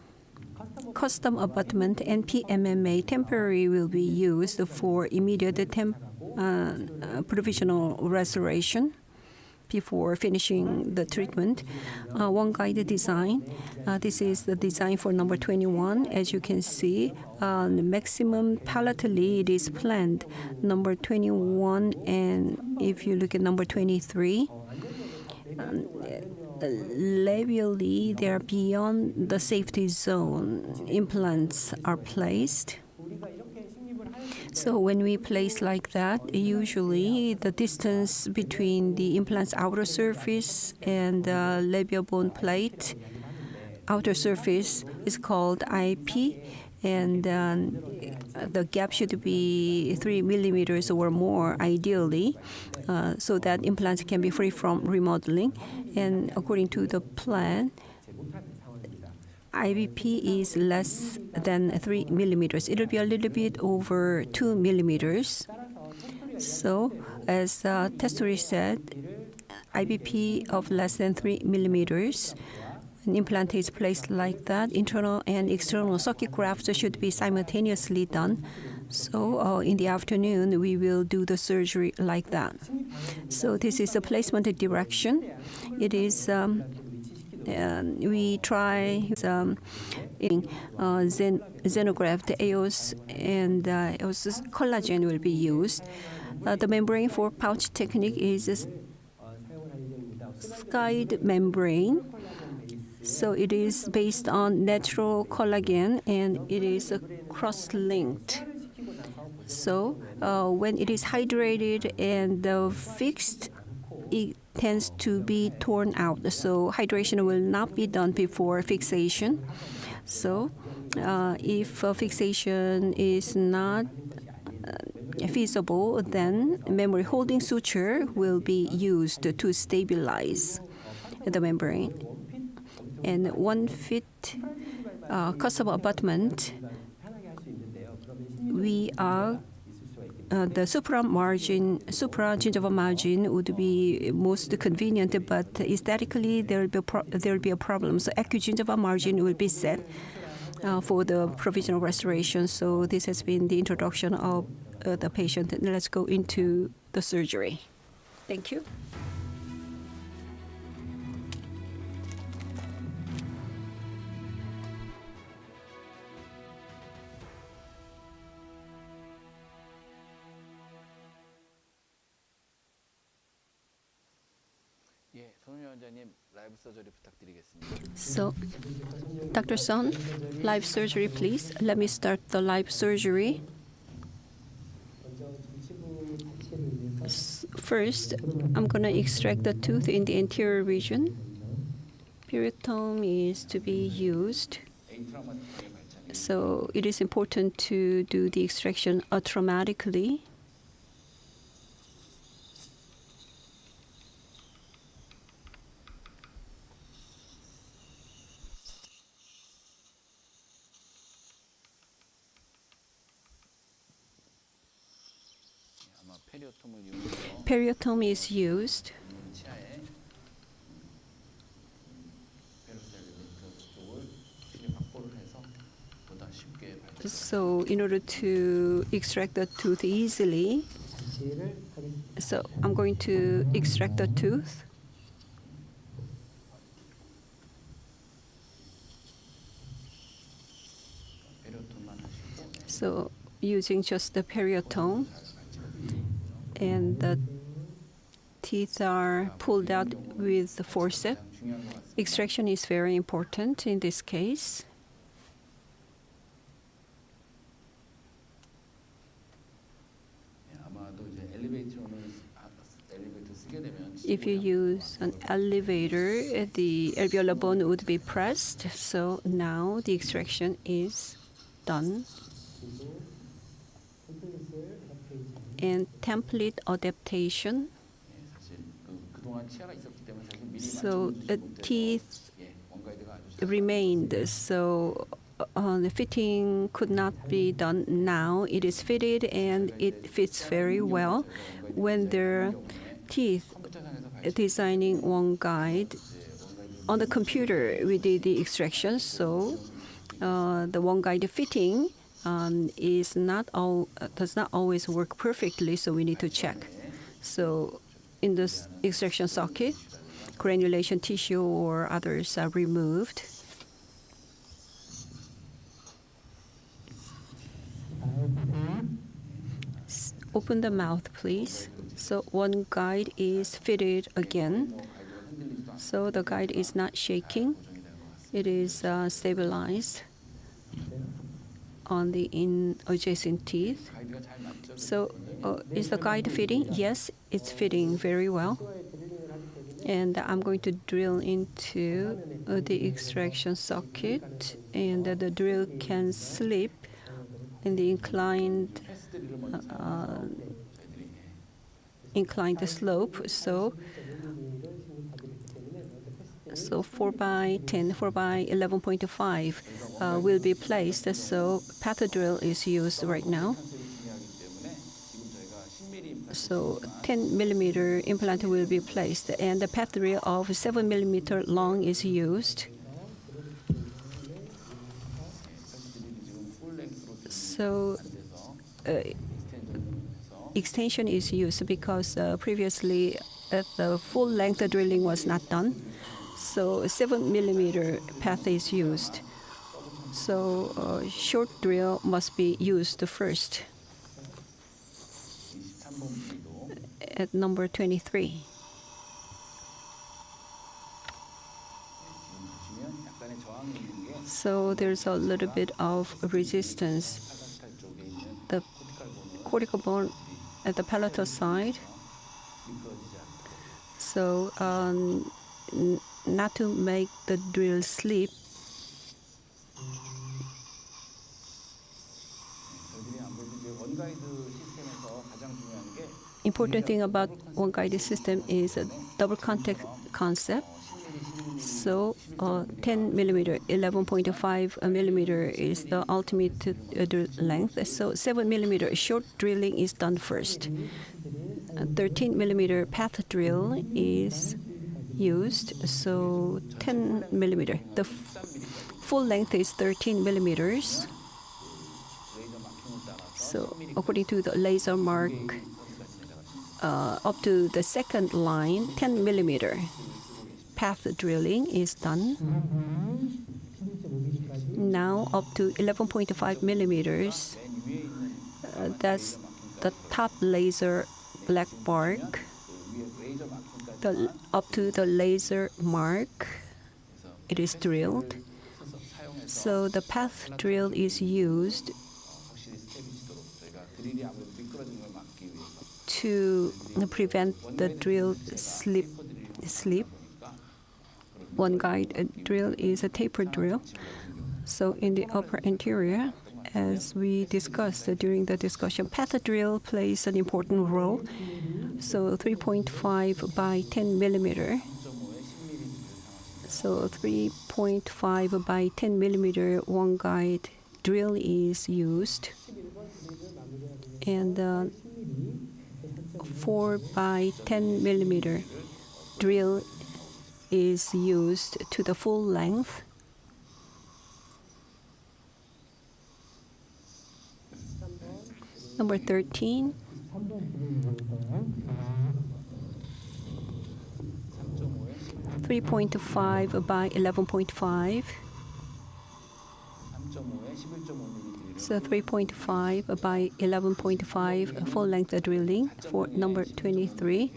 custom abutment and PMMA temporary will be used for immediate provisional restoration. before finishing the treatment. One guide design. This is the design for number 21. As you can see, the maximum palatal lead is planned. Number 21, and if you look at number 23, labially they are beyond the safety zone. Implants are placed. So when we place like that, usually the distance between the implant's outer surface and the labial bone plate, outer surface, is called IP, and the gap should be 3 millimeters or more, ideally, so that implants can be free from remodeling. And according to the plan, IBP is less than 3 millimeters. It'll be a little bit over 2 millimeters. So, as Testori said, IBP of less than 3 millimeters. An implant is placed like that. Internal and external circuit grafts should be simultaneously done. So, in the afternoon, we will do the surgery like that. So, this is the placement direction. It is we try xenograft, EOS, and EOS collagen will be used. The membrane for pouch technique is skied membrane. So it is based on natural collagen, and it is cross-linked. So when it is hydrated and fixed, it tends to be torn out. So hydration will not be done before fixation. So if fixation is not feasible, then memory holding suture will be used to stabilize the membrane. And 1 feet cuspal abutment, we are the supra-gingival margin would be most convenient, but aesthetically there will be a problem. So acute-gingival margin will be set for the provisional restoration. So this has been the introduction of the patient. Let's go into the surgery. Thank you. So, Dr. Son, live surgery, please. Let me start the live surgery. First, I'm going to extract the tooth in the anterior region. Periotome is to be used. So it is important to do the extraction atraumatically. Periotome is used. So in order to extract the tooth easily, so I'm going to extract the tooth. So using just the periotome, and the teeth are pulled out with the forceps. Extraction is very important in this case. If you use an elevator, the alveolar bone would be pressed. So now the extraction is done. And template adaptation. So teeth remained, so the fitting could not be done now. It is fitted and it fits very well. When the teeth designing one guide, on the computer we did the extraction, so the one guide fitting does not always work perfectly, so we need to check. So in the extraction socket, granulation tissue or others are removed. Open the mouth, please. So one guide is fitted again. So the guide is not shaking. It is stabilized on the adjacent teeth. So is the guide fitting? Yes, it's fitting very well. And I'm going to drill into the extraction socket, and the drill can slip in the inclined slope. So 4 by 10, 4 by 11.5 will be placed. So path drill is used right now. So 10 millimeter implant will be placed, and the path drill of 7 millimeter long is used. So extension is used because previously the full length drilling was not done. So 7 millimeter path is used. So short drill must be used first. At number 23. So there's a little bit of resistance. The cortical bone at the palatal side. So not to make the drill slip. Important thing about one guided system is a double contact concept. So 10 millimeter, 11.5 millimeter is the ultimate drill length. So 7 millimeter short drilling is done first. 13 millimeter path drill is used. So 10 millimeter. The full length is 13 millimeters. So according to the laser mark, up to the second line, 10 millimeter path drilling is done. Now up to 11.5 millimeters, that's the top laser black mark. Up to the laser mark, it is drilled. So the path drill is used to prevent the drill slip. One guide drill is a taper drill. So in the upper anterior, as we discussed during the discussion, path drill plays an important role. So 3.5 by 10 millimeter. So 3.5 by 10 millimeter one guide drill is used. And 4 by 10 millimeter drill is used to the full length. Number 13. .5 by 11.5. So 3.5 by 11.5 full length drilling for number 23.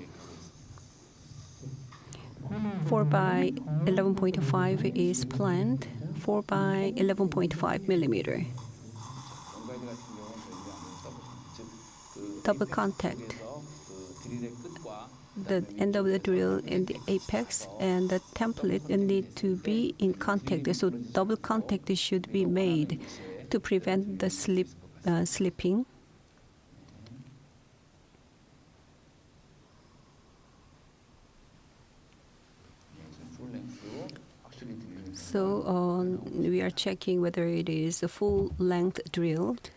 4 by 11.5 is planned. 4 by 11.5 millimeter. Double contact. The end of the drill in the apex and the template need to be in contact. So double contact should be made to prevent the slipping. So we are checking whether it is a full length drilled.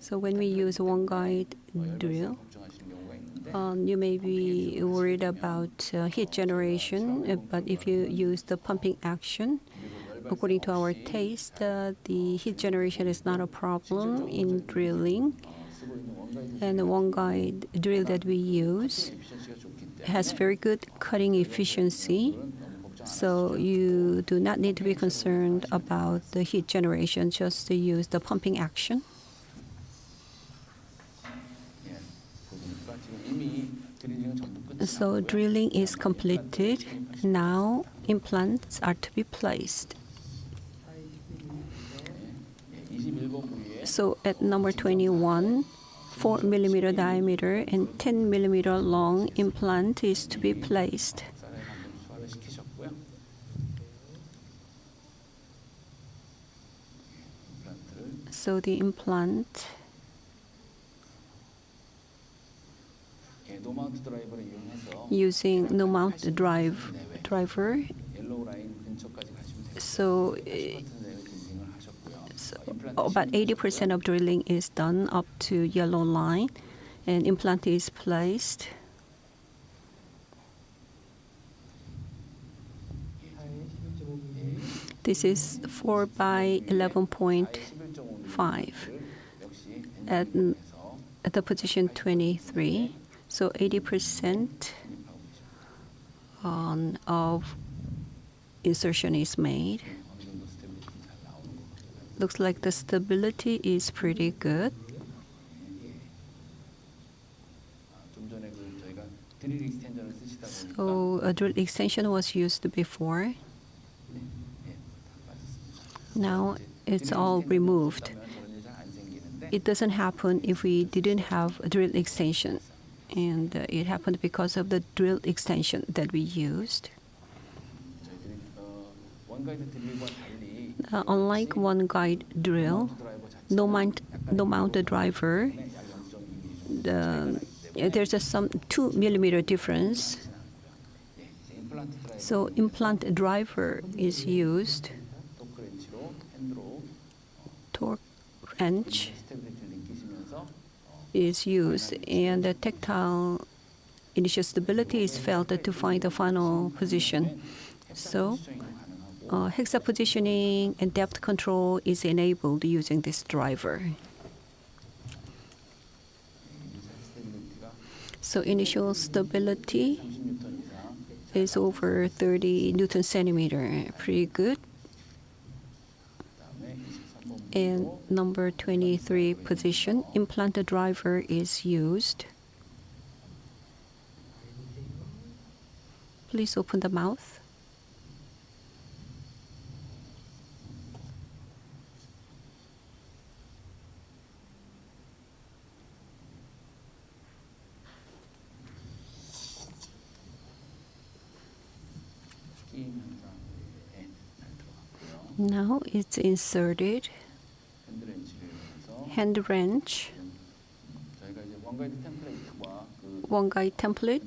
So when we use one guide drill, you may be worried about heat generation, but if you use the pumping action, according to our taste, the heat generation is not a problem in drilling. And the one guide drill that we use has very good cutting efficiency. So you do not need to be concerned about the heat generation, just to use the pumping action. So drilling is completed. Now implants are to be placed. So at number 21, 4 millimeter diameter and 10 millimeter long implant is to be placed. So the implant using no mount driver. So about 80% of drilling is done up to yellow line, and implant is placed. This is 4 by 11.5 at the position 23. So 80% of insertion is made. Looks like the stability is pretty good. So a drill extension was used before. Now it's all removed. It doesn't happen if we didn't have a drill extension. And it happened because of the drill extension that we used. Unlike one guide drill, no mount driver, there's some 2 millimeter difference. So implant driver is used. Torque wrench is used, and the tactile initial stability is felt to find the final position. So hexa positioning and depth control is enabled using this driver. So initial stability is over 30 Newton centimeter, pretty good. And number 23 position, implant driver is used. Please open the mouth. Now it's inserted. Hand wrench, one guide template,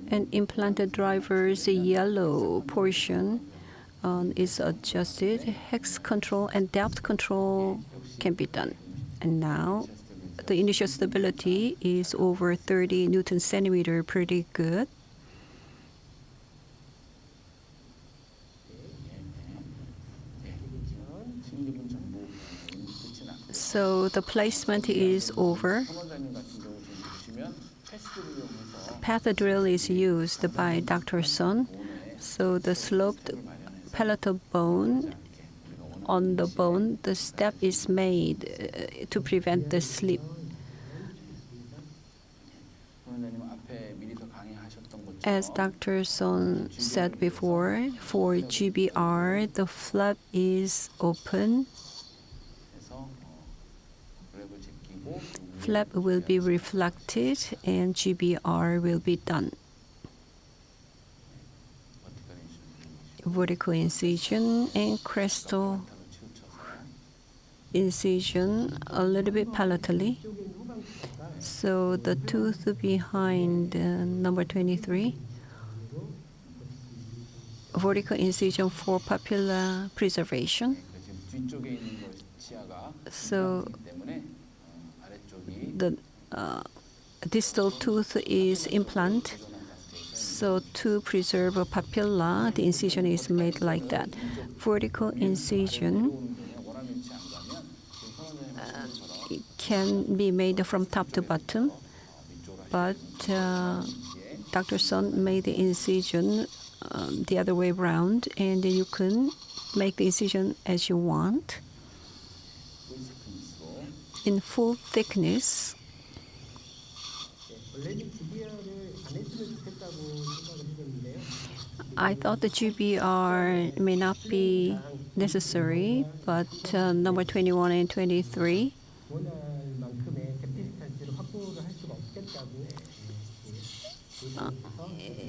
and implanted driver's yellow portion is adjusted. Hex control and depth control can be done. And now the initial stability is over 30 Newton centimeter, pretty good. So the placement is over. Path drill is used by Dr. Son. So the sloped palatal bone on the bone, the step is made to prevent the slip. As Dr. Son said before, for GBR, the flap is open. Flap will be reflected and GBR will be done. Vertical incision and crestal incision a little bit palatally. So the tooth behind number 23, vertical incision for papilla preservation. So the distal tooth is implant. So to preserve a papilla, the incision is made like that. Vertical incision it can be made from top to bottom, but Dr. Son made the incision the other way around, and you can make the incision as you want. In full thickness, I thought the GBR may not be necessary, but number 21 and 23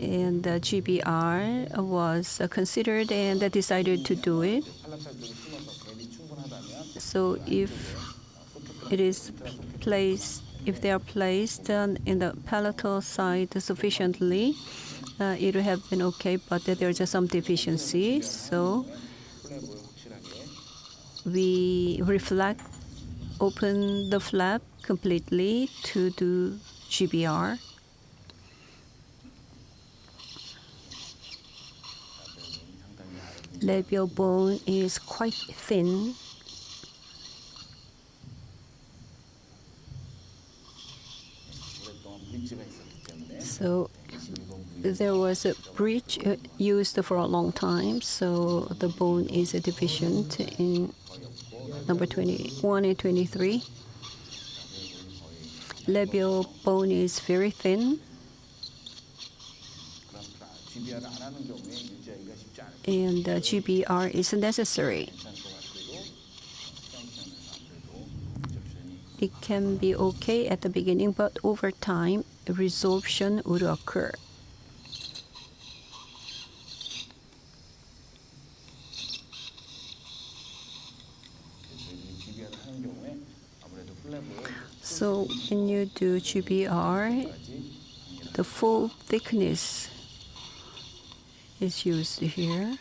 and the GBR was considered and decided to do it. So if it is placed, if they are placed in the palatal side sufficiently, it would have been okay, but there's just some deficiency. So we open the flap completely to do GBR. Labial bone is quite thin. So there was a breach used for a long time, so the bone is deficient in number 21 and 23. Labial bone is very thin, and GBR is necessary. It can be okay at the beginning, but over time, resorption would occur. So when you do GBR, the full thickness is used here.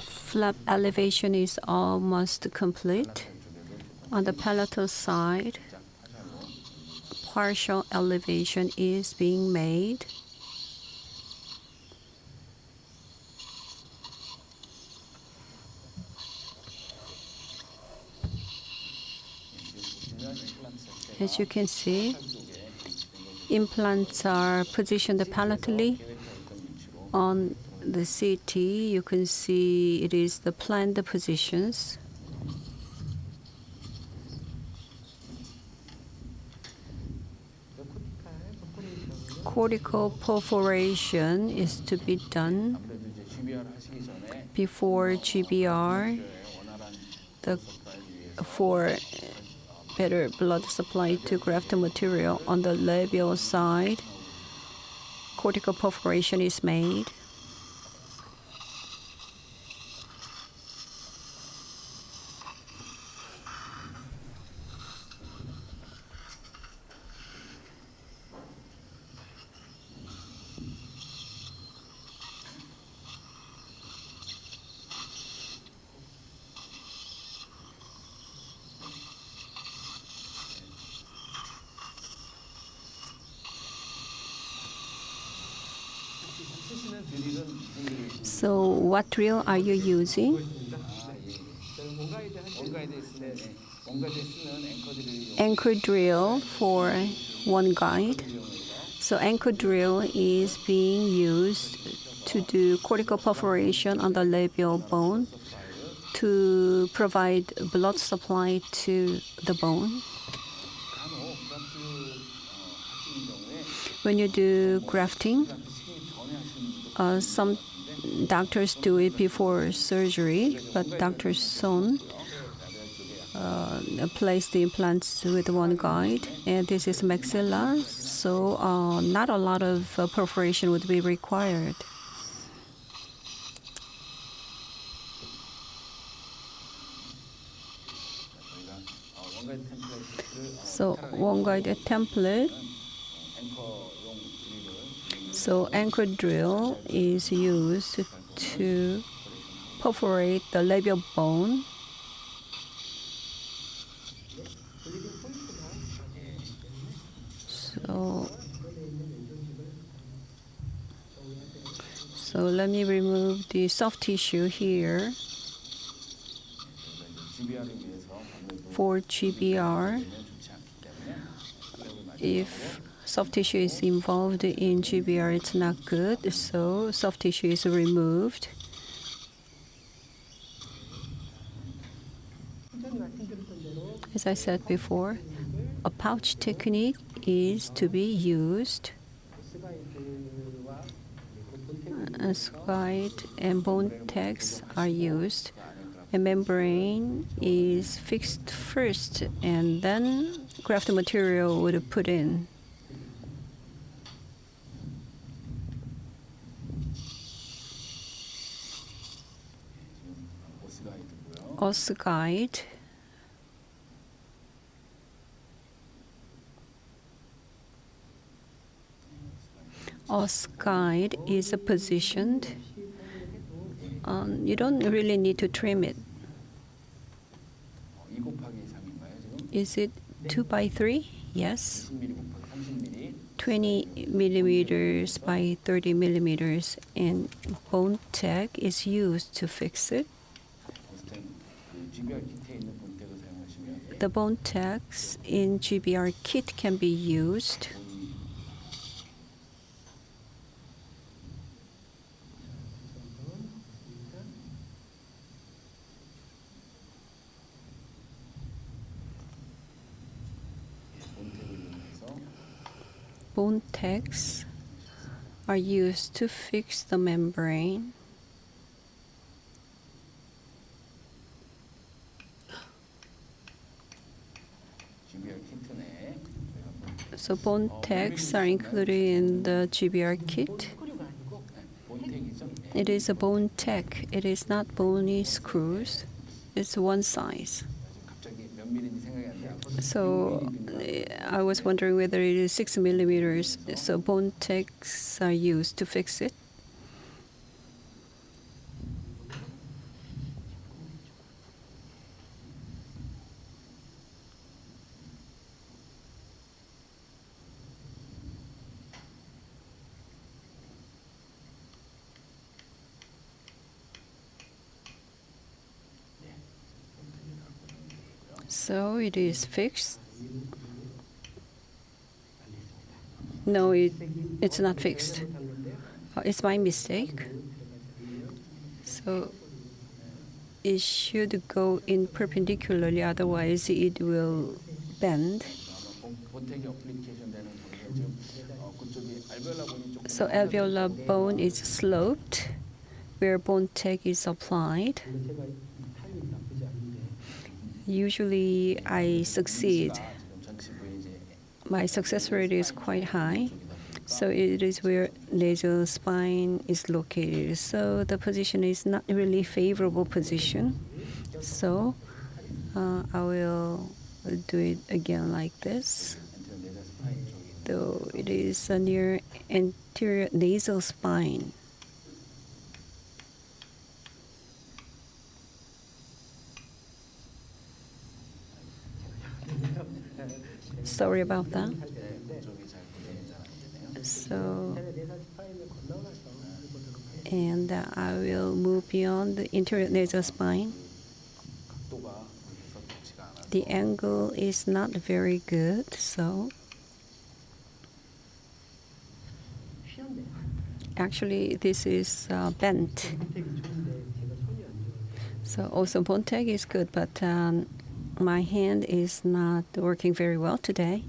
Flap elevation is almost complete. On the palatal side, partial elevation is being made. As you can see, implants are positioned palatally. On the CT, you can see it is the planned positions. Cortical perforation is to be done before GBR for better blood supply to graft material. On the labial side, cortical perforation is made. So what drill are you using? Anchor drill for one guide. So anchor drill is being used to do cortical perforation on the labial bone to provide blood supply to the bone. When you do grafting, some doctors do it before surgery, but Dr. Son placed the implants with one guide, and this is maxilla, so not a lot of perforation would be required. So one guided template. So anchor drill is used to perforate the labial bone. So let me remove the soft tissue here. For GBR, if soft tissue is involved in GBR, it's not good, so soft tissue is removed. As I said before, a pouch technique is to be used. Guide and bone tags are used. A membrane is fixed first, and then graft material would put in. Os guide. Os guide is positioned. You don't really need to trim it. Is it 2 by 3? Yes. 20 millimeters by 30 millimeters, and bone tag is used to fix it. The bone tags in GBR kit can be used. Bone tags are used to fix the membrane. So bone tags are included in the GBR kit. It is a bone tag. It is not bony screws. It's one size. So I was wondering whether it is 6 millimeters. So bone tags are used to fix it. So it is fixed. No, it's not fixed. It's my mistake. So it should go in perpendicularly, otherwise it will bend. So alveolar bone is sloped, where bone tag is applied. Usually I succeed. My success rate is quite high. So it is where nasal spine is located. So the position is not really favorable position. So I will do it again like this. Though it is near anterior nasal spine. Sorry about that. So, and I will move beyond the interior nasal spine. The angle is not very good, so actually this is bent. So also bone tag is good, but my hand is not working very well today.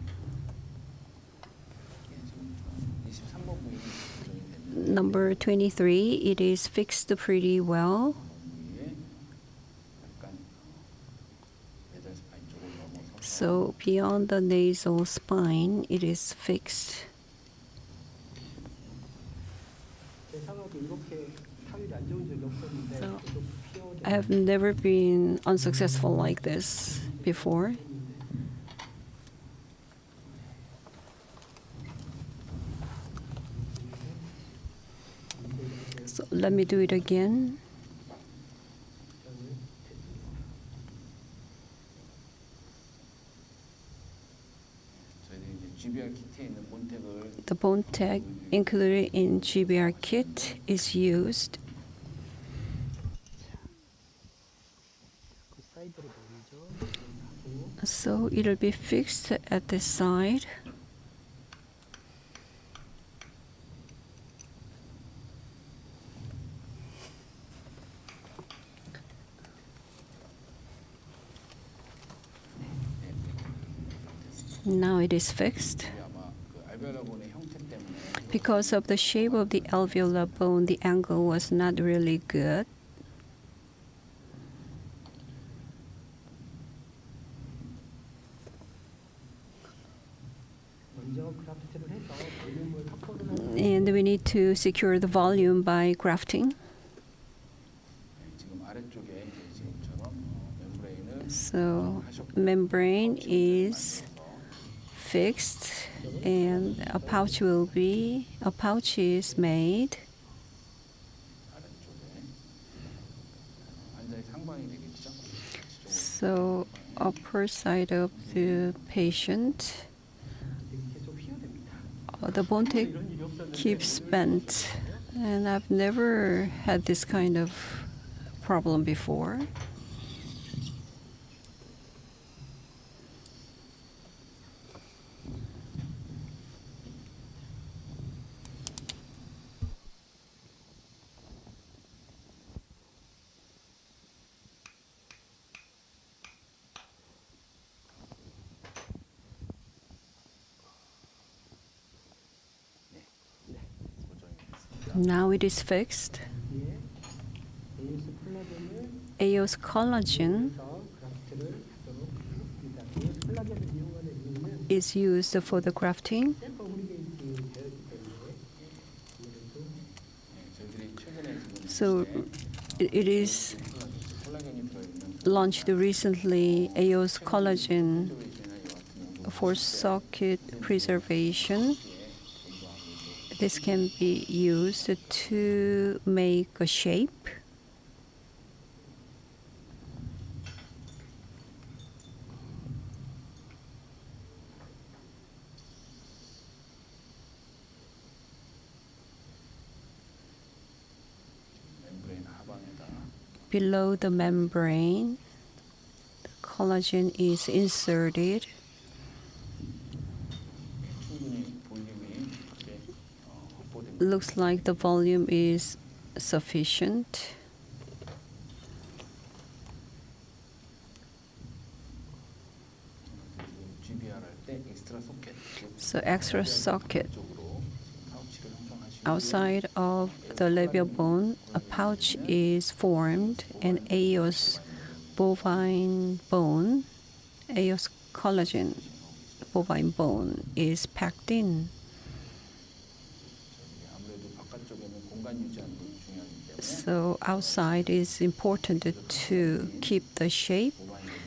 Number 23, it is fixed pretty well. So beyond the nasal spine, it is fixed. So I have never been unsuccessful like this before. So let me do it again. The bone tag included in GBR kit is used. So it'll be fixed at the side. Now it is fixed. Because of the shape of the alveolar bone, the angle was not really good. And we need to secure the volume by grafting. So membrane is fixed and a pouch is made. So upper side of the patient, the bone tag keeps bent, and I've never had this kind of problem before. Now it is fixed. EOS collagen is used for the grafting. So it is launched recently, EOS collagen for socket preservation. This can be used to make a shape. Below the membrane, the collagen is inserted. Looks like the volume is sufficient. So extra socket. Outside of the labial bone, a pouch is formed, and EOS bovine bone, EOS collagen bovine bone is packed in. So outside is important to keep the shape.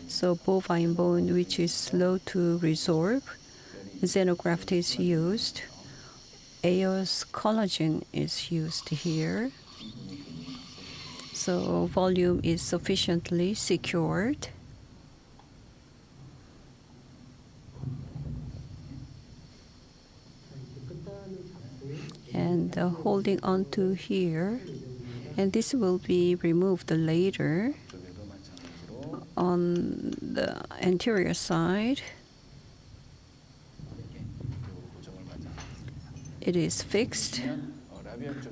So bovine bone, which is slow to resorb, xenograft is used. EOS collagen is used here. So volume is sufficiently secured. And holding onto here, and this will be removed later on the anterior side. It is fixed.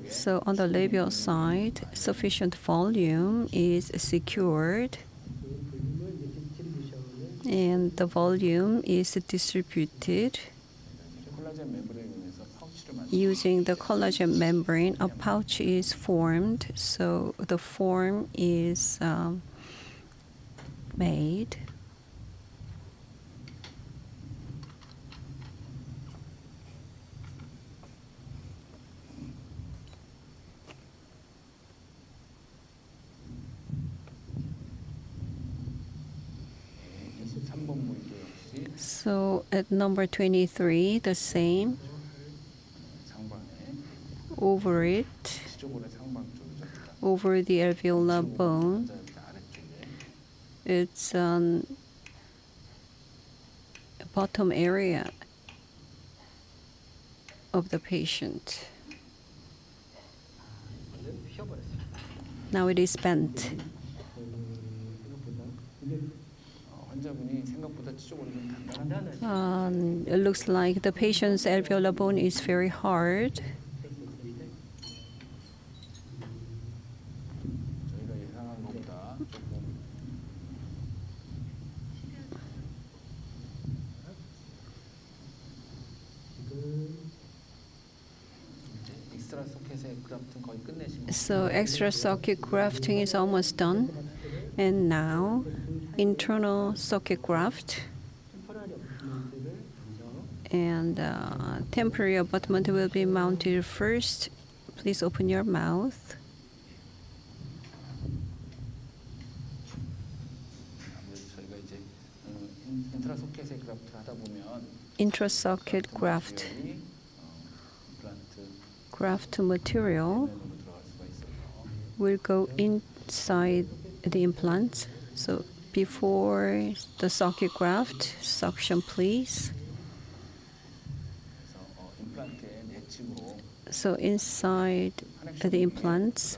So on the labial side, sufficient volume is secured, and the volume is distributed. Using the collagen membrane, a pouch is formed, so the form is made. So at number 23, the same. over it, over the alveolar bone. It's on the bottom area of the patient. Now it is bent. It looks like the patient's alveolar bone is very hard. So extra socket grafting is almost done. And now internal socket graft and temporary abutment will be mounted first. Please open your mouth. Intrasocket graft material will go inside the implants. So before the socket graft, suction please. So inside the implants,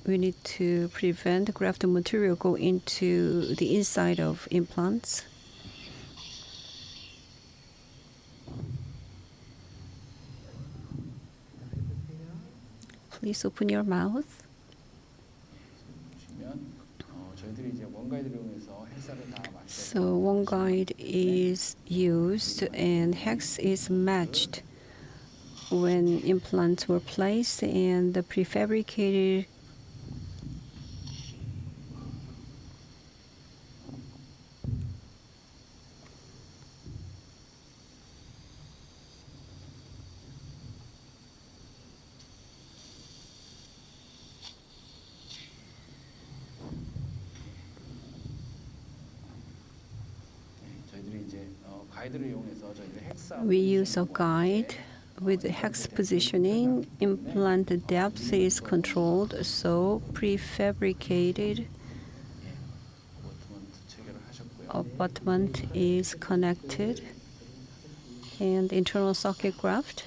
we need to prevent graft material go into the inside of implants. Please open your mouth. So one guide is used and hex is matched when implants were placed, and the prefabricated we use a guide with hex positioning. Implant depth is controlled, so prefabricated abutment is connected, and internal socket graft.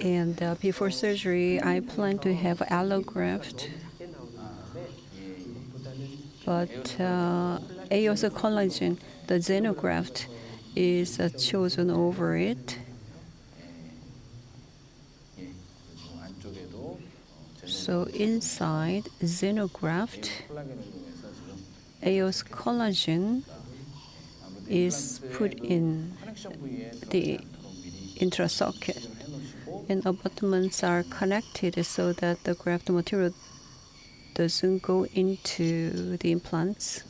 And before surgery, I plan to have allograft, but AOS collagen, the xenograft, is chosen over it. So inside xenograft, AOS collagen is put in the intrasocket, and abutments are connected so that the graft material doesn't go into the implants.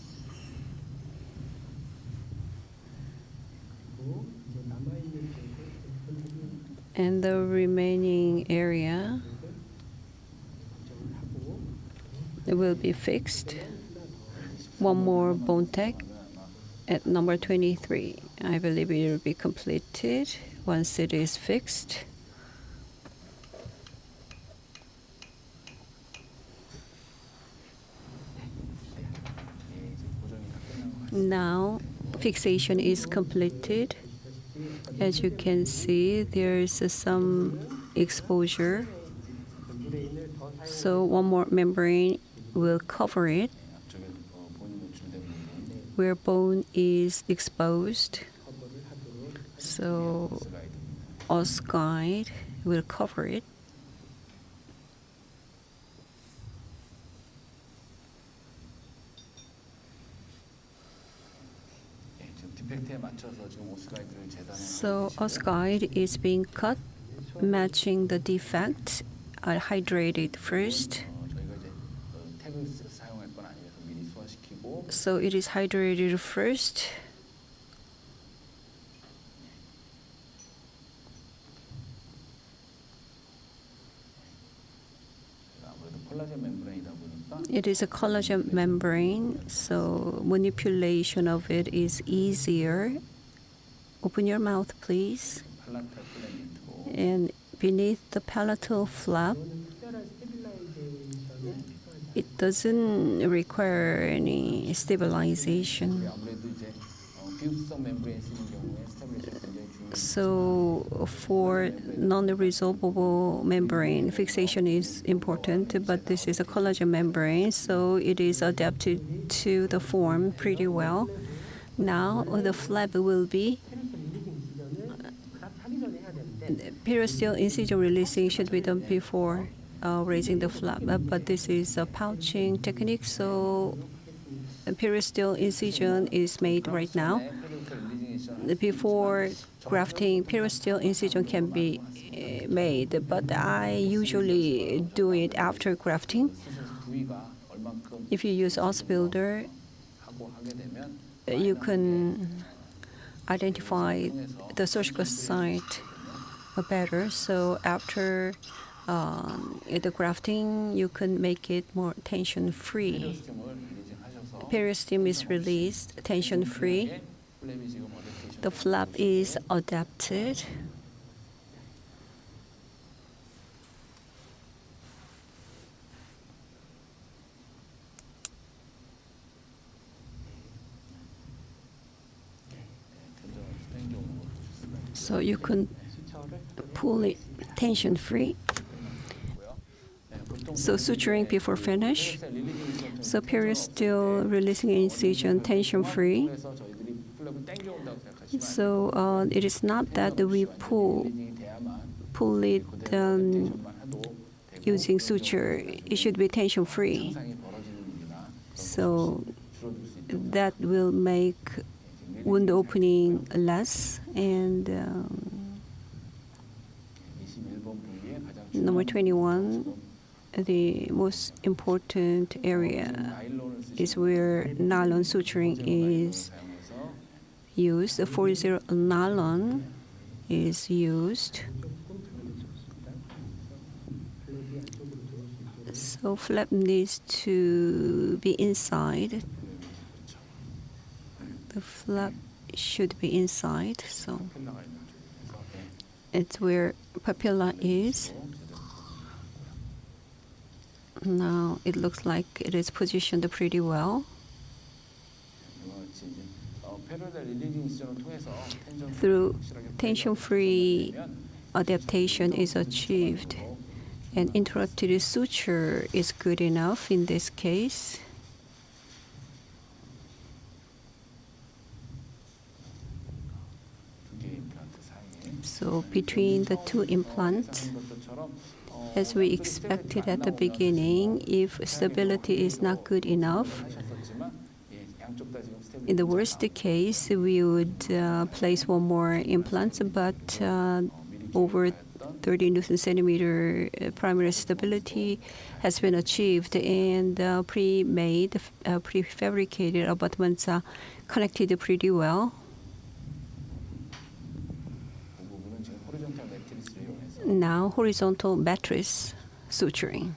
And the remaining area will be fixed. One more bone tech at number 23. I believe it will be completed once it is fixed. Now fixation is completed. As you can see, there is some exposure. So one more membrane will cover it where bone is exposed. So Oss guide will cover it. So Oss guide is being cut, matching the defect. I'll hydrate it first. So it is hydrated first. It is a collagen membrane, so manipulation of it is easier. Open your mouth, please. And beneath the palatal flap, it doesn't require any stabilization. So for non-resolvable membrane, fixation is important, but this is a collagen membrane, so it is adapted to the form pretty well. Now the flap will be periosteal incision releasing should be done before raising the flap, but this is a pouching technique, so periosteal incision is made right now. Before grafting, periosteal incision can be made, but I usually do it after grafting. If you use Osbuilder, you can identify the surgical site better. So after the grafting, you can make it more tension-free. Periosteum is released tension-free. The flap is adapted. So you can pull it tension-free. So suturing before finish. So periosteal releasing incision tension-free. So it is not that we pull it using suture. It should be tension-free. So that will make wound opening less. And number 21, the most important area is where nylon suturing is used. The 40 nylon is used. So flap needs to be inside. The flap should be inside. So it's where papilla is. Now it looks like it is positioned pretty well. Through tension-free adaptation is achieved, and interrupted suture is good enough in this case. So between the two implants, as we expected at the beginning, if stability is not good enough, in the worst case, we would place one more implant, but over 30 Newton centimeter primary stability has been achieved, and pre-made, prefabricated abutments are connected pretty well. Now horizontal mattress suturing.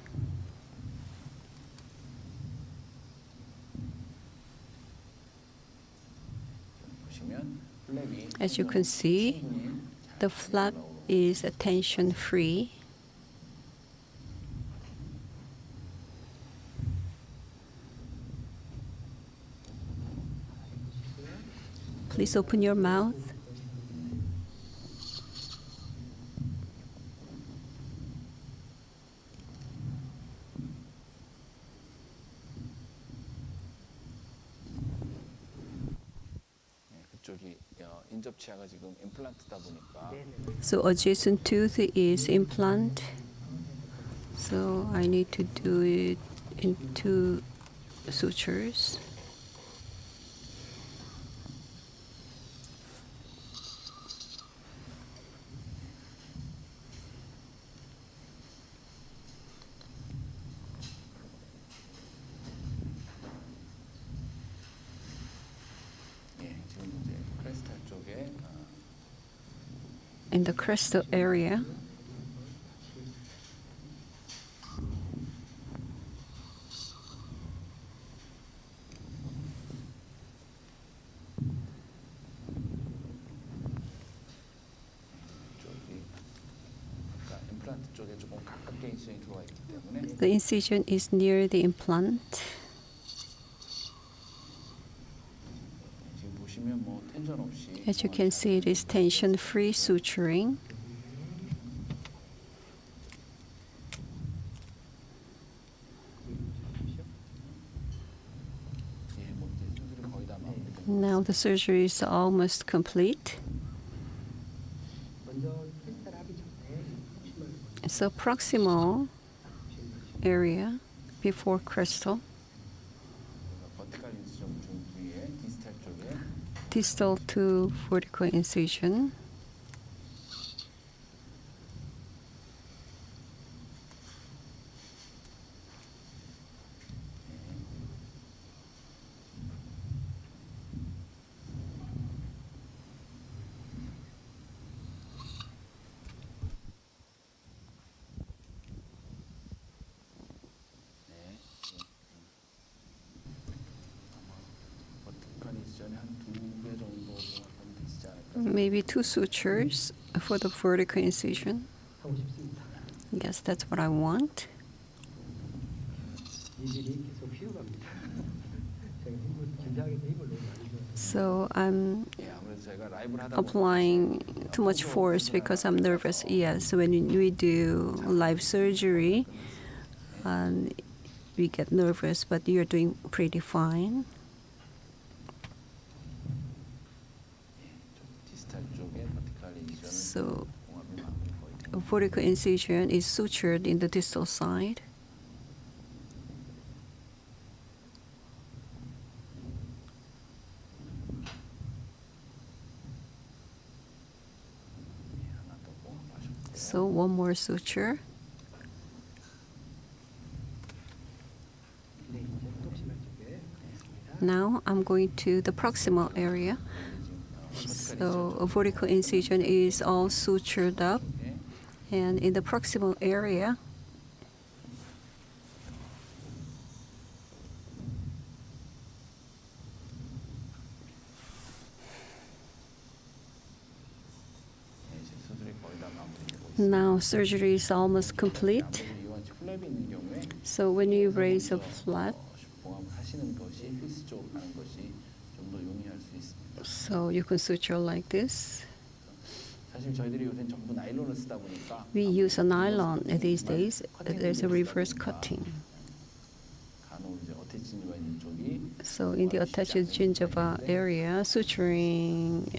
As you can see, the flap is tension-free. Please open your mouth. So adjacent tooth is implant. So I need to do it in 2 sutures. In the crestal area. 임플란트 쪽에 조금 가깝게 인시전이 들어가 있기 때문에 The incision is near the implant. 지금 보시면 뭐 텐션 없이 As you can see, it is tension-free suturing. Now the surgery is almost complete. So proximal area before crystal, distal to vertical incision. Maybe 2 sutures for the vertical incision. Yes, that's what I want. So I'm applying too much force because I'm nervous. Yes, when we do live surgery, we get nervous, but you're doing pretty fine. So a vertical incision is sutured in the distal side. So one more suture. Now I'm going to the proximal area. So a vertical incision is all sutured up, and in the proximal area, now surgery is almost complete. So when you raise a flap, so you can suture like this. We use a nylon these days. There's a reverse cutting. So in the attached gingiva area, suturing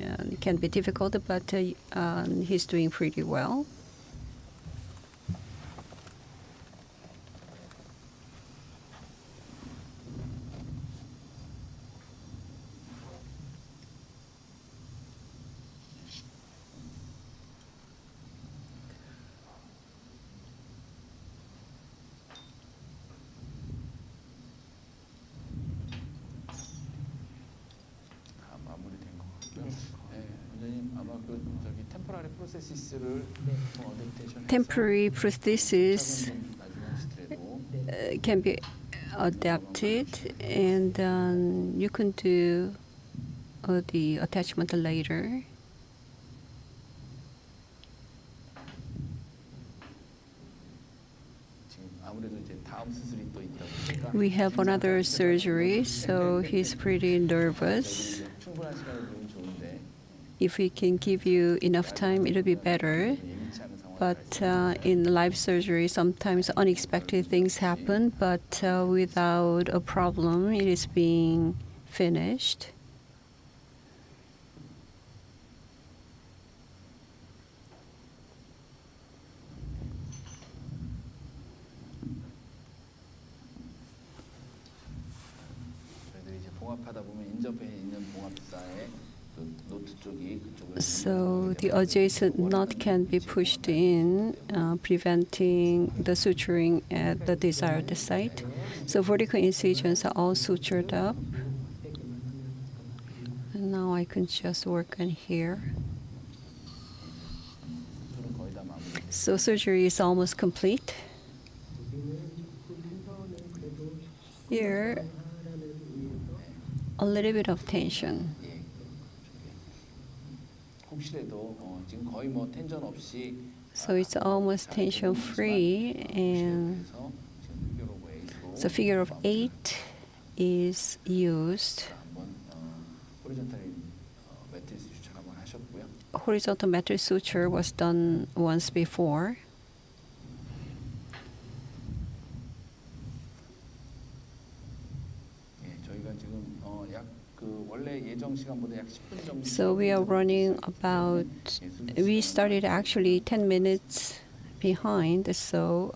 can be difficult, but he's doing pretty well. Temporary prosthesis can be adapted, and you can do the attachment later. We have another surgery, so he's pretty nervous. If we can give you enough time, it'll be better. But in live surgery, sometimes unexpected things happen, but without a problem, it is being finished. So the adjacent nut can be pushed in, preventing the suturing at the desired site. So vertical incisions are all sutured up. And now I can just work on here. So surgery is almost complete. Here, a little bit of tension. 혹시라도 지금 거의 뭐 텐션 없이 So it's almost tension free, and the figure of 8 is used. Horizontal mattress suture was done once before. So we are running about, we started actually 10 minutes behind, so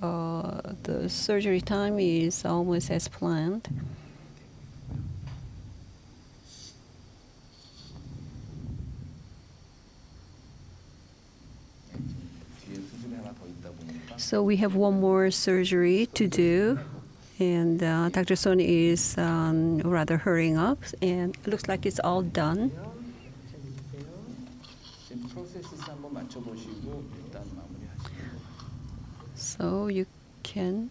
the surgery time is almost as planned. So we have one more surgery to do, and Dr. Son is rather hurrying up, and it looks like it's all done. So you can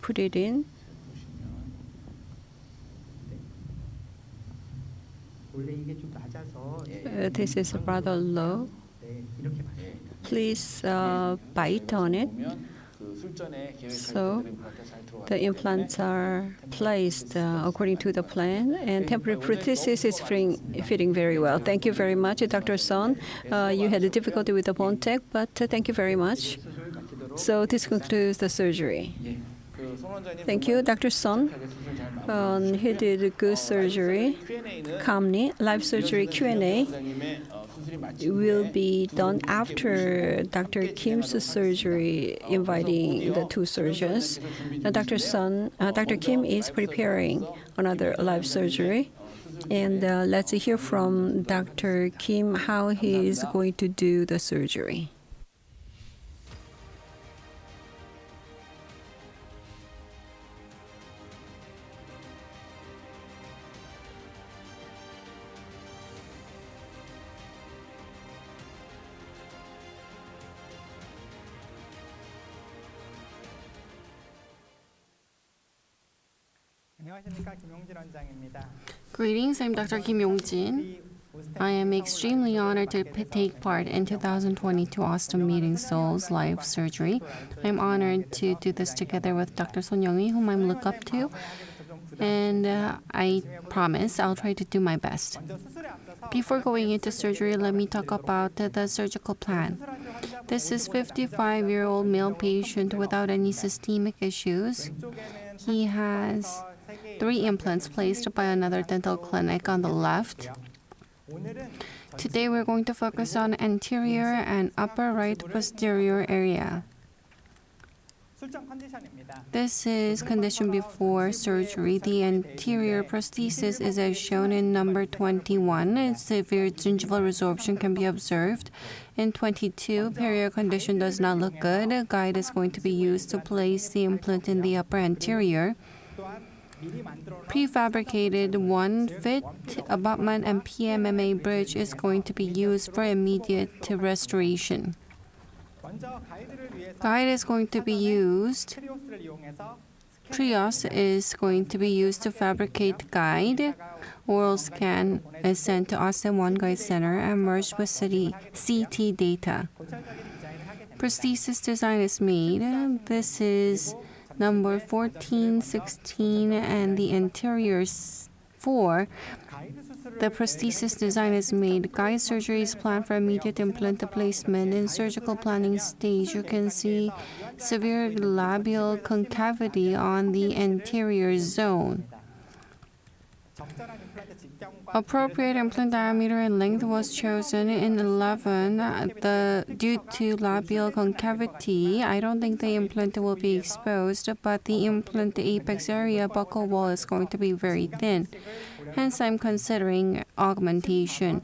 put it in. This is rather low. Please bite on it. So the implants are placed according to the plan, and temporary prosthesis is fitting very well. Thank you very much, Dr. Son. You had a difficulty with the bone tech, but thank you very much. So this concludes the surgery. Thank you, Dr. Son. He did a good surgery, calmly. Live surgery Q&A will be done after Dr. Kim's surgery, inviting the two surgeons. Now, Dr. Kim is preparing another live surgery. And let's hear from Dr. Kim how he is going to do the surgery. Greetings, I'm Dr. Kim Yong-jin. I am extremely honored to take part in 2022 Osstem Seoul's live surgery. I'm honored to do this together with Dr. Son Young-hee, whom I look up to, and I promise I'll try to do my best. Before going into surgery, let me talk about the surgical plan. This is 55-year-old male patient without any systemic issues. He has 3 implants placed by another dental clinic on the left. Today we're going to focus on anterior and upper right posterior area. This is condition before surgery. The anterior prosthesis is as shown in number 21. Severe gingival resorption can be observed. In 22, period condition does not look good. A guide is going to be used to place the implant in the upper anterior. Prefabricated 1-fit abutment and PMMA bridge is going to be used for immediate restoration. Guide is going to be used. Trios is going to be used to fabricate guide. Oral scan is sent to Osstem 1 Guide Center and merged with CT data. Prosthesis design is made. This is number 14, 16, and the anterior 4. The prosthesis design is made. Guide surgery is planned for immediate implant placement. In surgical planning stage, you can see severe labial concavity on the anterior zone. Appropriate implant diameter and length was chosen in 11. Due to labial concavity, I don't think the implant will be exposed, but the implant apex area buccal wall is going to be very thin. Hence, I'm considering augmentation.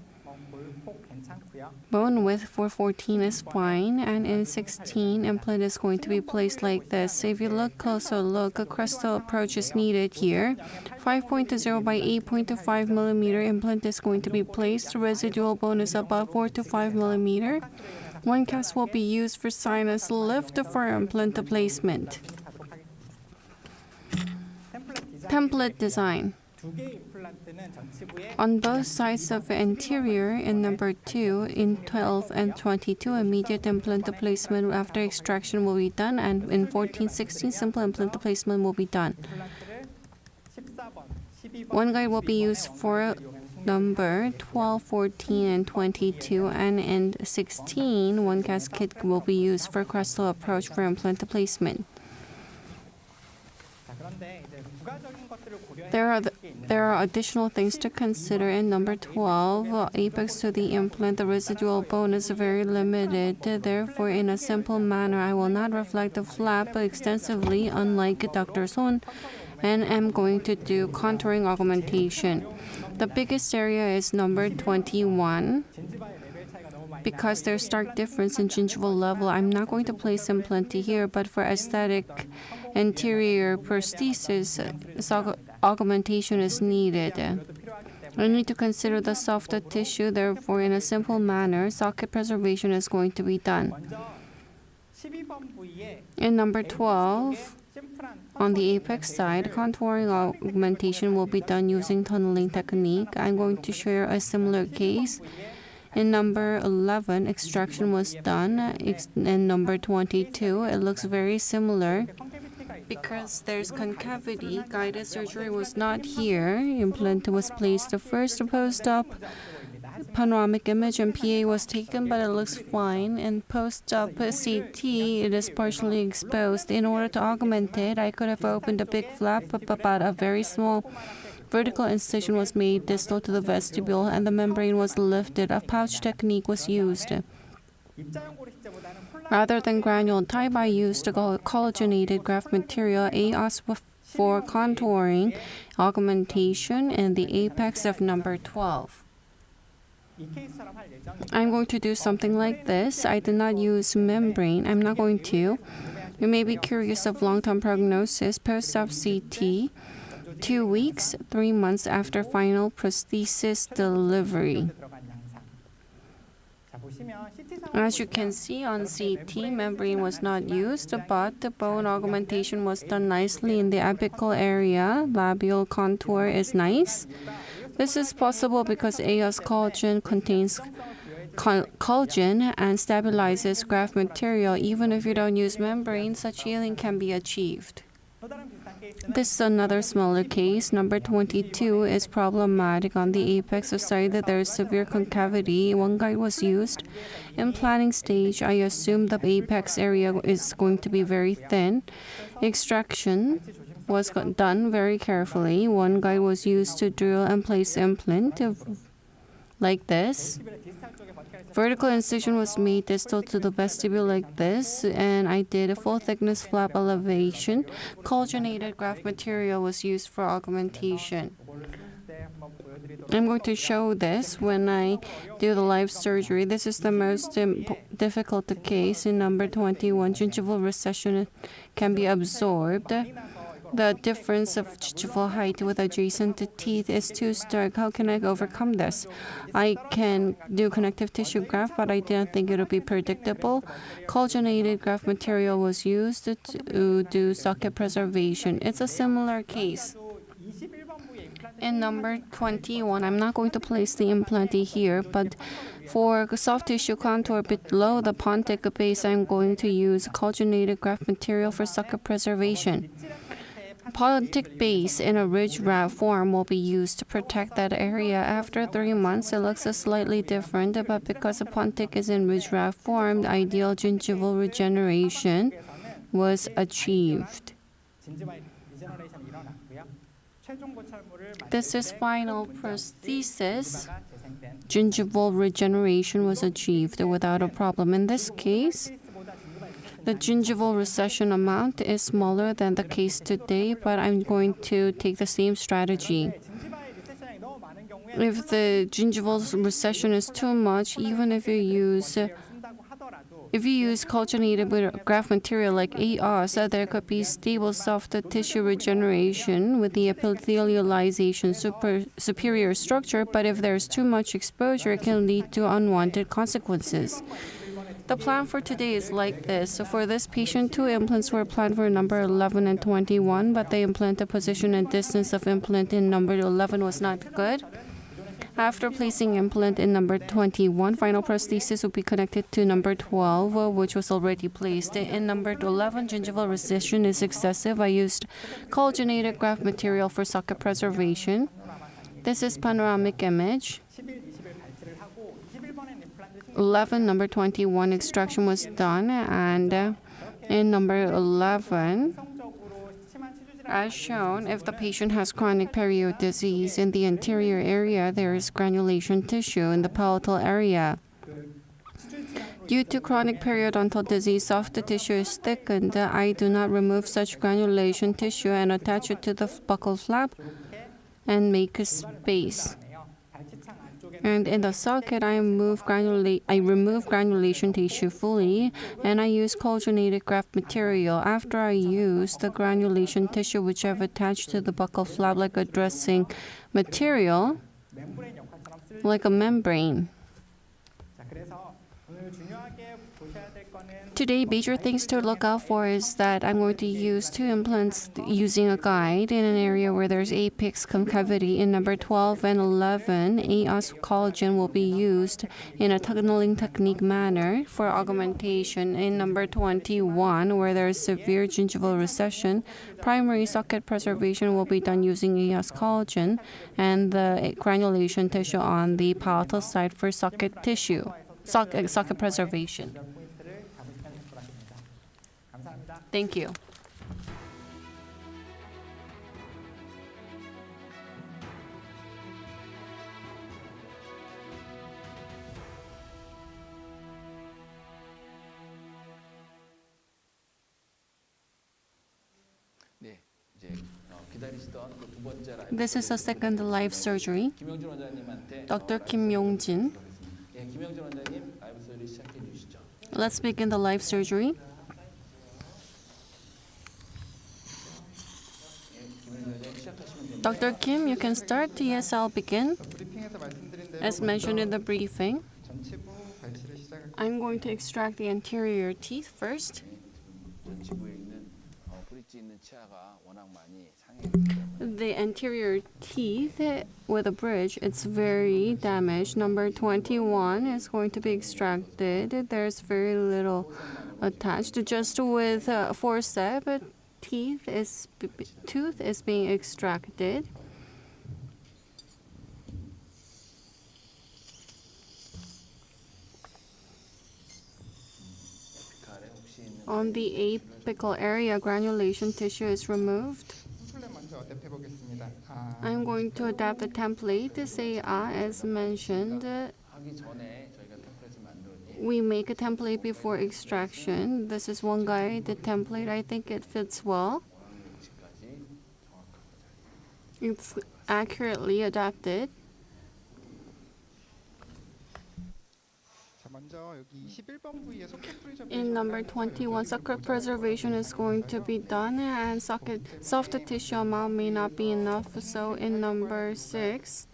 Bone width for 14 is fine, and in 16, implant is going to be placed like this. If you look closer, look, a crestal approach is needed here. 5.0 by 8.5 millimeter implant is going to be placed. The residual bone is about 4 to 5 millimeter. One cast will be used for sinus lift for implant placement. Template design. On both sides of the anterior in number 2, in 12 and 22, immediate implant placement after extraction will be done, and in 14, 16, simple implant placement will be done. One guide will be used for number 12, 14, and 22, and in 16, one casket will be used for crestal approach for implant placement. There are additional things to consider in number 12. Apex to the implant, the residual bone is very limited. Therefore, in a simple manner, I will not reflect the flap extensively, unlike Dr. Son, and am going to do contouring augmentation. The biggest area is number 21. Because there's stark difference in gingival level, I'm not going to place implant here, but for aesthetic anterior prosthesis, augmentation is needed. I need to consider the soft tissue, therefore, in a simple manner, socket preservation is going to be done. In number 12, on the apex side, contouring augmentation will be done using tunneling technique. I'm going to share a similar case. In number 11, extraction was done. In number 22, it looks very similar. Because there's concavity, guided surgery was not here. Implant was placed first, post-op panoramic image and PA was taken, but it looks fine. In post-op CT, it is partially exposed. In order to augment it, I could have opened a big flap, but a very small vertical incision was made distal to the vestibule, and the membrane was lifted. A pouch technique was used. Rather than granule type, I used a collagenated graft material, AOS, for contouring augmentation in the apex of number 12. I'm going to do something like this. I did not use membrane. I'm not going to. You may be curious of long-term prognosis. Post-op CT, 2 weeks, 3 months after final prosthesis delivery. As you can see on CT, membrane was not used, but the bone augmentation was done nicely in the apical area. Labial contour is nice. This is possible because AOS collagen contains collagen and stabilizes graft material. Even if you don't use membrane, such healing can be achieved. This is another smaller case. Number 22 is problematic. On the apex side, there is severe concavity. One guide was used. In planning stage, I assume the apex area is going to be very thin. Extraction was done very carefully. One guide was used to drill and place implant like this. Vertical incision was made distal to the vestibule like this, and I did a full thickness flap elevation. Collagenated graft material was used for augmentation. I'm going to show this when I do the live surgery. This is the most difficult case. In number 21, gingival recession can be absorbed. The difference of gingival height with adjacent teeth is too stark. How can I overcome this? I can do connective tissue graft, but I didn't think it would be predictable. Collagenated graft material was used to do socket preservation. It's a similar case. In number 21, I'm not going to place the implant here, but for soft tissue contour below the pontic base, I'm going to use collagenated graft material for socket preservation. Pontic base in a ridge wrap form will be used to protect that area. After 3 months, it looks slightly different, but because the pontic is in ridge wrap form, the ideal gingival regeneration was achieved. This is final prosthesis. Gingival regeneration was achieved without a problem. In this case, the gingival recession amount is smaller than the case today, but I'm going to take the same strategy. If the gingival recession is too much, even if you use collagenated graft material like AOS, there could be stable soft tissue regeneration with the epithelialization superior structure, but if there's too much exposure, it can lead to unwanted consequences. The plan for today is like this. So for this patient, 2 implants were planned for number 11 and 21, but the implanted position and distance of implant in number 11 was not good. After placing implant in number 21, final prosthesis will be connected to number 12, which was already placed. In number 11, gingival recession is excessive. I used collagenated graft material for socket preservation. This is panoramic image. 11, number 21 extraction was done, and in number 11, as shown, if the patient has chronic period disease in the anterior area, there is granulation tissue in the palatal area. Due to chronic periodontal disease, soft tissue is thickened. I do not remove such granulation tissue and attach it to the buccal flap and make a space. And in the socket, I remove granulation tissue fully, and I use collagenated graft material. After I use the granulation tissue, which I've attached to the buccal flap like a dressing material, like a membrane. Today, major things to look out for is that I'm going to use 2 implants using a guide in an area where there's apex concavity. In number 12 and 11, AOS collagen will be used in a tunneling technique manner for augmentation. In number 21, where there is severe gingival recession, primary socket preservation will be done using AOS collagen and the granulation tissue on the palatal side for socket preservation. Thank you. This is the second live surgery. Dr. Kim Yong-jin. Let's begin the live surgery. Dr. Kim, you can start. Yes, I'll begin. As mentioned in the briefing, I'm going to extract the anterior teeth first. The anterior teeth with a bridge, it's very damaged. Number 21 is going to be extracted. There's very little attached. Just with forceps, tooth is being extracted. On the apical area, granulation tissue is removed. I'm going to adapt the template. Say as mentioned. We make a template before extraction. This is one guide, the template. I think it fits well. It's accurately adapted. In number 21, socket preservation is going to be done, and soft tissue amount may not be enough. So in number 6,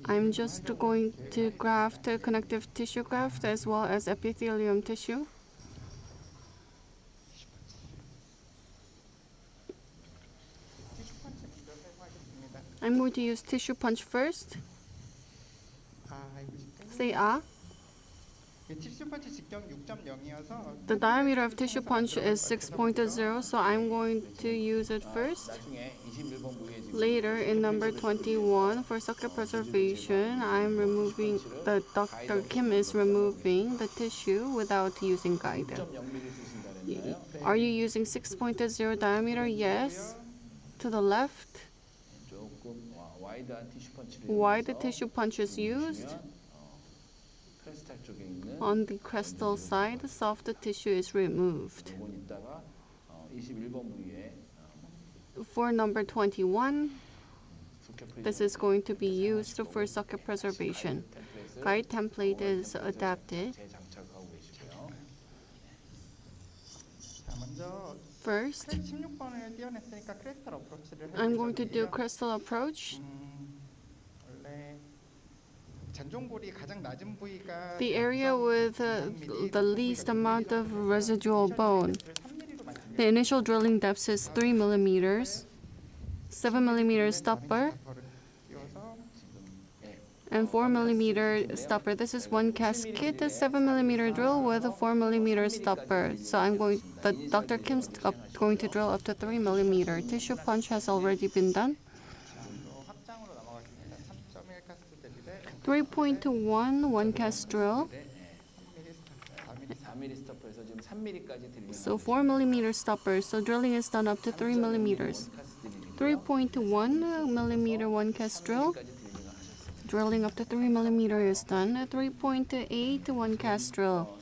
I'm just going to graft connective tissue graft as well as epithelium tissue. I'm going to use tissue punch first. Say ah. The diameter of tissue punch is 6.0, so I'm going to use it first. Later, in number 21, for socket preservation, Dr. Kim is removing the tissue without using guide. Are you using 6.0 diameter? Yes. To the left. Why the tissue punch is used? On the crestal side, the soft tissue is removed. For number 21, this is going to be used for socket preservation. Guide template is adapted. First, I'm going to do crystal approach. The area with the least amount of residual bone. The initial drilling depth is 3 millimeters, 7 millimeter stopper, and 4 millimeter stopper. This is one casket, a 7 millimeter drill with a 4 millimeter stopper. So Dr. Kim's going to drill up to 3 millimeter. Tissue punch has already been done. 3.1 one cast drill. So 4 millimeter stopper. So drilling is done up to 3 millimeters. 3.1 millimeter one cast drill. Drilling up to 3 millimeter is done. 3.8 one cast drill.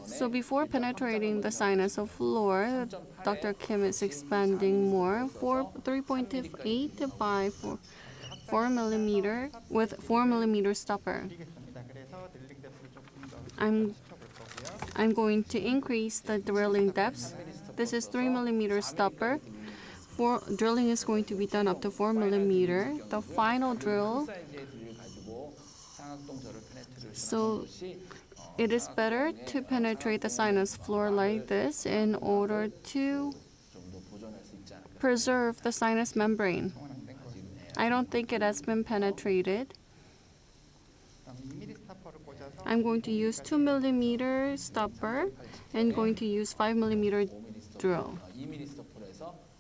So before penetrating the sinus of floor, Dr. Kim is expanding more. 3.8 by 4 millimeter with 4 millimeter stopper. I'm going to increase the drilling depth. This is 3 millimeter stopper. Drilling is going to be done up to 4 millimeter. The final drill. So it is better to penetrate the sinus floor like this in order to preserve the sinus membrane. I don't think it has been penetrated. I'm going to use 2 millimeter stopper and going to use 5 millimeter drill.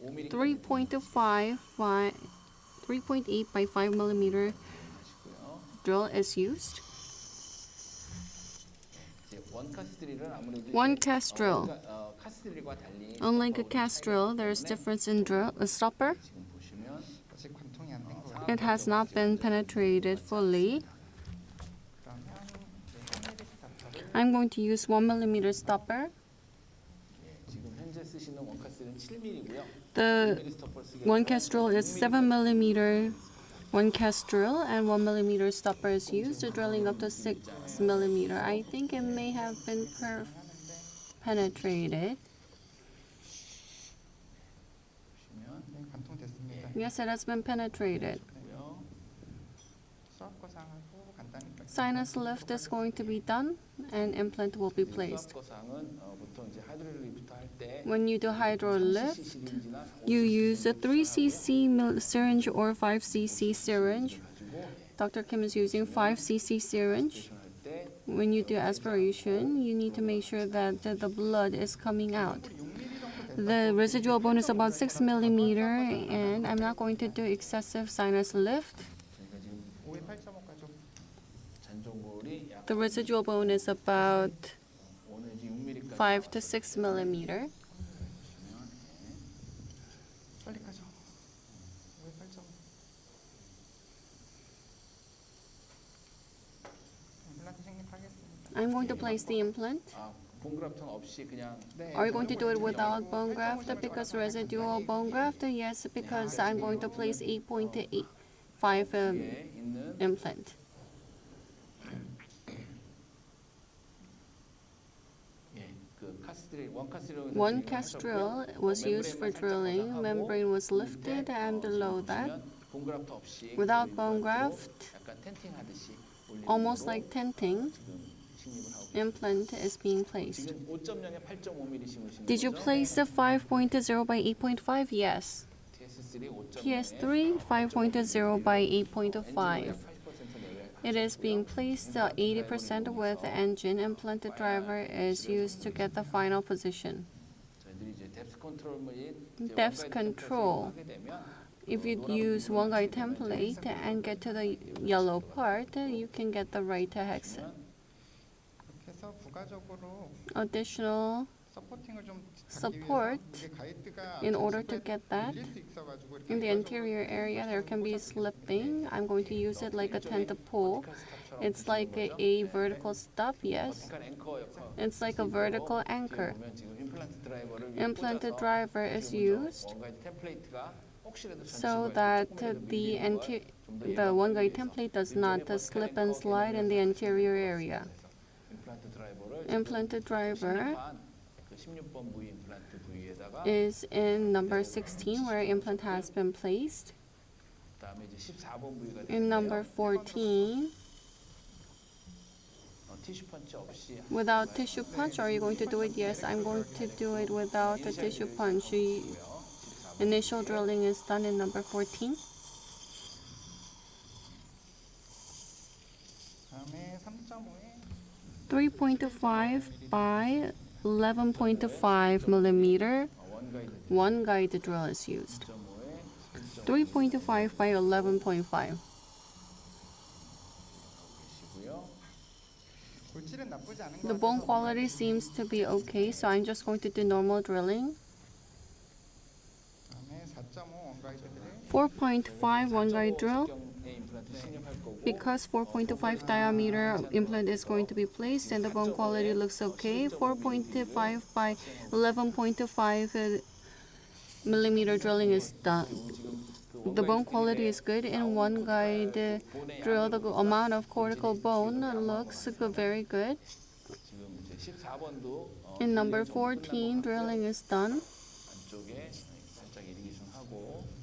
3.8 by 5 millimeter drill is used. One cast drill. Unlike a cast drill, there is difference in stopper. It has not been penetrated fully. I'm going to use 1 millimeter stopper. The one cast drill is 7 millimeter one cast drill and 1 millimeter stopper is used. The drilling up to 6 millimeter. I think it may have been penetrated. Yes, it has been penetrated. Sinus lift is going to be done and implant will be placed. When you do hydro lift, you use a 3 cc syringe or 5 cc syringe. Dr. Kim is using 5 cc syringe. When you do aspiration, you need to make sure that the blood is coming out. The residual bone is about 6 millimeter, and I'm not going to do excessive sinus lift. The residual bone is about 5 to 6 millimeter. I'm going to place the implant. Are you going to do it without bone graft? Because residual bone graft? Yes, because I'm going to place 8.85 implant. One cast drill was used for drilling. Membrane was lifted, and below that, without bone graft, almost like tenting, implant is being placed. Did you place the 5.0 by 8.5? Yes. TS3 5.0 by 8.5. It is being placed 80% with the engine. Implanted driver is used to get the final position. Depth control. If you use one guide template and get to the yellow part, you can get the right hex. Additional support in order to get that. In the anterior area, there can be slipping. I'm going to use it like a tent pole. It's like a vertical stop, yes. It's like a vertical anchor. Implanted driver is used so that the one guide template does not slip and slide in the anterior area. Implanted driver is in number 16 where implant has been placed. In number 14, without tissue punch, are you going to do it? Yes, I'm going to do it without the tissue punch. Initial drilling is done in number 14. 다음에 3.5 by 11.5 millimeter. One guide drill is used. 3.5 by 11.5. The bone quality seems to be okay, so I'm just going to do normal drilling. 4.5 one guide drill. Because 4.5 diameter implant is going to be placed and the bone quality looks okay, 4.5 by 11.5 millimeter drilling is done. The bone quality is good. In one guide drill, the amount of cortical bone looks very good. In number 14, drilling is done.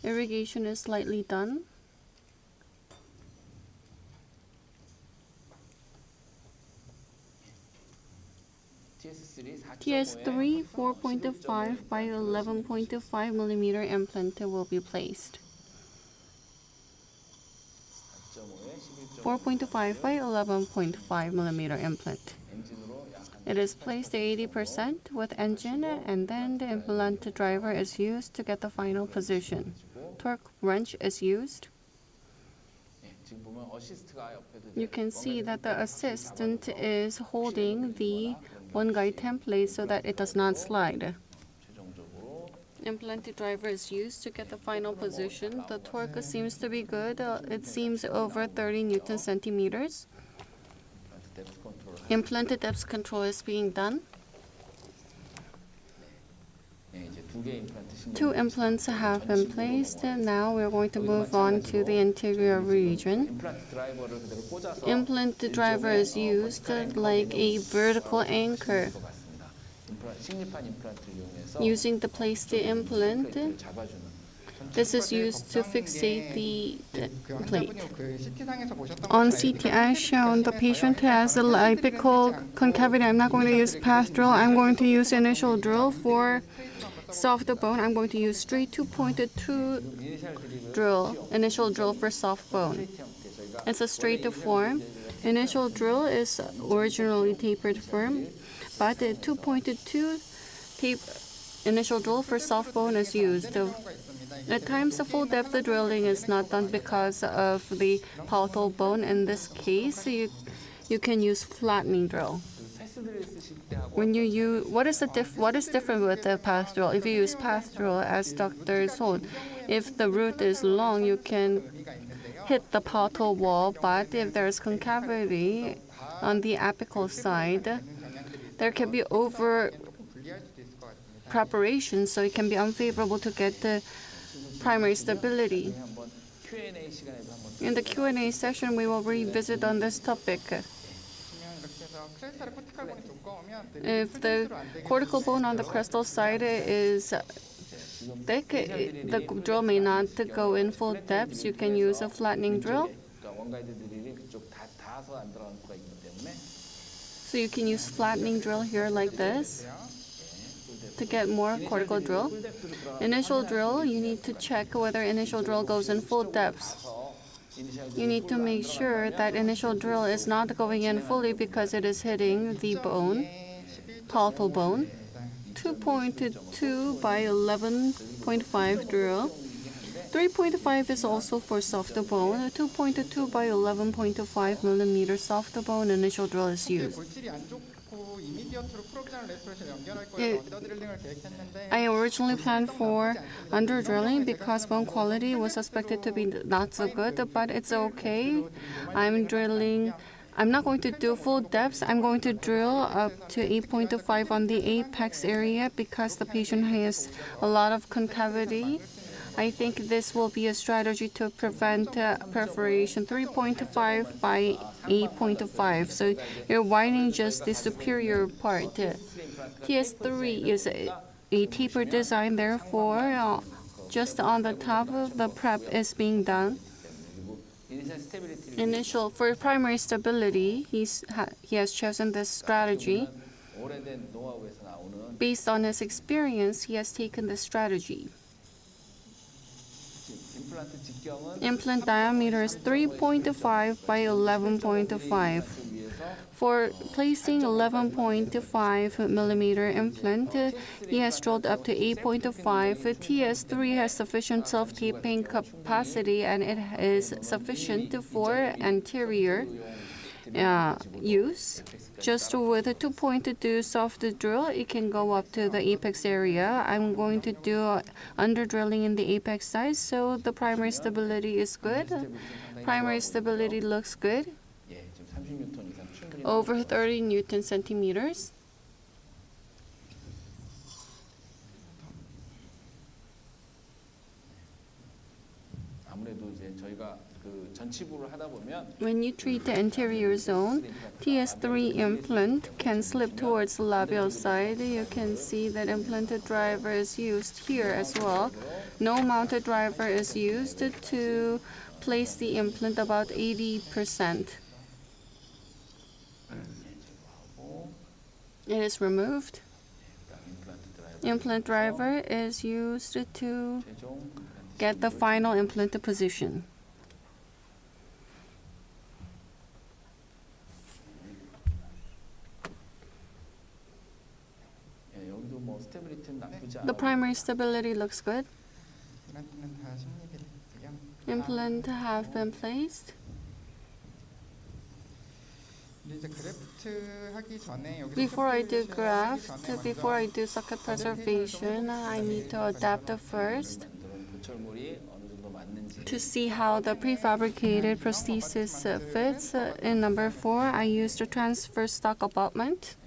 Irrigation is slightly done. TS3 4.5 by 11.5 millimeter implant will be placed. 4.5 by 11.5 millimeter implant. It is placed 80% with engine, and then the implant driver is used to get the final position. Torque wrench is used. You can see that the assistant is holding the one guide template so that it does not slide. Implant driver is used to get the final position. The torque seems to be good. It seems over 30 Newton centimeters. Implant depth control is being done. 2 implants have been placed. Now we're going to move on to the interior region. Implant driver is used like a vertical anchor. Using the placed implant, this is used to fixate the plate. On CT as shown, the patient has a apical concavity. I'm not going to use path drill. I'm going to use initial drill. For soft bone, I'm going to use straight 2.2 drill, initial drill for soft bone. It's a straight form. Initial drill is originally tapered firm, but the 2.2 initial drill for soft bone is used. At times, the full depth drilling is not done because of the palatal bone. In this case, you can use flattening drill. When you use, what is different with the path drill? If you use path drill, as Dr. Seoul, if the root is long, you can hit the palatal wall, but if there is concavity on the apical side, there can be over preparation, so it can be unfavorable to get the primary stability. In the Q&A session, we will revisit on this topic. If the cortical bone on the crestal side is thick, the drill may not go in full depth. You can use a flattening drill. So you can use flattening drill here like this to get more cortical drill. Initial drill, you need to check whether initial drill goes in full depth. You need to make sure that initial drill is not going in fully because it is hitting the bone, palatal bone. 2.2 by 11.5 drill. 3.5 is also for soft bone. 2.2 by 11.5 millimeter soft bone initial drill is used. I originally planned for under drilling because bone quality was suspected to be not so good, but it's okay. I'm not going to do full depths. I'm going to drill up to 8.5 on the apex area because the patient has a lot of concavity. I think this will be a strategy to prevent perforation. 3.5 by 8.5. So you're widening just the superior part. TS3 is a taper design, therefore just on the top of the prep is being done. Initial for primary stability, he has chosen this strategy. 오래된 노하우에서 나오는 Based on his experience, he has taken this strategy. 임플란트 직경은 Implant diameter is 3.5 by 11.5. For placing 11.5 millimeter implant, he has drilled up to 8.5. TS3 has sufficient self-taping capacity and it is sufficient for anterior use. Just with a 2.2 soft drill, it can go up to the apex area. I'm going to do under drilling in the apex side, so the primary stability is good. Primary stability looks good. 예, 지금 30뉴턴 이상 충분히 Over 30 Newton centimeters. 아무래도 이제 저희가 그 전치부를 하다 보면 When you treat the anterior zone, TS3 implant can slip towards the labial side. You can see that implanted driver is used here as well. No mounted driver is used to place the implant about 80%. It is removed. Implant driver is used to get the final implant position. 예, 여기도 뭐 스테빌리티는 나쁘지 않아. The primary stability looks good. Implant have been placed. Before I do graft, before I do socket preservation, I need to adapt it first to see how the prefabricated prosthesis fits. In number 4, I used a transfer stock abutment.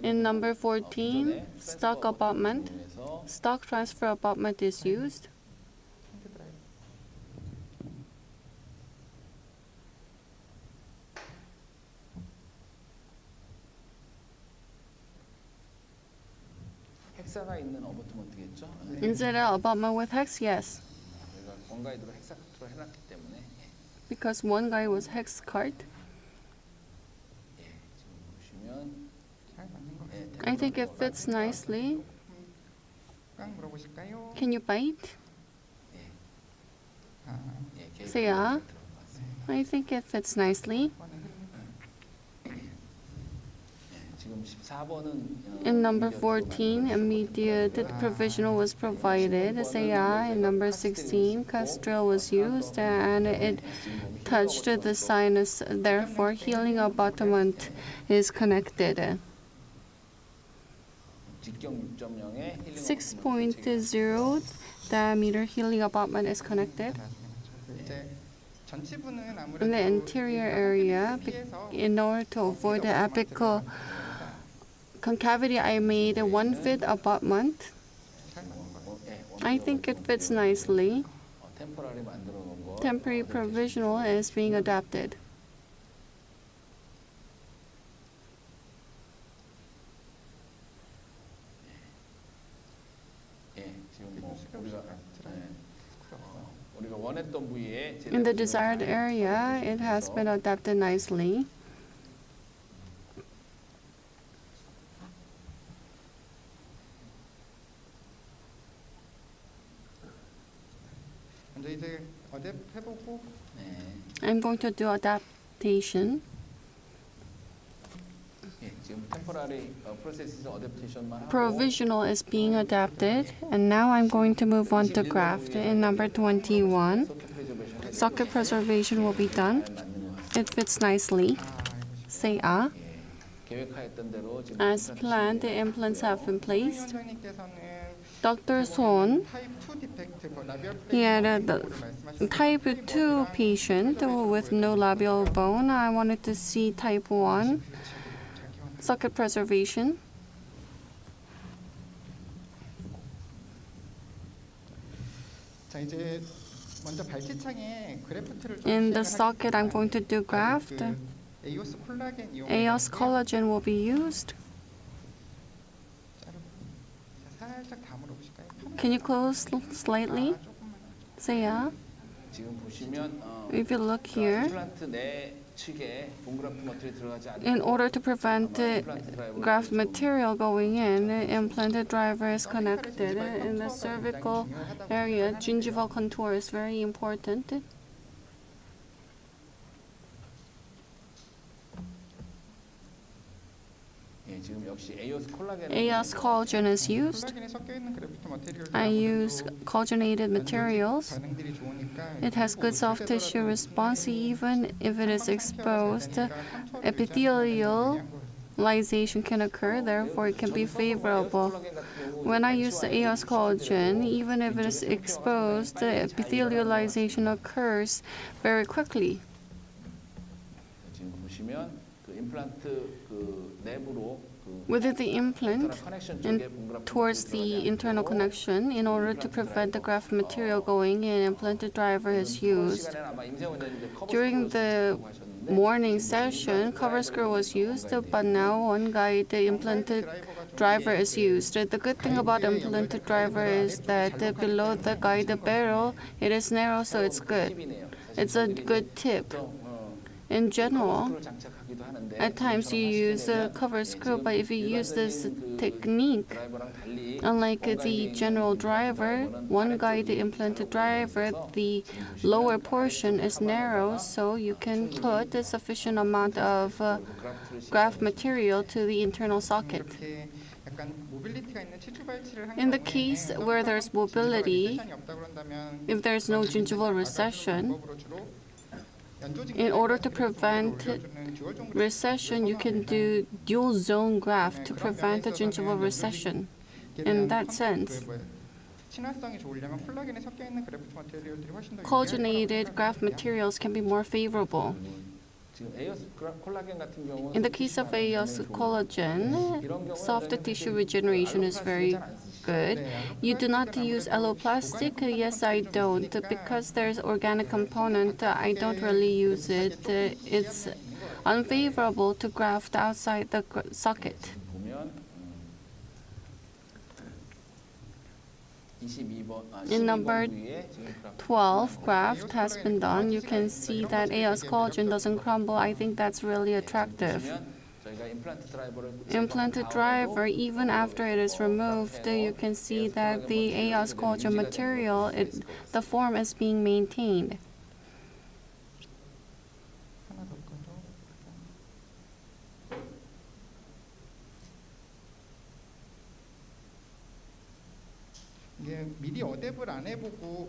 In number 14, stock abutment. Stock transfer abutment is used. 헥사가 있는 어버트면 어떻게 했죠? Is it an abutment with hex? Yes. 저희가 원가이드로 헥사 카트로 해놨기 때문에 Because one guy was hex cart. 예, 지금 보시면 I think it fits nicely. Can you bite? Say yeah. I think it fits nicely. 지금 14번은 In number 14, immediate provisional was provided. Say yeah. In number 16, cast drill was used and it touched the sinus. Therefore, healing abutment is connected. 6.0 diameter healing abutment is connected. In the anterior area, in order to avoid the apical concavity, I made a 1/5 abutment. I think it fits nicely. Temporary provisional is being adapted. In the desired area, it has been adapted nicely. I'm going to do adaptation. Provisional is being adapted, and now I'm going to move on to graft. In number 21, socket preservation will be done. It fits nicely. Say ah. As planned, the implants have been placed. Dr. Son, he had a type 2 patient with no labial bone. I wanted to see type 1 socket preservation. In the socket, I'm going to do graft. EOS collagen will be used. Can you close slightly? Say yeah. If you look here, 임플란트 내 측에 본그라프 머티리얼이 들어가지 in 않고 order to prevent graft material going in, the implanted driver is connected. In the cervical area, gingival contour is very important. AOS collagen is used. I use collagenated materials. It has good soft tissue response even if it is exposed. Epithelialization can occur, therefore it can be favorable. When I use the AOS collagen, even if it is exposed, the epithelialization occurs very quickly. 지금 보시면 그 임플란트 그 내부로 Within the implant and towards the internal connection, in order to prevent the graft material going in, implanted driver is used. During the morning session, cover screw was used, but now one guide the implanted driver is used. The good thing about implanted driver is that below the guide barrel, it is narrow, so it's good. It's a good tip. In general, at times you use a cover screw, but if you use this technique, unlike the general driver, one guide the implanted driver, the lower portion is narrow, so you can put a sufficient amount of graft material to the internal socket. In the case where there's mobility, if there's no gingival recession, in order to prevent recession, you can do dual zone graft to prevent the gingival recession. In that sense, collagenated graft materials can be more favorable. In the case of AOS collagen, soft tissue regeneration is very good. You do not use alloplastic? Yes, I don't. Because there's organic component, I don't really use it. It's unfavorable to graft outside the socket. In number 12, graft has been done. You can see that AOS collagen doesn't crumble. I think that's really attractive. Implanted driver, even after it is removed, you can see that the AOS collagen material, the form is being maintained.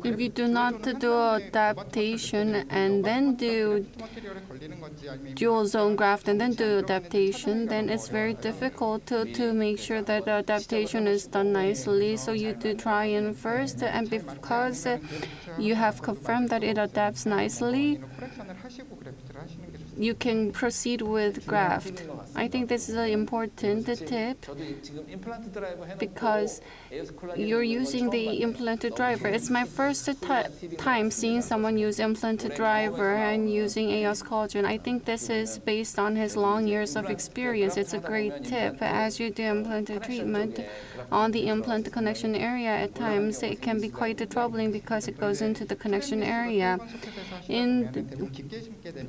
If you do not do adaptation and then do dual zone graft and then do adaptation, then it's very difficult to make sure that the adaptation is done nicely. So you do try in first, and because you have confirmed that it adapts nicely, you can proceed with graft. I think this is an important tip because you're using the implanted driver. It's my first time seeing someone use implanted driver and using AOS collagen. I think this is based on his long years of experience. It's a great tip. As you do implanted treatment on the implant connection area, at times it can be quite troubling because it goes into the connection area. In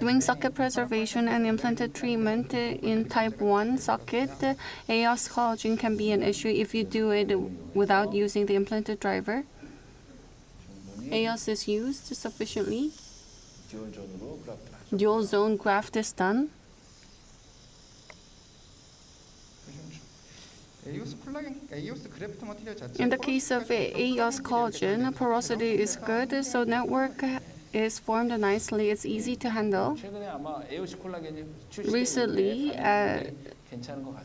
doing socket preservation and implanted treatment in type 1 socket, AOS collagen can be an issue if you do it without using the implanted driver. AOS is used sufficiently. Dual zone graft is done. In the case of AOS collagen, porosity is good, so network is formed nicely. It's easy to handle. Recently,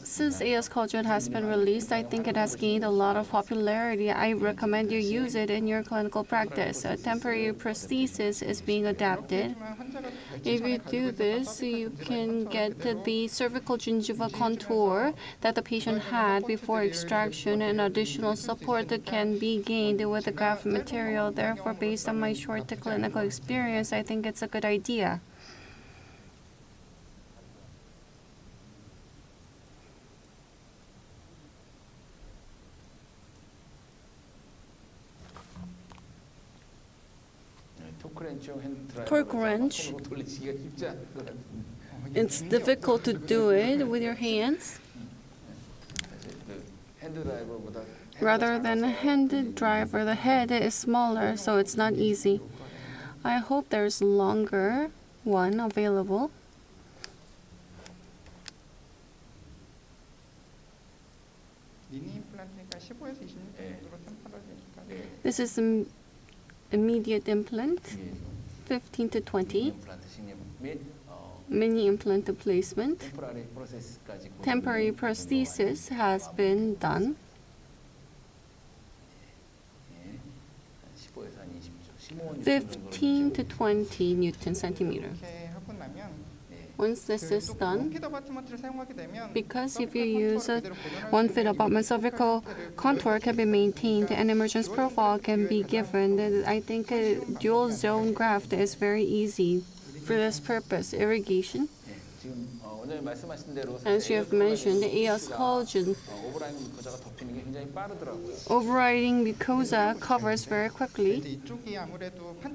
since AOS collagen has been released, I think it has gained a lot of popularity. I recommend you use it in your clinical practice. Temporary prosthesis is being adapted. If you do this, you can get the cervical gingiva contour that the patient had before extraction, and additional support can be gained with the graft material. Therefore, based on my short clinical experience, I think it's a good idea. torque wrench. It's difficult to do it with your hands rather than a hand driver. The head is smaller, so it's not easy. I hope there's longer one available. This is an immediate implant, 15 to 20. Mini implant placement. Temporary prosthesis has been done. 15 to 20 Newton centimeter. Once this is done, because if you use a 1 feet abutment, cervical contour can be maintained and emergence profile can be given. I think a dual zone graft is very easy for this purpose. Irrigation. As you have mentioned, the AS collagen overriding mucosa covers very quickly.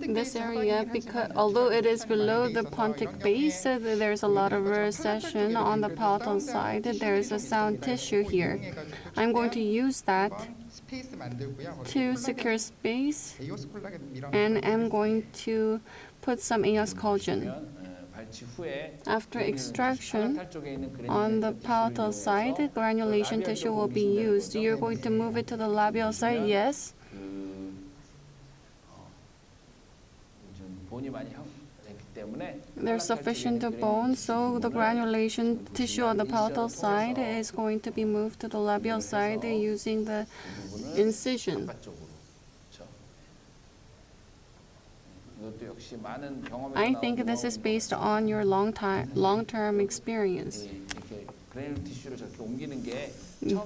This area, because although it is below the pontic base, there's a lot of recession on the palatal side. There is a sound tissue here. I'm going to use that to secure space, and I'm going to put some AS collagen. After extraction, on the palatal side, granulation tissue will be used. You're going to move it to the labial side, yes? There's sufficient bone, so the granulation tissue on the palatal side is going to be moved to the labial side using the incision. I think this is based on your long-term experience.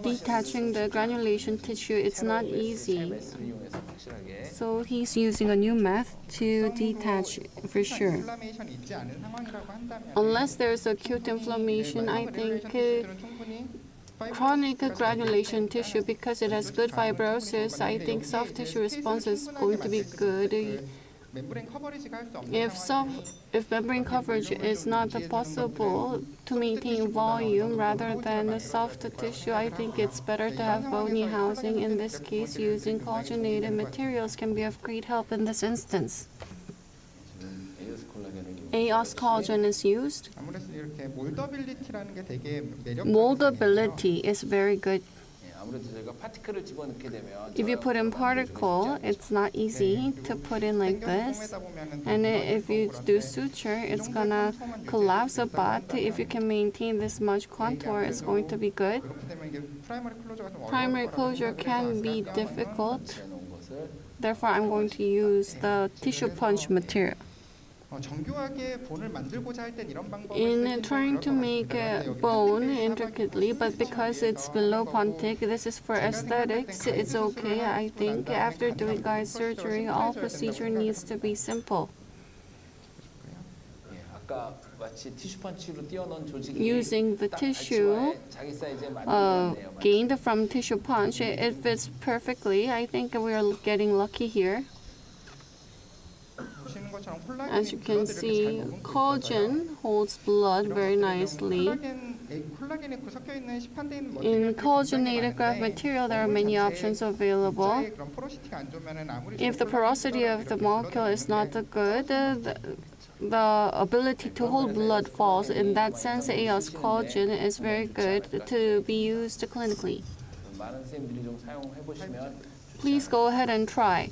Detaching the granulation tissue, it's not easy. So he's using a new method to detach for sure. Unless there's acute inflammation, I think chronic granulation tissue, because it has good fibrosis, I think soft tissue response is going to be good. If membrane coverage is not possible to maintain volume rather than a soft tissue, I think it's better to have bony housing. In this case, using collagenated materials can be of great help in this instance. AOS collagen is used. Moldability is very good. If you put in particle, it's not easy to put in like this. And if you do suture, it's gonna collapse a lot. If you can maintain this much contour, it's going to be good. Primary closure can be difficult. Therefore, I'm going to use the tissue punch material. In trying to make a bone intricately, but because it's below pontic, this is for aesthetics, it's okay. I think after doing guide surgery, all procedure needs to be simple. Using the tissue gained from tissue punch, it fits perfectly. I think we are getting lucky here. As you can see, collagen holds blood very nicely. In collagenated graft material, there are many options available. If the porosity of the molecule is not good, the ability to hold blood falls. In that sense, AOS collagen is very good to be used clinically. Please go ahead and try.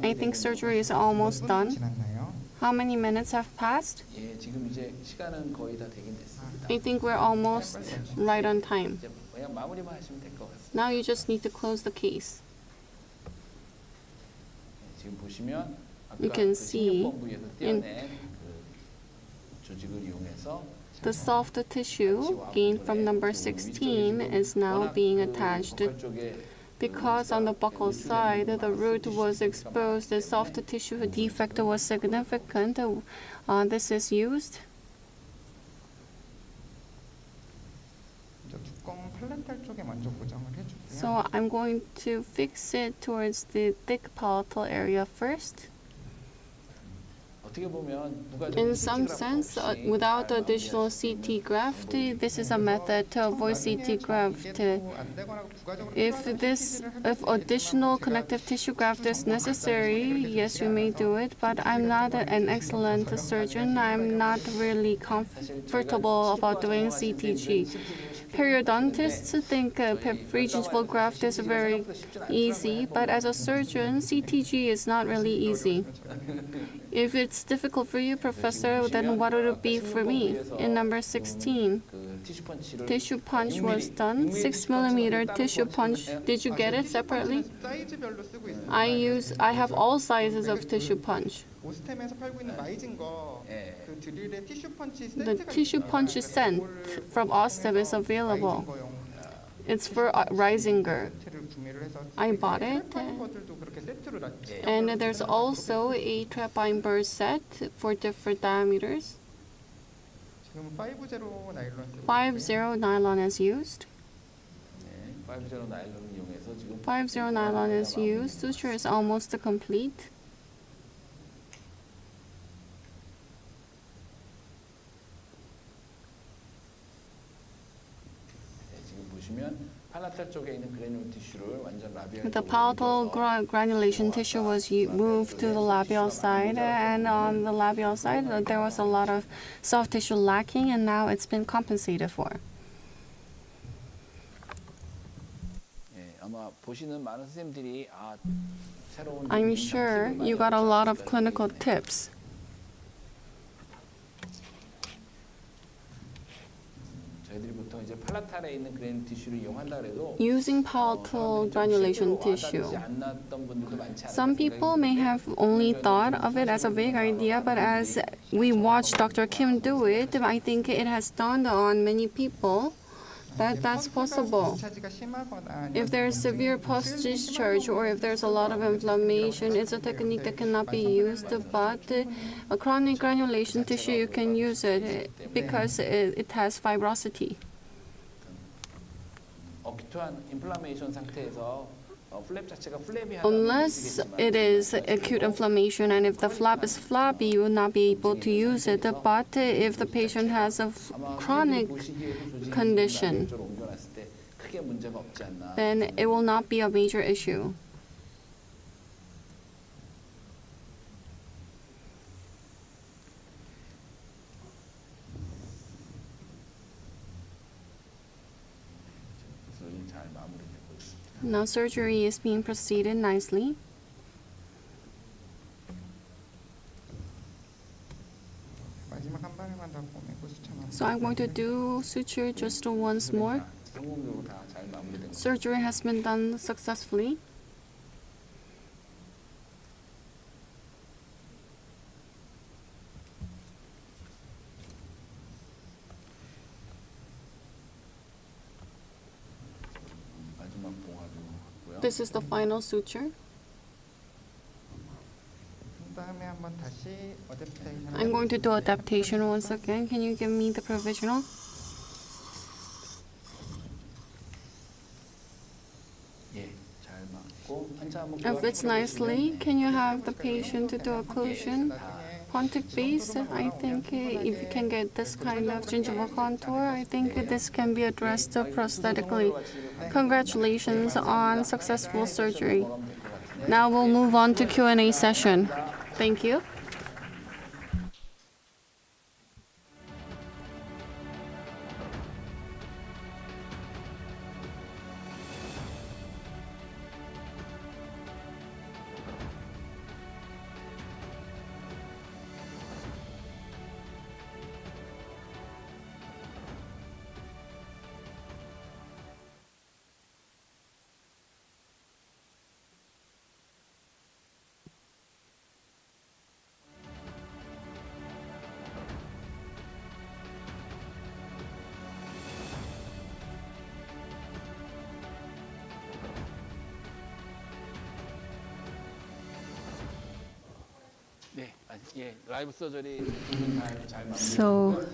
I think surgery is almost done. How many minutes have passed? I think we're almost right on time. Now you just need to close the case. You can see in the soft tissue gained from number 16 is now being attached. Because on the buccal side, the root was exposed, the soft tissue defect was significant. This is used. So I'm going to fix it towards the thick palatal area first. In some sense, without additional CT graft, this is a method to avoid CT graft. If additional connective tissue graft is necessary, yes, you may do it, but I'm not an excellent surgeon. I'm not really comfortable about doing CTG. Periodontists think pre-gingival graft is very easy, but as a surgeon, CTG is not really easy. If it's difficult for you, Professor, then what would it be for me? In number 16, tissue punch was done. 6 millimeter tissue punch. Did you get it separately? I have all sizes of tissue punch. The tissue punch set from Osstem is available. It's for Reisinger. I bought it. And there's also a trapine burr set for different diameters. 5-0 nylon is used. 5-0 nylon is used. Suture is almost complete. The palatal granulation tissue was moved to the labial side, and on the labial side there was a lot of soft tissue lacking, and now it's been compensated for. I'm sure you got a lot of clinical tips. Using palatal granulation tissue. Some people may have only thought of it as a vague idea, but as we watched Dr. Kim do it, I think it has dawned on many people that that's possible. If there's severe post-discharge or if there's a lot of inflammation, it's a technique that cannot be used, but a chronic granulation tissue, you can use it because it has fibrosity. Unless it is acute inflammation, and if the flap is flabby, you will not be able to use it. But if the patient has a chronic condition, then it will not be a major issue. Now surgery is being proceeded nicely. So I'm going to do suture just once more. Surgery has been done successfully. This is the final suture. I'm going to do adaptation once again. Can you give me the provisional? It fits nicely. Can you have the patient to do occlusion? Pontic base, I think if you can get this kind of gingival contour, I think this can be addressed prosthetically. Congratulations on successful surgery. Now we'll move on to Q&A session. Thank you. So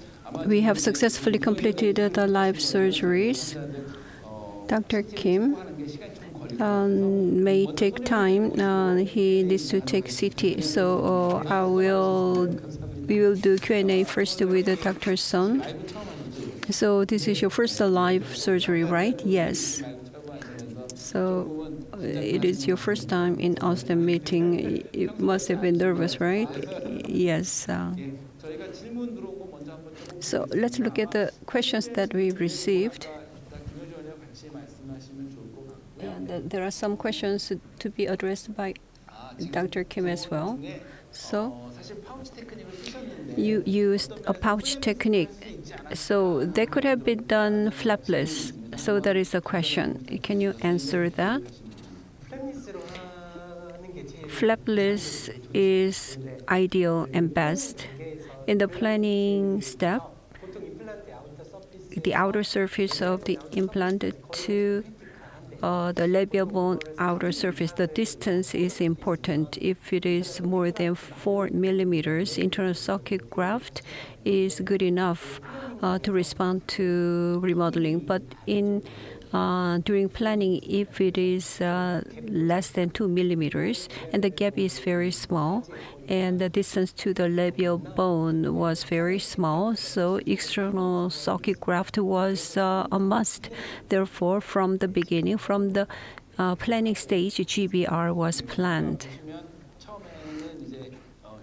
we have successfully completed the live surgeries. Dr. Kim, may take time. He needs to take CT. So we will do Q&A first with Dr. Son. So this is your first live surgery, right? Yes. So it is your first time in Osstem meeting. You must have been nervous, right? Yes. So let's look at the questions that we received. And there are some questions to be addressed by Dr. Kim as well. So you used a pouch technique. So they could have been done flapless. So that is a question. Can you answer that? Flapless is ideal and best. In the planning step, the outer surface of the implant to the labial bone outer surface, the distance is important. If it is more than 4 millimeters, internal socket graft is good enough to respond to remodeling. But during planning, if it is less than 2 millimeters and the gap is very small, and the distance to the labial bone was very small, so external socket graft was a must. Therefore, from the beginning, from the planning stage, GBR was planned.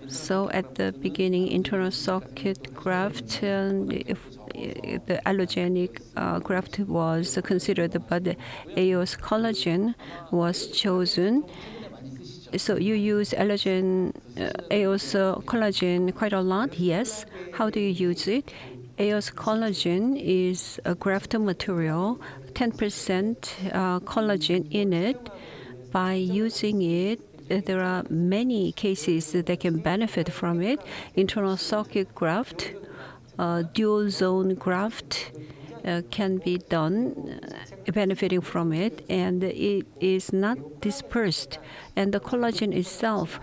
So at the beginning, internal socket graft, the allogenic graft was considered, but the EOS collagen was chosen. So you use EOS collagen quite a lot? Yes. How do you use it? EOS collagen is a graft material, 10% collagen in it. By using it, there are many cases that can benefit from it. Internal socket graft, dual zone graft can be done benefiting from it, and it is not dispersed. And the collagen itself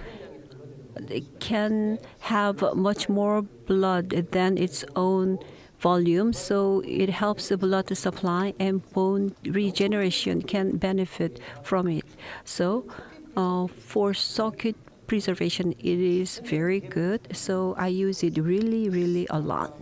can have much more blood than its own volume, so it helps the blood supply, and bone regeneration can benefit from it. So for socket preservation, it is very good. So I use it really a lot.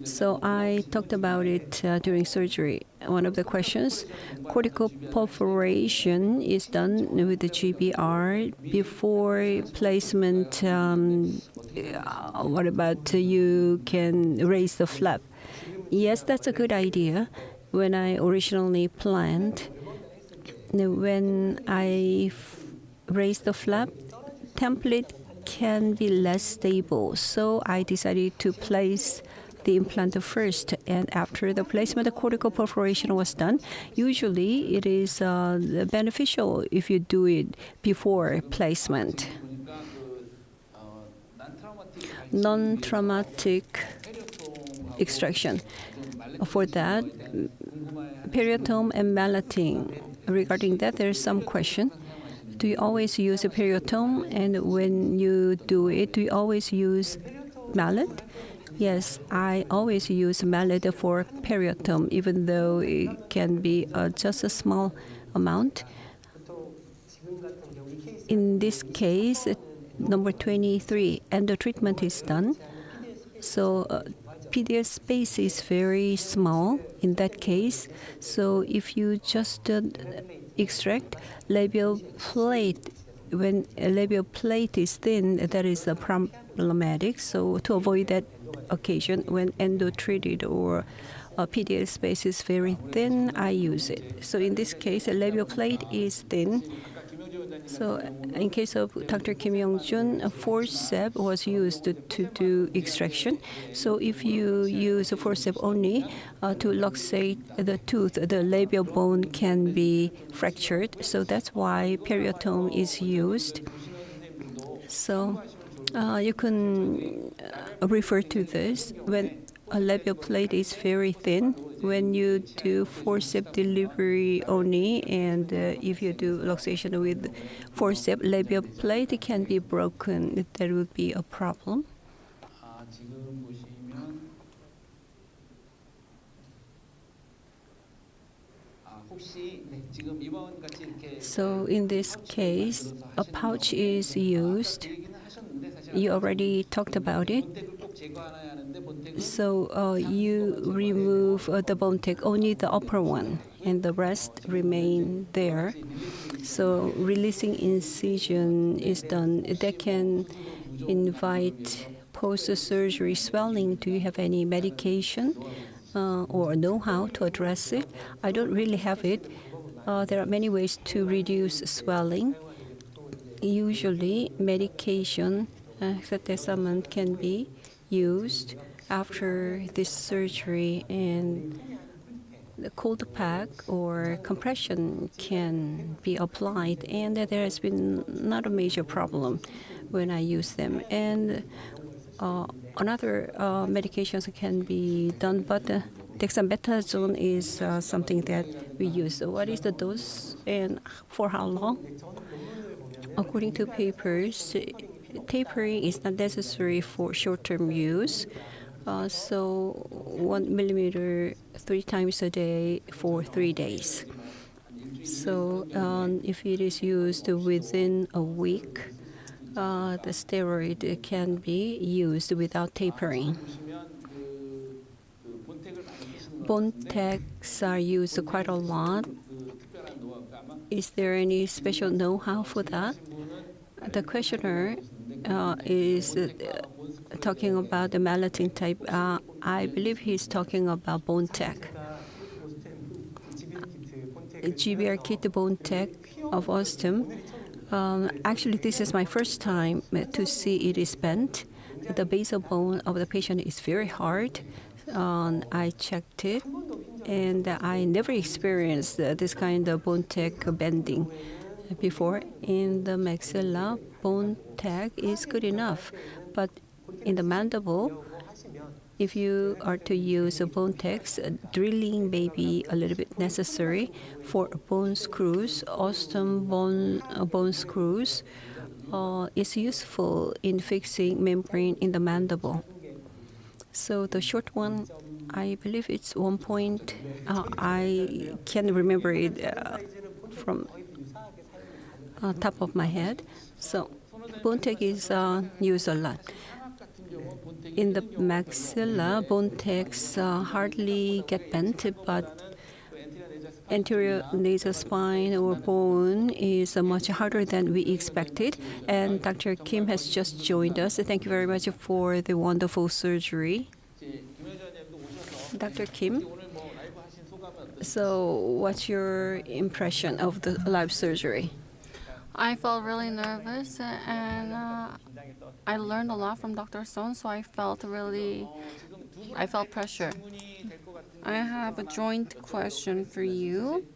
So I talked about it during surgery. One of the questions, cortical perforation is done with the GBR before placement. What about you can raise the flap? Yes, that's a good idea. When I originally planned, when I raised the flap, template can be less stable. So I decided to place the implant first, and after the placement, the cortical perforation was done. Usually, it is beneficial if you do it before placement. Non-traumatic extraction. For that, periotome and malleting. Regarding that, there is some question. Do you always use a periotome? And when you do it, do you always use mallet? Yes, I always use mallet for periotome, even though it can be just a small amount. In this case, number 23, and the treatment is done. So PDS space is very small in that case. So if you just extract labial plate, when a labial plate is thin, that is problematic. So to avoid that occasion, when endo treated or PDS space is very thin, I use it. So in this case, a labial plate is thin. So in case of Dr. Kim Young-jun, a forceps was used to do extraction. So if you use a forceps only to luxate the tooth, the labial bone can be fractured. So that's why periotome is used. So you can refer to this when a labial plate is very thin. When you do forceps delivery only, and if you do luxation with forceps, labial plate can be broken. That would be a problem. So in this case, a pouch is used. You already talked about it. So you remove the bone tech, only the upper one, and the rest remain there. So releasing incision is done. That can invite post-surgery swelling. Do you have any medication or know-how to address it? I don't really have it. There are many ways to reduce swelling. Usually, medication, hexadesamine, can be used after this surgery, and the cold pack or compression can be applied, and there has been not a major problem when I use them. And another medications can be done, but dexamethasone is something that we use. So what is the dose and for how long? According to papers, tapering is not necessary for short-term use. So 1 millimeter 3 times a day for 3 days. So if it is used within a week, the steroid can be used without tapering. Bone techs are used quite a lot. Is there any special know-how for that? The questioner is talking about the malatin type. I believe he's talking about bone tech. GBR kit bone tech of Osstem. Actually, this is my first time to see it is bent. The basal bone of the patient is very hard. I checked it, and I never experienced this kind of bone tech bending before. In the maxilla, bone tech is good enough, but in the mandible, if you are to use a bone techs, drilling may be a little bit necessary. For bone screws, Osstem bone screws is useful in fixing membrane in the mandible. So the short one, I believe it's 1 point. I can't remember it from top of my head. So bone tech is used a lot. In the maxilla, bone techs hardly get bent, but anterior nasal spine or bone is much harder than we expected. And Dr. Kim has just joined us. Thank you very much for the wonderful surgery. Dr. Kim, so what's your impression of the live surgery? I felt really nervous, and I learned a lot from Dr. Son, so I felt pressure. I have a joint question for you.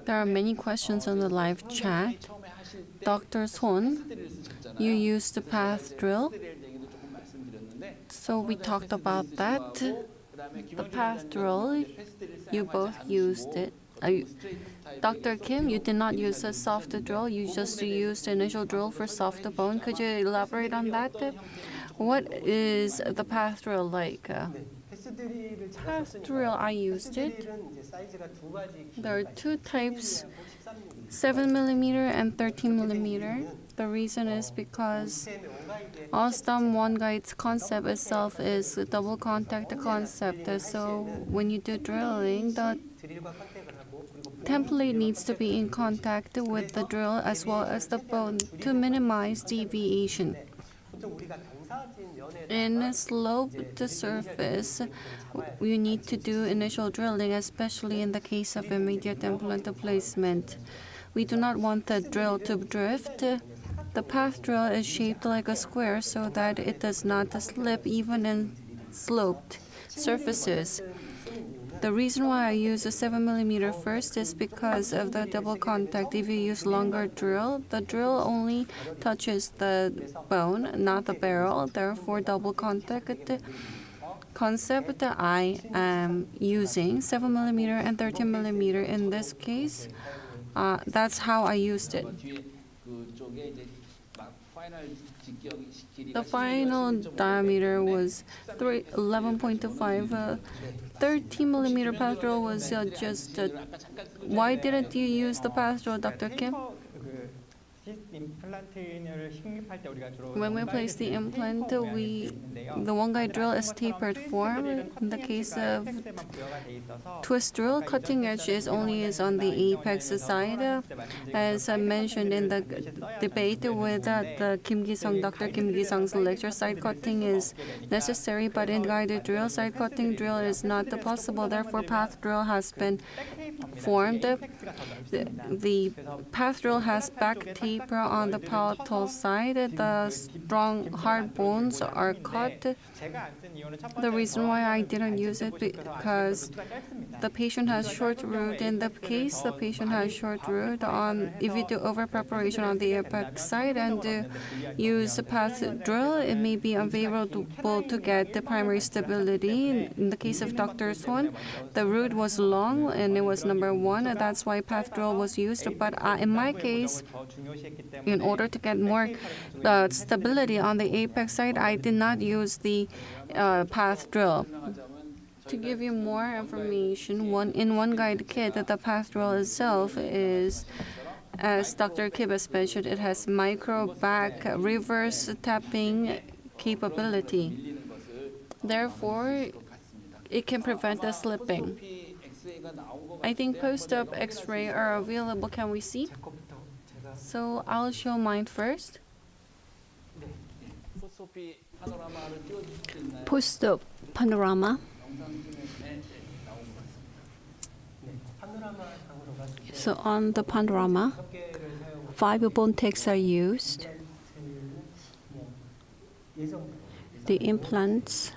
There are many questions on the live chat. Dr. Son, you used the path drill. So we talked about that. The path drill, you both used it. Dr. Kim, you did not use a soft drill. You just used initial drill for soft bone. Could you elaborate on that? What is the path drill like? Path drill, I used it. There are two types, 7 millimeter and 13 millimeter. The reason is because Osstem One Guide's concept itself is a double contact concept. So when you do drilling, the template needs to be in contact with the drill as well as the bone to minimize deviation. In a sloped surface, you need to do initial drilling, especially in the case of immediate implant placement. We do not want the drill to drift. The path drill is shaped like a square so that it does not slip even in sloped surfaces. The reason why I use a 7 millimeter first is because of the double contact. If you use longer drill, the drill only touches the bone, not the barrel. Therefore, double contact concept I am using 7 millimeter and 13 millimeter in this case. That's how I used it. The final diameter was 11.25. 13 millimeter pastoral was just. Why didn't you use the pastoral, Dr. Kim? When we place the implant, the one guide drill is tapered form. In the case of twist drill, cutting edge is on the apex side. As I mentioned in the debate with Dr. Kim Gi-sung's lecture, side cutting is necessary, but in guided drill, side cutting drill is not possible. Therefore, path drill has been formed. The path drill has back taper on the palatal side. The strong hard bones are cut. The reason why I didn't use it because the patient has short root. In the case the patient has short root, if you do over preparation on the apex side and use path drill, it may be unfavorable to get the primary stability. In the case of Dr. Swon, the root was long and it was number 1. That's why path drill was used. But in my case, in order to get more stability on the apex side, I did not use the path drill. To give you more information, in one guide kit, the path drill itself is, as Dr. Kim has mentioned, it has micro back reverse tapping capability. Therefore, it can prevent the slipping. I think post-op X-ray are available. Can we see? So I'll show mine first. Post-op panorama. So on the panorama, 5 bone tacks are used. The implants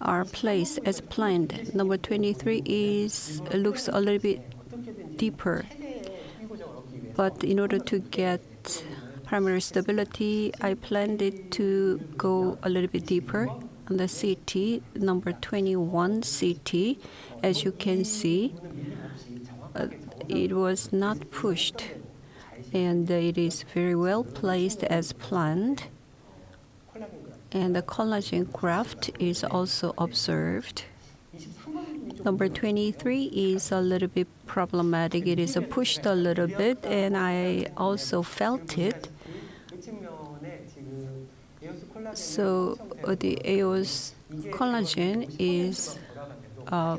are placed as planned. Number 23 looks a little bit deeper. But in order to get primary stability, I planned it to go a little bit deeper. On the CT, number 21 CT, as you can see, it was not pushed, and it is very well placed as planned. And the collagen graft is also observed. Number 23 is a little bit problematic. It is pushed a little bit, and I also felt it. So the EOS collagen is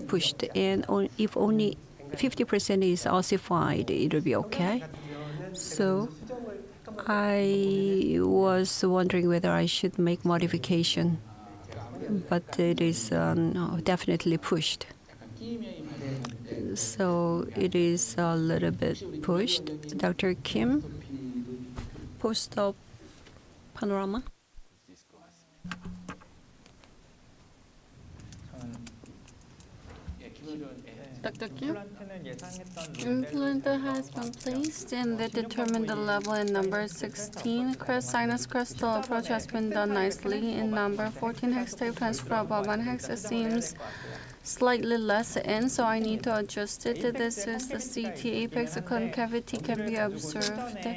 pushed, and if only 50% is ossified, it will be okay. So I was wondering whether I should make modification, but it is definitely pushed. So it is a little bit pushed. Dr. Kim, post-op panorama. Dr. Kim? Implant has been placed and they determined the level in number 16. Sinus crystal approach has been done nicely. In number 14, hex type transfer above 1 hex, it seems slightly less in, so I need to adjust it. This is the CT apex concavity can be observed.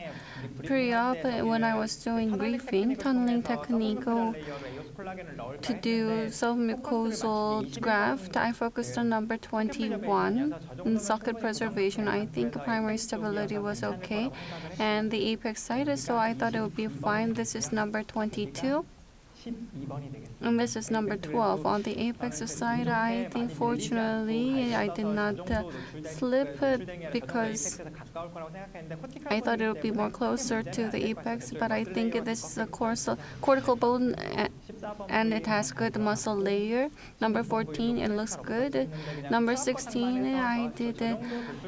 Pre-op, when I was doing briefing, tunneling technique to do submucosal graft, I focused on number 21. In socket preservation, I think primary stability was okay, and the apex side, so I thought it would be fine. This is number 22. And this is number 12. On the apex side, I think fortunately I did not slip because I thought it would be more closer to the apex, but I think this is a cortical bone and it has good muscle layer. Number 14, it looks good. Number 16, I did a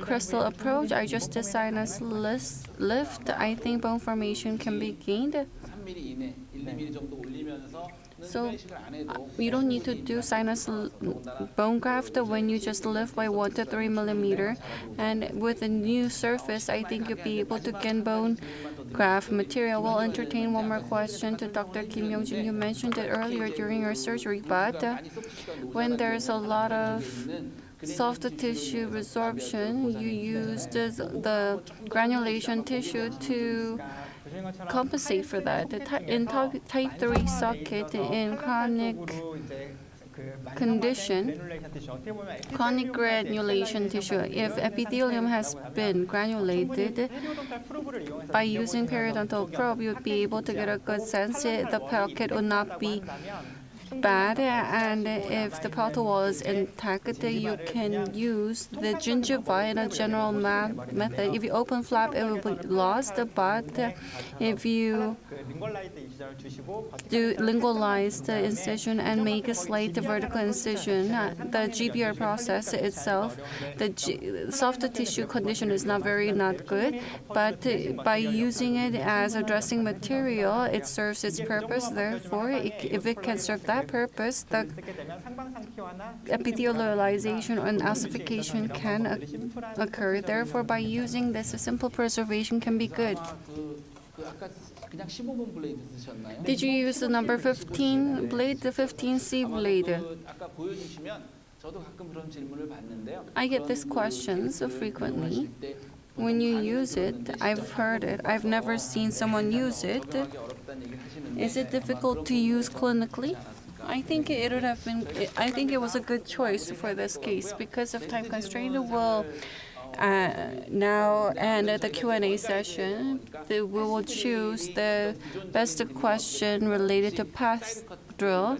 crystal approach. I just did sinus lift. I think bone formation can be gained. So you don't need to do sinus bone graft when you just lift by 1 to 3 millimeter. And with a new surface, I think you'll be able to gain bone graft material. We'll entertain one more question to Dr. Kim Young-jin. You mentioned it earlier during your surgery, but when there's a lot of soft tissue resorption, you used the granulation tissue to compensate for that. In type 3 socket, in chronic condition, chronic granulation tissue, if epithelium has been granulated, by using periodontal probe, you would be able to get a good sense. The pocket would not be bad, and if the palate wall is intact, you can use the gingiva in a general method. If you open flap, it will be lost, but if you do lingualized incision and make a slight vertical incision, the GBR process itself, the soft tissue condition is not good, but by using it as a dressing material, it serves its purpose. Therefore, if it can serve that purpose, the epithelialization and ossification can occur. Therefore, by using this, a simple preservation can be good. Did you use the number 15 blade, the 15C blade? I get these questions frequently. When you use it, I've heard it. I've never seen someone use it. Is it difficult to use clinically? I think it would have been. I think it was a good choice for this case because of time constraint. We'll now end the Q&A session. We will choose the best question related to past drill.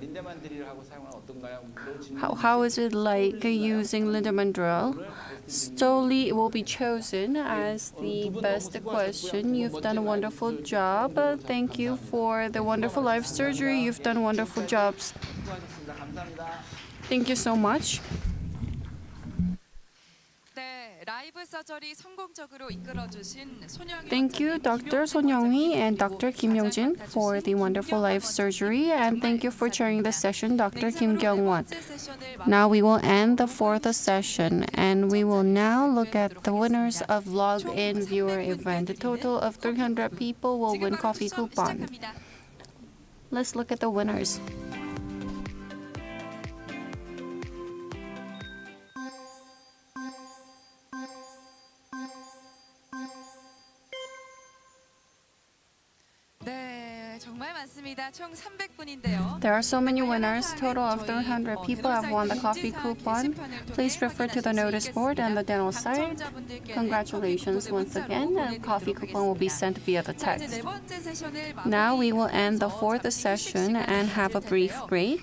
How is it like using Lindemann drill? Stoli will be chosen as the best question. You've done a wonderful job. Thank you for the wonderful life surgery. You've done wonderful jobs. Thank you so much. Thank you, Dr. Son Young-hee and Dr. Kim Yong-jin, for the wonderful life surgery, and thank you for chairing the session, Dr. Kim Kyung-won. Now we will end the fourth session, and we will now look at the winners of log-in viewer event. A total of 300 people will win coffee coupon. Let's look at the winners. There are so many winners. Total of 300 people have won the coffee coupon. Please refer to the notice board and the dental site. Congratulations once again. The coffee coupon will be sent via the text. Now we will end the fourth session and have a brief break.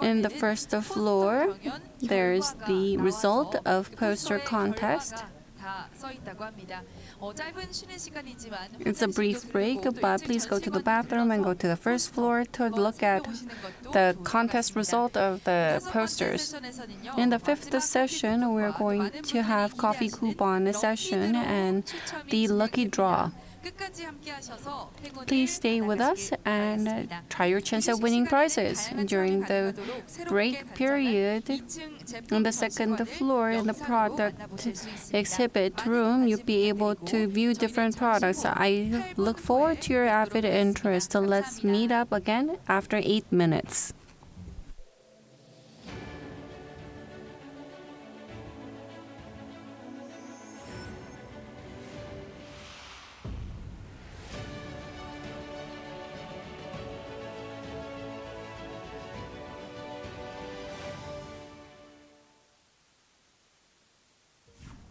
In the first floor, there's the result of poster contest. It's a brief break, but please go to the bathroom and go to the first floor to look at the contest result of the posters. In the fifth session, we're going to have coffee coupon session and the lucky draw. Please stay with us and try your chance at winning prizes. During the break period, on the second floor in the product exhibit room, you'll be able to view different products. I look forward to your avid interest. Let's meet up again after 8 minutes.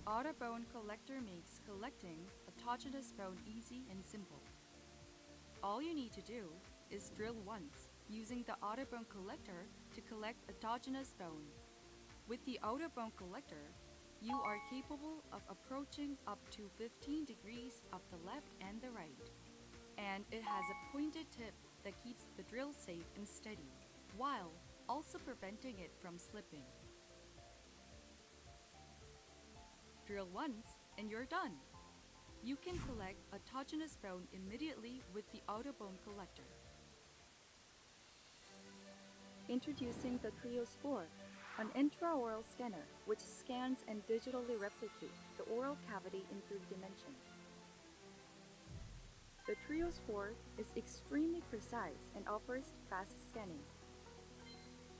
Autobone collector makes collecting autogenous bone easy and simple. All you need to do is drill once using the Autobone collector to collect autogenous bone. With the Autobone collector, you are capable of approaching up to 15 degrees of the left and the right. And it has a pointed tip that keeps the drill safe and steady, while also preventing it from slipping. Drill once and you're done. You can collect autogenous bone immediately with the Autobone collector. Introducing the Trios 4, an intraoral scanner which scans and digitally replicates the oral cavity in 3 dimensions. The Trios 4 is extremely precise and offers fast scanning.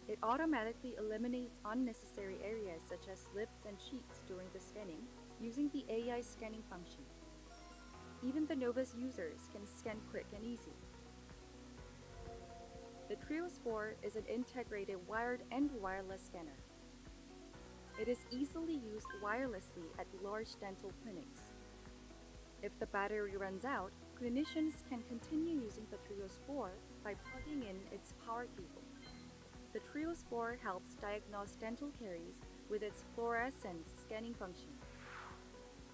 It automatically eliminates unnecessary areas such as lips and cheeks during the scanning using the AI scanning function. even the novice users can scan quick and easy. The Trios 4 is an integrated wired and wireless scanner. It is easily used wirelessly at large dental clinics. If the battery runs out, clinicians can continue using the Trios 4 by plugging in its power cable. The Trios 4 helps diagnose dental caries with its fluorescent scanning function.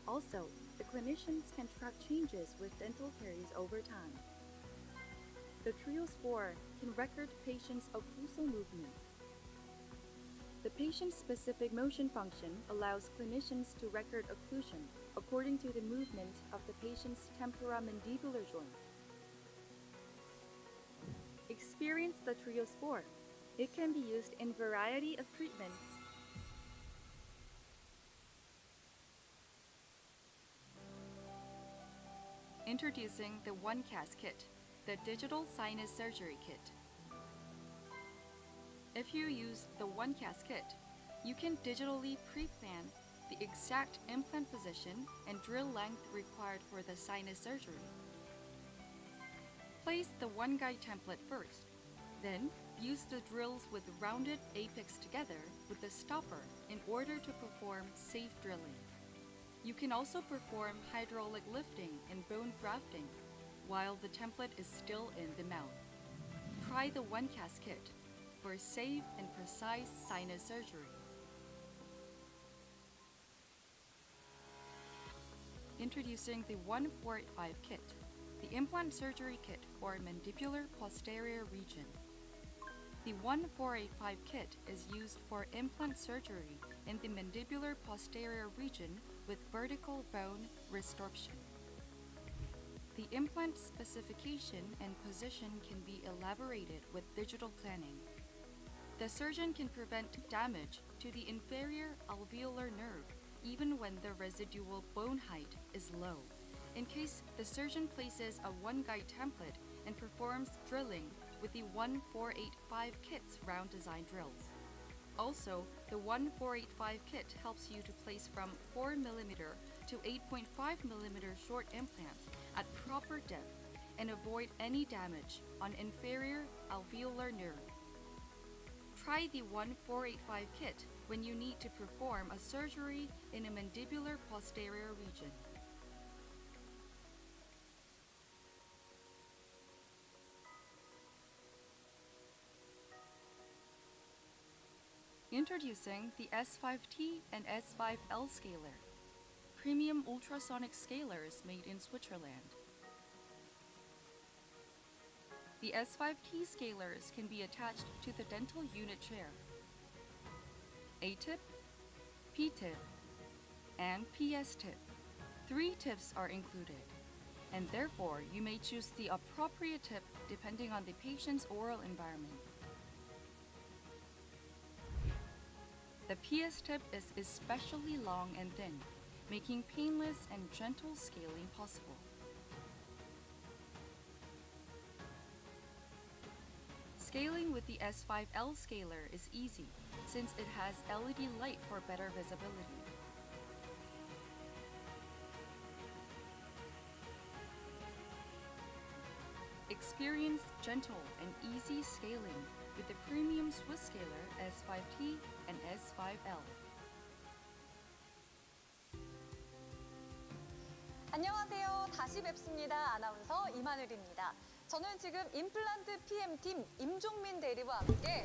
Also, the clinicians can track changes with dental caries over time. The Trios 4 can record patients' occlusal movement. The patient-specific motion function allows clinicians to record occlusion according to the movement of the patient's temporomandibular joint. Experience the Trios 4. It can be used in variety of treatments. Introducing the OneCast kit, the digital sinus surgery kit. If you use the OneCast kit, you can digitally pre-plan the exact implant position and drill length required for the sinus surgery. Place the one guide template first, then use the drills with rounded apex together with the stopper in order to perform safe drilling. You can also perform hydraulic lifting and bone grafting while the template is still in the mouth. Try the OneCast kit for safe and precise sinus surgery. Introducing the 1485 kit, the implant surgery kit for mandibular posterior region. The 1485 kit is used for implant surgery in the mandibular posterior region with vertical bone resorption. The implant specification and position can be elaborated with digital planning. The surgeon can prevent damage to the inferior alveolar nerve even when the residual bone height is low, in case the surgeon places a one-guide template and performs drilling with the 1485 kit's round design drills. Also, the 1485 kit helps you to place from 4mm to 8.5mm short implants at proper depth and avoid any damage on inferior alveolar nerve. Try the 1485 kit when you need to perform a surgery in a mandibular posterior region. Introducing the S5T and S5L scaler, premium ultrasonic scalers made in Switzerland. The S5T scalers can be attached to the dental unit chair. A-tip, P-tip, and PS-tip. 3 tips are included, and therefore you may choose the appropriate tip depending on the patient's oral environment. The PS tip is especially long and thin, making painless and gentle scaling possible. Scaling with the S5L scaler is easy, since it has LED light for better visibility. Experience gentle and easy scaling with the premium Swiss scaler S5T and S5L. 안녕하세요. 다시 뵙습니다. 아나운서 이만을입니다. 저는 지금 임플란트 PM팀 임종민 대리와 함께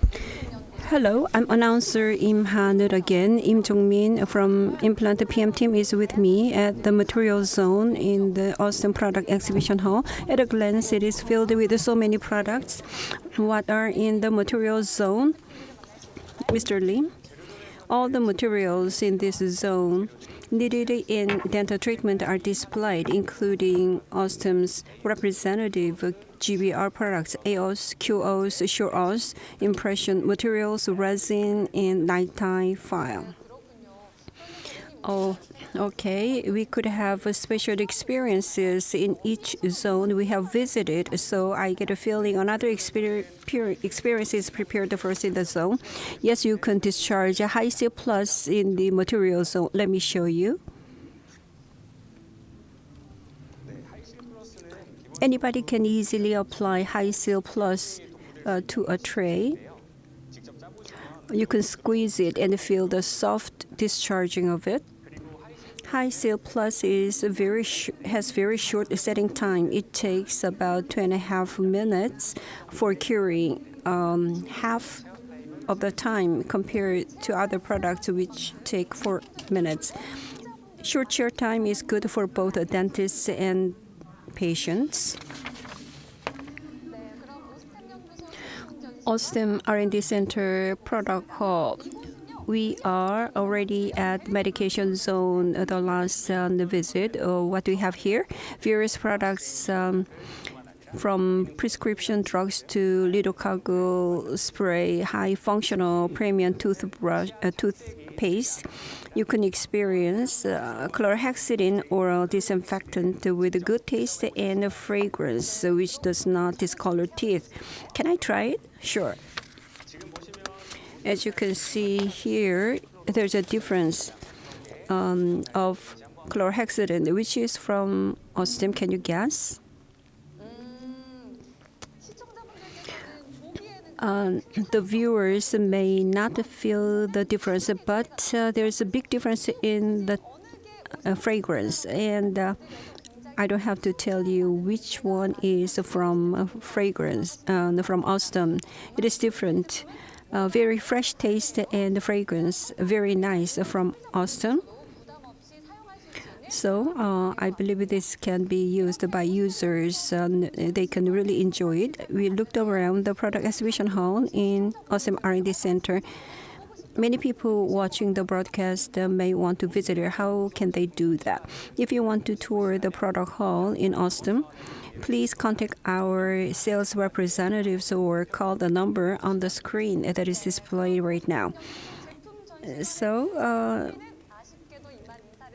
Hello, I'm announcer Im Ha-neul again. Im Jong-min from Implant PM team is with me at the material zone in the Osstem Product Exhibition Hall. At a glance, it is filled with so many products. What are in the material zone? Mr. Lim? All the materials in this zone needed in dental treatment are displayed, including Osstem's representative GBR products, AOS, QOS, SureOS, impression materials, resin, and nighttime file. Oh, okay. We could have special experiences in each zone we have visited, so I get a feeling another experience is prepared first in the zone. Yes, you can discharge a high C plus in the material zone. Let me show you. Anybody can easily apply High Seal Plus to a tray. You can squeeze it and feel the soft discharging of it. High Seal Plus has very short setting time. It takes about 2.5 minutes for curing, half of the time compared to other products which take 4 minutes. Short chair time is good for both dentists and patients. Osstem R&D Center Product Hall. We are already at medication zone the last visit. What do we have here? Various products from prescription drugs to lidocago spray, high functional premium toothpaste. You can experience chlorhexidine oral disinfectant with good taste and fragrance, which does not discolor teeth. Can I try it? Sure. As you can see here, there's a difference of chlorhexidine, which is from Osstem. Can you guess? The viewers may not feel the difference, but there's a big difference in the fragrance. And I don't have to tell you which one is from fragrance, from Osstem. It is different. Very fresh taste and fragrance, very nice from Osstem. So I believe this can be used by users. They can really enjoy it. We looked around the product exhibition hall in Osstem R&D Center. Many people watching the broadcast may want to visit it. How can they do that? If you want to tour the product hall in Osstem, please contact our sales representatives or call the number on the screen that is displayed right now. So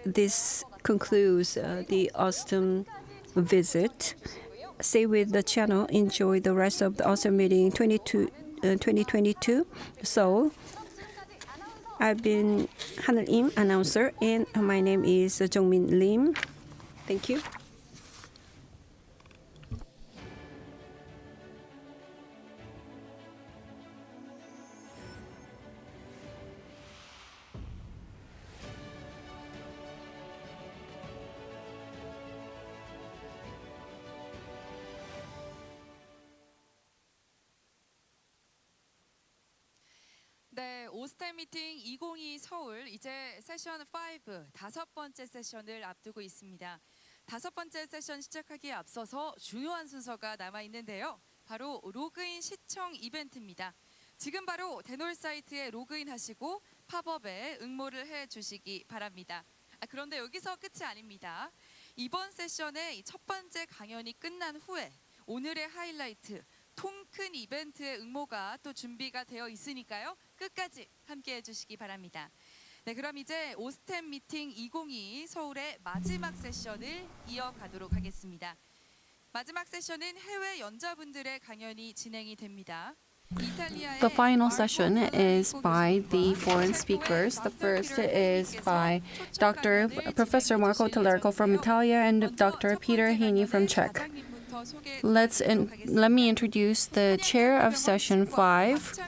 this concludes the Osstem visit. Stay with the channel. Enjoy the rest of the Osstem meeting 2022 Seoul. I've been Haneul Im, announcer, and my name is Jongmin Lim. Thank you. 네, 오스템 미팅 2022 서울 이제 세션 5 다섯 번째 세션을 앞두고 있습니다. 다섯 번째 세션 시작하기에 앞서서 중요한 순서가 남아 있는데요. 바로 로그인 시청 이벤트입니다. 지금 바로 대놀 사이트에 로그인 하시고 팝업에 응모를 해 주시기 바랍니다. 그런데 여기서 끝이 아닙니다. 이번 세션의 첫 번째 강연이 끝난 후에 오늘의 하이라이트 통 큰 이벤트의 응모가 또 준비가 되어 있으니까요. 끝까지 함께 해주시기 바랍니다. 네, 그럼 이제 오스템 미팅 2022 서울의 마지막 세션을 이어가도록 하겠습니다. 마지막 세션은 해외 연자분들의 강연이 진행이 됩니다. The final session is by the foreign speakers. The first is by Professor Marco Talerco from Italia and Dr. Peter Haney from Czech. Let me introduce the chair of session 5,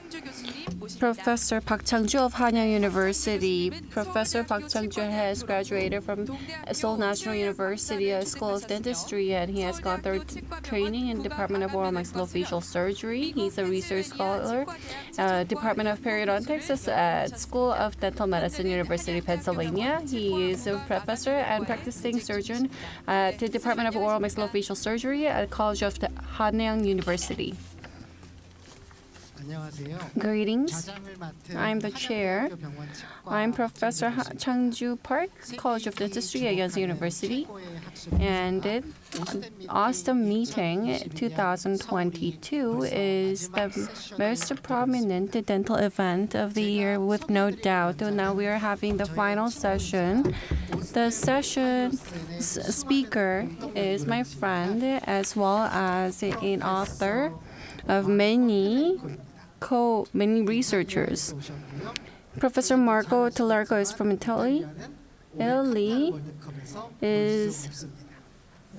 Professor Park Chang-ju of Hanyang University. Professor Park Chang-ju has graduated from Seoul National University School of Dentistry, and he has gone through training in Department of Oral Maxillofacial Surgery. He's a research scholar, Department of Periodontics at School of Dental Medicine, University of Pennsylvania. He is a professor and practicing surgeon at the Department of Oral Maxillofacial Surgery at College of Hanyang University. Greetings. I'm the chair. I'm Professor Chang-ju Park, College of Dentistry at Yonsei University. And Osstem Meeting 2022 is the most prominent dental event of the year, with no doubt. Now we are having the final session. The session speaker is my friend, as well as an author of many researchers. Professor Marco Talerco is from Italy. Italy is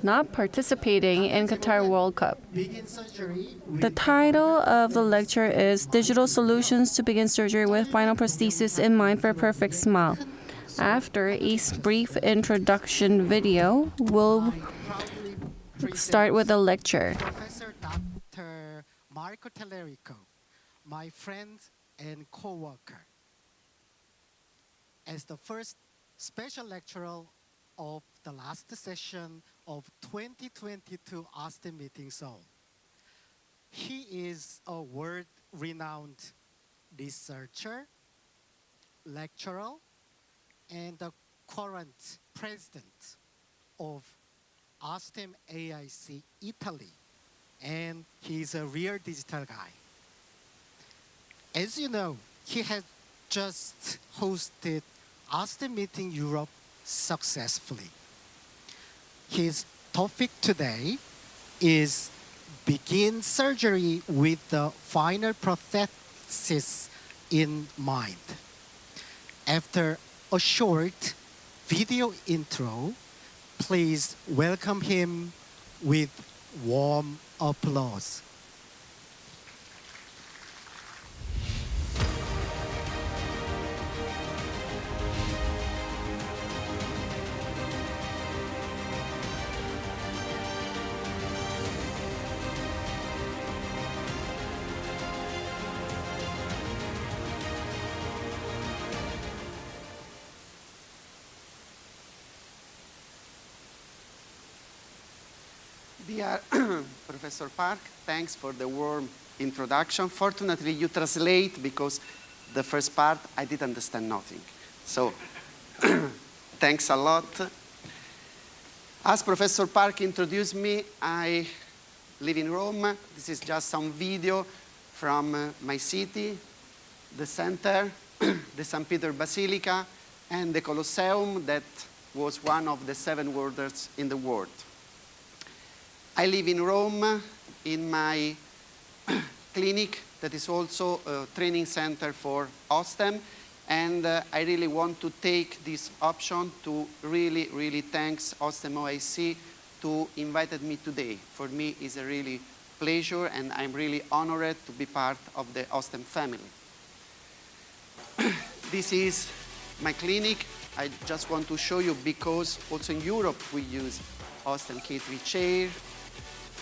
not participating in Qatar World Cup. The title of the lecture is Digital Solutions to Begin Surgery with Final Prosthesis in Mind for a Perfect Smile. After a brief introduction video, we'll start with a lecture. Professor Dr. Marco Tellerico, my friend and co-worker, as the first special lecturer of the last session of 2022 Osstem Seoul. He is a world-renowned researcher, lecturer, and the current president of Osstem AIC Italy, and he's a real digital guy. As you know, he has just hosted Osstem Meeting Europe successfully. His topic today is Begin Surgery with the Final Prosthesis in Mind. After a short video intro, please welcome him with warm applause. Dear Professor Park, thanks for the warm introduction. Fortunately, you translate because the first part I didn't understand nothing. So thanks a lot. As Professor Park introduced me, I live in Rome. This is just some video from my city, the center, the St. Peter Basilica, and the Colosseum that was one of the 7 wonders in the world. I live in Rome in my clinic that is also a training center for Osstem, and I really want to take this option to really thanks Osstem OIC to invited me today. For me, it's a really pleasure, and I'm really honored to be part of the Osstem family. This is my clinic. I just want to show you because also in Europe we use Osstem K3 chair,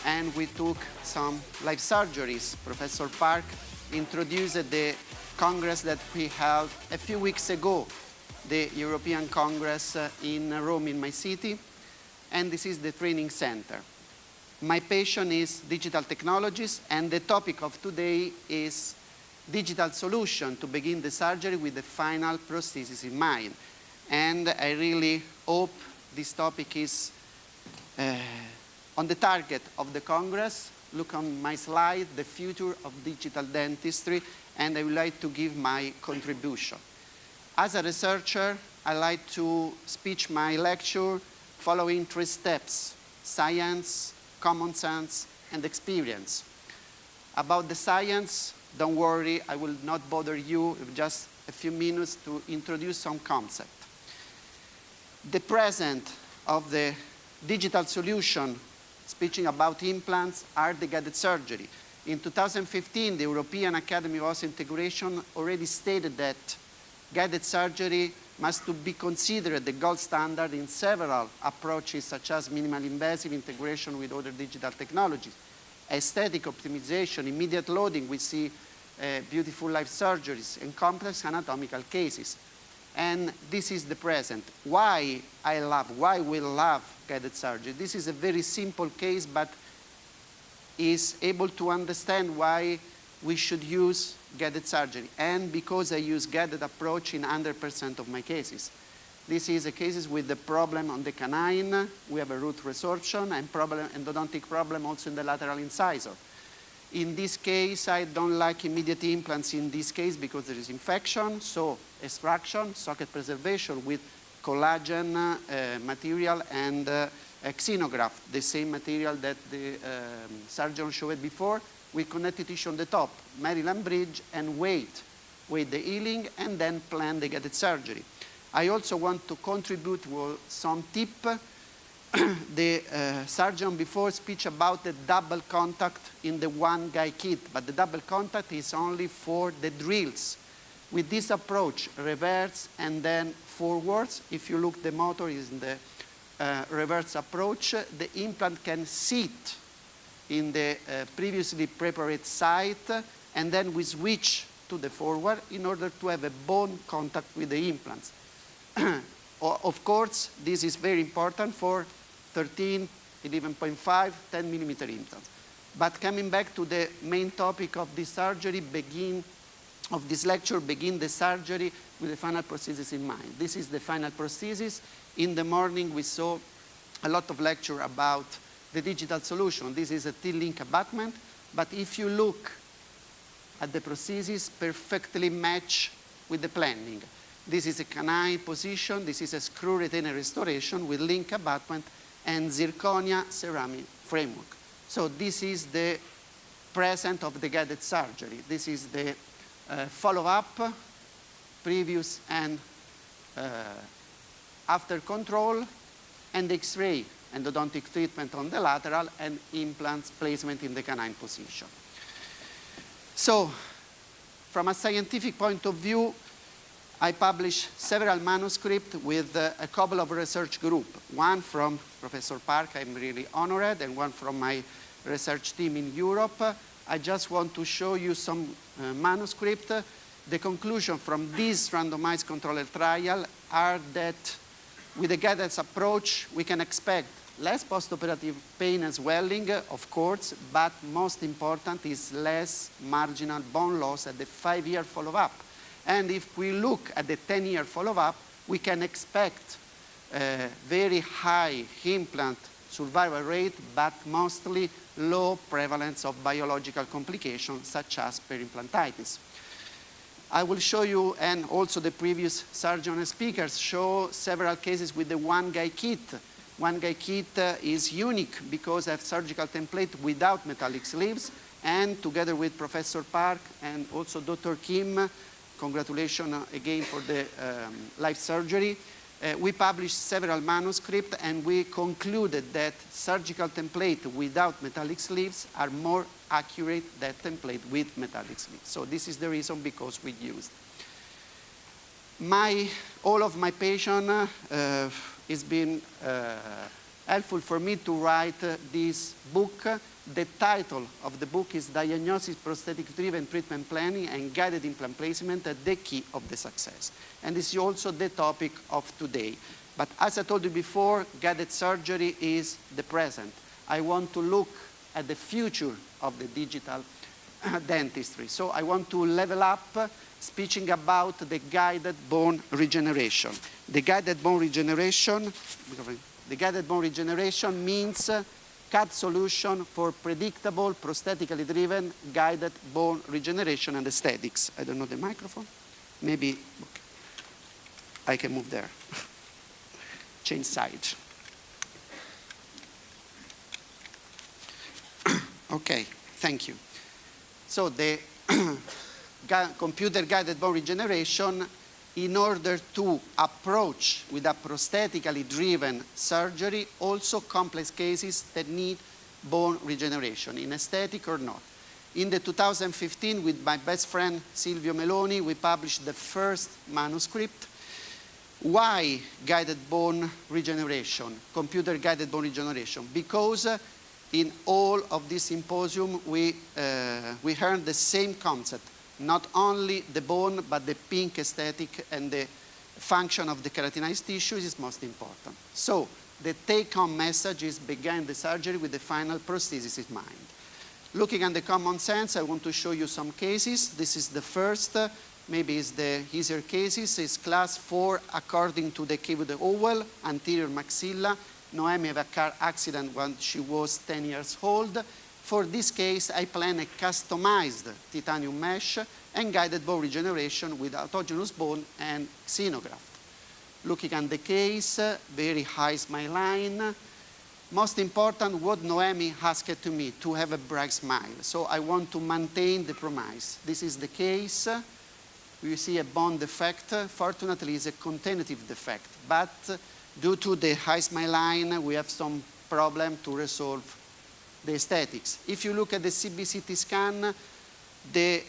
and we took some live surgeries. Professor Park introduced the Congress that we held a few weeks ago, the European Congress in Rome, in my city, and this is the training center. My passion is digital technologies, and the topic of today is digital solution to begin the surgery with the final prosthesis in mind. And I really hope this topic is on the target of the Congress. Look on my slide, the future of digital dentistry, and I would like to give my contribution. As a researcher, I like to speak my lecture following 3 steps: science, common sense, and experience. About the science, don't worry, I will not bother you, just a few minutes to introduce some concept. The present of the digital solution, speaking about implants, are the guided surgery. In 2015, the European Academy of Osseointegration already stated that guided surgery must be considered the gold standard in several approaches, such as minimally invasive integration with other digital technologies, aesthetic optimization, immediate loading. We see beautiful life surgeries, and complex anatomical cases. And this is the present. Why we love guided surgery? This is a very simple case, but is able to understand why we should use guided surgery. And because I use guided approach in 100% of my cases. This is a cases with the problem on the canine. We have a root resorption and endodontic problem also in the lateral incisor. In this case, I don't like immediate implants in this case because there is infection, so extraction, socket preservation with collagen material and xenograft, the same material that the surgeon showed before, with connective tissue on the top, Maryland bridge, and wait the healing, and then plan the guided surgery. I also want to contribute with some tip the surgeon before speech about the double contact in the one guy kit, but the double contact is only for the drills. With this approach, reverse and then forwards, if you look, the motor is in the reverse approach, the implant can sit in the previously prepared site, and then we switch to the forward in order to have a bone contact with the implants. Of course, this is very important for 13, 11.5, 10 millimeter implants. But coming back to the main topic of this surgery, this lecture, begin the surgery with the final prosthesis in mind. This is the final prosthesis. In the morning, we saw a lot of lecture about the digital solution. This is a T-link abutment, but if you look at the prosthesis, perfectly match with the planning. This is a canine position. This is a screw retainer restoration with link abutment and zirconia ceramic framework. So this is the present of the guided surgery. This is the follow-up, previous and after control, and X-ray endodontic treatment on the lateral, and implants placement in the canine position. So, from a scientific point of view, I published several manuscripts with a couple of research groups. One from Professor Park, I'm really honored, and one from my research team in Europe. I just want to show you some manuscript. The conclusion from this randomized controlled trial are that with a guidance approach, we can expect less postoperative pain and swelling, of course, but most important is less marginal bone loss at the 5-year follow-up. And if we look at the 10-year follow-up, we can expect a very high implant survival rate, but mostly low prevalence of biological complications such as perimplantitis. I will show you, and also the previous surgeon and speakers show several cases with the one-guy kit. One-guy kit is unique because I have surgical template without metallic sleeves, and together with Professor Park and also Dr. Kim, congratulations again for the live surgery, we published several manuscripts, and we concluded that surgical template without metallic sleeves are more accurate than template with metallic sleeves. So this is the reason because we used. All of my patients it's been helpful for me to write this book. The title of the book is Diagnosis, Prosthetic-Driven Treatment Planning and Guided Implant Placement, the Key of the Success. And this is also the topic of today. But as I told you before, guided surgery is the present. I want to look at the future of the digital dentistry. So I want to level up speaking about the guided bone regeneration. The guided bone regeneration means CAD solution for predictable, prosthetically driven, guided bone regeneration and aesthetics. I don't know the microphone. Maybe okay. I can move there. Change side. Okay, thank you. So the computer-guided bone regeneration, in order to approach with a prosthetically driven surgery, also complex cases that need bone regeneration, in aesthetic or not. In the 2015, with my best friend Silvio Meloni, we published the first manuscript. Why guided bone regeneration, computer-guided bone regeneration? Because in all of this symposium, we heard the same concept. Not only the bone, but the pink aesthetic and the function of the keratinized tissues is most important. So the take-home message is begin the surgery with the final prosthesis in mind. Looking at the common sense, I want to show you some cases. This is the first, maybe it's the easier cases. It's class 4 according to the cave of the oval, anterior maxilla. Noemi had a car accident when she was 10 years old. For this case, I plan a customized titanium mesh and guided bone regeneration with autogenous bone and xenograft. Looking at the case, very high smile line. Most important, what Noemi asked to me, to have a bright smile. So I want to maintain the promise. This is the case. we see a bone defect. Fortunately, it's a contaminative defect, but due to the high smile line, we have some problem to resolve the aesthetics. If you look at the CBCT scan, the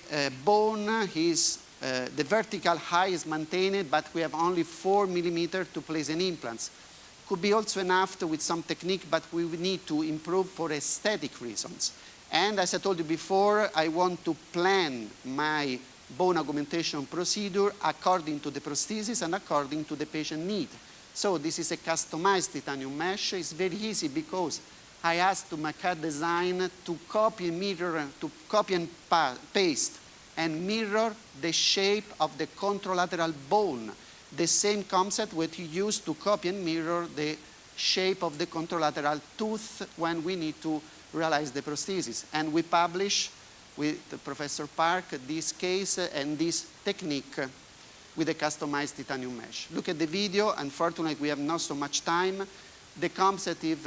bone is, the vertical height is maintained, but we have only 4 millimeters to place an implant. Could be also enough with some technique, but we need to improve for aesthetic reasons. And as I told you before, I want to plan my bone augmentation procedure according to the prosthesis and according to the patient need. So this is a customized titanium mesh. It's very easy because I asked to my CAD design to copy and mirror, to copy and paste and mirror the shape of the contralateral bone. The same concept what you use to copy and mirror the shape of the contralateral tooth when we need to realize the prosthesis. And we publish with Professor Park this case and this technique with a customized titanium mesh. Look at the video. Unfortunately, we have not so much time. The concept is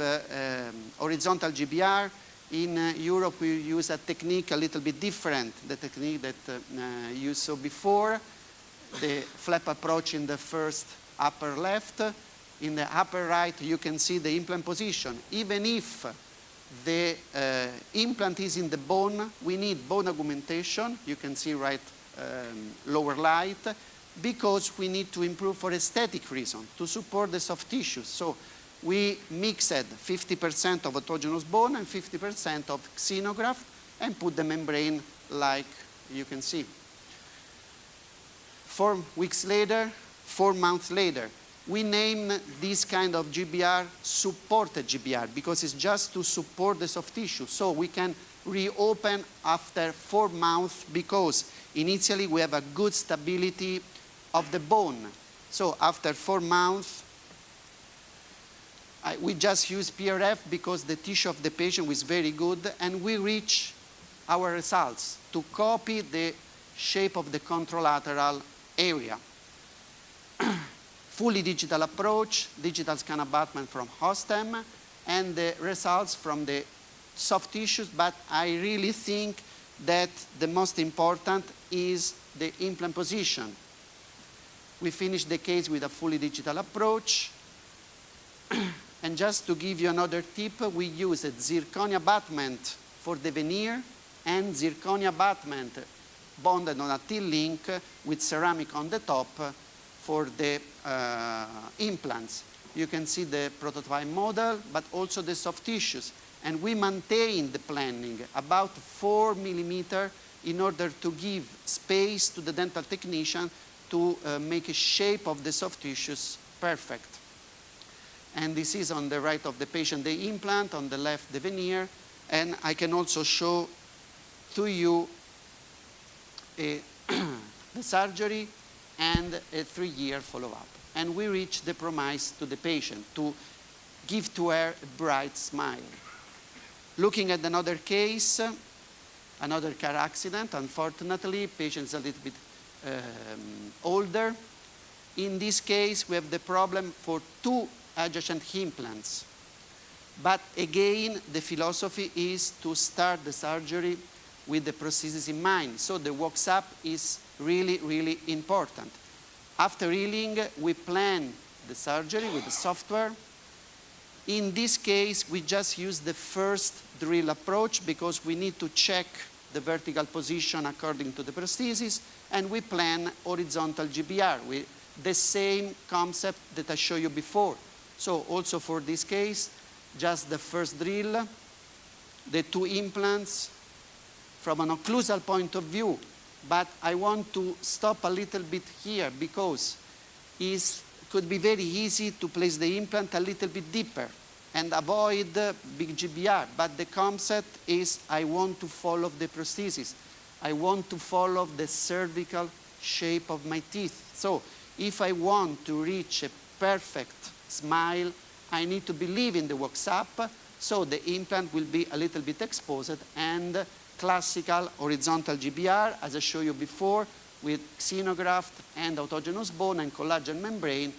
horizontal GBR. In Europe, we use a technique a little bit different, the technique that you saw before. The flap approach in the first upper left. In the upper right, you can see the implant position. Even if the implant is in the bone, we need bone augmentation. You can see right lower light, because we need to improve for aesthetic reason, to support the soft tissues. So we mixed 50% of autogenous bone and 50% of xenograft and put the membrane like you can see. 4 weeks later, 4 months later, we name this kind of GBR supported GBR because it's just to support the soft tissue. So we can reopen after 4 months because initially we have a good stability of the bone. So after 4 months, we just use PRF because the tissue of the patient was very good, and we reach our results to copy the shape of the contralateral area. Fully digital approach, digital scan abutment from Osstem, and the results from the soft tissues, but I really think that the most important is the implant position. We finished the case with a fully digital approach. And just to give you another tip, we use a zirconia abutment for the veneer and zirconia abutment bonded on a T-link with ceramic on the top for the implants. You can see the prototype model, but also the soft tissues. And we maintain the planning about 4 millimeters in order to give space to the dental technician to make a shape of the soft tissues perfect. And this is on the right of the patient, the implant, on the left, the veneer. And I can also show to you the surgery and a 3-year follow-up. And we reach the promise to the patient to give to her a bright smile. Looking at another case, another car accident, unfortunately, patient's a little bit older. In this case, we have the problem for 2 adjacent implants. But again, the philosophy is to start the surgery with the prosthesis in mind. So the workup is really, really important. After healing, we plan the surgery with the software. In this case, we just use the first drill approach because we need to check the vertical position according to the prosthesis, and we plan horizontal GBR with the same concept that I showed you before. So also for this case, just the first drill, the 2 implants from an occlusal point of view. But I want to stop a little bit here because it could be very easy to place the implant a little bit deeper and avoid big GBR. But the concept is I want to follow the prosthesis. I want to follow the cervical shape of my teeth. So if I want to reach a perfect smile, I need to believe in the workup, so the implant will be a little bit exposed, and classical horizontal GBR, as I showed you before, with xenograft and autogenous bone and collagen membrane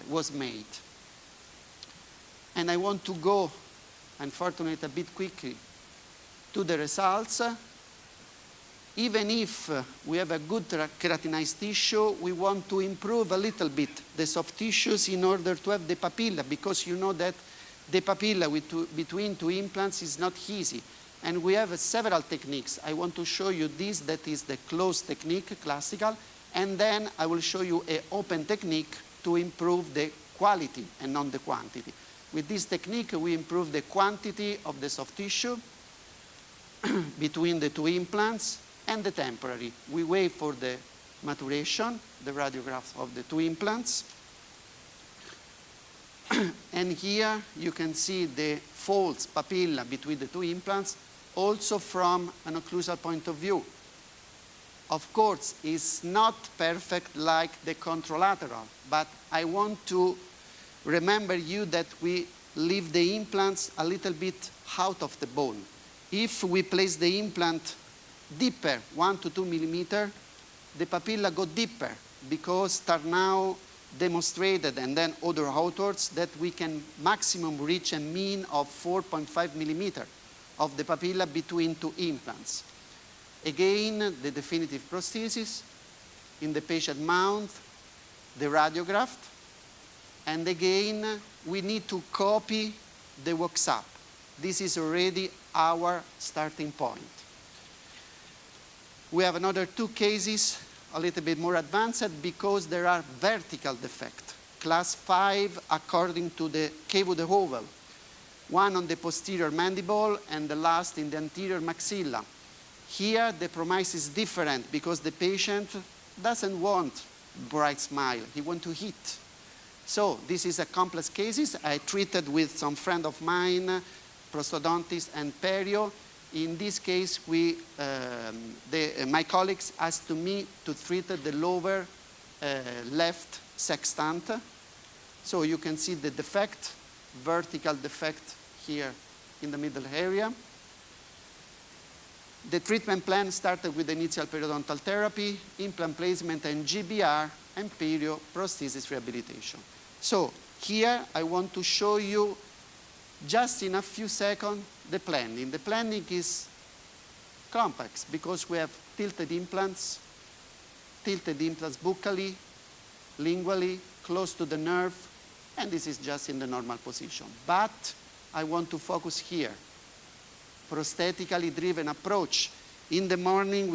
was made. And I want to go, unfortunately, a bit quickly to the results. even if we have a good keratinized tissue, we want to improve a little bit the soft tissues in order to have the papilla, because you know that the papilla between two implants is not easy. And we have several techniques. I want to show you this, that is the closed technique, classical, and then I will show you an open technique to improve the quality and not the quantity. With this technique, we improve the quantity of the soft tissue between the two implants and the temporary. We wait for the maturation, the radiographs of the two implants. And here you can see the false papilla between the two implants, also from an occlusal point of view. Of course, it's not perfect like the contralateral, but I want to remember you that we leave the implants a little bit out of the bone. If we place the implant deeper, 1 to 2 millimeter, the papilla go deeper, because Tarnow demonstrated, and then other authors, that we can maximum reach a mean of 4.5 millimeter of the papilla between two implants. Again, the definitive prosthesis in the patient mount, the radiograph, and again, we need to copy the wax-up. This is already our starting point. We have another two cases, a little bit more advanced, because there are vertical defects, class 5 according to the Kaywood oval, one on the posterior mandible and the last in the anterior maxilla. Here the promise is different because the patient doesn't want bright smile, he wants to hit. So this is a complex case. I treated with some friend of mine, prosthodontist and perio. In this case, my colleagues asked me to treat the lower left sextant. So you can see the defect, vertical defect here in the middle area. The treatment plan started with initial periodontal therapy, implant placement and GBR, and perio prosthesis rehabilitation. So here I want to show you just in a few seconds the planning. The planning is complex because we have tilted implants buccally, lingually, close to the nerve, and this is just in the normal position. But I want to focus here. Prosthetically driven approach. In the morning,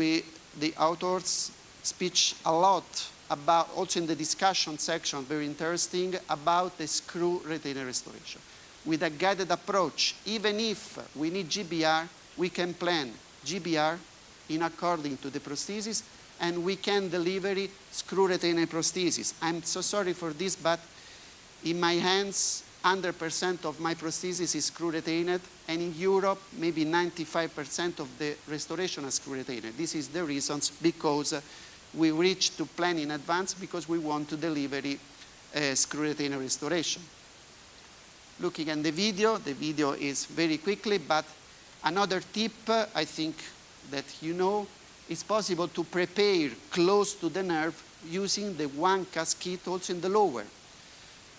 the authors speak a lot about, also in the discussion section, very interesting, about the screw retainer restoration. With a guided approach, even if we need GBR, we can plan GBR in according to the prosthesis, and we can deliver screw retainer prosthesis. I'm so sorry for this, but in my hands, 100% of my prosthesis is screw retained, and in Europe, maybe 95% of the restoration is screw retained. This is the reasons because we reach to plan in advance because we want to deliver screw retainer restoration. Looking at the video is very quickly, but another tip I think that you know, it's possible to prepare close to the nerve using the one casket also in the lower,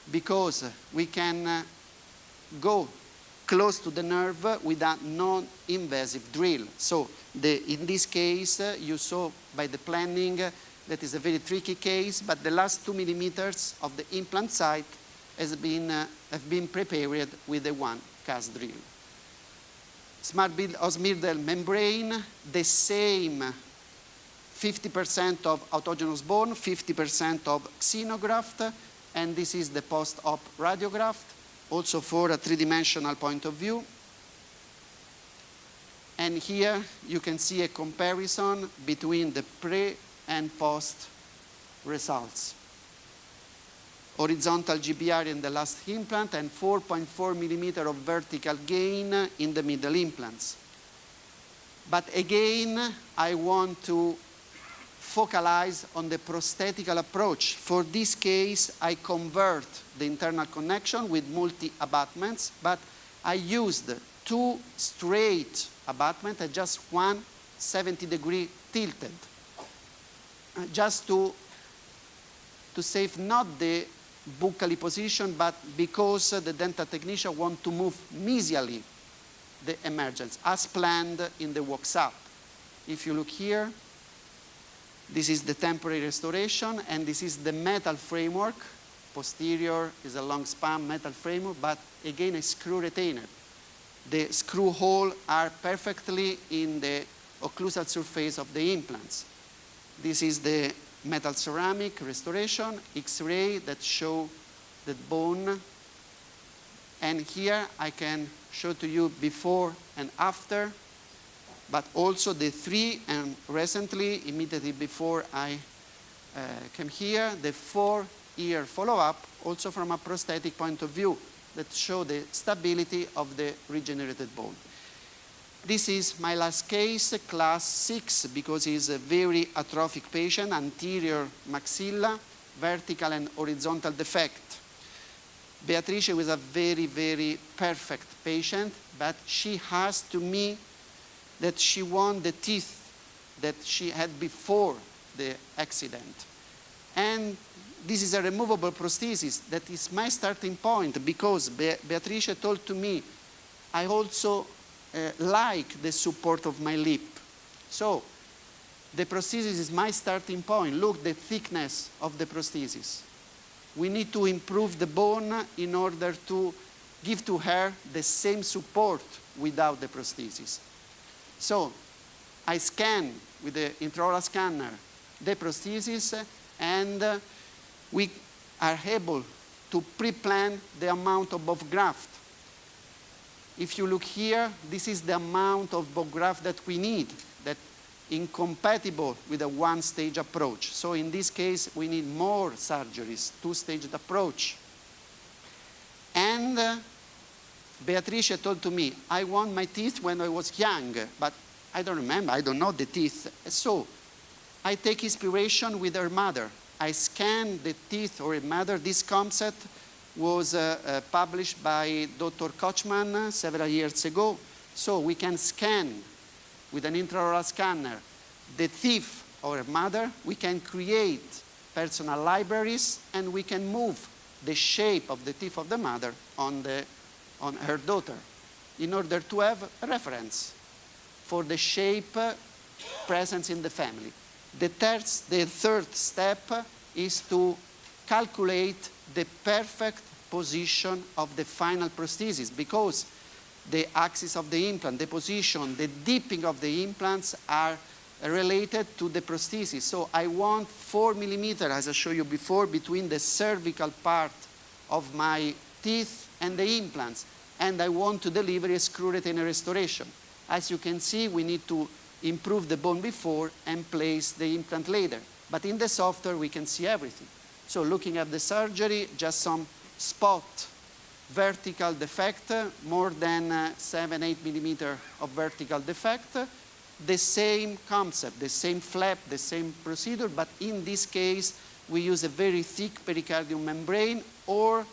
because we can go close to the nerve with a non-invasive drill. So in this case, you saw by the planning, that is a very tricky case, but the last 2 millimeters of the implant site have been prepared with the one cast drill. Smart build osmirdel membrane, the same 50% of autogenous bone, 50% of xenograft, and this is the post-op radiograph, also for a three-dimensional point of view. And here you can see a comparison between the pre and post results. Horizontal GBR in the last implant and 4.4 millimeter of vertical gain in the middle implants. But again, I want to focalize on the prosthetical approach. For this case, I convert the internal connection with multi-abutments, but I used 2 straight abutments and just one 70-degree tilted, just to save not the buccally position, but because the dental technician want to move mesially the emergence, as planned in the wax-up. If you look here, this is the temporary restoration, and this is the metal framework. Posterior is a long span metal framework, but again a screw retainer. The screw holes are perfectly in the occlusal surface of the implants. This is the metal ceramic restoration, X-ray that show the bone. And here I can show to you before and after, but also the 3 and recently, immediately before I came here, the 4-year follow-up, also from a prosthetic point of view, that show the stability of the regenerated bone. This is my last case, class 6, because he's a very atrophic patient, anterior maxilla, vertical and horizontal defect. Beatrice was a very, very perfect patient, but she has to me that she won the teeth that she had before the accident. And this is a removable prosthesis that is my starting point, because Beatrice told to me, I also like the support of my lip. So the prosthesis is my starting point. Look the thickness of the prosthesis. We need to improve the bone in order to give to her the same support without the prosthesis. So I scan with the intraoral scanner the prosthesis, and we are able to pre-plan the amount of bone graft. If you look here, this is the amount of bone graft that we need, that incompatible with a one-stage approach. So in this case, we need more surgeries, two-staged approach. And Beatrice told to me, I want my teeth when I was young, but I don't remember, I don't know the teeth. So I take inspiration with her mother. I scan the teeth of her mother. This concept was published by Dr. Kochman several years ago. So we can scan with an intraoral scanner the teeth of her mother. We can create personal libraries, and we can move the shape of the teeth of the mother on her daughter in order to have a reference for the shape present in the family. The third step is to calculate the perfect position of the final prosthesis, because the axis of the implant, the position, the dipping of the implants are related to the prosthesis. So I want 4 millimeters, as I showed you before, between the cervical part of my teeth and the implants. And I want to deliver a screw retainer restoration. As you can see, we need to improve the bone before and place the implant later. But in the software, we can see everything. So looking at the surgery, just some spot vertical defect, more than 7-8 millimeters of vertical defect. The same concept, the same flap, the same procedure, but in this case, we use a very thick pericardium membrane, or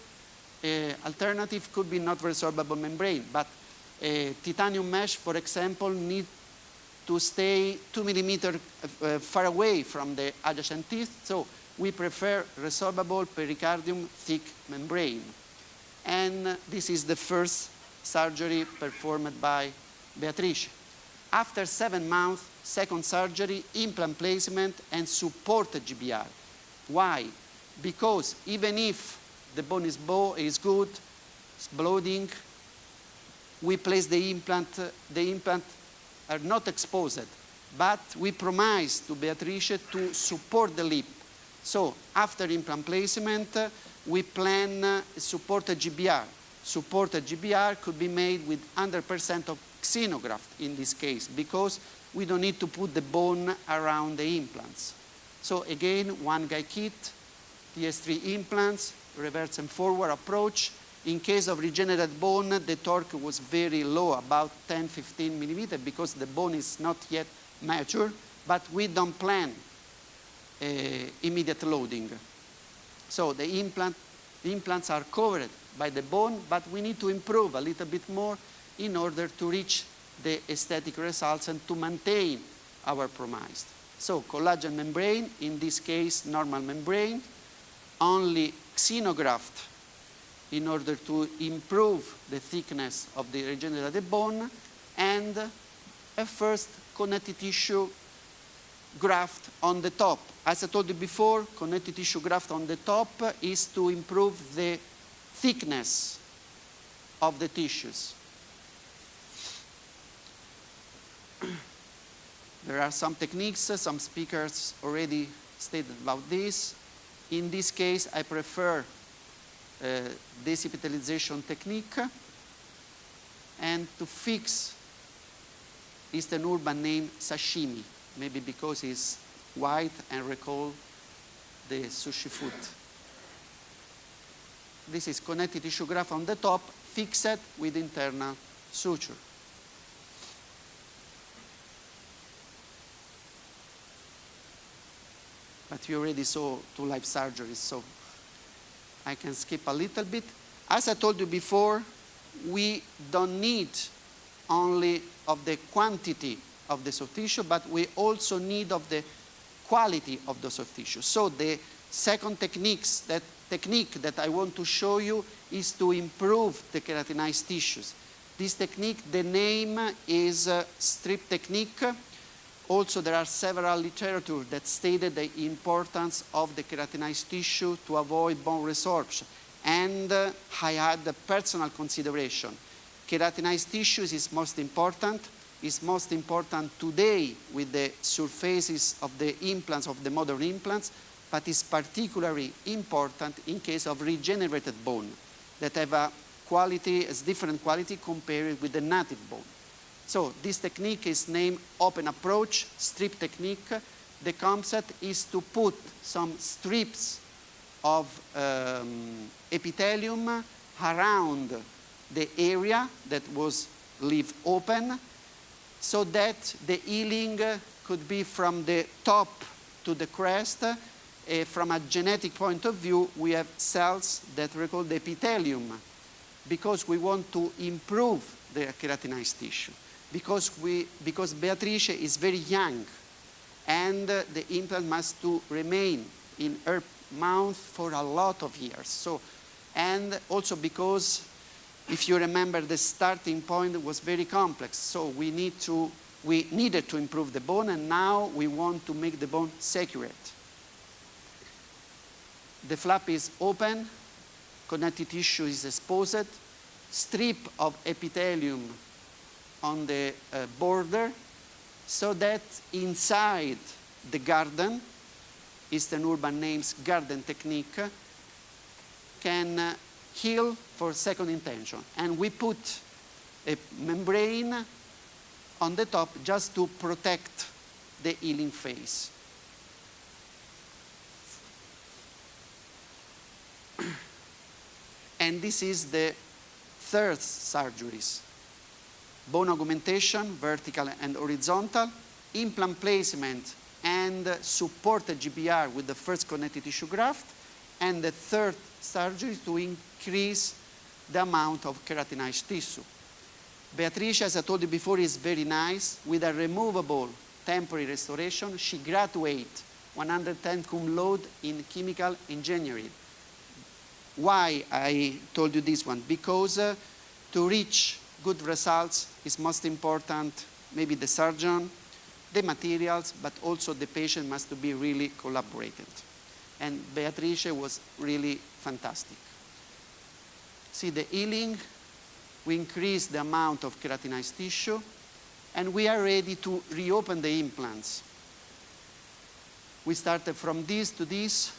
alternative could be not resorbable membrane, but titanium mesh, for example, need to stay 2 millimeters far away from the adjacent teeth, so we prefer resorbable pericardium thick membrane. And this is the first surgery performed by Beatrice. After 7 months, second surgery, implant placement, and supported GBR. Why? Because even if the bone is good, it's bloating, we place the implant are not exposed, but we promise to Beatrice to support the lip. So after implant placement, we plan supported GBR. Supported GBR could be made with 100% of xenograft in this case, because we don't need to put the bone around the implants. So again, one guide kit, PS3 implants, reverse and forward approach. In case of regenerated bone, the torque was very low, about 10-15 millimeters, because the bone is not yet mature, but we don't plan immediate loading. So the implants are covered by the bone, but we need to improve a little bit more in order to reach the aesthetic results and to maintain our promise. So collagen membrane, in this case normal membrane, only xenograft in order to improve the thickness of the regenerated bone, and a first connective tissue graft on the top. As I told you before, connective tissue graft on the top is to improve the thickness of the tissues. There are some techniques, some speakers already stated about this. In this case, I prefer desepithelialization technique. And to fix Eastern urban name sashimi, maybe because it's white and recall the sushi food. This is connective tissue graft on the top, fixed with internal suture. But you already saw 2 live surgeries, so I can skip a little bit. As I told you before, we don't need only of the quantity of the soft tissue, but we also need of the quality of the soft tissue. So the second technique that I want to show you is to improve the keratinized tissues. This technique, the name is strip technique. Also, there are several literature that stated the importance of the keratinized tissue to avoid bone resorption. And I had the personal consideration. Keratinized tissues is most important. It's most important today with the surfaces of the implants, of the modern implants, but is particularly important in case of regenerated bone that have a quality, a different quality compared with the native bone. So this technique is named open approach, strip technique. The concept is to put some strips of epithelium around the area that was left open so that the healing could be from the top to the crest. From a genetic point of view, we have cells that recall the epithelium because we want to improve the keratinized tissue. Because Beatrice is very young and the implant must to remain in her mouth for a lot of years. So, and also because if you remember, the starting point was very complex. So we needed to improve the bone, and now we want to make the bone secure. The flap is open, connective tissue is exposed, strip of epithelium on the border, so that inside the garden, Eastern urban names garden technique, can heal for second intention. And we put a membrane on the top just to protect the healing phase. And this is the third surgeries. Bone augmentation, vertical and horizontal, implant placement and supported GBR with the first connective tissue graft, and the third surgery to increase the amount of keratinized tissue. Beatrice, as I told you before, is very nice. With a removable temporary restoration, she graduated 110 cum laude in chemical engineering. Why I told you this one? Because to reach good results is most important, maybe the surgeon, the materials, but also the patient must be really collaborated. And Beatrice was really fantastic. See the healing, we increase the amount of keratinized tissue, and we are ready to reopen the implants. We started from this to this,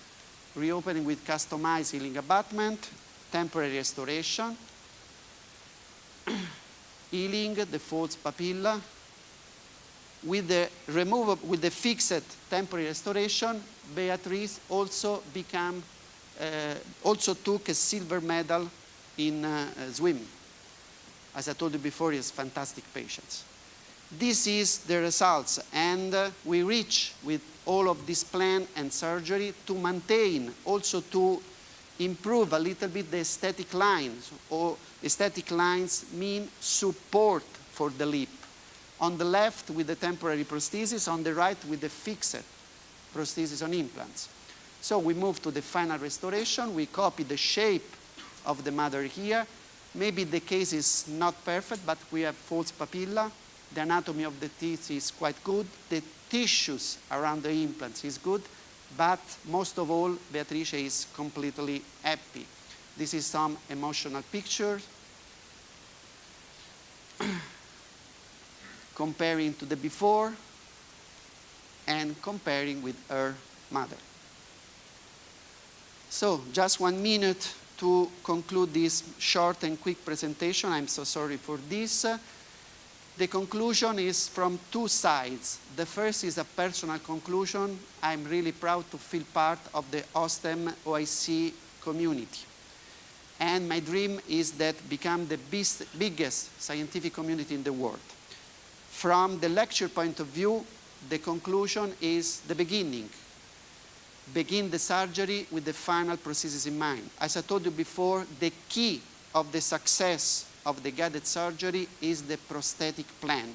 reopening with customized healing abutment, temporary restoration, healing the false papilla. With the removal, with the fixed temporary restoration, Beatrice also took a silver medal in swimming. As I told you before, is fantastic patients. This is the results, and we reach with all of this plan and surgery to maintain, also to improve a little bit the aesthetic lines. Or aesthetic lines mean support for the lip. On the left with the temporary prosthesis, on the right with the fixed prosthesis on implants. So we move to the final restoration. We copy the shape of the mother here. Maybe the case is not perfect, but we have false papilla, The anatomy of the teeth is quite good. The tissues around the implants is good. But most of all, Beatrice is completely happy. This is some emotional pictures comparing to the before and comparing with her mother. So just 1 minute to conclude this short and quick presentation. I'm so sorry for this. The conclusion is from two sides. The first is a personal conclusion. I'm really proud to feel part of the Osstem OIC community. And my dream is that become the biggest scientific community in the world. From the lecture point of view, the conclusion is the beginning. Begin the surgery with the final prosthesis in mind. As I told you before, the key of the success of the guided surgery is the prosthetic plan.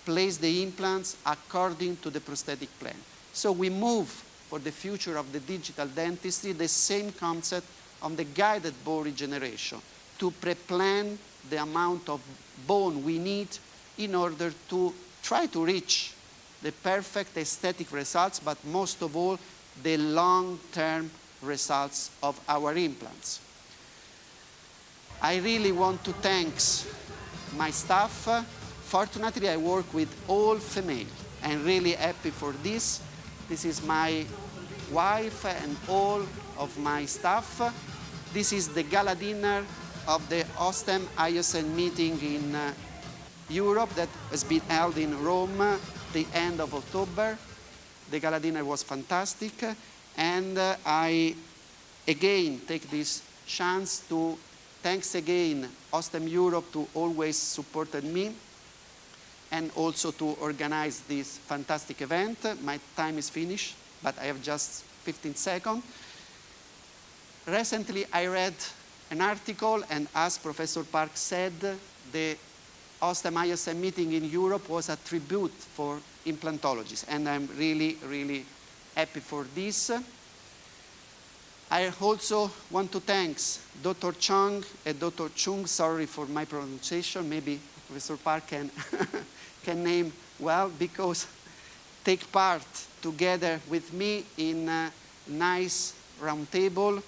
Place the implants according to the prosthetic plan. So we move for the future of the digital dentistry the same concept on the guided bone regeneration, to pre-plan the amount of bone we need in order to try to reach the perfect aesthetic results, but most of all, the long-term results of our implants. I really want to thank my staff. Fortunately, I work with all female. I'm really happy for this. This is my wife and all of my staff. This is the gala dinner of the Osstem IOSN meeting in Europe that has been held in Rome the end of October. The gala dinner was fantastic, and I again take this chance to thanks again Osstem Europe to always supported me and also to organize this fantastic event. My time is finished, but I have just 15 seconds. Recently I read an article, and as Professor Park said, the Osstem IOSM meeting in Europe was a tribute for implantologists, and I'm really, really happy for this. I also want to thank Dr. Chong and Dr. Chung, sorry for my pronunciation, maybe Professor Park can, can name well, because take part together with me in a nice roundtable.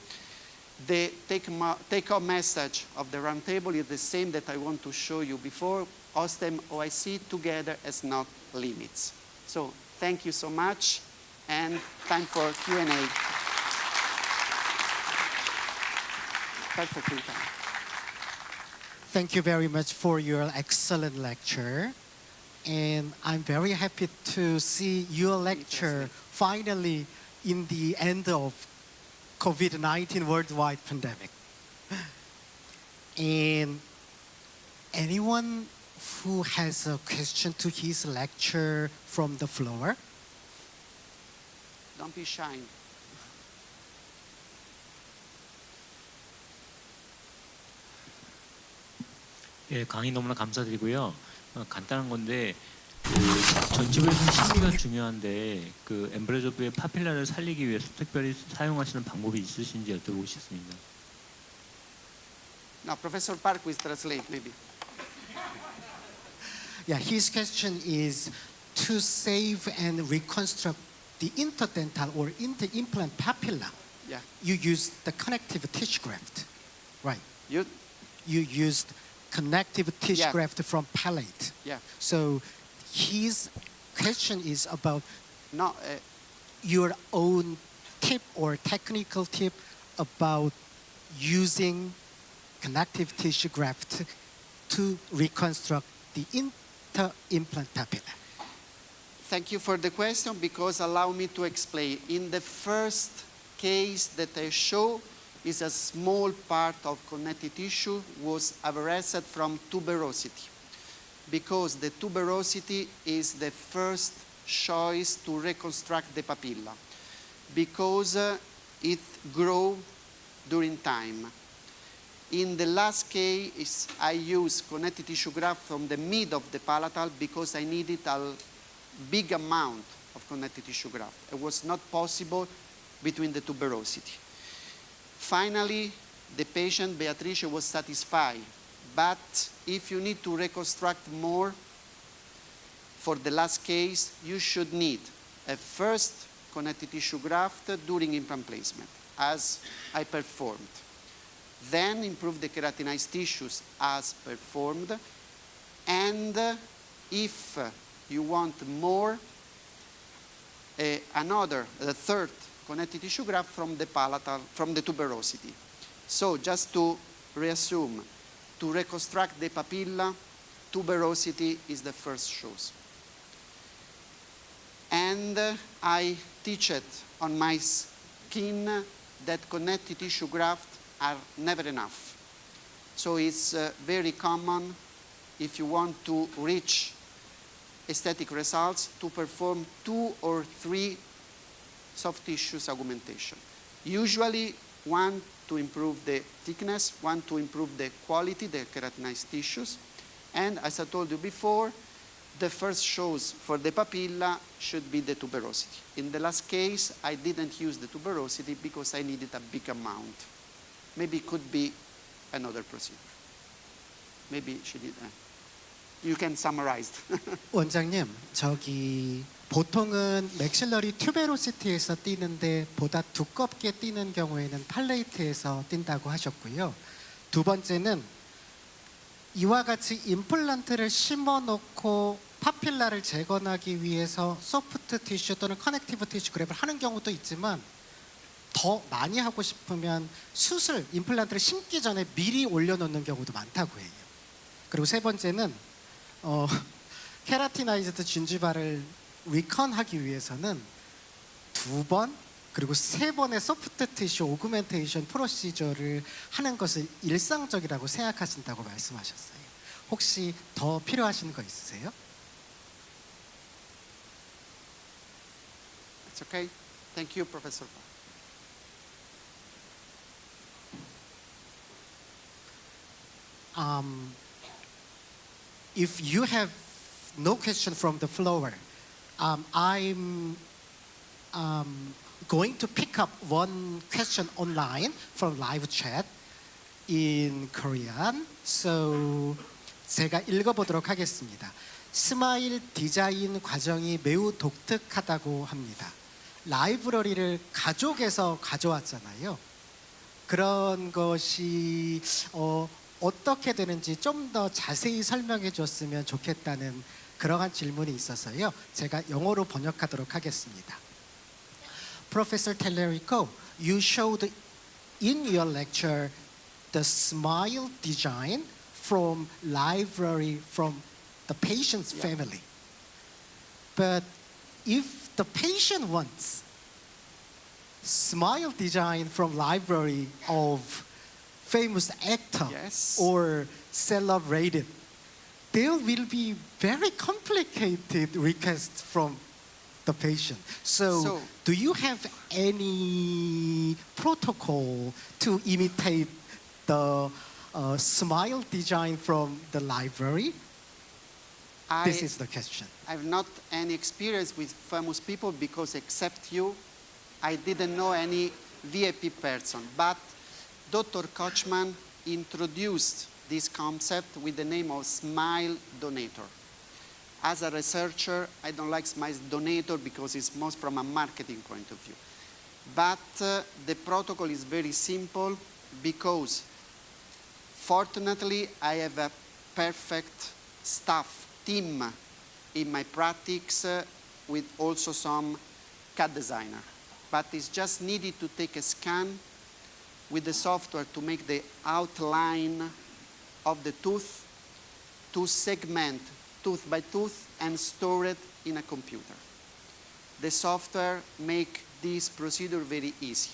The take-home message of the roundtable is the same that I want to show you before. Osstem OIC, together as not limits. So thank you so much, and time for Q&A. Perfectly time. Thank you very much for your excellent lecture. And I'm very happy to see your lecture finally in the end of COVID-19 worldwide pandemic. And anyone who has a question to his lecture from the floor? Don't be shy. 예, 강의 너무나 감사드리고요. 간단한 건데 전치부에서는 심리가 중요한데 그 엠브레저브의 파필라를 살리기 위해서 특별히 사용하시는 방법이 있으신지 여쭤보고 싶습니다. Now, Professor Park will translate, maybe. Yeah, his question is to save and reconstruct the interdental or inter-implant papilla. Yeah. You used the connective tissue graft, right? You used connective tissue graft from palate. Yeah. So his question is about your own tip or technical tip about using connective tissue graft to reconstruct the inter-implant papilla. Thank you for the question, because allow me to explain. In the first case that I show, is a small part of connective tissue was arrested from tuberosity, because the tuberosity is the first choice to reconstruct the papilla, because it grows during time. In the last case, I used connective tissue graft from the mid of the palatal because I needed a big amount of connective tissue graft. It was not possible between the tuberosity. Finally, the patient, Beatrice, was satisfied. But if you need to reconstruct more, for the last case, you should need a first connective tissue graft during implant placement, as I performed. Then improve the keratinized tissues as performed. And if you want more, the third connective tissue graft from the palatal, from the tuberosity. So just to reassume, to reconstruct the papilla, tuberosity is the first choice. And I teach it on my skin that connective tissue grafts are never enough. So it's very common, if you want to reach aesthetic results, to perform 2 or 3 soft tissues augmentation. Usually 1 to improve the thickness, 1 to improve the quality, the keratinized tissues. And as I told you before, the first choice for the papilla should be the tuberosity. In the last case, I didn't use the tuberosity because I needed a big amount. Maybe it could be another procedure. Maybe she did. You can summarize. 원장님, 저기 보통은 맥실러리 튜베로시티에서 띄는데 보다 두껍게 띄는 경우에는 팔레이트에서 띈다고 하셨고요. 두 번째는 이와 같이 임플란트를 심어놓고 파필라를 재건하기 위해서 소프트 티슈 또는 커넥티브 티슈 그랩을 하는 경우도 있지만 더 많이 하고 싶으면 수술, 임플란트를 심기 전에 미리 올려놓는 경우도 많다고 해요. 그리고 세 번째는 케라티나이즈드 진지바를 리컨하기 위해서는 2번 그리고 3번의 소프트 티슈 오그멘테이션 프로시저를 하는 것을 일상적이라고 생각하신다고 말씀하셨어요. 혹시 더 필요하신 거 있으세요? It's okay. Thank you, Professor. If you have no question from the floor, I'm going to pick up one question online from live chat in Korean. So 제가 읽어보도록 하겠습니다. 스마일 디자인 과정이 매우 독특하다고 합니다. 라이브러리를 가족에서 가져왔잖아요. 그런 것이 어떻게 되는지 좀 더 자세히 설명해 줬으면 좋겠다는 그러한 질문이 있어서요. 제가 영어로 번역하도록 하겠습니다. Professor Tellerico, you showed in your lecture the smile design from library from the patient's family. But if the patient wants smile design from library of famous actor or celebrated, there will be very complicated requests from the patient. So do you have any protocol to imitate the smile design from the library? This is the question. I have not any experience with famous people because except you, I didn't know any VIP person. But Dr. Kochman introduced this concept with the name of smile donator. As a researcher, I don't like smile donator because it's most from a marketing point of view. But the protocol is very simple because fortunately I have a perfect staff team in my practice with also some CAD designer. But it's just needed to take a scan with the software to make the outline of the tooth, to segment tooth by tooth and store it in a computer. The software make this procedure very easy.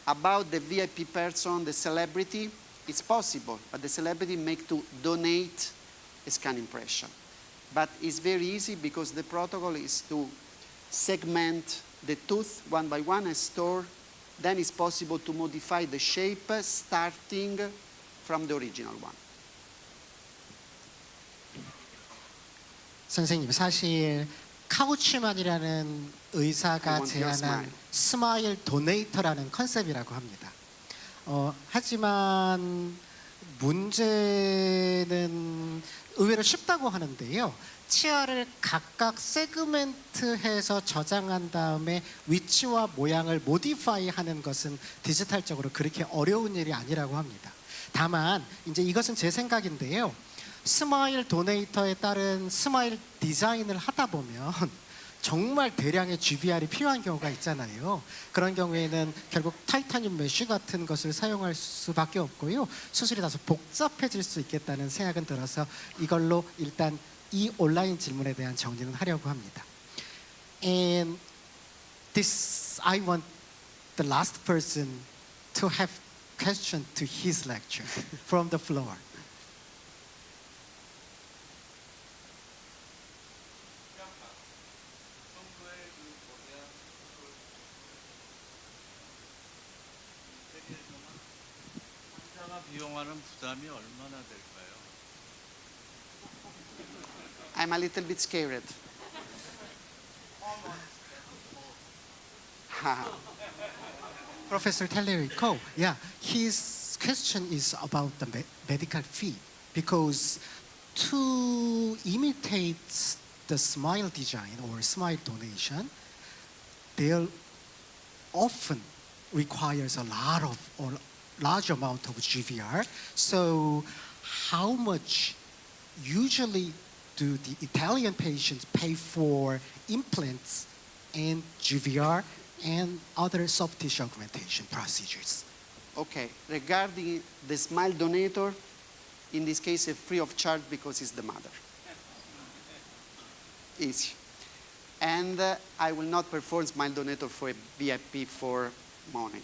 About the VIP person, the celebrity, it's possible, but the celebrity make to donate a scan impression. But it's very easy because the protocol is to segment the tooth one by one and store. Then it's possible to modify the shape starting from the original one. 선생님, 사실 카우치만이라는 의사가 제안한 스마일 도네이터라는 컨셉이라고 합니다. 하지만 문제는 의외로 쉽다고 하는데요. 치아를 각각 세그멘트해서 저장한 다음에 위치와 모양을 모디파이 하는 것은 디지털적으로 그렇게 어려운 일이 아니라고 합니다. 다만 이제 이것은 제 생각인데요. 스마일 도네이터에 따른 스마일 디자인을 하다 보면 정말 대량의 GBR이 필요한 경우가 있잖아요. 그런 경우에는 결국 타이타늄 메쉬 같은 것을 사용할 수밖에 없고요. 수술이 다소 복잡해질 수 있겠다는 생각은 들어서 이걸로 일단 이 온라인 질문에 대한 정리는 하려고 합니다. And this, I want the last person to have question to his lecture from the floor. 비용하는 부담이 얼마나 될까요? I'm a little bit scared. Professor Tellerico, yeah, his question is about the medical fee because to imitate the smile design or smile donation, there often requires a lot of or large amount of GVR. So how much usually do the Italian patients pay for implants and GVR and other soft tissue augmentation procedures? Okay, regarding the smile donator, in this case, it's free of charge because it's the mother. Easy. And I will not perform smile donator for a VIP for money.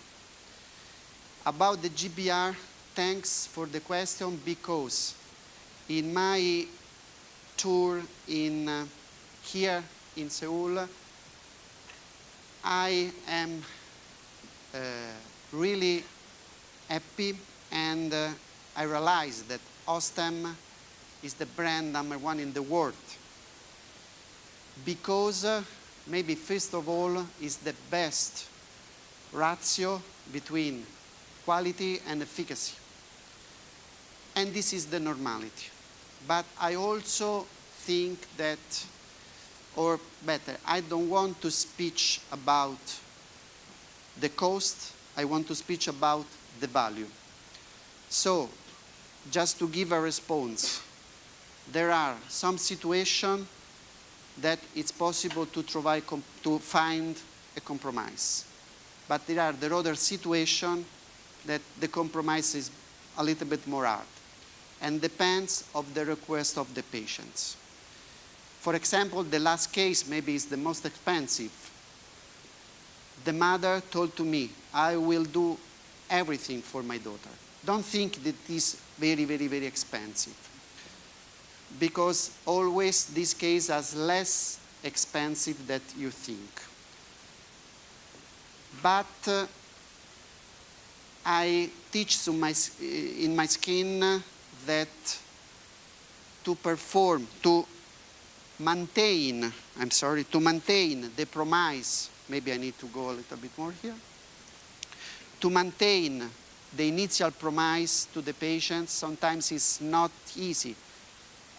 About the GBR, thanks for the question, because in my tour here in Seoul, I am really happy, and I realize that Osstem is the brand #1 in the world because maybe first of all is the best ratio between quality and efficacy. And this is the normality. But I also think that, or better, I don't want to speak about the cost, I want to speak about the value. So, just to give a response, there are some situations that it's possible to find a compromise. But there are the other situations that the compromise is a little bit more hard and depends on the request of the patients. For example, the last case maybe is the most expensive. The mother told to me, I will do everything for my daughter. Don't think that this is very, very, very expensive. Because always this case is less expensive than you think. But I teach in my skin that to maintain the promise, maybe I need to go a little bit more here, to maintain the initial promise to the patients sometimes is not easy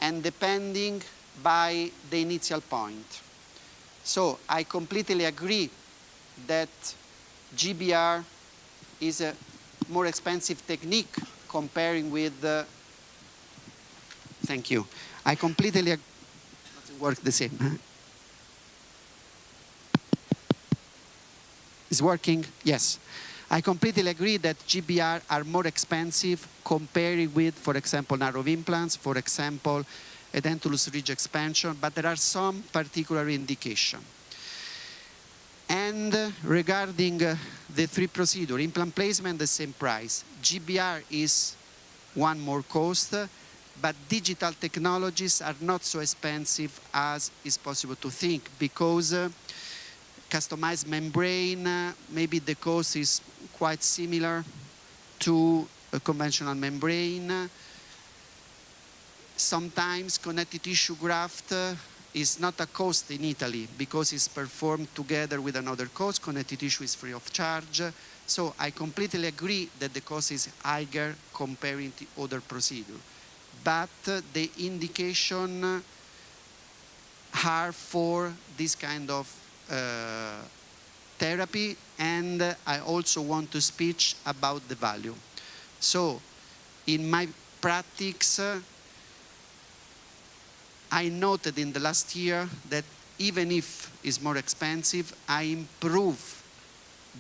and depending by the initial point. So I completely agree that GBR is a more expensive technique comparing with thank you. I completely agree. Doesn't work the same. Is working? Yes. I completely agree that GBR are more expensive comparing with, for example, narrow implants, for example, a dentulous ridge expansion, but there are some particular indications. And regarding the three procedures, implant placement, the same price. GBR is one more cost, but digital technologies are not so expensive as is possible to think because customized membrane, maybe the cost is quite similar to a conventional membrane. Sometimes connective tissue graft is not a cost in Italy because it's performed together with another cost. Connective tissue is free of charge. So I completely agree that the cost is higher comparing to other procedure, but the indication are for this kind of therapy, and I also want to speak about the value. So in my practice, I noted in the last year that even if it's more expensive, I improve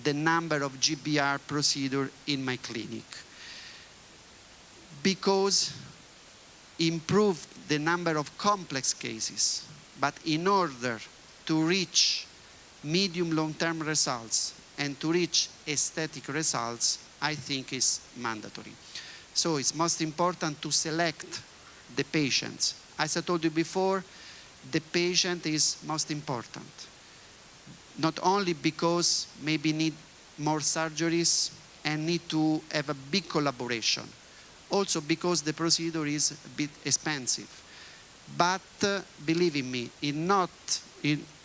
the number of GBR procedure in my clinic, because improve the number of complex cases. But in order to reach medium long-term results and to reach aesthetic results, I think is mandatory. So it's most important to select the patients. As I told you before, the patient is most important. Not only because maybe need more surgeries and need to have a big collaboration, also because the procedure is a bit expensive. But believe in me,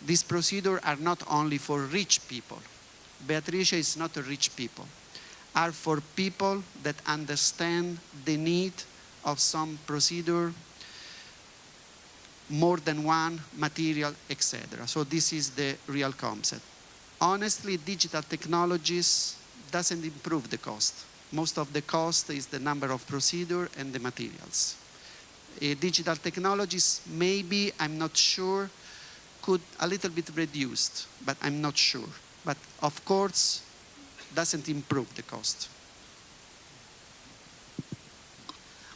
these procedures are not only for rich people. Beatrice is not a rich people. Are for people that understand the need of some procedure, more than one material, etc. So this is the real concept. Honestly, digital technologies doesn't improve the cost. Most of the cost is the number of procedure and the materials. Digital technologies, maybe, I'm not sure, could a little bit reduced, but I'm not sure. But of course, doesn't improve the cost.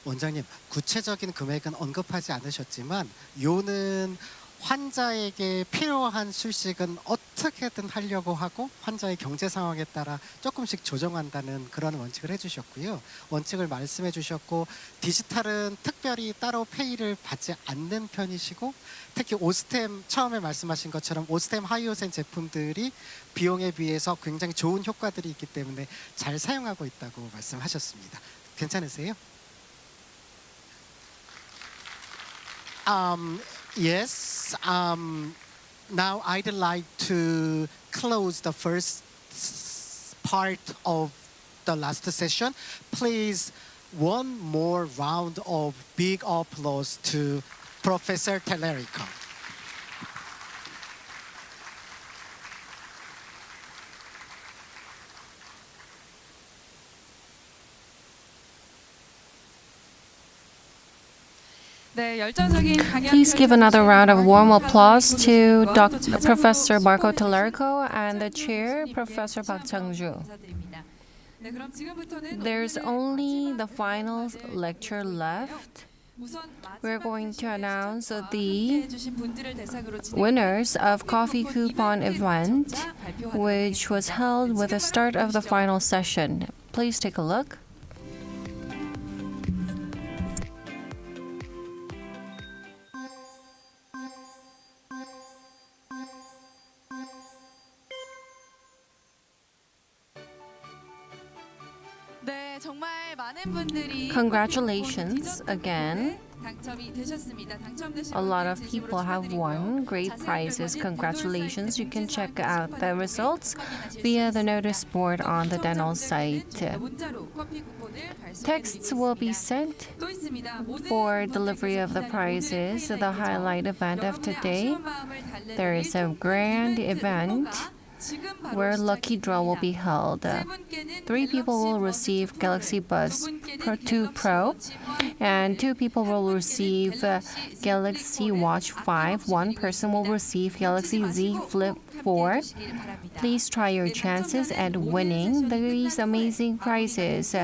원장님, 구체적인 금액은 언급하지 않으셨지만 요는 환자에게 필요한 수식은 어떻게든 하려고 하고 환자의 경제 상황에 따라 조금씩 조정한다는 그런 원칙을 해주셨고요. 원칙을 말씀해 주셨고 디지털은 특별히 따로 페이를 받지 않는 편이시고 특히 오스템 처음에 말씀하신 것처럼 오스템 하이오센 제품들이 비용에 비해서 굉장히 좋은 효과들이 있기 때문에 잘 사용하고 있다고 말씀하셨습니다. 괜찮으세요? Yes. Now I'd like to close the first part of the last session. Please, one more round of big applause to Professor Tellerico. Please give another round of warm applause to Professor Marco Tellerico and the chair, Professor Park Chang-ju. There's only the final lecture left. We're going to announce the winners of Coffee Coupon event, which was held with the start of the final session. Please take a look. Congratulations again. A lot of people have won great prizes. Congratulations. You can check out the results via the notice board on the dental site. Texts will be sent for delivery of the prizes. The highlight event of today, there is a grand event where lucky draw will be held. 3 people will receive Galaxy Buds 2 Pro, and 2 people will receive Galaxy Watch 5. 1 person will receive Galaxy Z Flip 4. Please try your chances at winning these amazing prizes.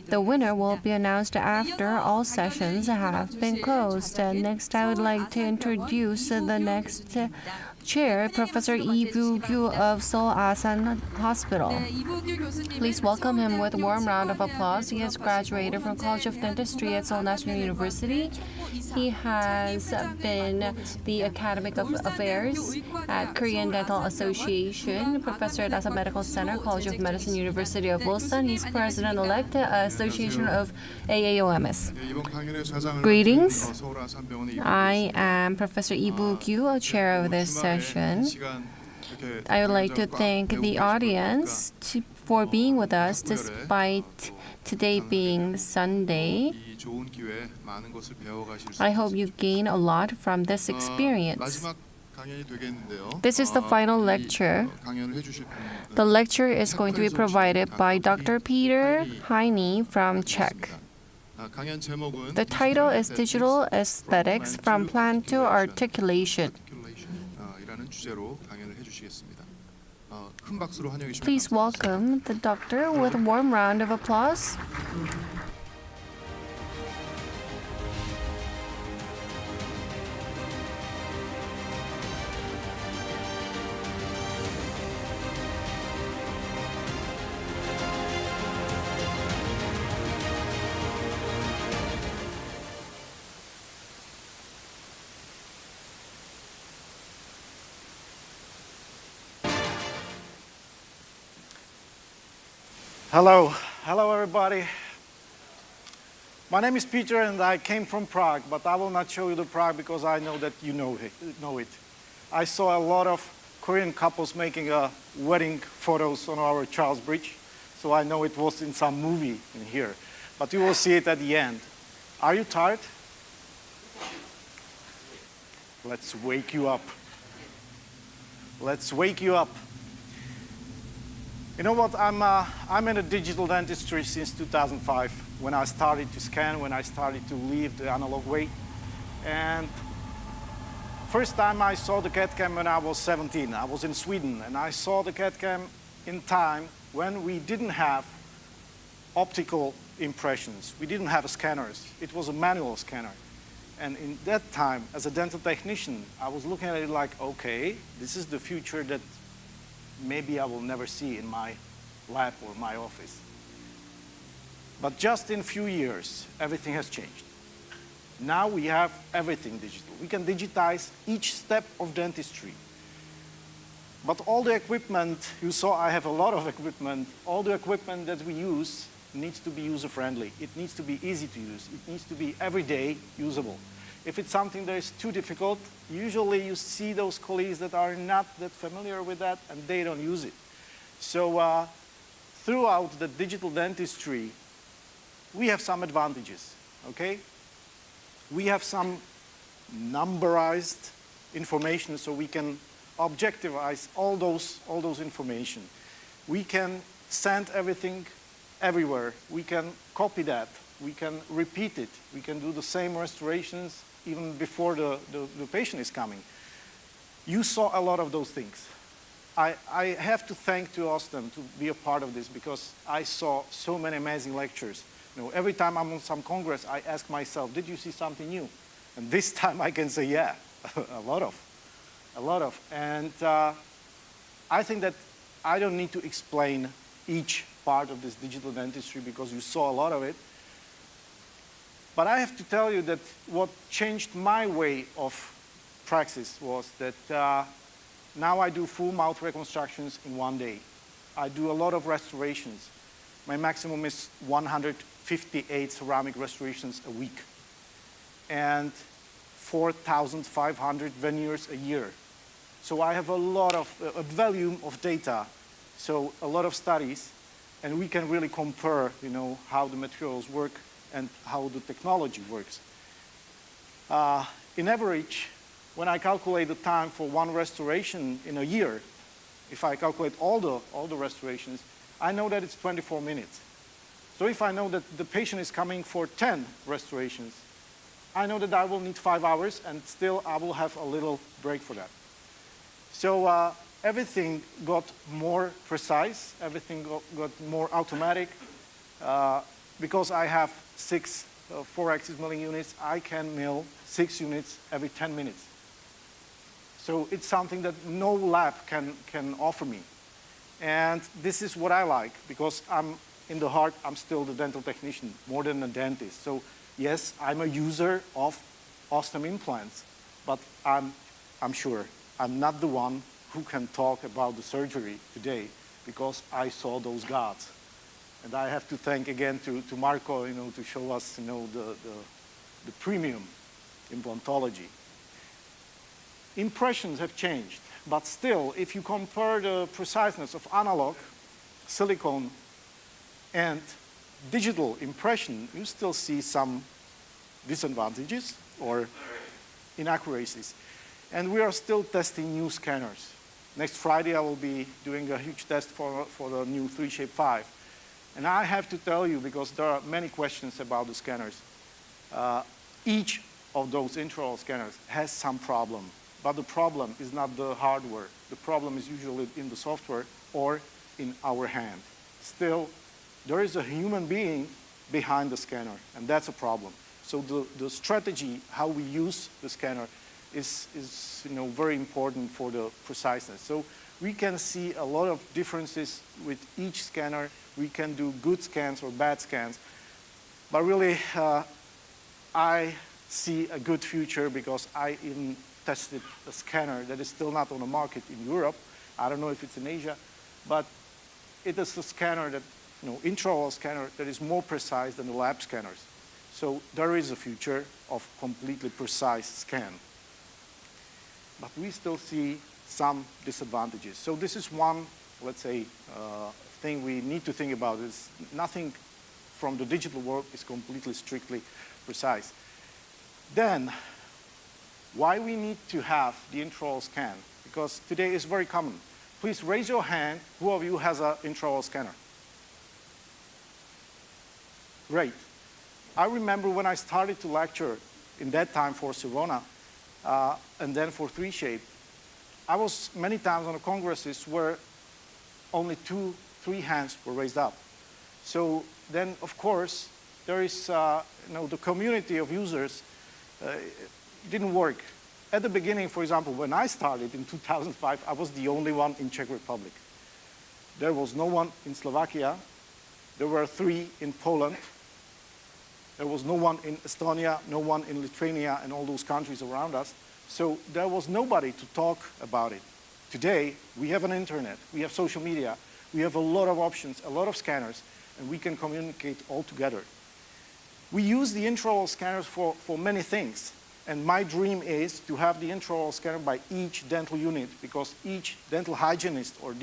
The winner will be announced after all sessions have been closed. Next, I would like to introduce the next chair, Professor Lee Boo-gyu of Seoul Asan Hospital. Please welcome him with a warm round of applause. He has graduated from College of Dentistry at Seoul National University. He has been the Academic of Affairs at Korean Dental Association, professor at Asan Medical Center, College of Medicine, University of Ulsan. He's president-elect Association of AAOMS. Greetings. I am Professor Lee Boo-gyu, chair of this session. I would like to thank the audience for being with us despite today being Sunday. I hope you gain a lot from this experience. This is the final lecture. The lecture is going to be provided by Dr. Peter Heine from Czech. The title is Digital Aesthetics from Plan to Articulation. Please welcome the doctor with a warm round of applause. Hello everybody. My name is Peter and I came from Prague, but I will not show you the Prague because I know that you know it. I saw a lot of Korean couples making wedding photos on our Charles Bridge, so I know it was in some movie in here. But you will see it at the end. Are you tired? Let's wake you up. Let's wake you up. You know what, I'm in a digital dentistry since 2005, when I started to scan, when I started to leave the analog way. And first time I saw the CAD cam when I was 17. I was in Sweden, and I saw the CAD cam in time when we didn't have optical impressions. We didn't have scanners. It was a manual scanner. And in that time, as a dental technician, I was looking at it like, okay, this is the future that maybe I will never see in my lab or my office. But just in a few years, everything has changed. Now we have everything digital. We can digitize each step of dentistry. But all the equipment, you saw I have a lot of equipment, all the equipment that we use needs to be user-friendly. It needs to be easy to use. It needs to be everyday usable. If it's something that is too difficult, usually you see those colleagues that are not that familiar with that and they don't use it. So throughout the digital dentistry, we have some advantages, okay? We have some numberized information so we can objectivize all those information. We can send everything everywhere. We can copy that. We can repeat it. We can do the same restorations even before the patient is coming. You saw a lot of those things. I have to thank to Osstem to be a part of this because I saw so many amazing lectures. You know, every time I'm on some congress, I ask myself, did you see something new? And this time I can say, yeah, a lot of. And I think that I don't need to explain each part of this digital dentistry because you saw a lot of it. But I have to tell you that what changed my way of praxis was that now I do full mouth reconstructions in one day. I do a lot of restorations. My maximum is 158 ceramic restorations a week and 4,500 veneers a year. So I have a lot of, a volume of data, so a lot of studies, and we can really compare, you know, how the materials work and how the technology works. In average, when I calculate the time for one restoration in a year, if I calculate all the restorations, I know that it's 24 minutes. So if I know that the patient is coming for 10 restorations, I know that I will need 5 hours and still I will have a little break for that. So everything got more precise, everything got more automatic. Because I have 6 4-axis milling units, I can mill 6 units every 10 minutes. So it's something that no lab can offer me. And this is what I like, because in the heart, I'm still the dental technician, more than a dentist. So yes, I'm a user of Osstem implants, but I'm sure I'm not the one who can talk about the surgery today, because I saw those gods. And I have to thank again to Marco, you know, to show us, you know, the premium implantology. Impressions have changed. But still, if you compare the preciseness of analog, silicon, and digital impression, you still see some disadvantages or inaccuracies. And we are still testing new scanners. Next Friday, I will be doing a huge test for the new 3Shape 5. And I have to tell you, because there are many questions about the scanners, each of those intraoral scanners has some problem. But the problem is not the hardware. The problem is usually in the software or in our hand. Still, there is a human being behind the scanner, and that's a problem. So the strategy, how we use the scanner, is very important for the preciseness. So we can see a lot of differences with each scanner. We can do good scans or bad scans. But really, I see a good future because I even tested a scanner that is still not on the market in Europe. I don't know if it's in Asia, but it is a scanner that, intraoral scanner that is more precise than the lab scanners. So there is a future of completely precise scan. But we still see some disadvantages. So this is one, let's say, thing we need to think about is nothing from the digital world is completely strictly precise. Then, why we need to have the intraoral scan? Because today is very common. Please raise your hand, who of you has an intraoral scanner? Great. I remember when I started to lecture in that time for Sirona, and then for 3Shape, I was many times on the congresses where only 2, 3 hands were raised up. So then, of course, there is the community of users didn't work. At the beginning, for example, when I started in 2005, I was the only one in Czech Republic. There was no one in Slovakia. There were 3 in Poland. There was no one in Estonia, no one in Lithuania, and all those countries around us. So there was nobody to talk about it. Today, we have an internet, we have social media, we have a lot of options, a lot of scanners, and we can communicate all together. We use the intraoral scanners for many things. And my dream is to have the intraoral scanner by each dental unit, because each dental hygienist or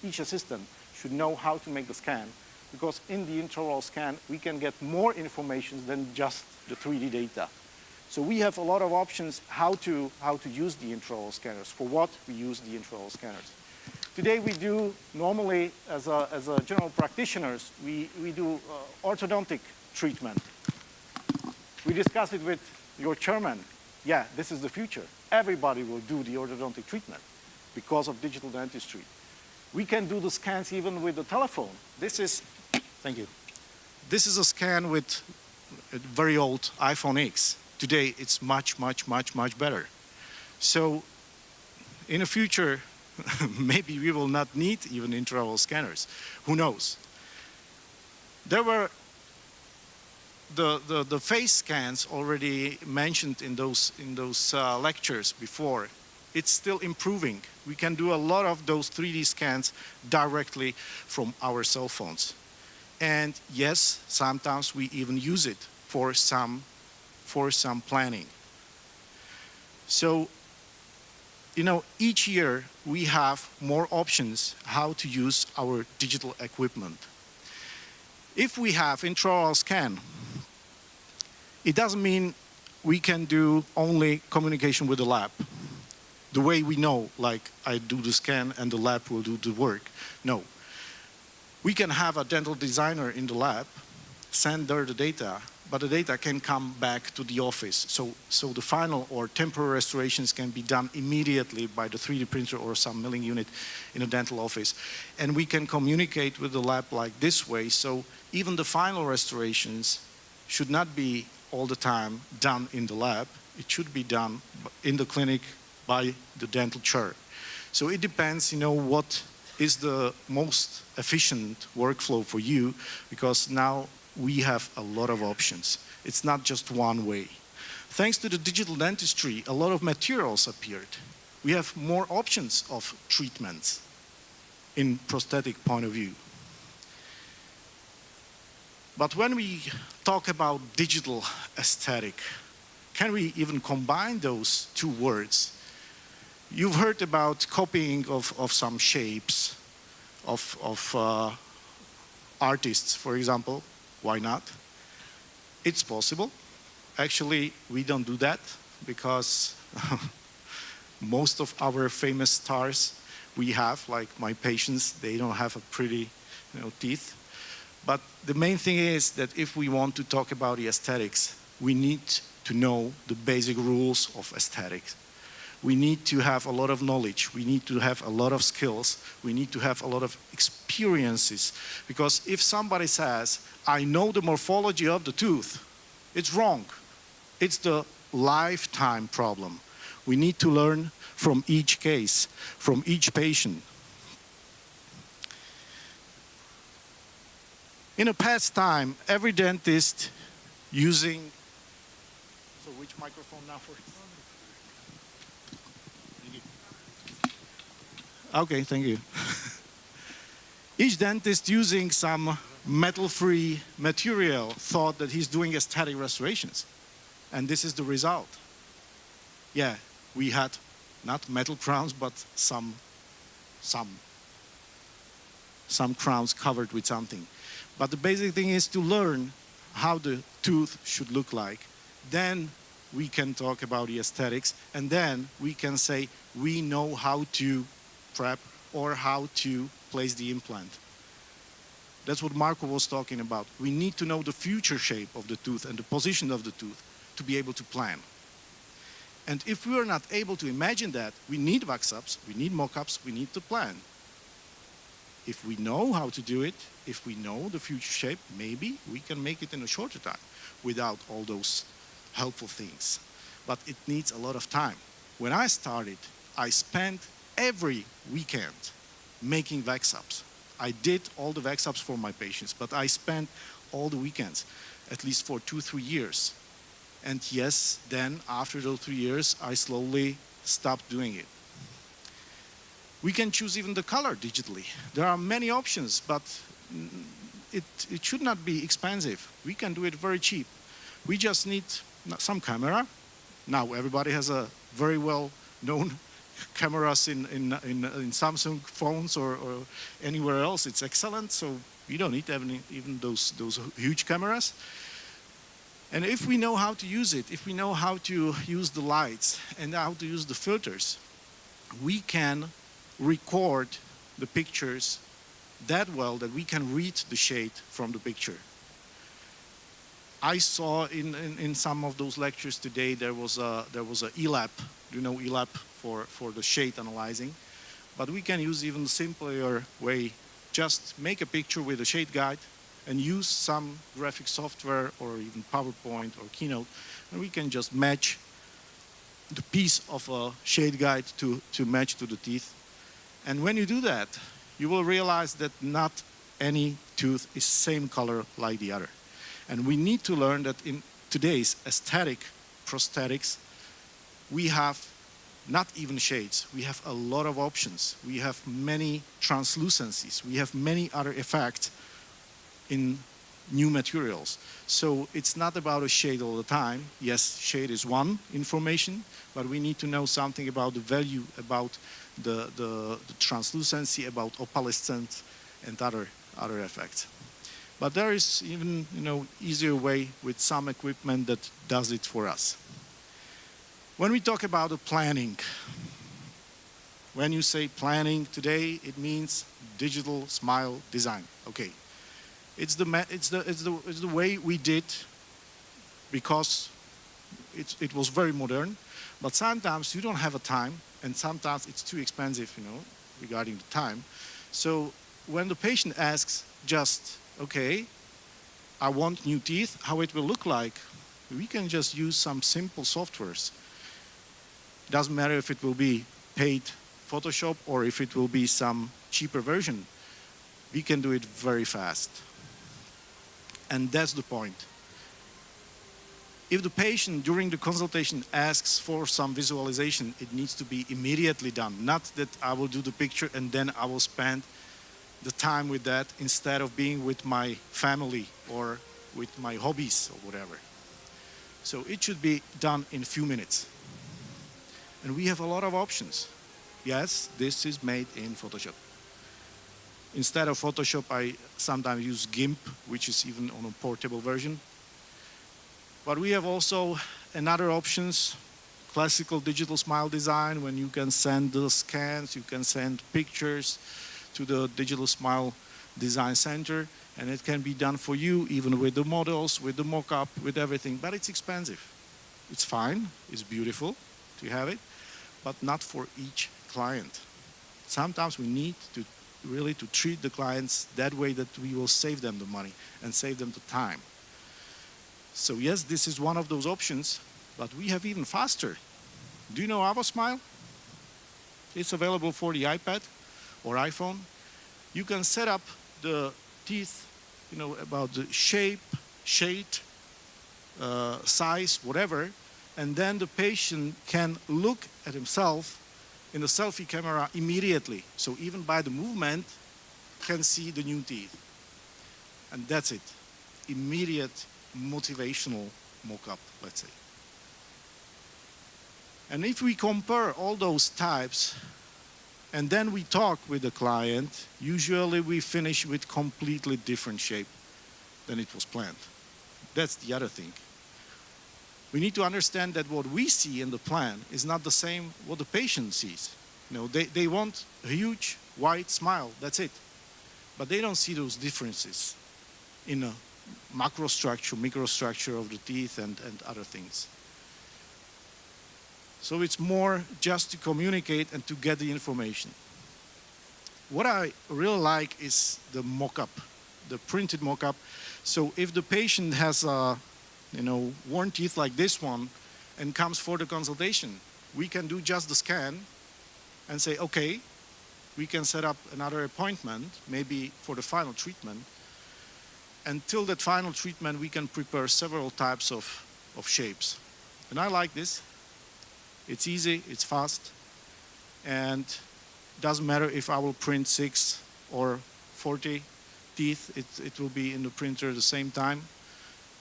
each assistant should know how to make the scan. Because in the intraoral scan, we can get more information than just the 3D data. So we have a lot of options how to use the intraoral scanners, for what we use the intraoral scanners. Today we do, normally as a general practitioners, we do orthodontic treatment. We discussed it with your chairman. Yeah, this is the future. Everybody will do the orthodontic treatment because of digital dentistry. We can do the scans even with the telephone. This is, thank you. This is a scan with a very old iPhone X. Today, it's much, much, much, much better. So in the future, maybe we will not need even intraoral scanners. Who knows? There were the face scans already mentioned in those lectures before. It's still improving. We can do a lot of those 3D scans directly from our cell phones. And yes, sometimes we even use it for some planning. So, each year we have more options how to use our digital equipment. If we have intraoral scan, it doesn't mean we can do only communication with the lab. The way we know, like I do the scan and the lab will do the work. No. We can have a dental designer in the lab, send there the data, but the data can come back to the office. So the final or temporary restorations can be done immediately by the 3D printer or some milling unit in a dental office. And we can communicate with the lab like this way, so even the final restorations should not be all the time done in the lab. It should be done in the clinic by the dental chair. So it depends, what is the most efficient workflow for you, because now we have a lot of options. It's not just one way. Thanks to the digital dentistry, a lot of materials appeared. We have more options of treatments in prosthetic point of view. But when we talk about digital aesthetic, can we even combine those two words? You've heard about copying of some shapes of artists, for example. Why not? It's possible. Actually, we don't do that because most of our famous stars we have, like my patients, they don't have a pretty, teeth. But the main thing is that if we want to talk about the aesthetics, we need to know the basic rules of aesthetics. We need to have a lot of knowledge. We need to have a lot of skills. We need to have a lot of experiences. Because if somebody says, I know the morphology of the tooth, it's wrong. It's the lifetime problem. We need to learn from each case, from each patient. In a past time, every dentist using, so which microphone now for? Okay, thank you. Each dentist using some metal-free material thought that he's doing aesthetic restorations. And this is the result. Yeah, we had not metal crowns, but some crowns covered with something. But the basic thing is to learn how the tooth should look like. Then we can talk about the aesthetics, and then we can say we know how to prep or how to place the implant. That's what Marco was talking about. We need to know the future shape of the tooth and the position of the tooth to be able to plan. And if we are not able to imagine that, we need wax-ups, we need mock-ups, we need to plan. If we know how to do it, if we know the future shape, maybe we can make it in a shorter time without all those helpful things. But it needs a lot of time. When I started, I spent every weekend making wax-ups. I did all the wax-ups for my patients, but I spent all the weekends, at least for 2-3 years. And yes, then after those 3 years, I slowly stopped doing it. We can choose even the color digitally. There are many options, but it should not be expensive. We can do it very cheap. We just need some camera. Now everybody has a very well-known cameras in Samsung phones or anywhere else. It's excellent, so you don't need even those huge cameras. And if we know how to use it, if we know how to use the lights and how to use the filters, we can record the pictures that well that we can read the shade from the picture. I saw in some of those lectures today there was a ELAP, ELAP for the shade analyzing, but we can use even simpler way. Just make a picture with a shade guide and use some graphic software or even PowerPoint or Keynote, and we can just match the piece of a shade guide to match to the teeth. And when you do that, you will realize that not any tooth is same color like the other. And we need to learn that in today's aesthetic prosthetics, we have not even shades. We have a lot of options. We have many translucencies. We have many other effects in new materials. So it's not about a shade all the time. Yes, shade is one information, but we need to know something about the value, about the translucency, about opalescence and other effects. But there is even easier way with some equipment that does it for us. When we talk about the planning, when you say planning today, it means digital smile design. Okay, it's the way we did because it was very modern. But sometimes you don't have a time, and sometimes it's too expensive, regarding the time. So when the patient asks, just okay, I want new teeth, how it will look like, we can just use some simple softwares. Doesn't matter if it will be paid Photoshop or if it will be some cheaper version. We can do it very fast. And that's the point. If the patient during the consultation asks for some visualization, it needs to be immediately done. Not that I will do the picture and then I will spend the time with that instead of being with my family or with my hobbies or whatever. So it should be done in a few minutes. And we have a lot of options. Yes, this is made in Photoshop. Instead of Photoshop, I sometimes use GIMP, which is even on a portable version. But we have also another options, classical digital smile design, when you can send the scans, you can send pictures to the digital smile design center, and it can be done for you, even with the models, with the mock-up, with everything, but it's expensive. It's fine, it's beautiful to have it, but not for each client. Sometimes we need to really to treat the clients that way that we will save them the money and save them the time. So yes, this is one of those options, but we have even faster. Do you know AvoSmile? It's available for the iPad or iPhone. You can set up the teeth, you know, about the shape, shade, size, whatever, and then the patient can look at himself in the selfie camera immediately. So even by the movement, can see the new teeth. And that's it. Immediate motivational mock-up, let's say. And if we compare all those types, and then we talk with the client, usually we finish with completely different shape than it was planned. That's the other thing. We need to understand that what we see in the plan is not the same what the patient sees. You know, they want a huge white smile, that's it. But they don't see those differences in a macrostructure, microstructure of the teeth and other things. So it's more just to communicate and to get the information. What I really like is the mock-up, the printed mock-up. So if the patient has worn teeth like this one and comes for the consultation, we can do just the scan and say, okay, we can set up another appointment, maybe for the final treatment. Until that final treatment, we can prepare several types of shapes. And I like this. It's easy, it's fast, and doesn't matter if I will print 6 or 40 teeth, it will be in the printer at the same time.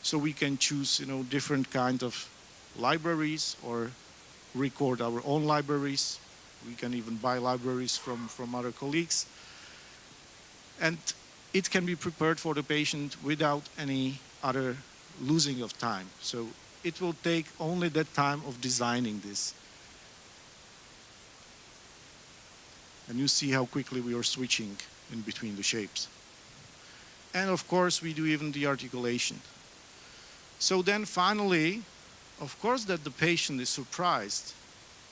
So we can choose, different kind of libraries or record our own libraries. We can even buy libraries from other colleagues. And it can be prepared for the patient without any other losing of time. So it will take only that time of designing this. And you see how quickly we are switching in between the shapes. And of course, we do even the articulation. So then finally, of course that the patient is surprised,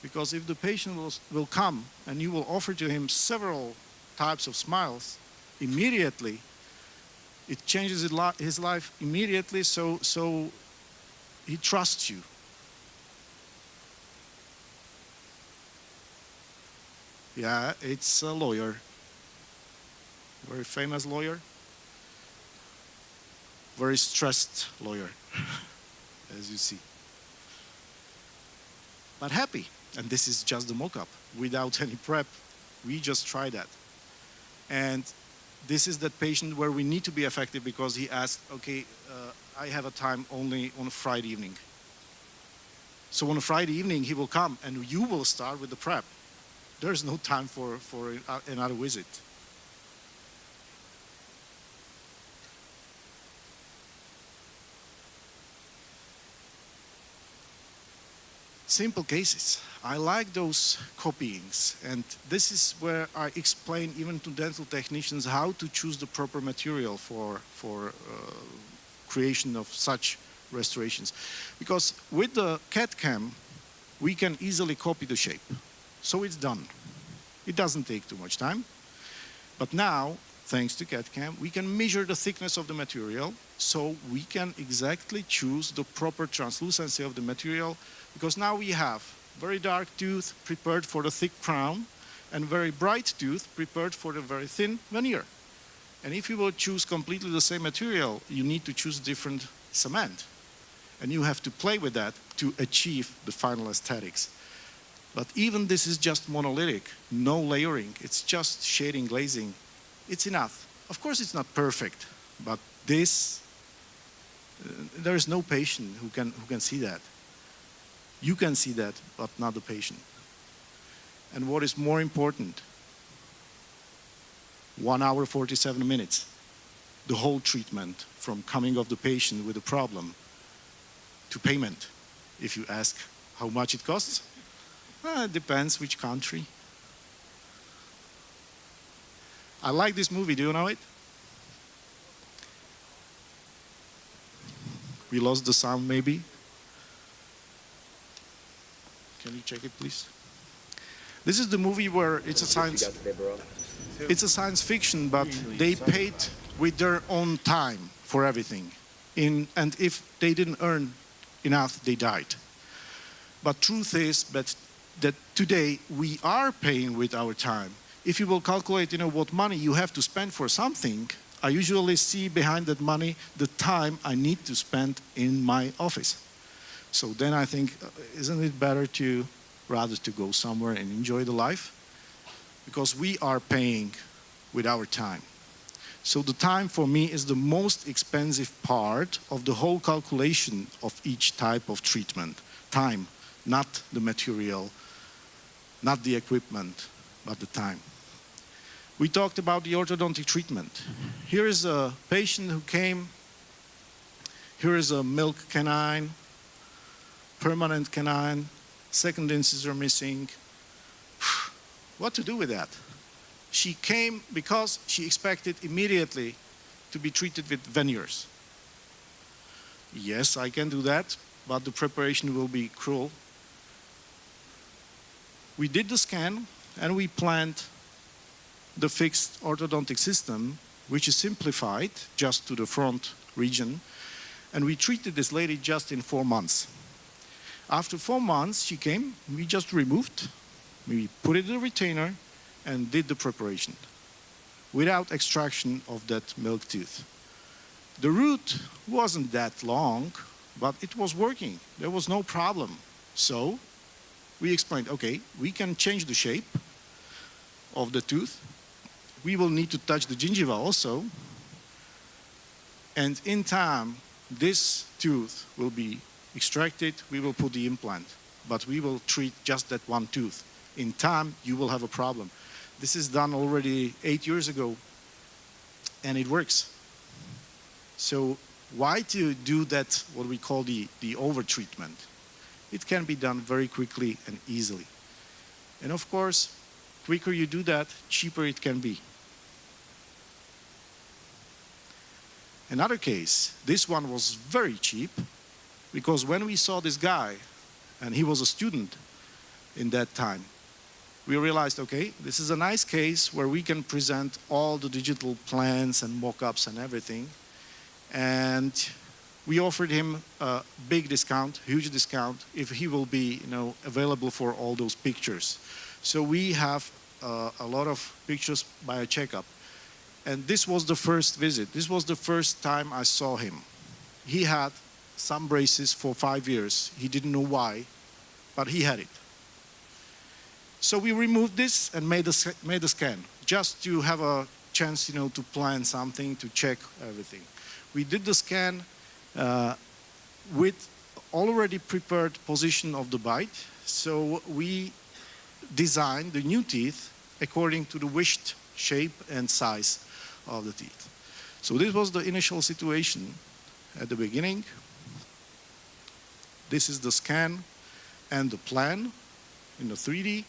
because if the patient will come and you will offer to him several types of smiles immediately, it changes his life immediately, so he trusts you. Yeah, it's a lawyer, very famous lawyer, very stressed lawyer, as you see. But happy, and this is just the mock-up, without any prep. We just try that. And this is that patient where we need to be effective because he asked, okay, I have a time only on a Friday evening. So on a Friday evening, he will come and you will start with the prep. There's no time for another visit. Simple cases. I like those copyings, and this is where I explain even to dental technicians how to choose the proper material for creation of such restorations. Because with the CAD-CAM, we can easily copy the shape. So it's done. It doesn't take too much time. But now, thanks to CAD-CAM, we can measure the thickness of the material, so we can exactly choose the proper translucency of the material, because now we have very dark tooth prepared for the thick crown and very bright tooth prepared for the very thin veneer. And if you will choose completely the same material, you need to choose different cement. And you have to play with that to achieve the final aesthetics. But even this is just monolithic, no layering, it's just shading, glazing. It's enough. Of course it's not perfect, but this, there is no patient who can see that. You can see that, but not the patient. And what is more important, 1 hour 47 minutes. The whole treatment from coming of the patient with a problem to payment. If you ask how much it costs, it depends which country. I like this movie, do you know it? We lost the sound maybe. Can you check it please? This is the movie where it's a science fiction, but they paid with their own time for everything. And if they didn't earn enough, they died. But truth is that today we are paying with our time. If you will calculate, what money you have to spend for something, I usually see behind that money the time I need to spend in my office. So then I think, isn't it better to rather to go somewhere and enjoy the life? Because we are paying with our time. So the time for me is the most expensive part of the whole calculation of each type of treatment. Time, not the material, not the equipment, but the time. We talked about the orthodontic treatment. Here is a patient who came. Here is a milk canine, permanent canine, second incisor missing. What to do with that? She came because she expected immediately to be treated with veneers. Yes, I can do that, but the preparation will be cruel. We did the scan and we planned the fixed orthodontic system, which is simplified just to the front region, and we treated this lady just in 4 months. After 4 months, she came, we just removed, we put it in a retainer, and did the preparation without extraction of that milk tooth. The root wasn't that long, but it was working. There was no problem. So we explained, okay, we can change the shape of the tooth. We will need to touch the gingiva also. And in time, this tooth will be extracted. We will put the implant, but we will treat just that one tooth. In time, you will have a problem. This is done already 8 years ago, and it works. So why to do that, what we call the over-treatment? It can be done very quickly and easily. And of course, quicker you do that, cheaper it can be. Another case, this one was very cheap, because when we saw this guy, and he was a student in that time, we realized, okay, this is a nice case where we can present all the digital plans and mock-ups and everything. And we offered him a big discount, huge discount, if he will be available for all those pictures. So we have a lot of pictures by a checkup. And this was the first visit. This was the first time I saw him. He had some braces for 5 years. He didn't know why, but he had it. So we removed this and made a scan, just to have a chance, to plan something, to check everything. We did the scan with already prepared position of the bite. So we designed the new teeth according to the wished shape and size of the teeth. So this was the initial situation at the beginning. This is the scan and the plan in the 3D.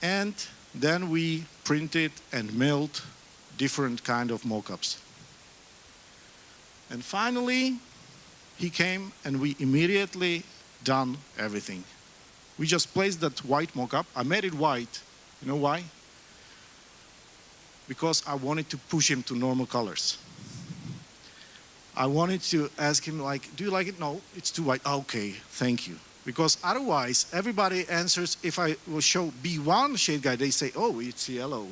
And then we printed and milled different kind of mock-ups. And finally, he came and we immediately done everything. We just placed that white mock-up. I made it white. You know why? Because I wanted to push him to normal colors. I wanted to ask him, do you like it? No, it's too white. Okay, thank you. Because otherwise, everybody answers, if I will show B1 shade guide, they say, oh, it's yellow.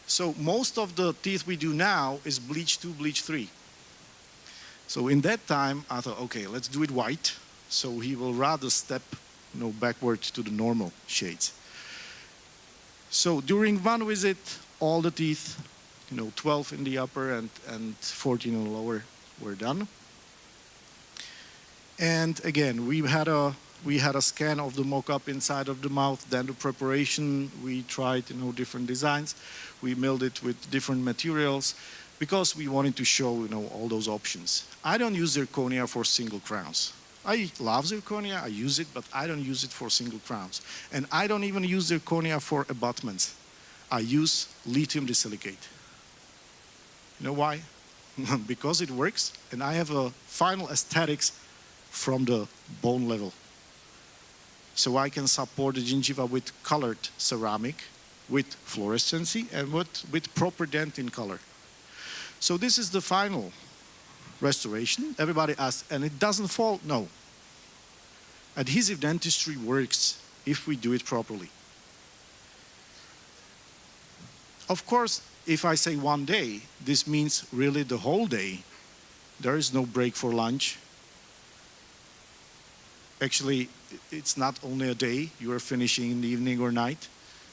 So most of the teeth we do now is bleach 2, bleach 3. So in that time, I thought, okay, let's do it white. So he will rather step backward to the normal shades. So during one visit, all the teeth, 12 in the upper and 14 in the lower were done. And again, we had a we had a scan of the mock-up inside of the mouth, then the preparation, we tried different designs. We milled it with different materials because we wanted to show all those options. I don't use zirconia for single crowns. I love zirconia, I use it, but I don't use it for single crowns. And I don't even use zirconia for abutments. I use lithium disilicate. You know why? Because it works, and I have a final aesthetics from the bone level. So I can support the gingiva with colored ceramic, with fluorescency, and with proper dentin color. So this is the final restoration. Everybody asks, and it doesn't fall? No. Adhesive dentistry works if we do it properly. Of course, if I say one day, this means really the whole day. There is no break for lunch. Actually, it's not only a day. You are finishing in the evening or night.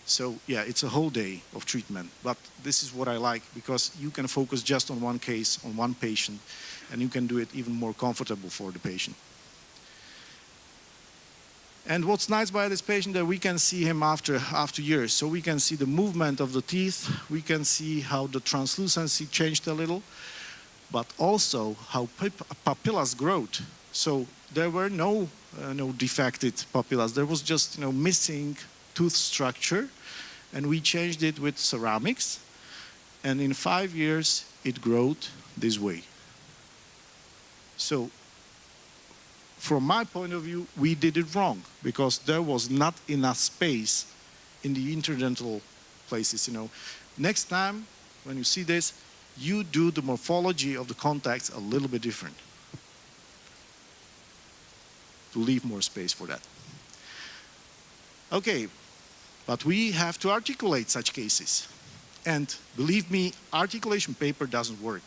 So yeah, it's a whole day of treatment. But this is what I like, because you can focus just on one case, on one patient, and you can do it even more comfortable for the patient. And what's nice by this patient that we can see him after years. So we can see the movement of the teeth. We can see how the translucency changed a little, but also how papillas growth. So there were no defected papillas. There was just missing tooth structure, and we changed it with ceramics. And in 5 years, it growed this way. So from my point of view, we did it wrong because there was not enough space in the interdental places. Next time when you see this, you do the morphology of the contacts a little bit different to leave more space for that. Okay, but we have to articulate such cases. And believe me, articulation paper doesn't work.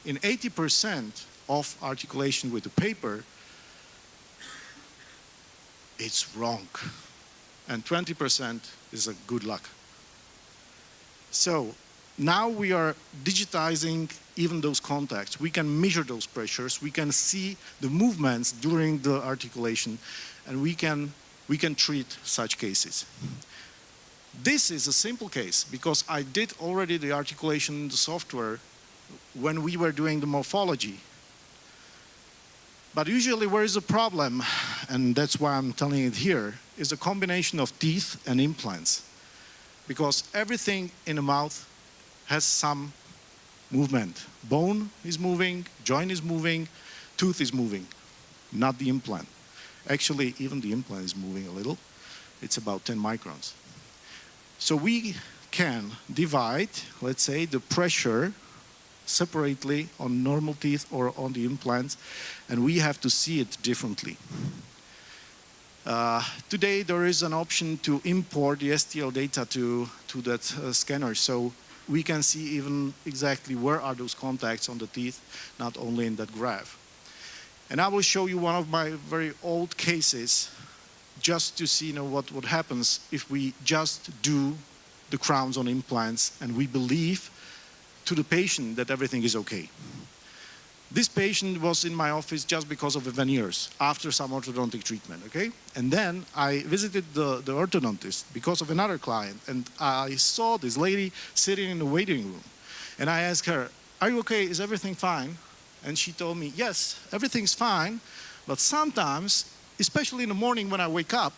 In 80% of articulation with the paper, it's wrong. And 20% is a good luck. So now we are digitizing even those contacts. We can measure those pressures. We can see the movements during the articulation, and we can treat such cases. This is a simple case because I did already the articulation in the software when we were doing the morphology. But usually where is the problem, and that's why I'm telling it here, is a combination of teeth and implants. Because everything in the mouth has some movement. Bone is moving, joint is moving, tooth is moving, not the implant. Actually, even the implant is moving a little. It's about 10 microns. So we can divide, let's say, the pressure separately on normal teeth or on the implants, and we have to see it differently. Today there is an option to import the STL data to that scanner, so we can see even exactly where are those contacts on the teeth, not only in that graph. And I will show you one of my very old cases just to see what happens if we just do the crowns on implants and we believe to the patient that everything is okay. This patient was in my office just because of the veneers after some orthodontic treatment, okay? And then I visited the orthodontist because of another client, and I saw this lady sitting in the waiting room. And I asked her, "Are you okay? Is everything fine?" And she told me, "Yes, everything's fine, but sometimes, especially in the morning when I wake up,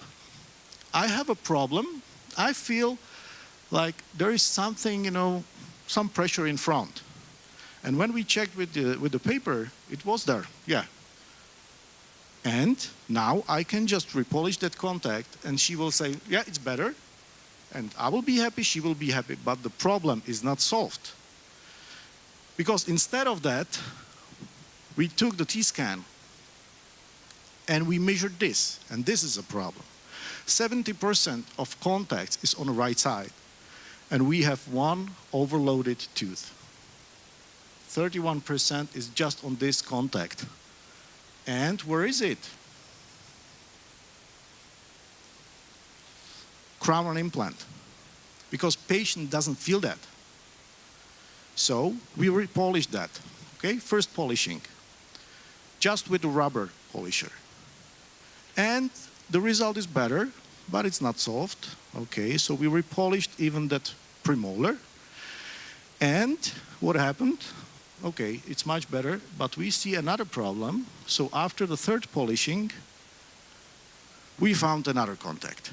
I have a problem. I feel like there is something, some pressure in front." And when we checked with the paper, it was there, yeah. And now I can just repolish that contact and she will say, "Yeah, it's better." And I will be happy, she will be happy, but the problem is not solved. Because instead of that, we took the T-scan and we measured this, and this is a problem. 70% of contacts is on the right side, and we have one overloaded tooth. 31% is just on this contact. And where is it? Crown and implant. Because patient doesn't feel that. So we repolish that. Okay, first polishing. Just with the rubber polisher. And the result is better, but it's not solved. Okay, so we repolished even that premolar. And what happened? Okay, it's much better, but we see another problem. So after the third polishing, we found another contact,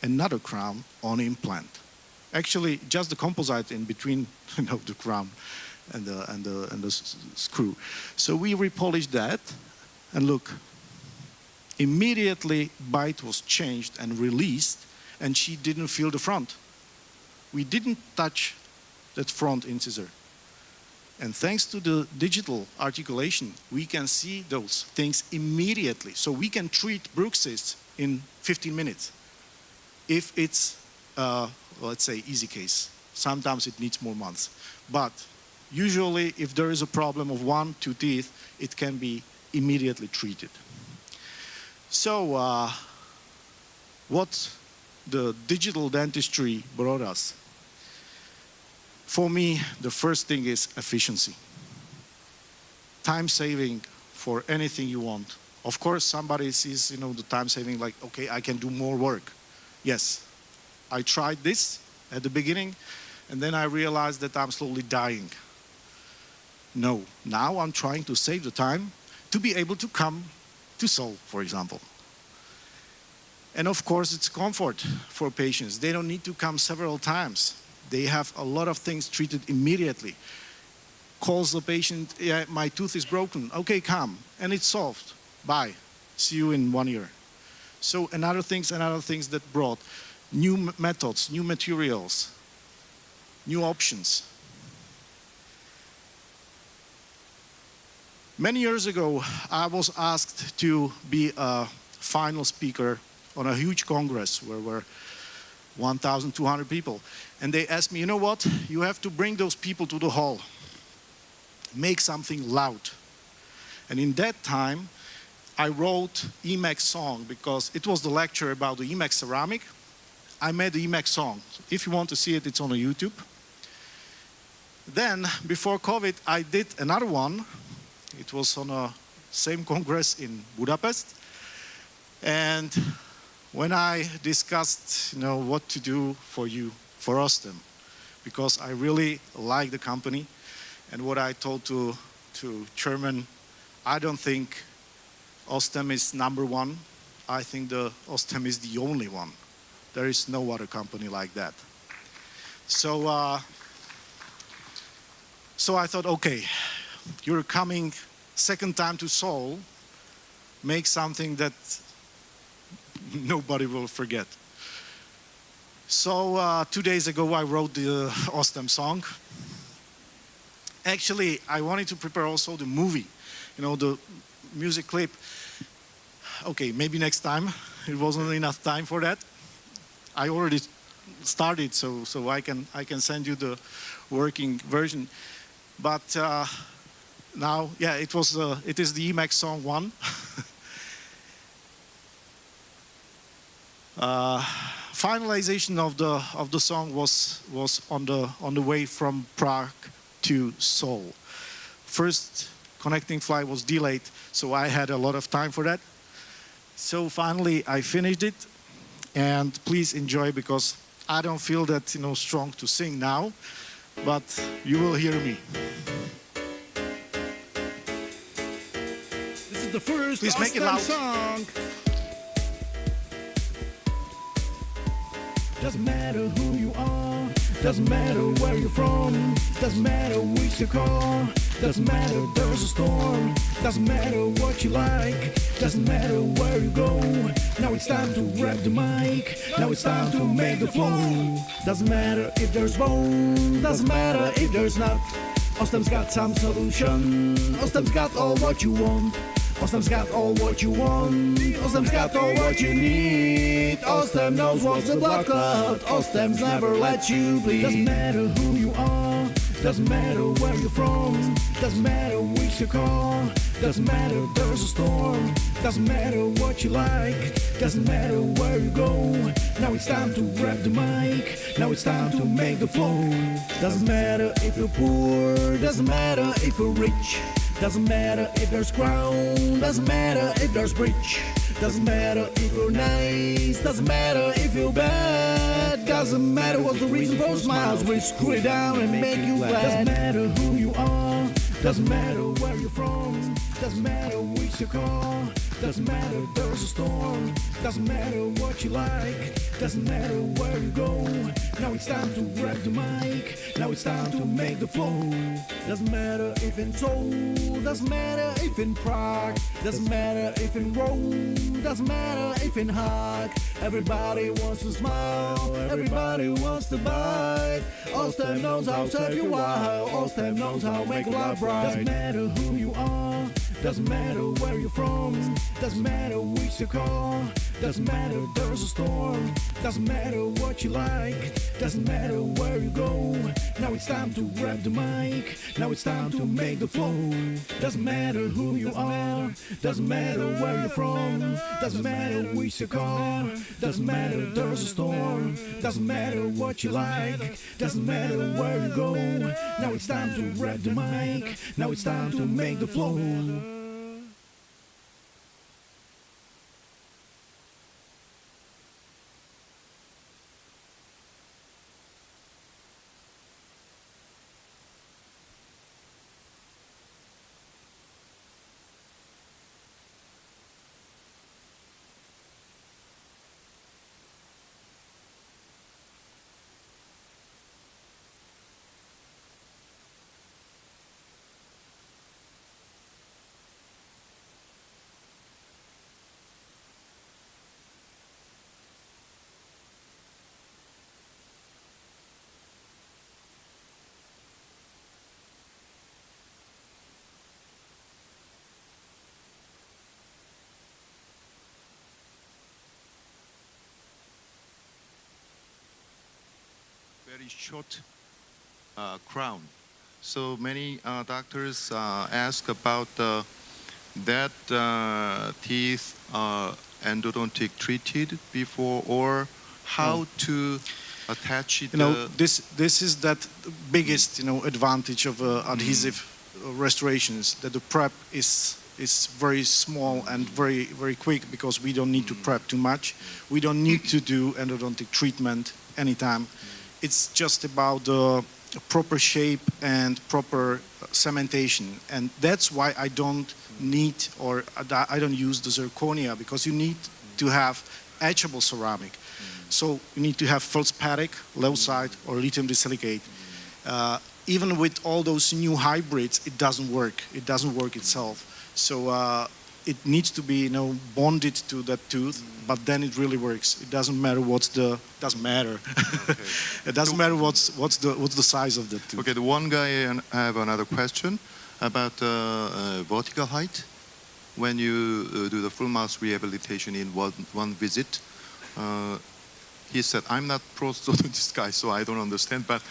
another crown on implant. Actually, just the composite in between, the crown and the screw. So we repolished that, and look, immediately bite was changed and released, and she didn't feel the front. We didn't touch that front incisor. And thanks to the digital articulation, we can see those things immediately. So we can treat bruxism in 15 minutes. If it's, let's say, easy case. Sometimes it needs more months. But usually, if there is a problem of 1-2 teeth, it can be immediately treated. So what the digital dentistry brought us? For me, the first thing is efficiency. Time saving for anything you want. Of course, somebody sees, the time saving like, okay, I can do more work. Yes, I tried this at the beginning, and then I realized that I'm slowly dying. No, now I'm trying to save the time to be able to come to Seoul, for example. And of course, it's comfort for patients. They don't need to come several times. They have a lot of things treated immediately. Calls the patient, yeah, my tooth is broken. Okay, come, and it's solved. Bye, see you in 1 year. So another things that brought new methods, new materials, new options. Many years ago, I was asked to be a final speaker on a huge congress where were 1,200 people. And they asked me, you know what? You have to bring those people to the hall. Make something loud. And in that time, I wrote EMAX song because it was the lecture about the EMAX ceramic. I made the EMAX song. If you want to see it, it's on YouTube. Then, before COVID, I did another one. It was on a same congress in Budapest. And when I discussed, what to do for you, for Osstem, because I really like the company, and what I told to Chairman, I don't think Osstem is #1. I think the Osstem is the only one. There is no other company like that. So I thought, okay, you're coming second time to Seoul, make something that nobody will forget. So 2 days ago, I wrote the Osstem song. Actually, I wanted to prepare also the movie, the music clip. Okay, maybe next time. It wasn't enough time for that. I already started, so I can send you the working version. But now, yeah, it is the EMAX song 1. Finalization of the song was on the way from Prague to Seoul. First connecting flight was delayed, so I had a lot of time for that. So finally I finished it, and please enjoy, because I don't feel that strong to sing now, but you will hear me. This is the first Please make it loud. song. Doesn't matter who you are, doesn't matter where you're from, doesn't matter which you call, doesn't matter there's a storm, doesn't matter what you like, doesn't matter where you go. Now it's time to grab the mic, now it's time to make the flow. Doesn't matter if there's bone, doesn't matter if there's not. Osstem's got some solution, Osstem's got all what you want. Osstem's got all what you want, Osstem's got all what you need. Osstem knows what's the blood clot, Osstem's never let you bleed. Doesn't matter who you are, doesn't matter where you're from, doesn't matter which you call, doesn't matter there's a storm, doesn't matter what you like, doesn't matter where you go. Now it's time to grab the mic, now it's time to make the flow. Doesn't matter if you're poor, doesn't matter if you're rich, doesn't matter if there's crown, doesn't matter if there's bridge, Doesn't matter if you're nice, doesn't matter if you're bad. Doesn't matter what's the reason for smiles, we screw it down and make you glad. Doesn't matter who you are, doesn't matter where you're from, doesn't matter which you call, doesn't matter there's a storm, doesn't matter what you like, doesn't matter where you go. Now it's time to grab the mic, now it's time to make the flow. Doesn't matter if in Seoul, doesn't matter if in Prague, doesn't matter if in Rome, doesn't matter if in Hague. Everybody wants to smile, everybody wants to bite. Osstem knows how to save you while, Osstem knows how to make life bright. Doesn't matter who you are, doesn't matter where you're from, doesn't matter which you call, doesn't matter there's a storm, doesn't matter what you like, doesn't matter where you go. Now it's time to grab the mic, now it's time to make the flow. Doesn't matter who you are, doesn't matter where you're from, doesn't matter which you call, doesn't matter there's a storm, doesn't matter what you like, doesn't matter where you go. Now it's time to grab the mic, now it's time to make the flow. Very short crown. So many doctors ask about that teeth endodontic treated before, or how to attach it. This is that biggest advantage of adhesive restorations, that the prep is very small and very quick, because we don't need to prep too much. We don't need to do endodontic treatment anytime. It's just about the proper shape and proper cementation, and that's why I don't need, or I don't use the zirconia, because you need to have etchable ceramic. So you need to have feldspathic, low side, or lithium disilicate. Even with all those new hybrids, it doesn't work. It doesn't work itself. So it needs to be bonded to that tooth, but then it really works. It doesn't matter doesn't matter. Okay. It doesn't matter what's the size of the tooth. Okay, the one guy have another question about vertical height. When you do the full mouth rehabilitation in one visit, he said, "I'm not prosthodontist guy, so I don't understand." But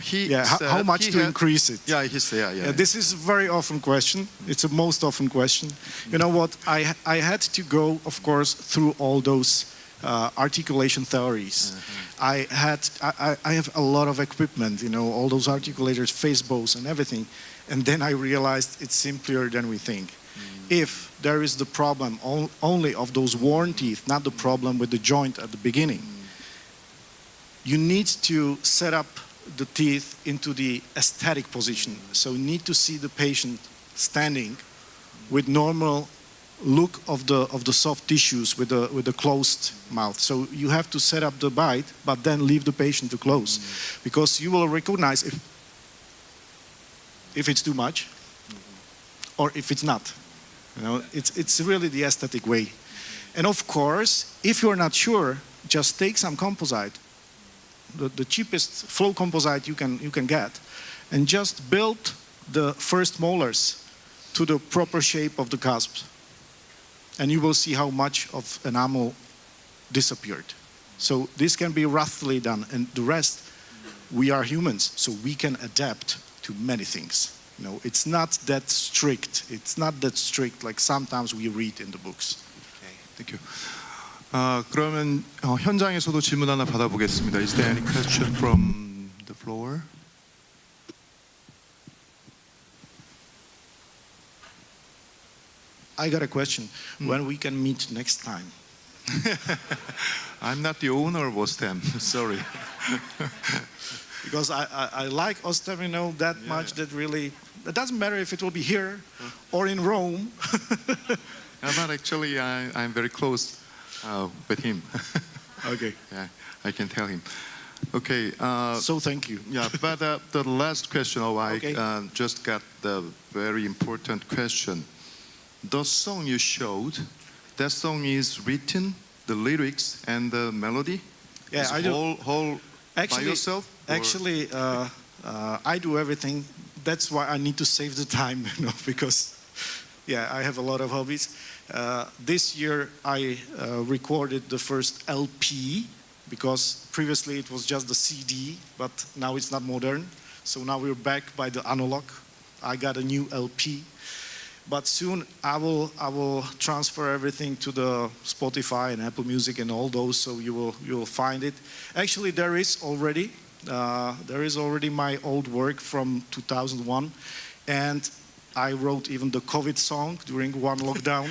he said how much to increase it? Yeah, he said, yeah. This is a very often question. It's a most often question. You know what? I had to go, of course, through all those articulation theories. I have a lot of equipment, all those articulators, face bows and everything. And then I realized it's simpler than we think. If there is the problem only of those worn teeth, not the problem with the joint at the beginning, you need to set up the teeth into the aesthetic position. So you need to see the patient standing with normal look of the soft tissues with the closed mouth. So you have to set up the bite, but then leave the patient to close, because you will recognize if it's too much or if it's not. It's really the aesthetic way. And of course, if you're not sure, just take some composite, the cheapest flow composite you can get, and just build the first molars to the proper shape of the cusps. And you will see how much of enamel disappeared. So this can be roughly done, and the rest, we are humans, so we can adapt to many things. It's not that strict. It's not that strict like sometimes we read in the books. Okay, thank you. 그러면 현장에서도 질문 하나 받아보겠습니다. Is there any question from the floor? I got a question. When we can meet next time? I'm not the owner of Osstem. Sorry. Because I like Osstem, that much that really, it doesn't matter if it will be here or in Rome. But actually, I'm very close with him. Okay. Yeah, I can tell him. Okay. So thank you. Yeah, but the last question, I just got the very important question. The song you showed, that song is written, the lyrics and the melody? Yeah, I do. Whole actually, by yourself? Actually, I do everything. That's why I need to save the time, because, I have a lot of hobbies. This year, I recorded the first LP, because previously it was just the CD, but now it's not modern. So now we're back by the analog. I got a new LP. But soon I will transfer everything to the Spotify and Apple Music and all those, so you will find it. Actually, there is already my old work from 2001, and I wrote even the COVID song during one lockdown.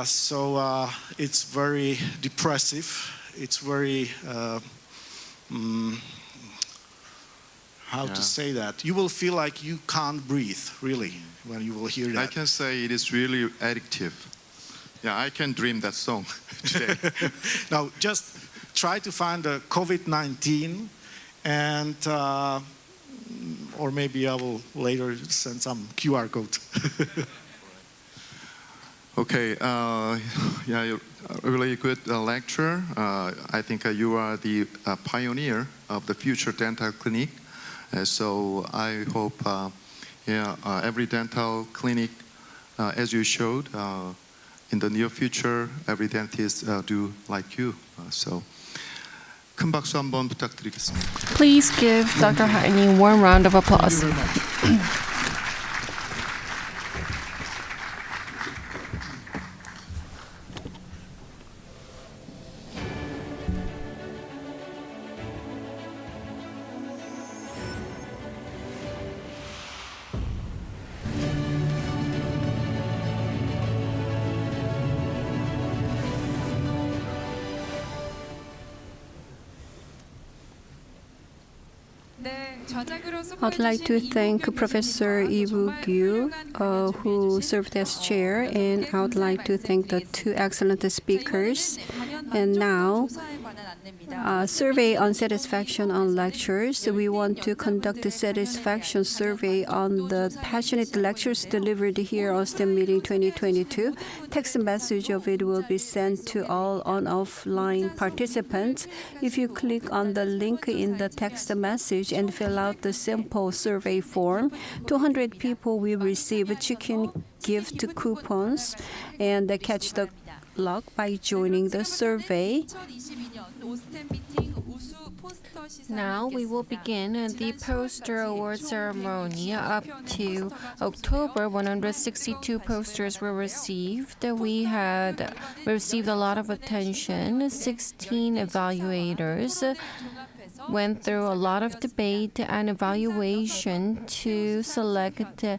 So it's very depressive. It's very how to say that? You will feel like you can't breathe, really, when you will hear that. I can say it is really addictive. Yeah, I can dream that song today. Now, just try to find the COVID-19, and or maybe I will later send some QR code. Okay, you're a really good lecturer. I think you are the pioneer of the future dental clinic. So I hope, every dental clinic, as you showed, in the near future, every dentist do like you. So, 큰 박수 한번 부탁드리겠습니다. Please give Dr. Haini a warm round of applause. I'd like to thank Professor Lee Woo-gyu, who served as chair, and I would like to thank the two excellent speakers. And now, survey on satisfaction on lectures. We want to conduct a satisfaction survey on the passionate lectures delivered here on Osstem Meeting 2022. Text message of it will be sent to all on offline participants. If you click on the link in the text message and fill out the simple survey form, 200 people will receive chicken gift coupons and catch the luck by joining the survey. Now we will begin the poster award ceremony. Up to October, 162 posters were received. We had received a lot of attention. 16 evaluators went through a lot of debate and evaluation to select the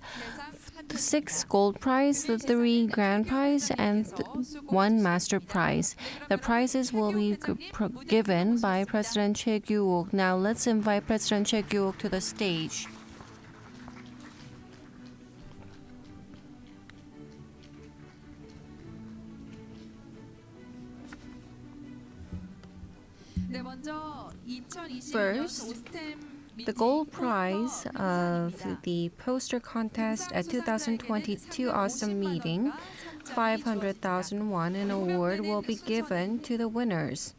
6 gold prize, the 3 grand prize, and 1 master prize. The prizes will be given by President Choi Kyu-ok. Now let's invite President Choi Kyu-ok to the stage. First, the gold prize of the poster contest at 2022 Osstem Meeting, 500,000 won, an award will be given to the winners.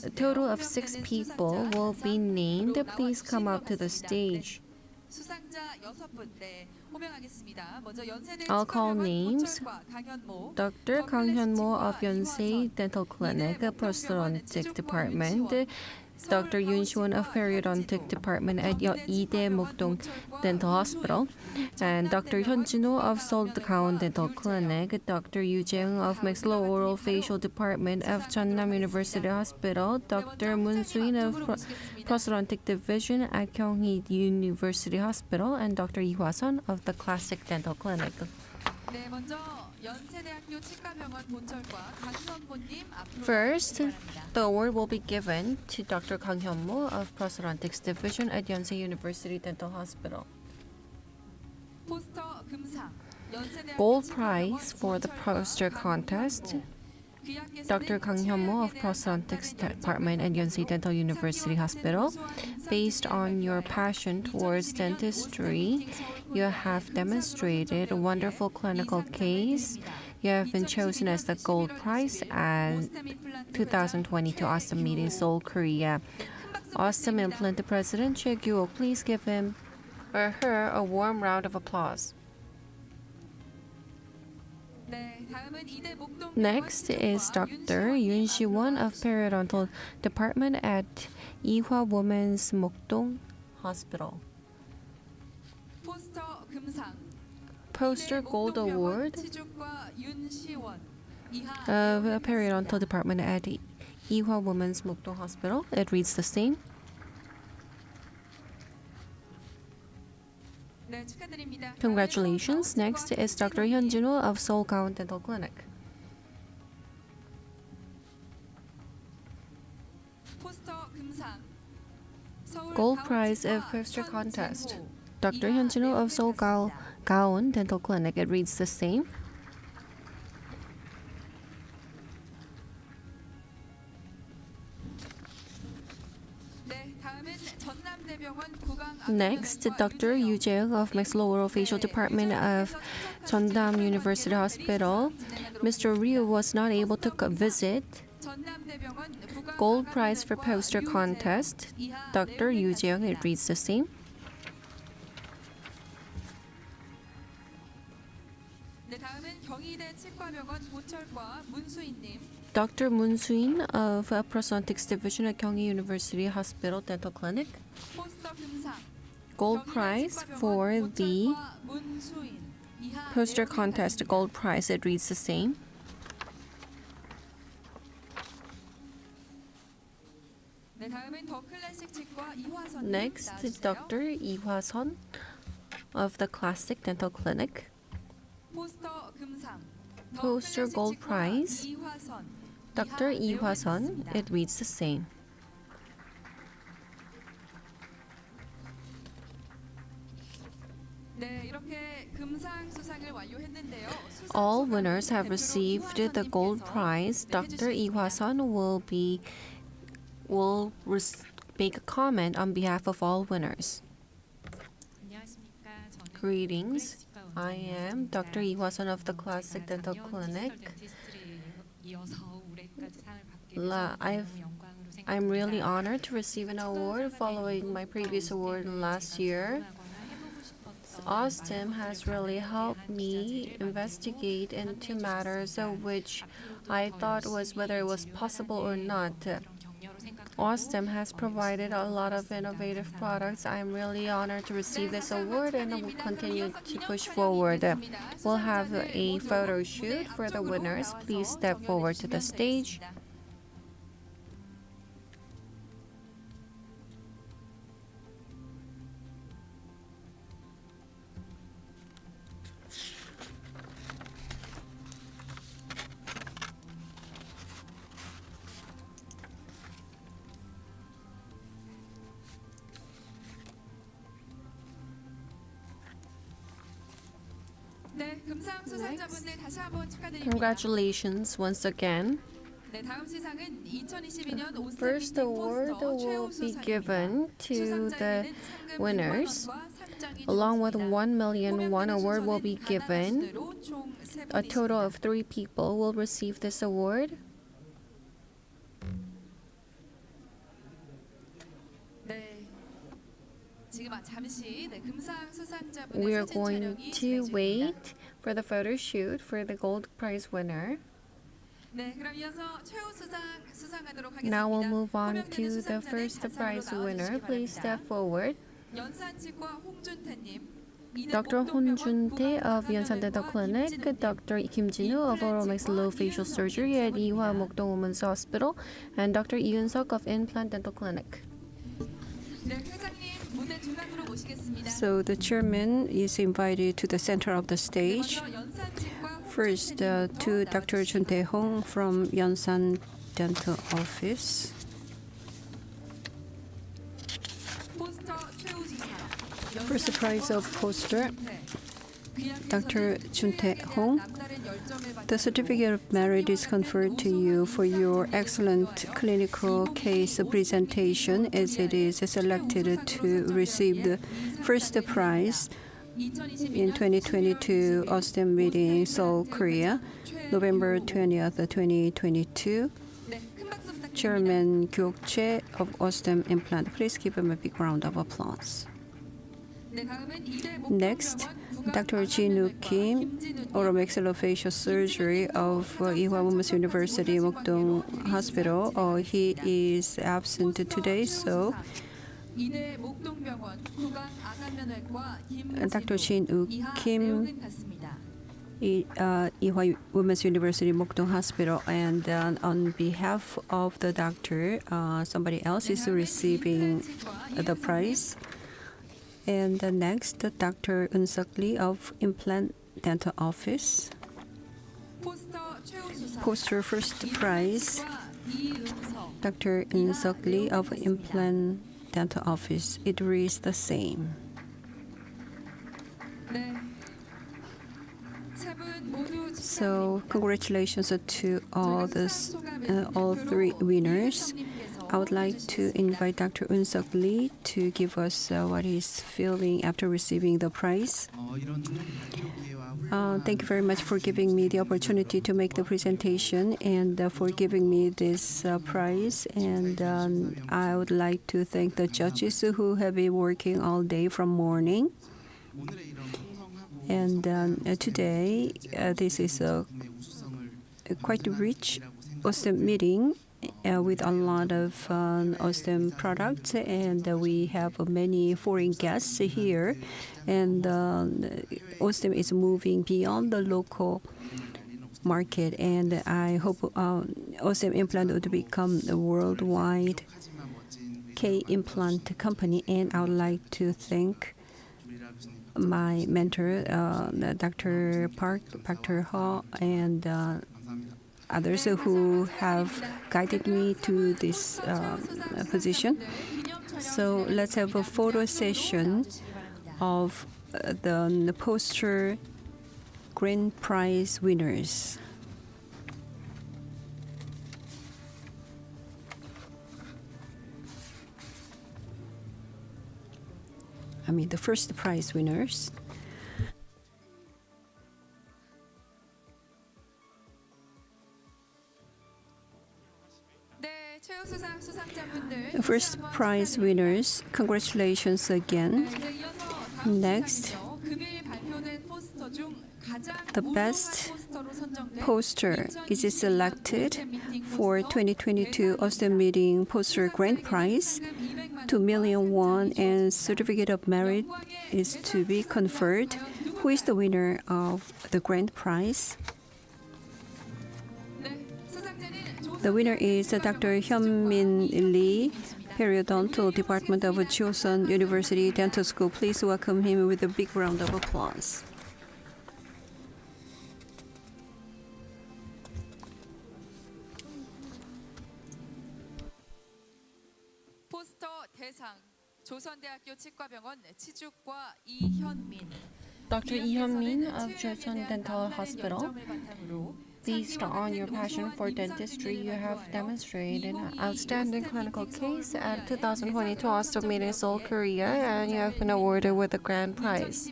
A total of 6 people will be named. Please come up to the stage. I'll call names. Dr. Kang Hyun-mo of Yonsei Dental Clinic, Prosthodontic Department. Dr. Yoon Si-won of Periodontic Department at Ide Mokdong Dental Hospital, and Dr. Hyun Jin-ho of Seoul Gaon Dental Clinic, Dr. Yoo Jae-young of Maxillofacial Facial Department of Jeonnam University Hospital, Dr. Moon Soo-in of Prosthodontic Division at Kyunghee University Hospital, and Dr. Lee Hwa-sun of the Classic Dental Clinic. First, the award will be given to Dr. Kang Hyun-mo of Prosthodontics Division at Yonsei University Dental Hospital. Gold prize for the poster contest. Dr. Kang Hyun-mo of Prosthodontics Department at Yonsei Dental University Hospital. Based on your passion towards dentistry, you have demonstrated a wonderful clinical case. You have been chosen as the gold prize at 2022 Osstem Meeting Seoul, Korea. Osstem Implant President Choi Kyu-ok, please give him or her a warm round of applause. Next is Dr. Yoon Si-won of Periodontal Department at Ihwa Women's Mokdong Hospital. Poster Gold Award of Periodontal Department at Ihwa Women's Mokdong Hospital. It reads the same. Congratulations. Next is Dr. Hyun Jin-ho of Seoul Gaon Dental Clinic. Gold prize of poster contest. Dr. Hyun Jin-ho of Seoul Gaon Dental Clinic. It reads the same. Next, Dr. Yoo Jae-young of Maxillofacial Department of Jeonnam University Hospital. Mr. Ryu was not able to visit. Gold prize for poster contest. Dr. Yoo Jae-young, it reads the same. Dr. Moon Soo-in of Prosthodontics Division at Kyunghee University Hospital Dental Clinic. Gold prize for the poster contest. Gold prize, it reads the same. Next, Dr. Lee Hwa-sun of the Classic Dental Clinic. Poster Gold prize. Dr. Lee Hwa-sun, it reads the same. All winners have received the gold prize. Dr. Lee Hwa-sun will make a comment on behalf of all winners. Greetings. I am Dr. Lee Hwa-sun of the Classic Dental Clinic. I'm really honored to receive an award following my previous award last year. Osstem has really helped me investigate into matters which I thought was whether it was possible or not. Osstem has provided a lot of innovative products. I'm really honored to receive this award and I will continue to push forward. We'll have a photo shoot for the winners. Please step forward to the stage. Congratulations once again. First award will be given to the winners. Along with 1 million won award will be given. A total of 3 people will receive this award. We are going to wait for the photo shoot for the gold prize winner. Now we'll move on to the first prize winner. Please step forward. Dr. Hon Jun-tae of Yonsan Dental Clinic, Dr. Kim Jin-woo of Oromaxillofacial Surgery at Ihwa Mokdong Women's Hospital, and Dr. Lee Yoon-seok of Implant Dental Clinic. So the chairman is invited to the center of the stage. First, to Dr. Chun Tae-hong from Yonsan Dental Office. First prize of poster, Dr. Chun Tae-hong. The certificate of merit is conferred to you for your excellent clinical case presentation, as it is selected to receive the first prize in 2022 Osstem Meeting, Seoul, Korea, November 20th, 2022. Chairman Kyok-chae of Osstem Implant. Please give him a big round of applause. Next, Dr. Jin-woo Kim, Oromaxillofacial Surgery of Ihwa Women's University Mokdong Hospital. He is absent today, so Dr. Jin-woo Kim, Ihwa Women's University Mokdong Hospital, and on behalf of the doctor, somebody else is receiving the prize. And next, Dr. Eun-seok Lee of Implant Dental Office. Poster first prize, Dr. Eun-seok Lee of Implant Dental Office. It reads the same. So congratulations to all three winners. I would like to invite Dr. Eun-seok Lee to give us what he's feeling after receiving the prize. Thank you very much for giving me the opportunity to make the presentation and for giving me this prize. And I would like to thank the judges who have been working all day from morning. And today, this is a quite rich Osstem meeting with a lot of Osstem products, and we have many foreign guests here. And Osstem is moving beyond the local market, and I hope Osstem Implant would become a worldwide K-implant company. And I would like to thank my mentor, Dr. Park, Dr. Ho, and others who have guided me to this position. So let's have a photo session of the poster grand prize winners. I mean, the first prize winners. First prize winners, congratulations again. Next, the best poster is selected for 2022 Osstem Meeting Poster Grand Prize. 2 million won and certificate of merit is to be conferred. Who is the winner of the grand prize? The winner is Dr. Hyun-min Lee, Periodontal Department of Chosun University Dental School. Please welcome him with a big round of applause. 포스터 대상 조선대학교 치과병원 치주과 이현민. Dr. Lee Hyun-min of Chosun Dental Hospital. Based on your passion for dentistry, you have demonstrated an outstanding clinical case at 2022 Osstem Meeting, Seoul, Korea, and you have been awarded with the grand prize.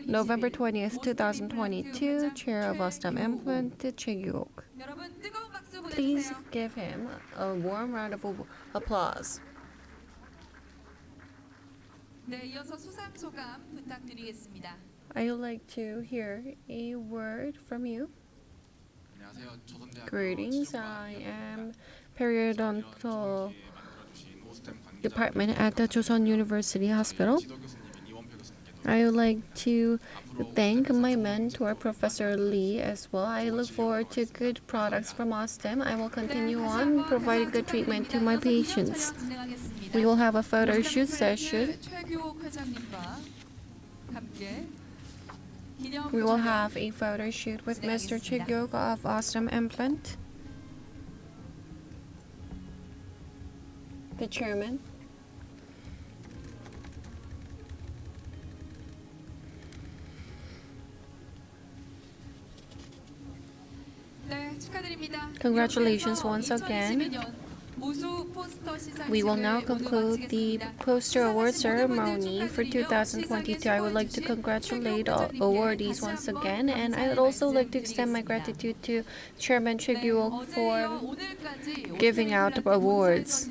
November 20th, 2022, Chair of Osstem Implant, Choi Gyu-ok. Please give him a warm round of applause. 네, 이어서 수상 소감 부탁드리겠습니다. I would like to hear a word from you. Greetings, I am periodontal department at the Joseon University Hospital. I would like to thank my mentor, Professor Lee, as well. I look forward to good products from Osstem. I will continue on providing good treatment to my patients. We will have a photo shoot session. We will have a photo shoot with Mr. Chigyook of Osstem Implant, the chairman. Congratulations once again. We will now conclude the poster award ceremony for 2022. I would like to congratulate all awardees once again, and I would also like to extend my gratitude to Chairman Chigyook for giving out awards.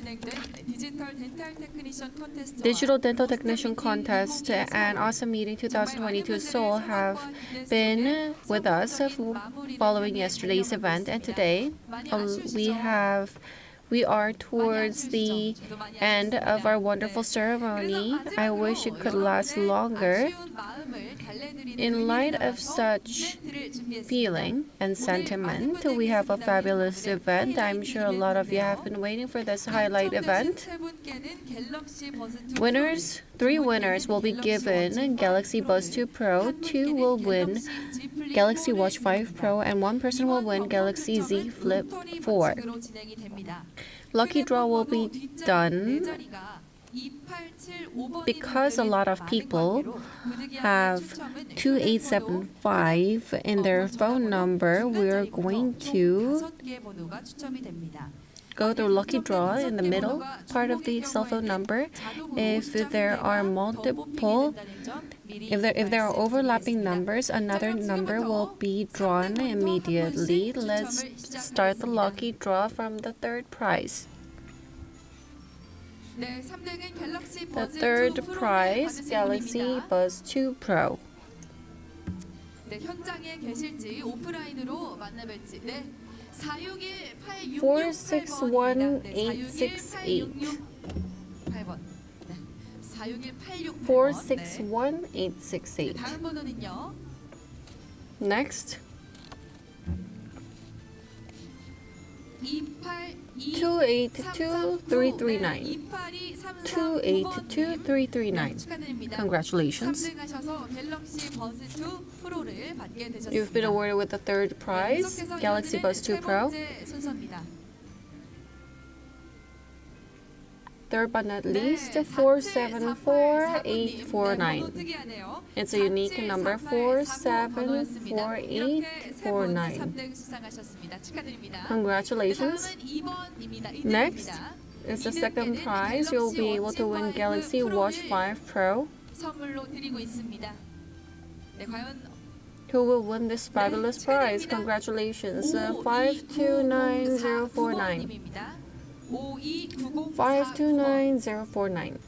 Digital Dental Technician Contest and Osstem Meeting 2022 Seoul have been with us following yesterday's event, and today we are towards the end of our wonderful ceremony. I wish it could last longer. In light of such feeling and sentiment, we have a fabulous event. I'm sure a lot of you have been waiting for this highlight event. Three winners will be given Galaxy Buds 2 Pro, 2 will win Galaxy Watch 5 Pro, and 1 person will win Galaxy Z Flip 4. Lucky draw will be done because a lot of people have 2875 in their phone number. We're going to go through lucky draw in the middle part of the cell phone number. If there are are overlapping numbers, another number will be drawn immediately. Let's start the lucky draw from the third prize. The third prize, Galaxy Buds 2 Pro. 461868. 461868. Next. 282339. 282339. Congratulations. You've been awarded with the third prize, Galaxy Buds 2 Pro. Third but not least, 474849. It's a unique number, 474849. Congratulations. Next is the second prize. You'll be able to win Galaxy Watch 5 Pro. Who will win this fabulous prize? Congratulations. 529049. 529049.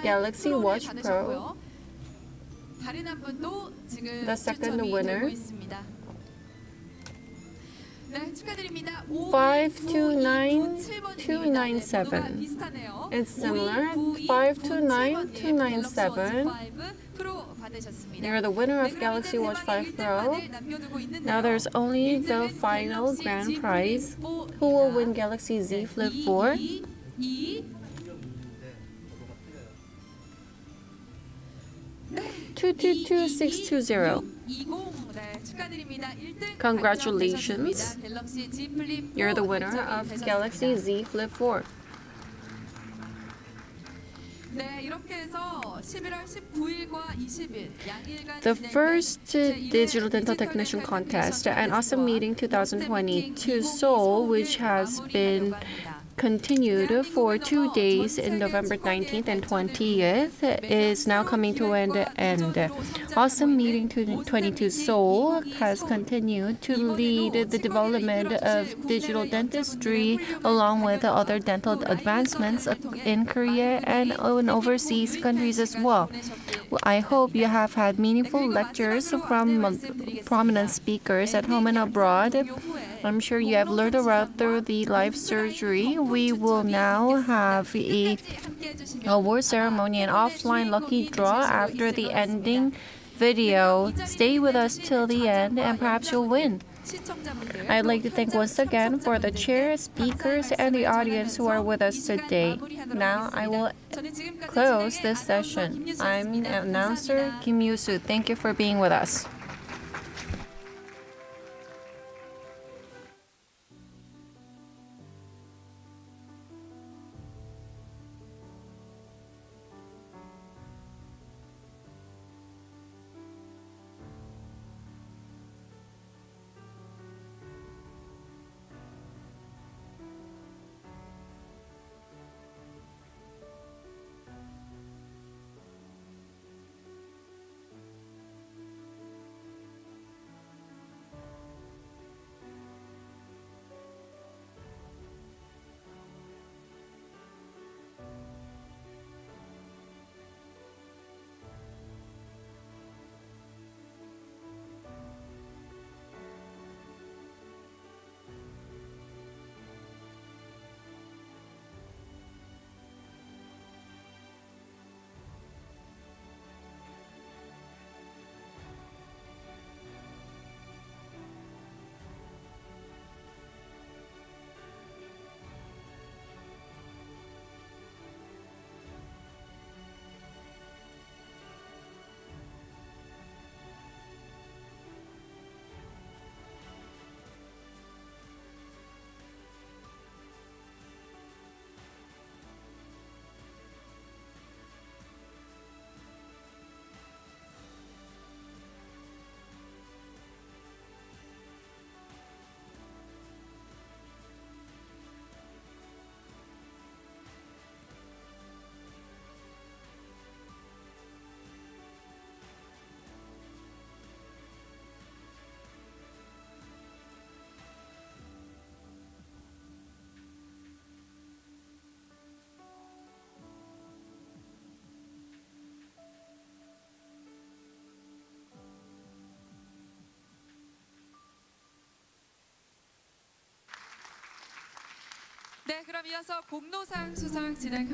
Galaxy Watch Pro. The second winner. 529297. It's similar. 529297. You're the winner of Galaxy Watch 5 Pro. Now there's only the final grand prize. Who will win Galaxy Z Flip 4? 222620. Congratulations. You're the winner of Galaxy Z Flip 4. The first Digital Dental Technician Contest and Osstem Meeting 2022 Seoul, which has been continued for 2 days in November 19th and 20th, is now coming to an end. Osstem Meeting 2022 Seoul has continued to lead the development of digital dentistry along with other dental advancements in Korea and in overseas countries as well. I hope you have had meaningful lectures from prominent speakers at home and abroad. I'm sure you have learned about through the live surgery. We will now have a award ceremony and offline lucky draw after the ending video. Stay with us till the end and perhaps you'll win. I'd like to thank once again for the chair, speakers, and the audience who are with us today. Now I will close this session. I'm announcer Kim Yoo-soo. Thank you for being with us.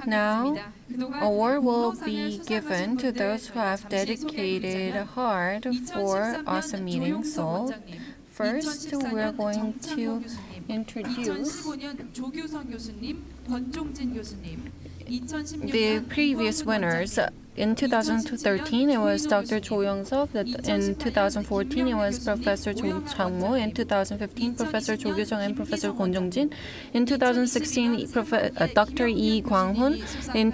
Now, award will be given to those who have dedicated hard for Osstem Seoul. First, we're going to introduce the previous winners. In 2013, it was Dr. Cho Young-seok. In 2014, it was Professor Cho Chang-mo. In 2015, Professor Cho Kyu-sung and Professor Kwon Jung-jin. In 2016, Dr. Lee Kwang-hun. In